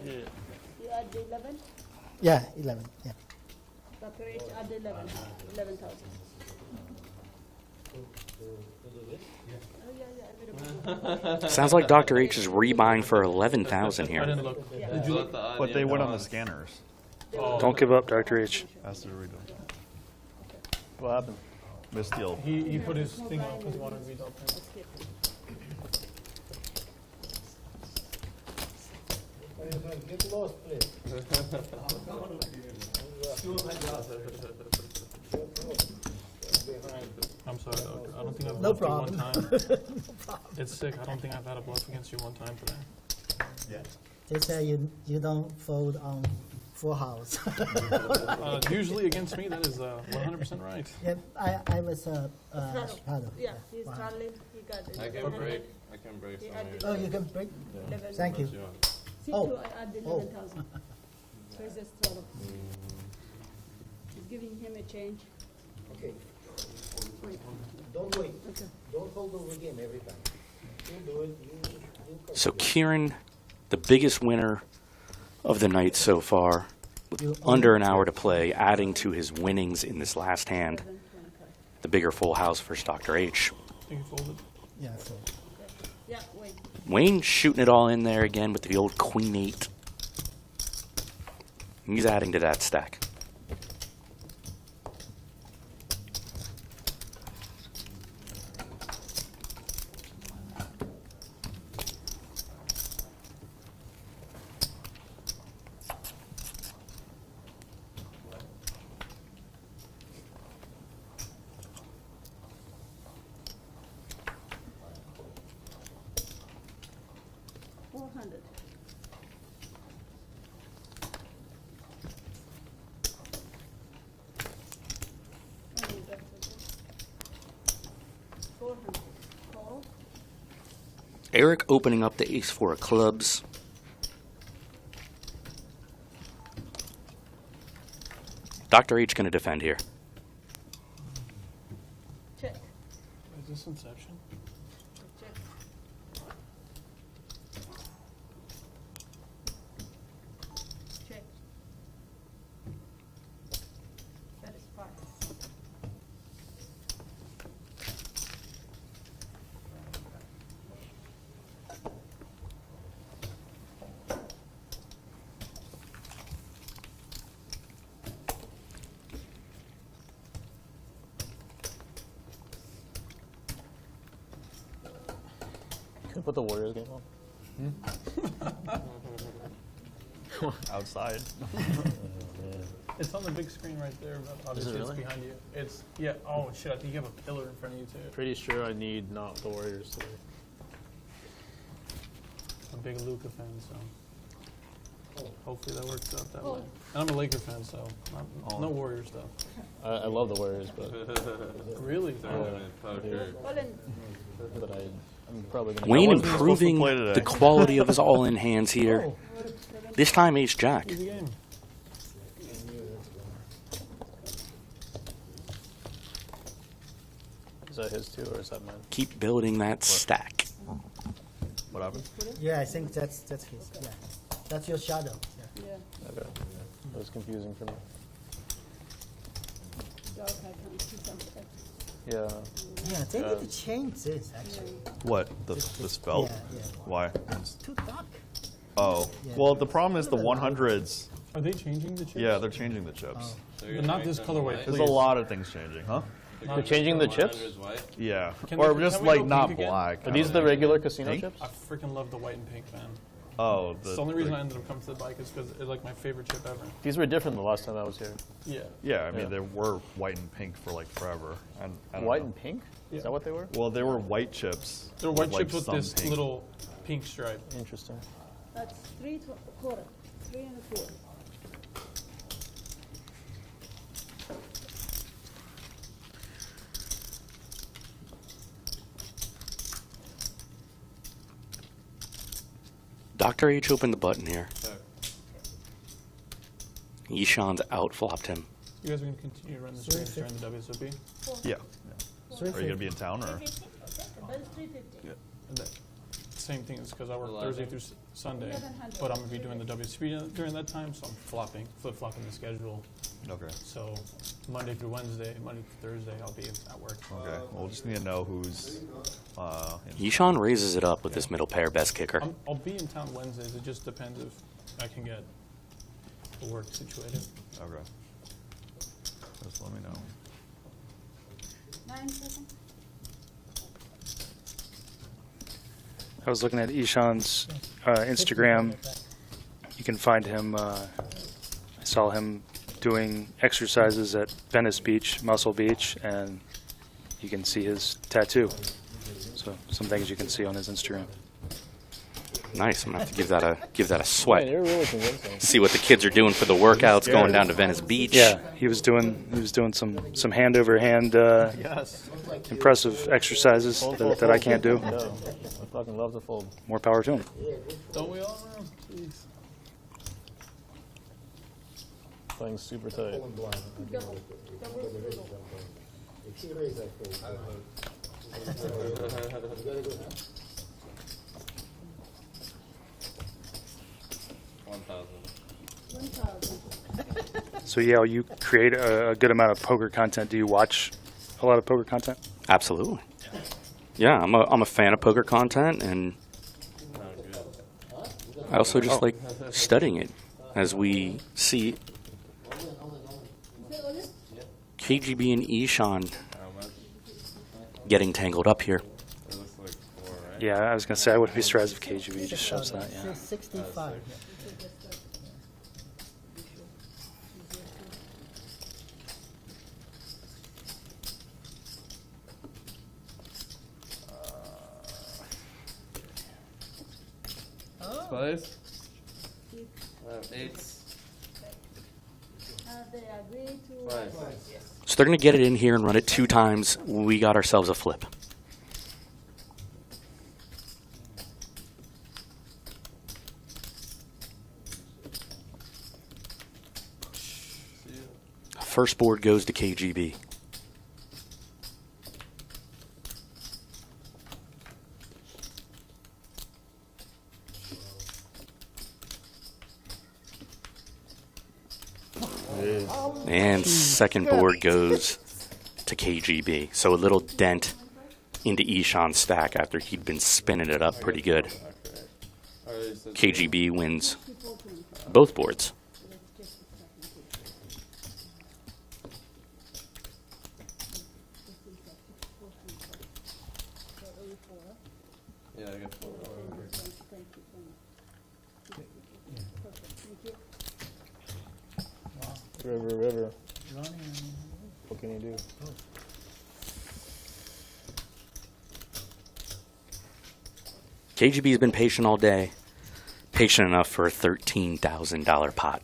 You add the 11? Yeah, 11. Yeah. Dr. H add the 11,000. Sounds like Dr. H is rebuying for 11,000 here. I didn't look. Did you look? But they went on the scanners. Oh. Don't give up, Dr. H. That's the redo. What happened? Missed deal. He put his thing on because he wanted to be double. Get lost, please. I'm sorry, Doctor. I don't think I've No bluffed you one problem. time. No problem. It's sick. I don't think I've had a bluff against you one time today. Yeah. They say you don't fold on full house. Usually against me, that is 100% right. Yeah, I was straddle. Yeah, he's straddling. He got it. I can break some here. Oh, you can break? Yeah. Thank you. See, Oh. too, I add the 11,000. So he's just straddle. He's giving him a change. Okay. Wait. Don't wait. Okay. Don't hold over game every time. You do it. So Kieran, the biggest winner of the night so far, with under an hour to play, adding to his winnings in this last hand. The bigger full house versus Dr. H. I think he folded. Yeah, I fold. Yeah, wait. Wayne shooting it all in there again with the old Queen 8. He's adding to that stack. Eric opening up the ace-4 of clubs. Dr. H going to defend here. Check. Is this Inception? Check. Check. That is fine. Can I put the Warriors game on? Outside. It's on the big screen right there, but obviously really? it's behind you. It's, yeah, oh shit, I think you have a pillar in front of you too. Pretty sure I need not the Warriors today. I'm a big Luka fan, so hopefully that works out that way. And I'm a Laker fan, so no Warriors though. I love the Warriors, but Really? but I'm probably gonna. Wayne improving the quality of his all-in hands here. This time ace-jack. Easy game. Is that his too, or is that mine? Keep building that stack. What happened? Yeah, I think that's his. Yeah, that's your shadow. Yeah. Yeah. Okay. That was confusing for me. Dark icon, see something. Yeah. Yeah, they need to change this actually. What? The spell? Yeah. Why? It's too dark. Oh. Yeah. Well, the problem is the 100s. Are they changing the chips? Yeah, they're changing the chips. Oh. But not this colorway, There's please. a lot of things changing, huh? They're changing the chips? Yeah. Can Or we- just can we go like not pink again? black. Are these the regular casino Pink? chips? I freaking love the white and pink, man. Oh, It's the only reason I ended up coming to the bike is because it's like my favorite chip ever. These were different the last time I was here. Yeah. Yeah, I mean Yeah. they were white and pink for like forever. And I don't White know. and pink? Yeah. Is that what they were? Well, they were white chips. They're white like chips with some this pink. little pink stripe. Interesting. That's 3/4, 3 1/4. Dr. H opened the button here. Ishan's outflopped him. You guys are going to continue to run the streams during the WSOP? Yeah. Are you gonna be in town or? But it's 350. And that same thing is because I work Thursday through Sunday, but I'm going to be doing the WSOP during that time, so I'm flip-flopping the schedule. Okay. So Monday through Wednesday, Monday through Thursday, I'll be at work. Okay. Well, we'll just need to know who's. Ishan raises it up with this middle pair best kicker. I'll be in town Wednesdays. It just depends if I can get the work situated. Okay. Just let me know. 9 seconds. I was looking at Ishan's Instagram. You can find him. I saw him doing exercises at Venice Beach, Muscle Beach, and you can see his tattoo. So some things you can see on his Instagram. Nice. I'm gonna have to give that a sweat. Man, you're really convincing. See what the kids are doing for the workouts going down to Venice Beach. Yeah, he was doing some hand over hand impressive exercises that I can't do. No, I fucking love the fold. More power to him. Don't we all, man? Jeez. Playing super tight. So yeah, you create a good amount of poker content. Do you watch a lot of poker content? Absolutely. Yeah, I'm a fan of poker content, and I also just like studying it as we see KGB and Ishan getting tangled up here. Yeah, I was gonna say I wouldn't be surprised if KGB just shoves that. Yeah. 65. Spice? 8. They agree to. So they're going to get it in here and run it 2 times. We got ourselves a flip. First board goes to KGB. And second board goes to KGB. So a little dent into Ishan's stack after he'd been spinning it up pretty good. KGB wins both boards. Yeah, I got 4. River. What can you do? KGB's been patient all day. Patient enough for a $13,000 pot.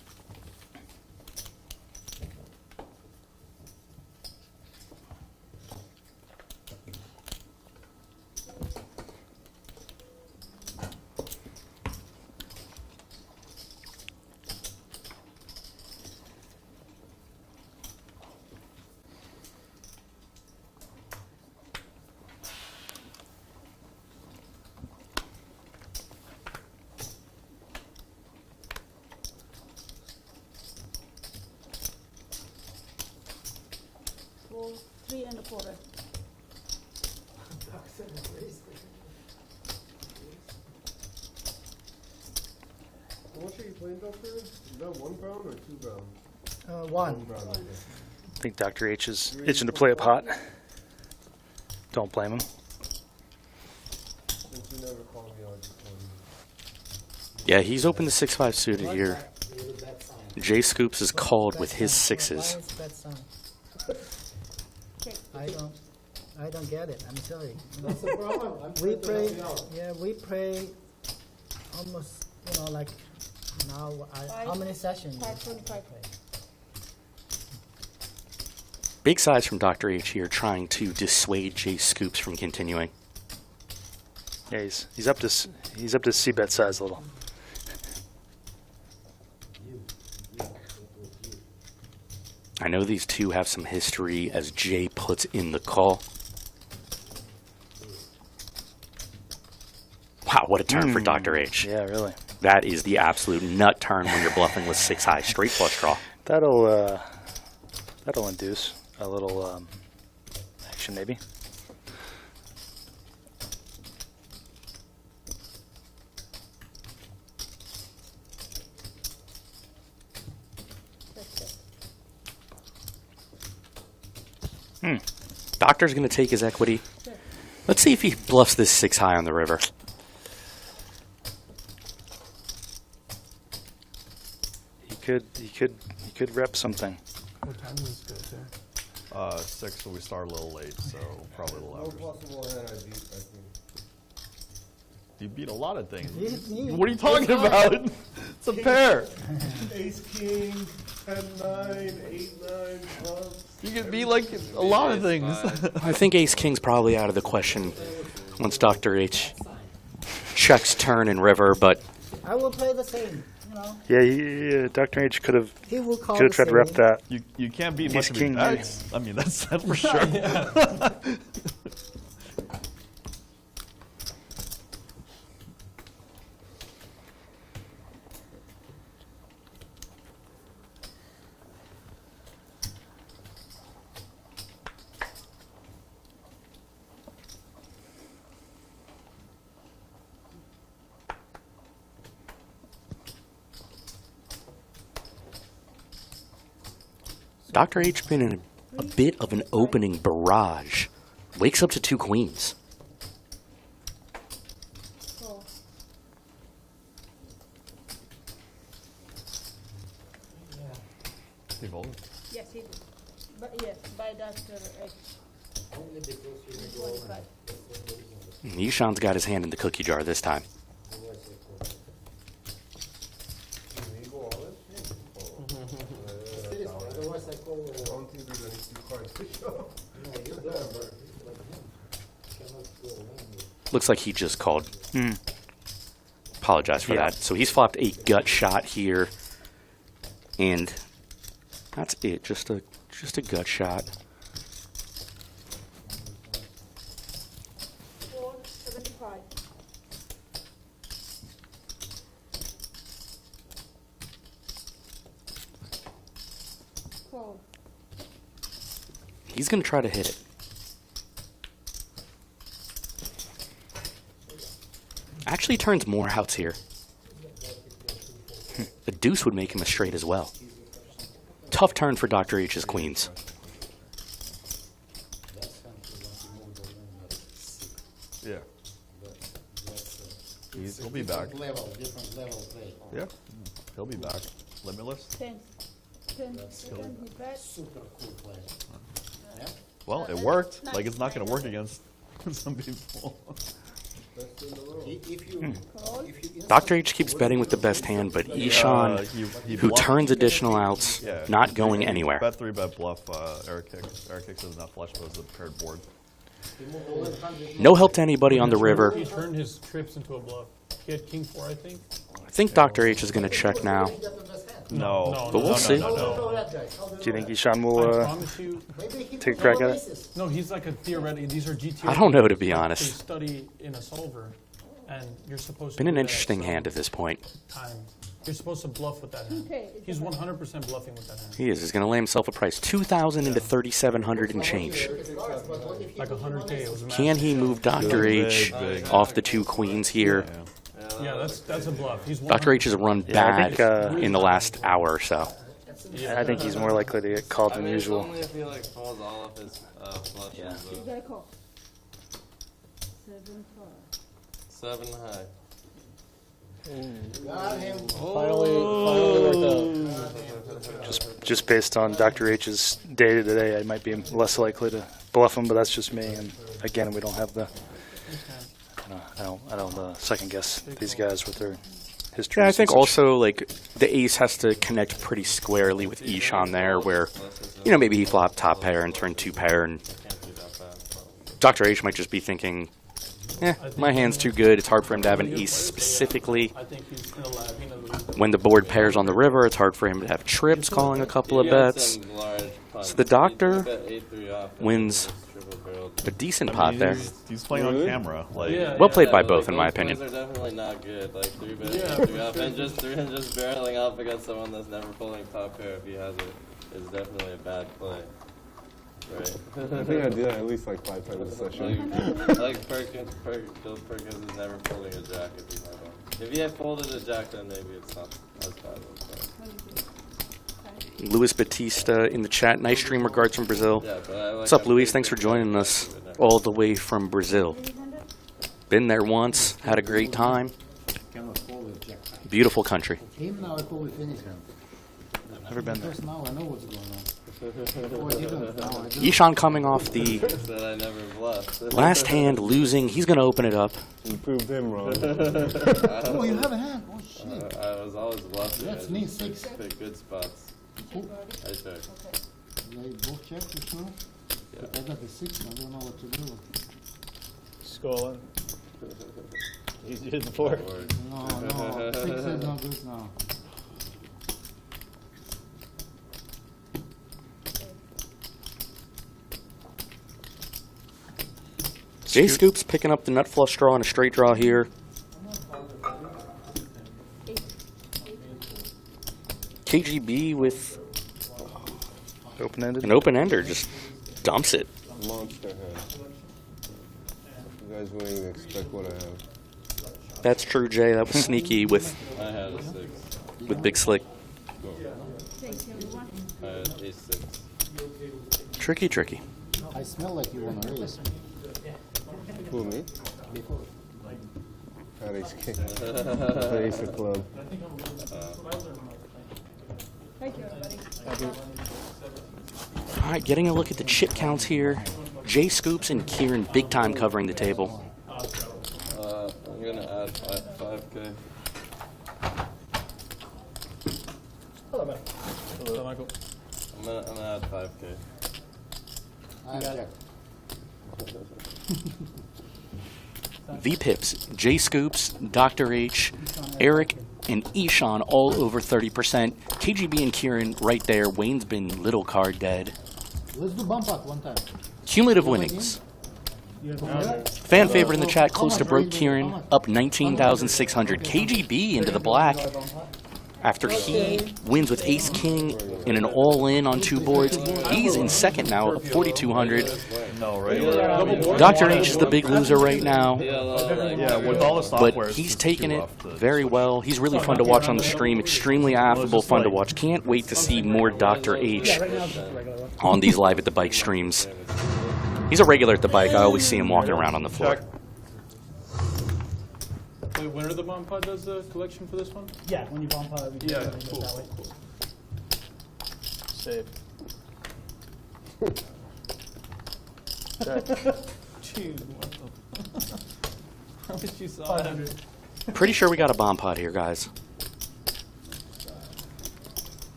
the quarter. How much are you playing, Doctor? Is that 1 pound or 2 pounds? 1. I think Dr. H is itching to play a pot. Don't blame him. Since you never call me, I'll just call you. Yeah, he's open to 6-5 suited here. Jay Scoops is called with his sixes. I don't get it. I'm sorry. That's the problem. We pray. Yeah, we pray almost. Like now. How many sessions? 525. Big size from Dr. H here, trying to dissuade Jay Scoops from continuing. Yeah, he's up to c-bet size a little. I know these two have some history as Jay puts in the call. Wow, what a turn for Dr. H. Yeah, really. That is the absolute nut turn when you're bluffing with 6 high straight flush draw. That'll induce a little action, maybe. Doctor's going to take his equity. Let's see if he bluffs this 6 high on the river. He could rep something. What time is this go to? 6, so we start a little late, so probably a little No after. possible hand I beat, I think. You beat a lot of things. Me. What are you talking about? It's a pair. Ace, king, 10, 9, 8, 9, 12. You can beat like a lot of things. I think Ace King's probably out of the question once Dr. H checks turn and river, but I will play the same. Yeah, Dr. H could have He will call tried to rep that. You can't beat Ace much of his king, bets. I mean, that's that for sure. Dr. H been in a bit of an opening barrage. Wakes up to 2 queens. Cool. He folded. Yes, he did. But yes, by Dr. H. 25. Yishan's got his hand in the cookie jar this time. Looks like he just called. Apologize for that. So he's flopped a gut shot here, and that's it. Just a gut shot. 475. Cool. He's going to try to hit it. Actually turns more outs here. A deuce would make him a straight as well. Tough turn for Dr. H's queens. Yeah. He'll be back. Different level play. Yeah, he'll be back. Limitless. 10 seconds, he bet. Super cool play. Well, it worked. Like it's not going to work against some people. Dr. H keeps betting with the best hand, but Ishan, who turns additional outs, not going anywhere. Bet 3, bet bluff, Eric kicks. Eric kicks is not flush, but it's a paired board. No help to anybody on the river. He turned his trips into a bluff. He had king 4, I think. I think Dr. H is going to check now. No. But we'll see. Do you think Ishan will take a crack at it? No, he's like a theoretic. These are GTO. I don't know, to be They honest. study in a solver, and you're supposed to. Been an do that interesting at hand at this point. some time. You're supposed to bluff with that hand. He's 100% bluffing with that hand. He is. He's going to lay himself a price. 2,000 into 3,700 and change. Like 100K. It was Can he move Dr. H off the 2 queens here? Yeah, that's a bluff. He's Dr. H has run bad in the last hour or so. I think he's more likely to get called than usual. Only if he like folds all of his flushes. You gotta call. 7-5. 7 high. Got him. Finally worked out. Just based on Dr. H's data today, I might be less likely to bluff him, but that's just me. And again, we don't have the. I don't second guess these guys with their history. Yeah, I think also like the ace has to connect pretty squarely with Ishan there, where maybe he flopped top pair and turned 2 pair, and Dr. H might just be thinking, my hand's too good. It's hard for him to have an ace specifically. When the board pairs on the river, it's hard for him to have trips calling a couple of bets. So the Doctor wins a decent pot there. He's playing on camera. Well played by both, in my opinion. Those are definitely not good. Like 3 bet, 3 up, and just barreling up against someone that's never pulling top pair if he has it is definitely a bad play. Right. I think I do that at least like 5 times a session. Like Bill Perkins is never pulling a jack if he had one. If he had folded a jack, then maybe it's not as bad. Luis Batista in the chat. Nice stream, regards from Brazil. What's up, Luis? Thanks for joining us all the way from Brazil. Been there once, had a great time. Beautiful country. Him now I probably finish him. Never been there. Because now I know what's going on. Ishan coming off the last hand, losing. He's going to open it up. You proved him wrong. Oh, you have a hand? Oh, shit. I was always bluffing. That's me, 6. Pick good spots. I check. They both check, you sure? Yeah. I got the 6, I don't know what to do. Skull. You did it before. No, 6 is not good now. J Scoops picking up the nut flush draw and a straight draw here. KGB with open-ended. An open-ender just dumps it. Monster hand. You guys wouldn't even expect what I have. That's true, Jay. That was sneaky with I had a 6. with Big Slick. I had a 6. Tricky, tricky. I smell like you want to raise. Who, me? Before. Got ace king. Ace of club. Thank you, everybody. All right, getting a look at the chip counts here. Jay Scoops and Kieran big time covering the table. I'm gonna add 5K. Hello, Michael. I'm gonna add 5K. I check. V-Pips, Jay Scoops, Dr. H, Eric, and Ishan all over 30%. KGB and Kieran right there. Wayne's been little card dead. Let's do bump up one time. Cumulative winnings. Fan favorite in the chat, close to broke Kieran, up 19,600. KGB into the black after he wins with ace-king in an all-in on 2 boards. He's in second now, up 4,200. No, right? Dr. H is the big loser right now. Yeah, with all the software, But he's taking it very well. He's really fun to watch on the stream. Extremely affable, fun to watch. Can't wait to see more Dr. H on these Live at the Bike streams. He's a regular at the bike. I always see him walking around on the floor. Wait, when are the bomb pod does the collection for this one? Yeah, when you bomb pod, we Yeah, do cool. that way. Cool. Save. Dude, what the? How much you saw? 500. Pretty sure we got a bomb pod here, guys.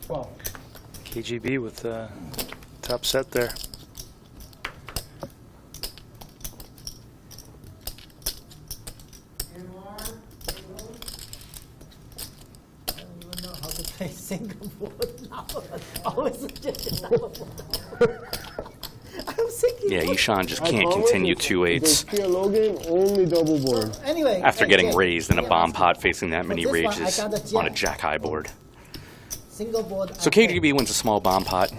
12. KGB with top set there. Play Singapore now. Always suggestion now. I'm thinking Yeah, Ishan just can't continue 2-8s The low game, only double board. Anyway, after getting Jay, raised in a bomb pot facing that many this one, I rages got a jack. on a jack-high board. Single board. So KGB wins a small bomb pot.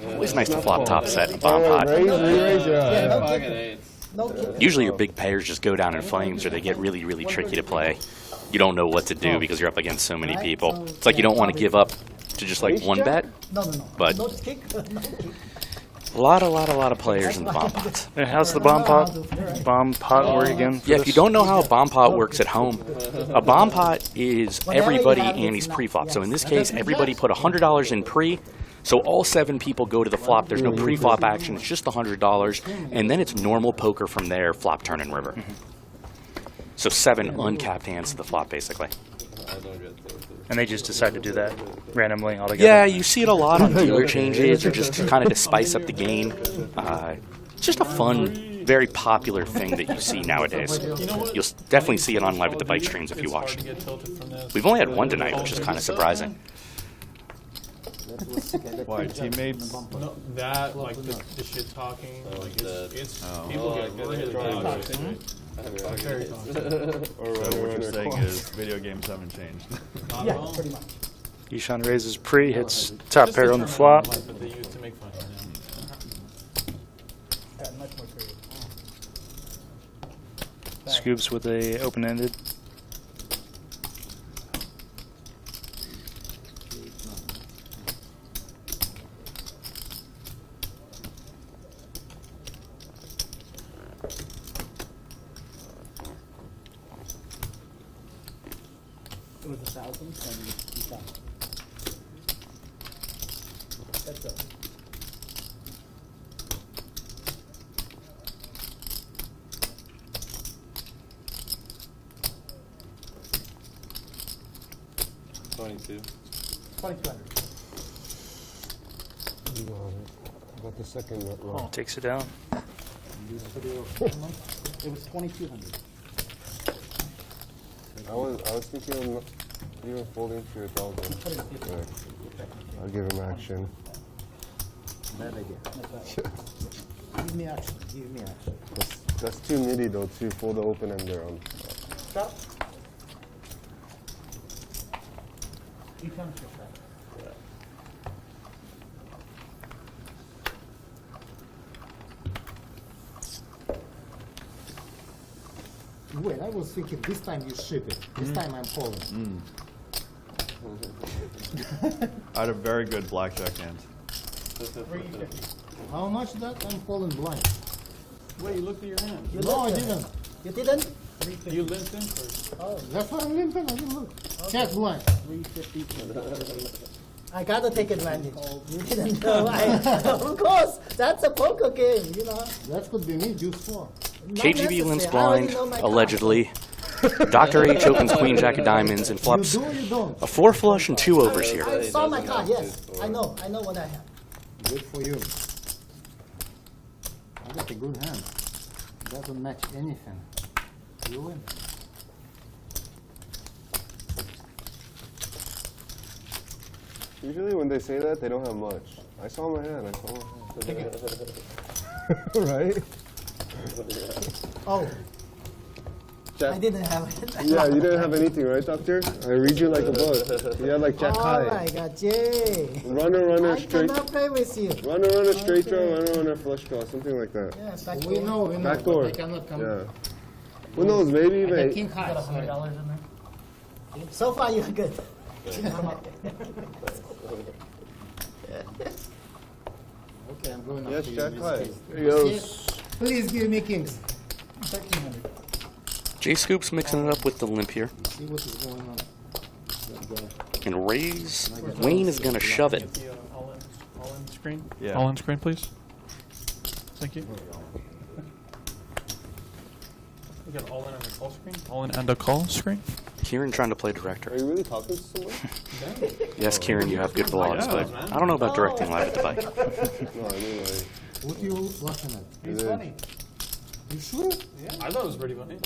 Always nice to flop top set in bomb pot. Usually your big pairs just go down in flames or they get really, really tricky to play. You don't know what to do because you're up against so many people. It's like you don't want to give up to just like one bet, but a lot of players in the bomb pots. And how's the bomb pot work again? Yeah, if you don't know how a bomb pot works at home, a bomb pot is everybody ante's pre-flop. So in this case, everybody put $100 in pre. So all 7 people go to the flop. There's no pre-flop action. It's just $100, and then it's normal poker from there, flop, turn, and river. So 7 uncapped hands to the flop, basically. And they just decide to do that randomly altogether? Yeah, you see it a lot on dealer changes or just kind of to spice up the game. It's just a fun, very popular thing that you see nowadays. You'll definitely see it on Live at the Bike streams if you watched. We've only had one tonight, which is kind of surprising. Why, teammates? No, that, like, the shit talking, like, it's people get really toxic. Very toxic. So what you're saying is video games haven't changed. Yeah, pretty much. Ishan raises pre, hits top pair on the flop. But they used to make fun of Much more creative. Scoops with a open-ended. It was 1,000 and 2,000. That's it. $2,200. About the second round. Takes it down. It was 2,200. I was thinking of even folding to 1,000. I'll give him action. Bad idea. Give me action. Give me action. That's too nitty though to fold the open ender on. Stop. You can push that. Wait, I was thinking this time you ship it. This time I'm calling. I had a very good blackjack hand. How much that? I'm calling blind. Wait, you looked at your hand. No, I didn't. You didn't? You limped in first. Oh, that's why I'm limping. I didn't look. Check blind. 350. I gotta take advantage. You didn't know. Of course, that's a poker game, you know. That could be me, juice 4. KGB limps blind, allegedly. Dr. H opens Queen Jack of Diamonds and flops a 4 flush and 2 overs here. I saw my card, yes. I know what I have. Good for you. I got a good hand. Doesn't match anything. You win. Usually when they say that, they don't have much. I saw my hand. Right? Oh. I didn't have it. Yeah, you didn't have anything, right, Doctor? I read you like a book. You had like Jack High. Oh my God, Jay. Runner, straight. I cannot play with you. Runner, straight draw, runner, flush draw, something like that. Yes, back We know. Back door. I cannot come. Yeah. Who knows, maybe, I mate. king high. $100 in there. So far, you're good. Okay, I'm going Yes, after you. Jack High. Yes. Please give me kings. 1,300. J Scoop's mixing it up with the limp here. See what is going on. And raise. Wayne is going to shove it. All-in screen? Yeah. All-in screen, please. Thank you. We got all-in and a call screen? All-in and a call screen? Kieran trying to play director. Are you really talking to someone? Yes, Kieran, you have good vlogs, but I don't know about directing Live at the Bike. No, I mean like. What are you laughing at? He's funny. You sure? Yeah. I thought it was pretty funny.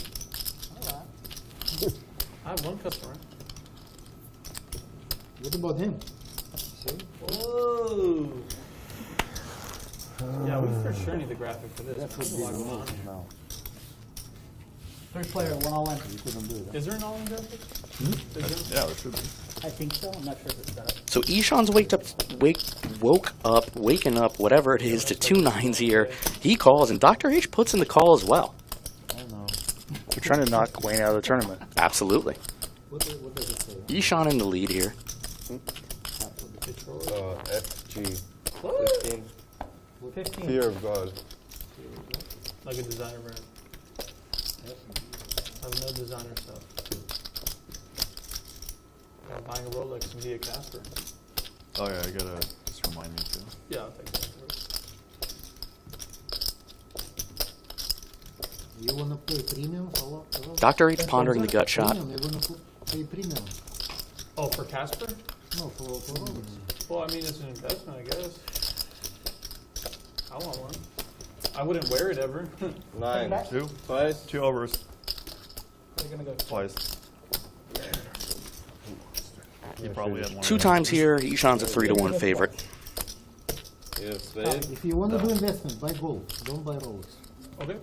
I have one customer. What about him? Oh. Yeah, we for sure need the graphic for this. There's a lot going on here. No. 3-player, 1-on-1. You couldn't do that. Is there an all-in graphic? Yeah, it should be. I think so. I'm not sure if it's set up. So Ishan's waking up, whatever it is, to 2 9s here. He calls, and Dr. H puts in the call as well. I know. They're trying to knock Wayne out of the tournament. Absolutely. What does it say? Ishan in the lead here. FG. 15. Fear of God. Like a designer brand. I have no designer stuff. I'm buying a Rolex via Casper. Oh yeah, I gotta just remind me too. Yeah, I'll take that. You want to play premium? Dr. H pondering the gut shot. Premium, you want to play premium? Oh, for Casper? No, for Rolex. Well, I mean, it's an investment, I guess. I want one. I wouldn't wear it ever. 9. Two? Twice? 2 overs. They're going to go Twice. He probably had one. 2 times here. Ishan's a 3-1 favorite. You have spades? If you want to do investment, buy gold. Don't buy Rolex. Okay.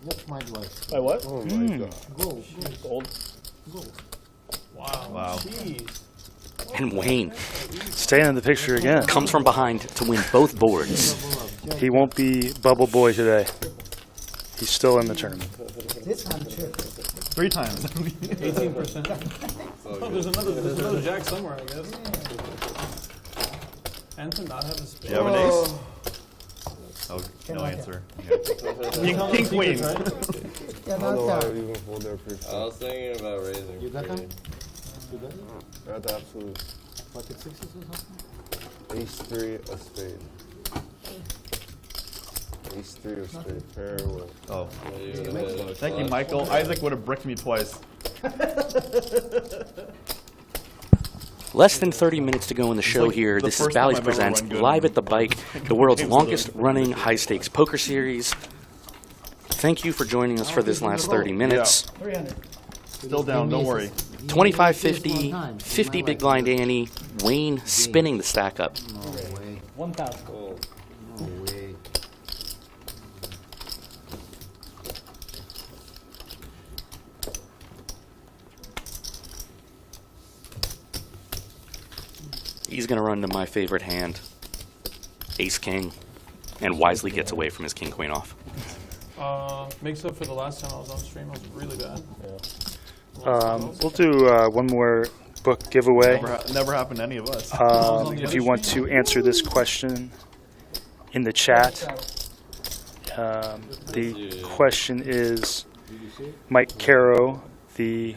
That's my advice. By what? Oh my God. Gold. Gold. Gold. Wow. Wow. Jeez. And Wayne Staying in the picture again. comes from behind to win both boards. He won't be Bubble Boy today. He's still in the tournament. This time, true. 3 times. 18%. Oh, there's another jack somewhere, I guess. And to not have a spade. You have an ace? Oh, no answer. King Queen. Yeah, I don't know why I would even hold there for I was thinking about raising. You got them? three. You got it? At the absolute. Pocket sixes or something? Ace-3 of spade. Ace-3 of spade. Pair with. Oh. Yeah, Thank you, Michael. Isaac would have bricked me twice. Less than 30 minutes to go in the show like here. the This is first time Bally's I've ever Presents run good. Live at the Bike, the world's longest running high-stakes poker series. Thank you for joining us for this last 30 minutes. 300. Still down, don't worry. 25-50, 50 big blind Annie, Wayne spinning the stack up. No way. 1,000. Cool. No way. He's going to run to my favorite hand, Ace-King, and wisely gets away from his King-Queen off. Makes up for the last time I was on stream. I was really bad. We'll do one more book giveaway. Never happened to any of us. If you want to answer this question in the chat, the question is Mike Caro, the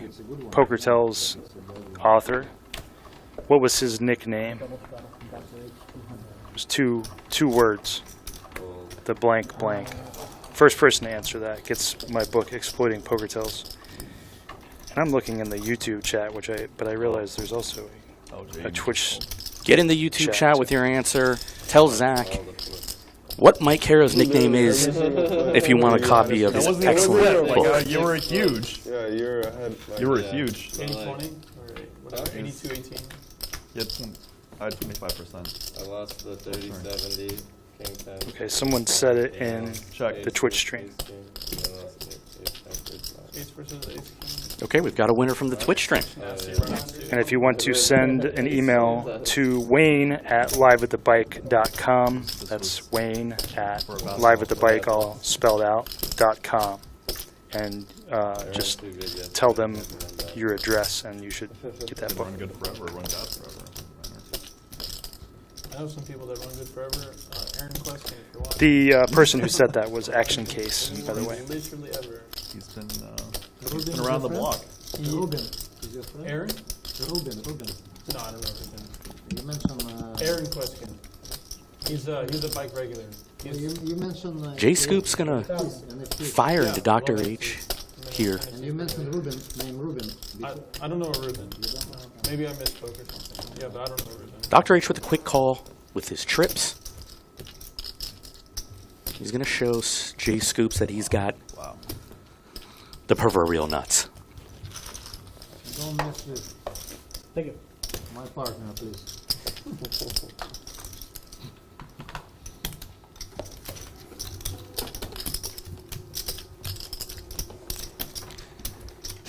Poker Tells author. What was his nickname? It was two words. The blank blank. First person to answer that gets my book, Exploiting Poker Tells. And I'm looking in the YouTube chat, but I realize there's also a Twitch. Get in the YouTube chat with your answer. Tell Zach what Mike Caro's nickname is if you want a copy of his excellent book. You were huge. Yeah, you're ahead. You were huge. 80-20 or whatever, 82-18. I had 25%. I lost the 30-70. King 10. Okay, someone said it in the Twitch stream. Ace versus ace. Okay, we've got a winner from the Twitch stream. And if you want to send an email to Wayne at liveatthebike.com, that's Wayne at liveatthebike, all spelled out, .com. And just tell them your address and you should get that book. Run good forever, run bad forever. I know some people that run good forever. Aaron Question, if you're watching. The person who said that was Action Case, by the way. Literally ever. He's been around the block. Ruben is your friend? Aaron? Ruben. No, I don't know Ruben. You mentioned... Aaron Question. He's a bike regular. You mentioned... Jay Scoop's going to fire into Dr. H here. And you mentioned Ruben, name Ruben. I don't know a Ruben. Maybe I misspoke or something. Yeah, but I don't know Ruben. Dr. H with a quick call with his trips. He's going to show Jay Scoops that he's got the proverbial nuts. Don't mess with Thank you. my partner, please.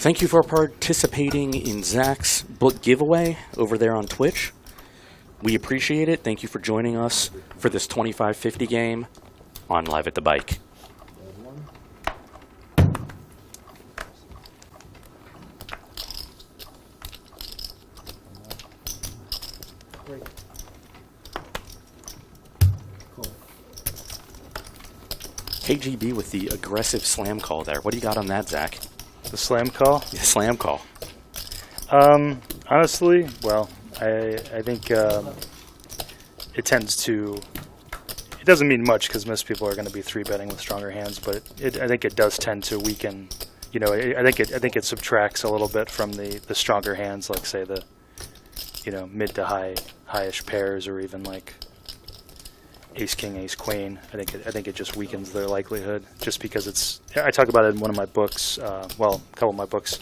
Thank you for participating in Zach's book giveaway over there on Twitch. We appreciate it. Thank you for joining us for this 2550 game on Live at the Bike. KGB with the aggressive slam call there. What do you got on that, Zach? The slam call? The slam call. Honestly, well, I think it tends to. It doesn't mean much because most people are going to be 3-betting with stronger hands, but I think it does tend to weaken. You know, I think it subtracts a little bit from the stronger hands, like say the, you know, mid to highish pairs, or even like ace king, ace queen. I think it just weakens their likelihood, just because it's. I talk about it in one of my books. Well, a couple of my books,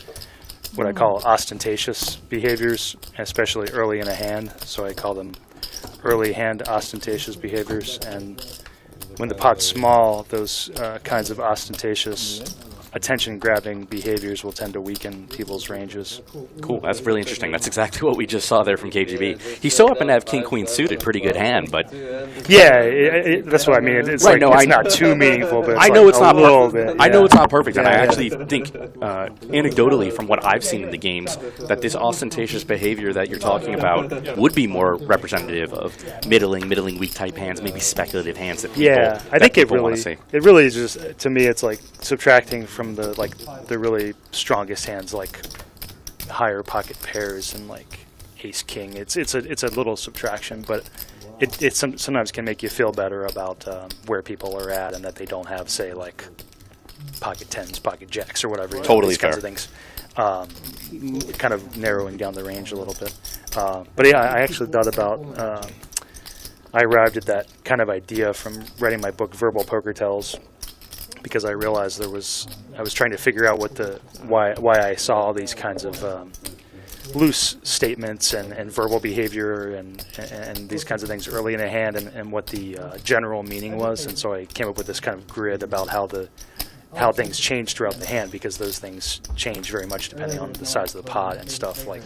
what I call ostentatious behaviors, especially early in a hand. So I call them early hand ostentatious behaviors. And when the pot's small, those kinds of ostentatious, attention-grabbing behaviors will tend to weaken people's ranges. Cool. That's really interesting. That's exactly what we just saw there from KGB. He so happened to have king-queen suited, pretty good hand, but yeah, that's what I mean. It's right, like, it's not too meaningful, but it's I know like it's not a little perfect. bit. I know yeah. it's not perfect, and I Yeah. actually think, anecdotally, from what I've seen in the games, that this ostentatious behavior that you're talking about would be more representative of middling, weak type hands, maybe speculative hands that people, I think it want to see. really is just, to me, it's like subtracting from the really strongest hands, like higher pocket pairs and like ace king. It's a little subtraction, but it sometimes can make you feel better about where people are at, and that they don't have, say, like pocket tens, pocket jacks, or whatever. Totally these kinds of things. Kind of narrowing down the range a little bit. But yeah, I actually thought about. I arrived at that kind of idea from writing my book Verbal Poker Tells, because I realized I was trying to figure out why I saw all these kinds of loose statements and verbal behavior and these kinds of things early in a hand, and what the general meaning was. And so I came up with this kind of grid about how things change throughout the hand, because those things change very much depending on the size of the pot and stuff. Like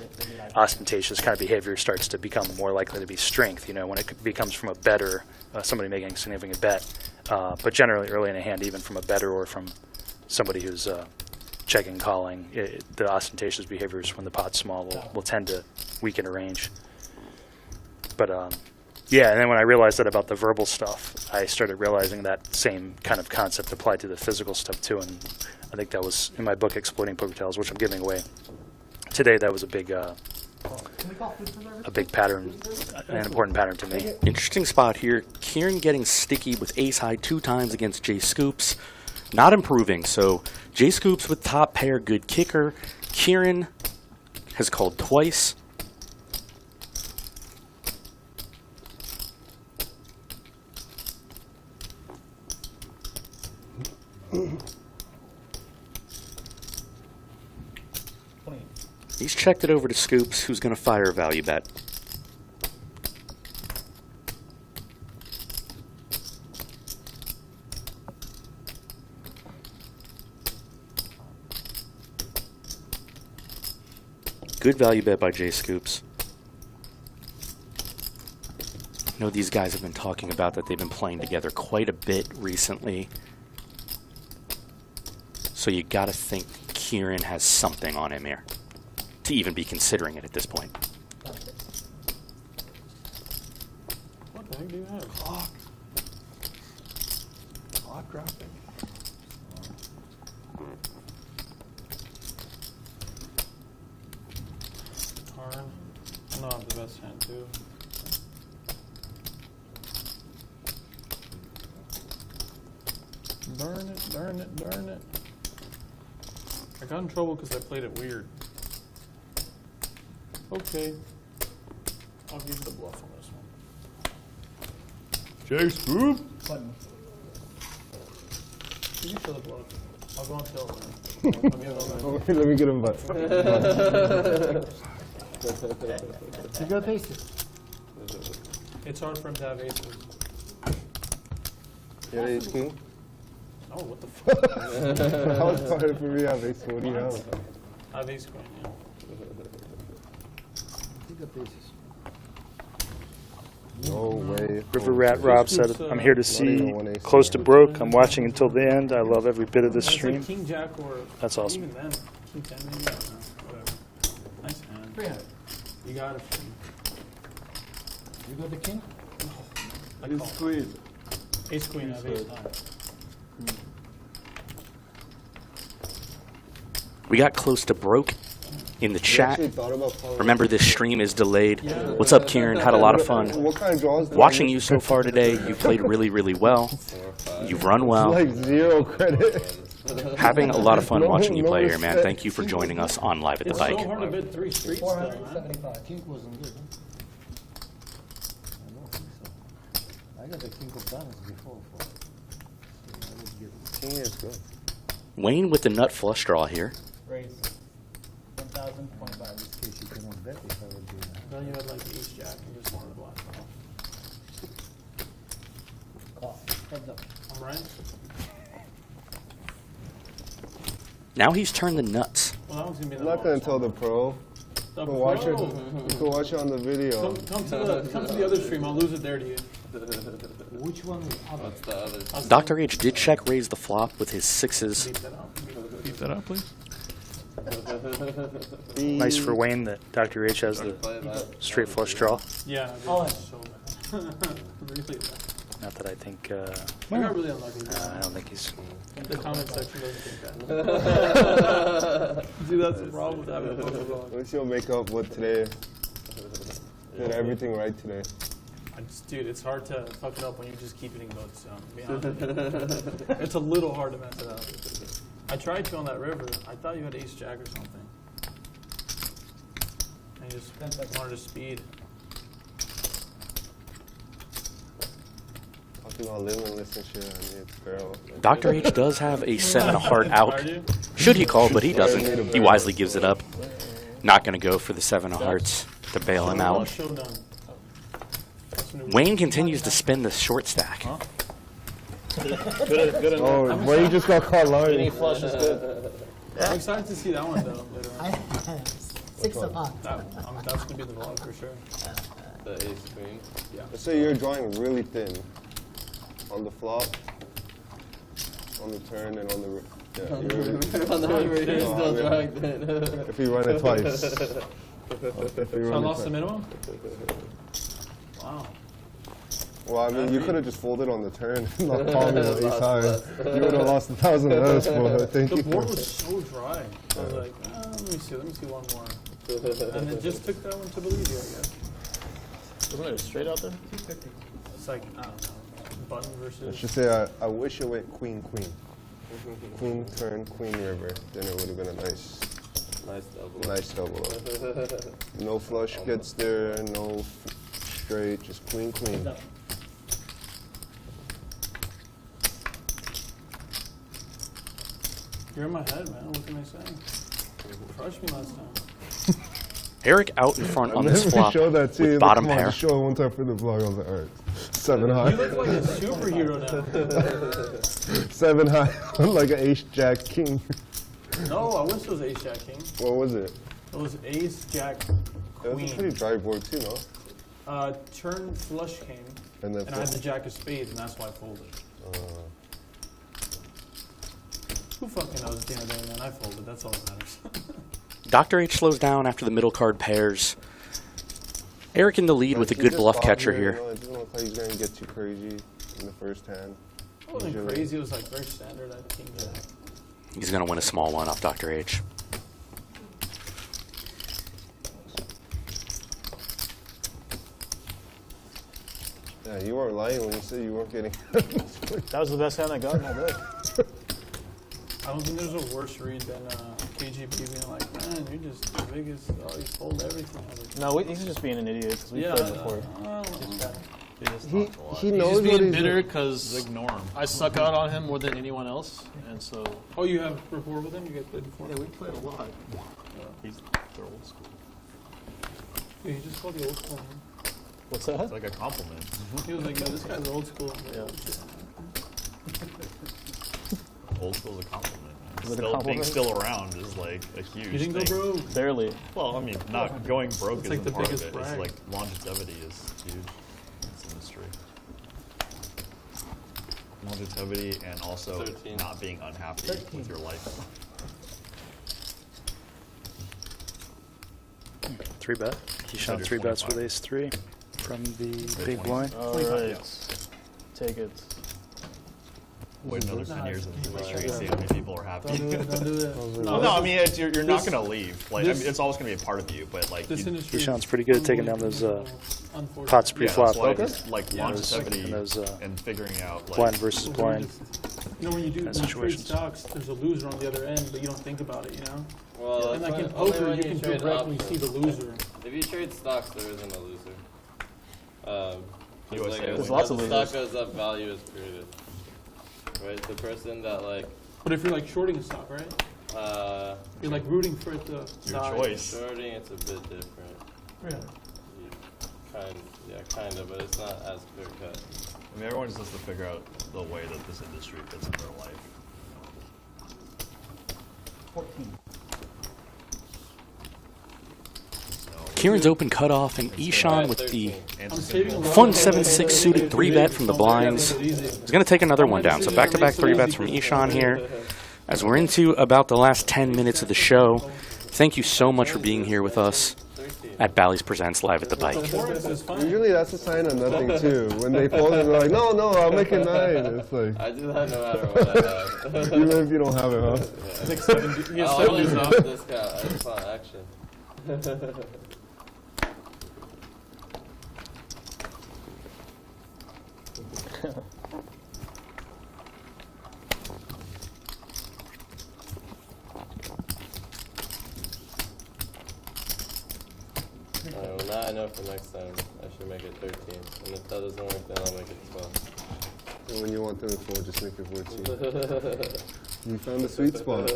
ostentatious kind of behavior starts to become more likely to be strength, you know, when it becomes from a better, somebody making a significant bet. But generally early in a hand, even from a better or from somebody who's checking, calling, the ostentatious behaviors when the pot's small will tend to weaken a range. But yeah, and then when I realized that about the verbal stuff, I started realizing that same kind of concept applied to the physical stuff too. And I think that was in my book Exploiting Poker Tells, which I'm giving away today. That was a big pattern, an important pattern to me. Interesting spot here. Kieran getting sticky with ace high 2 times against Jay Scoops. Not improving. So Jay Scoops with top pair, good kicker. Kieran has called twice. He's checked it over to Scoops, who's going to fire a value bet. Good value bet by Jay Scoops. I know these guys have been talking about that they've been playing together quite a bit recently. So you got to think Kieran has something on him here to even be considering it at this point. What the heck do you have? Clock graphic. Turn. I know I have the best hand too. Darn it, darn it, darn it. I got in trouble because I played it weird. Okay. I'll give you the bluff on this one. Jay Scoop? You show the bluff. I'll go on tilt. Let me get him back. You got aces. It's hard for him to have aces. Yeah, ace king. Oh, what the fuck? How is it hard for me to have ace? What do you have? 5 ace queen, yeah. No way. River Rat Rob said, I'm here to see Close to Broke. I'm watching until the end. I love every bit of this It's like stream. king jack or That's awesome. even then, king 10 maybe, I don't know, whatever. Nice hand. 300. You got it. You got the king? I call. Queen. Ace queen, I have ace nine. We got Close to Broke in the chat. actually thought about calling Remember, this stream is delayed. What's up, Kieran? Had a lot of fun. What kind of draws? Watching you so far today, you've played really, really well. You've run well. Like 0 credit. Having a lot of fun watching you play here, man. Thank you for joining us on Live at the It's Bike. so hard to bid 3 streets though, man. 475. King wasn't good, huh? I don't think so. I got the king of diamonds before. King is good. Wayne with the nut flush draw here. Raise 1,025. This case you cannot bet if I would do that. Then you had like ace jack and just wanted black off. Call. Heads up. I'm right. Now he's turned the nuts. Well, that one's gonna be I'm the not gonna tell the pro. The Go watch it. pro. Go watch it on the video. Come to the other stream. I'll lose it there to you. Which one? What's the other? Dr. H did check raise the flop with his sixes. Beat that out. Keep that up, please. Nice for Wayne that Dr. H has the straight flush draw. Yeah. Oh. It's so bad. Really bad. Not that I think, I got really unlucky. I don't think he's... The comment section doesn't think that. Dude, that's the problem with having a poker dog. What's your makeup with today? Did everything right today. Dude, it's hard to fuck it up when you just keep hitting boats. So, to be honest with you. It's a little hard to mess it up. I tried to on that river. I thought you had ace jack or something. And you just wanted to speed. Talking about limitless and shit. I mean, it's barrel. Dr. H does have a 7 of heart out. Should he call, but he doesn't. He wisely gives it up. Not going to go for the 7 of hearts to bail him out. Wayne continues to spin the short stack. Good oh, well, you just got caught low. Any flush is good. I'm excited to see that one though. Later on. 6 of hearts. That's gonna be the vlog for sure. The ace queen. Yeah. Let's say you're drawing really thin on the flop, on the turn, and on the. Yeah, on the river, you're still drawing thin. If you run it twice. So I lost the minimum? Wow. Well, I mean, you could have just folded on the turn and not called me with ace high. You would have lost 1,000 of those for it. Thank you. The board was so dry. I was like, let me see one more. And it just took that one to believe you, I guess. Wasn't it straight out there? It's like, I don't know, button versus... I should say, I wish it went queen, queen. Queen, turn, queen, river. Then it would have been a nice double up. No flush gets there, no straight, just queen, queen. You're in my head, man. What can I say? Crushed me last time. Eric out in front on this flop Show that to you. with bottom Come on, pair. just show it one time for the vlog. I was like, all right, 7 high. You look like a superhero now. 7 high, like an ace, jack, king. No, I wish it was ace, jack, king. What was it? It was ace, jack, It was a queen. pretty dry board too, no? Turn flush came, And then and I had the jack of spades, and that's why I folded. Who fucking knows at the end of the day, man? I folded. That's all that matters. Dr. H slows down after the middle card pairs. Eric in the lead with a good bluff catcher here. It doesn't look like he's going to get too crazy in the first hand. It wasn't crazy. It was like very standard. I think. He's going to win a small one off Dr. H. Yeah, you weren't lying when you said you weren't getting. That was the best hand I got in all day. I don't think there's a worse read than KGP being like, man, you're just the biggest. Oh, you fold everything. No, he's just being an idiot because we played before. He knows he's just what being he's bitter doing. because I suck out on him more than anyone else, and so. Oh, you have rapport with him? You guys played before? Yeah, we played a lot. They're old school. Yeah, he just called you old school. Man. What's that? It's like a compliment. He was like, yo, this guy's old school. Yeah. Old school's a compliment, man. being still around is like a huge You didn't thing. go broke. Barely. Well, I mean, not going broke It's isn't like the part of biggest it. It's brag. like longevity is huge in this industry. Longevity and also 13. not being unhappy with your life. 3-bet. Keyshawn 3-bets with ace-3 from the big blind. All right. Take it. Wait another 10 years in the industry, see how many people are happy. Don't do it. Don't do it. No, I mean, you're not going to leave. Like, I mean, it's always going to be a part of you, but like, This industry is Keyshawn's pretty good at taking down those unfortunate. pots pre-flop. Yeah, that's why like Yeah, longevity and those, and figuring out like blind versus blind. You know, when you do kind of when you trade situations. stocks, there's a loser on the other end, but you don't think about it, you know? Well, And like in only poker, when you can trade directly options. see the loser. If you trade stocks, there isn't a loser. USA, Like, there's as lots the of stock goes up, value is created. Right? The person that like But if you're like shorting a stock, right? You're like rooting for it to your die. choice. shorting, it's a bit different. Yeah. Kind of, but it's not as clear cut. I mean, everyone just has to figure out the way that this industry fits in their life. 14. Kieran's open cutoff and Ishan with the I'm saving a lot fun of 7-6 suited 3-bet from the blinds. He's going to take another one down. So back-to-back 3-bets from Ishan here. As we're into about the last 10 minutes of the show, thank you so much for being here with us at Bally's Presents Live at the Bike. Usually that's a sign of nothing too. When they fold it, they're like, no, I'll make it 9. It's like, I do that no matter what I have. even if you don't have it, huh? It's like 70. Yeah, I always 70s have off. this guy. I just want action. Well, now I know for next time I should make it 13. And if that doesn't work, then I'll make it 12. And when you want them to fold, just make it 14. You found the sweet spot.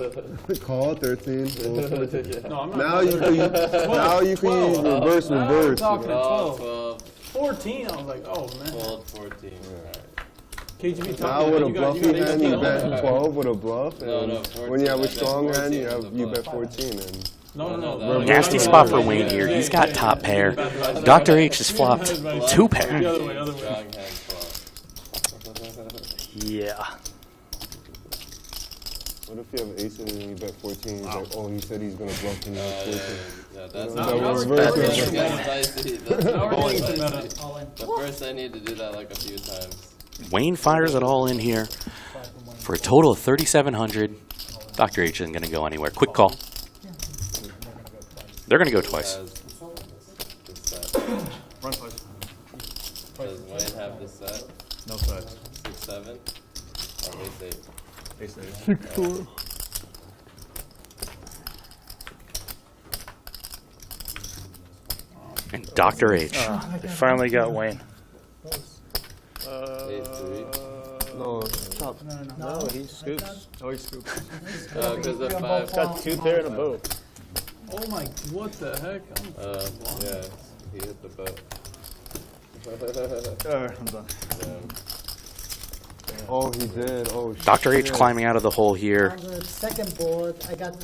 Call 13, fold 14. No, I'm not. Now you can use reverse. I'm talking You know? 12. 14, I was like, oh man. Fold 14. Alright. KGB Now talking with a you got bluffy hand, you 18. bet 12 with a bluff. No, And no, 14. when you have I a bet strong 14 hand, with a you bet bluff. 14. And No. Nasty spot for Wayne here. He's got top pair. Dr. H has flopped 2 pair. The other way, other way. Strong hand 12. Yeah. what if you have ace and you bet 14? He's like, oh, he said he's going to bluff and you have 14. Yeah, that's You know, not that was we're very getting good. That's dicey. That's Now we're all getting to dicey. meta. All in. But first I need to do that like a few times. Wayne fires it all in here for a total of 3,700. Dr. H isn't going to go anywhere. Quick call. They're going to go twice. This set. Run twice. Does Wayne have this set? No set. 6-7? Or ace 8? Ace 8. And Dr. H. They finally got Wayne. Ace 3? No, No. No, he scoops. Oh, he scoops. Because the 5. Got 2 pair in a boat. Oh my, what the heck? Yeah, he hit the boat. I'm done. oh, he did. Oh, Dr. H shit. climbing out of the hole here. On the second board, I got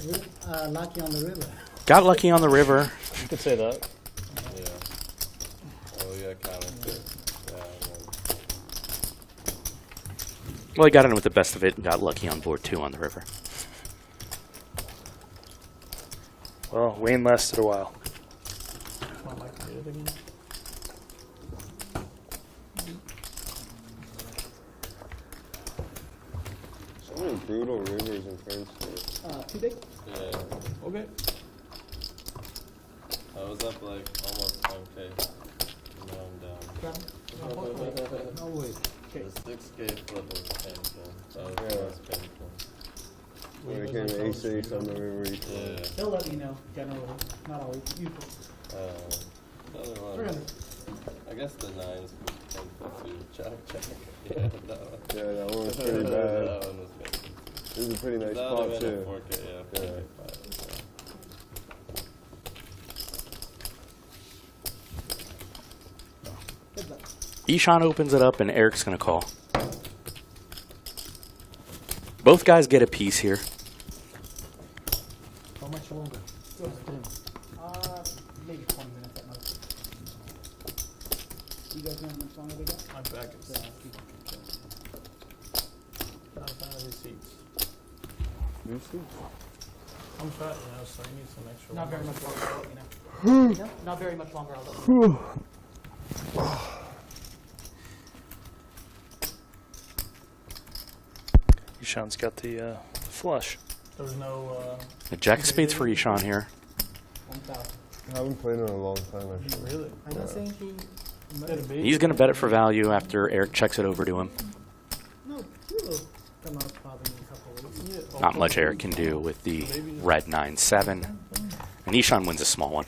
lucky on the river. Got lucky on the river. You could say that. Yeah. Oh, we got counted too. Yeah, Well, he got in with the best of it and got lucky on board 2 on the river. Well, Wayne lasted a while. So many brutal rivers in French. Too big? yeah. Okay. I was up like almost 10K. Now I'm down. No way. The 6K flip was painful. That was the most painful. When it came to ace 8 on the river, he Yeah. They'll let me know, generally. Not always. Usually. The other one, I guess the 9s was painful too. Jack. Yeah, that one. Yeah, that one was pretty bad. That one was painful. It was a pretty nice That spot would have been a too. 4K, yeah. 4K, 5, Ishan opens it up and Eric's going to call. Both guys get a piece here. You guys know how much longer they got? My back is not a fan of these seats. I'm fat, you know, so I need some extra. Not very much longer, I'll let you know. Not very much longer, I'll let you know. Ishan's got the flush. There's no. The jack of spades for Ishan here. 1,000. I haven't played in a long time, actually. Really? I don't think he. He's going to bet it for value after Eric checks it over to him. No, he will come out probably in a couple of weeks. Not much Eric can do with the red 9-7. And Ishan wins a small one.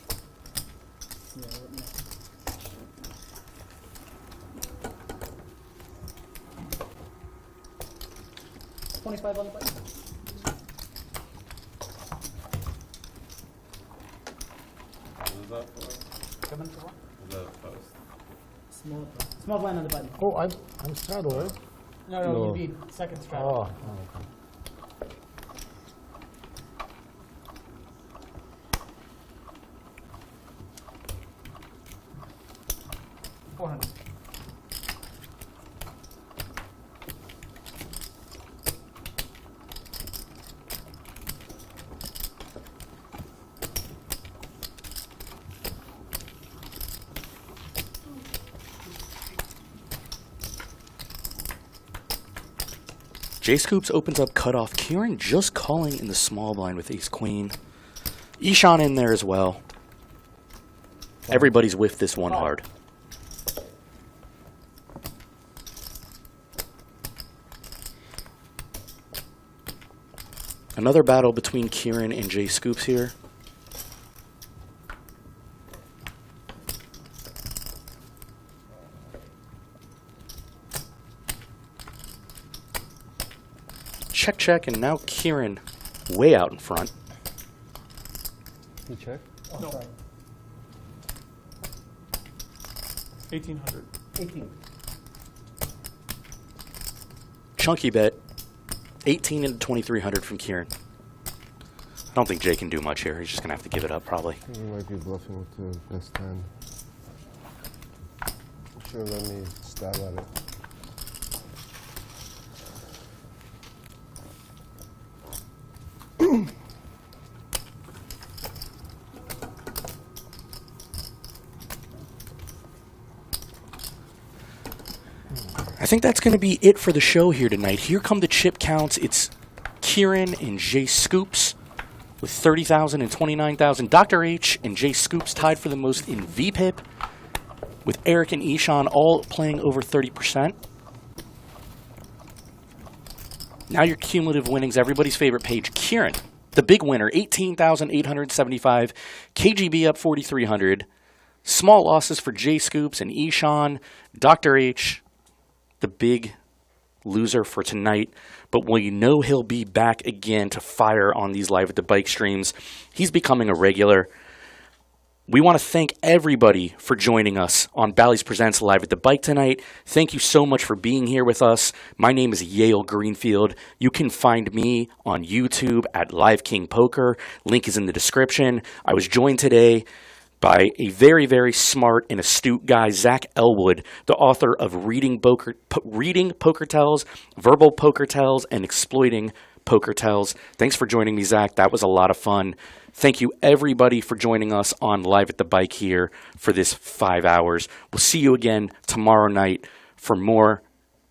Yeah, what next? $25 on the button. What is that for? 7 for what? Is that a post? Small blind on the button. Oh, I'm straddle, right? No, you need second straddle. Oh, okay. 400. J Scoops opens up cutoff. Kieran just calling in the small blind with ace queen. Ishan in there as well. Everybody's with this one hard. Another battle between Kieran and J Scoops here. Check, check, and now Kieran way out in front. You check? Oh, No. sorry. 1,800. 18. Chunky bet. 18 into 2,300 from Kieran. I don't think Jay can do much here. He's just going to have to give it up, probably. You might be bluffing with the best hand. Sure, let me stab at it. I think that's going to be it for the show here tonight. Here come the chip counts. It's Kieran and Jay Scoops with 30,000 and 29,000. Dr. H and Jay Scoops tied for the most in VPIP, with Eric and Ishan all playing over 30%. Now your cumulative winnings, everybody's favorite page. Kieran, the big winner, 18,875. KGB up 4,300. Small losses for Jay Scoops and Ishan. Dr. H, the big loser for tonight, but we know he'll be back again to fire on these Live at the Bike streams. He's becoming a regular. We want to thank everybody for joining us on Bally's Presents Live at the Bike tonight. Thank you so much for being here with us. My name is Yale Greenfield. You can find me on YouTube at Live King Poker. Link is in the description. I was joined today by a very, very smart and astute guy, Zach Elwood, the author of Reading Poker Tells, Verbal Poker Tells, and Exploiting Poker Tells. Thanks for joining me, Zach. That was a lot of fun. Thank you, everybody, for joining us on Live at the Bike here for this 5 hours. We'll see you again tomorrow night for more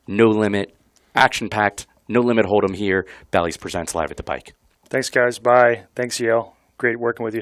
No Limit, action-packed, No Limit Hold'em here. Bally's Presents Live at the Bike. Thanks, guys. Bye. Thanks, Yale. Great working with you.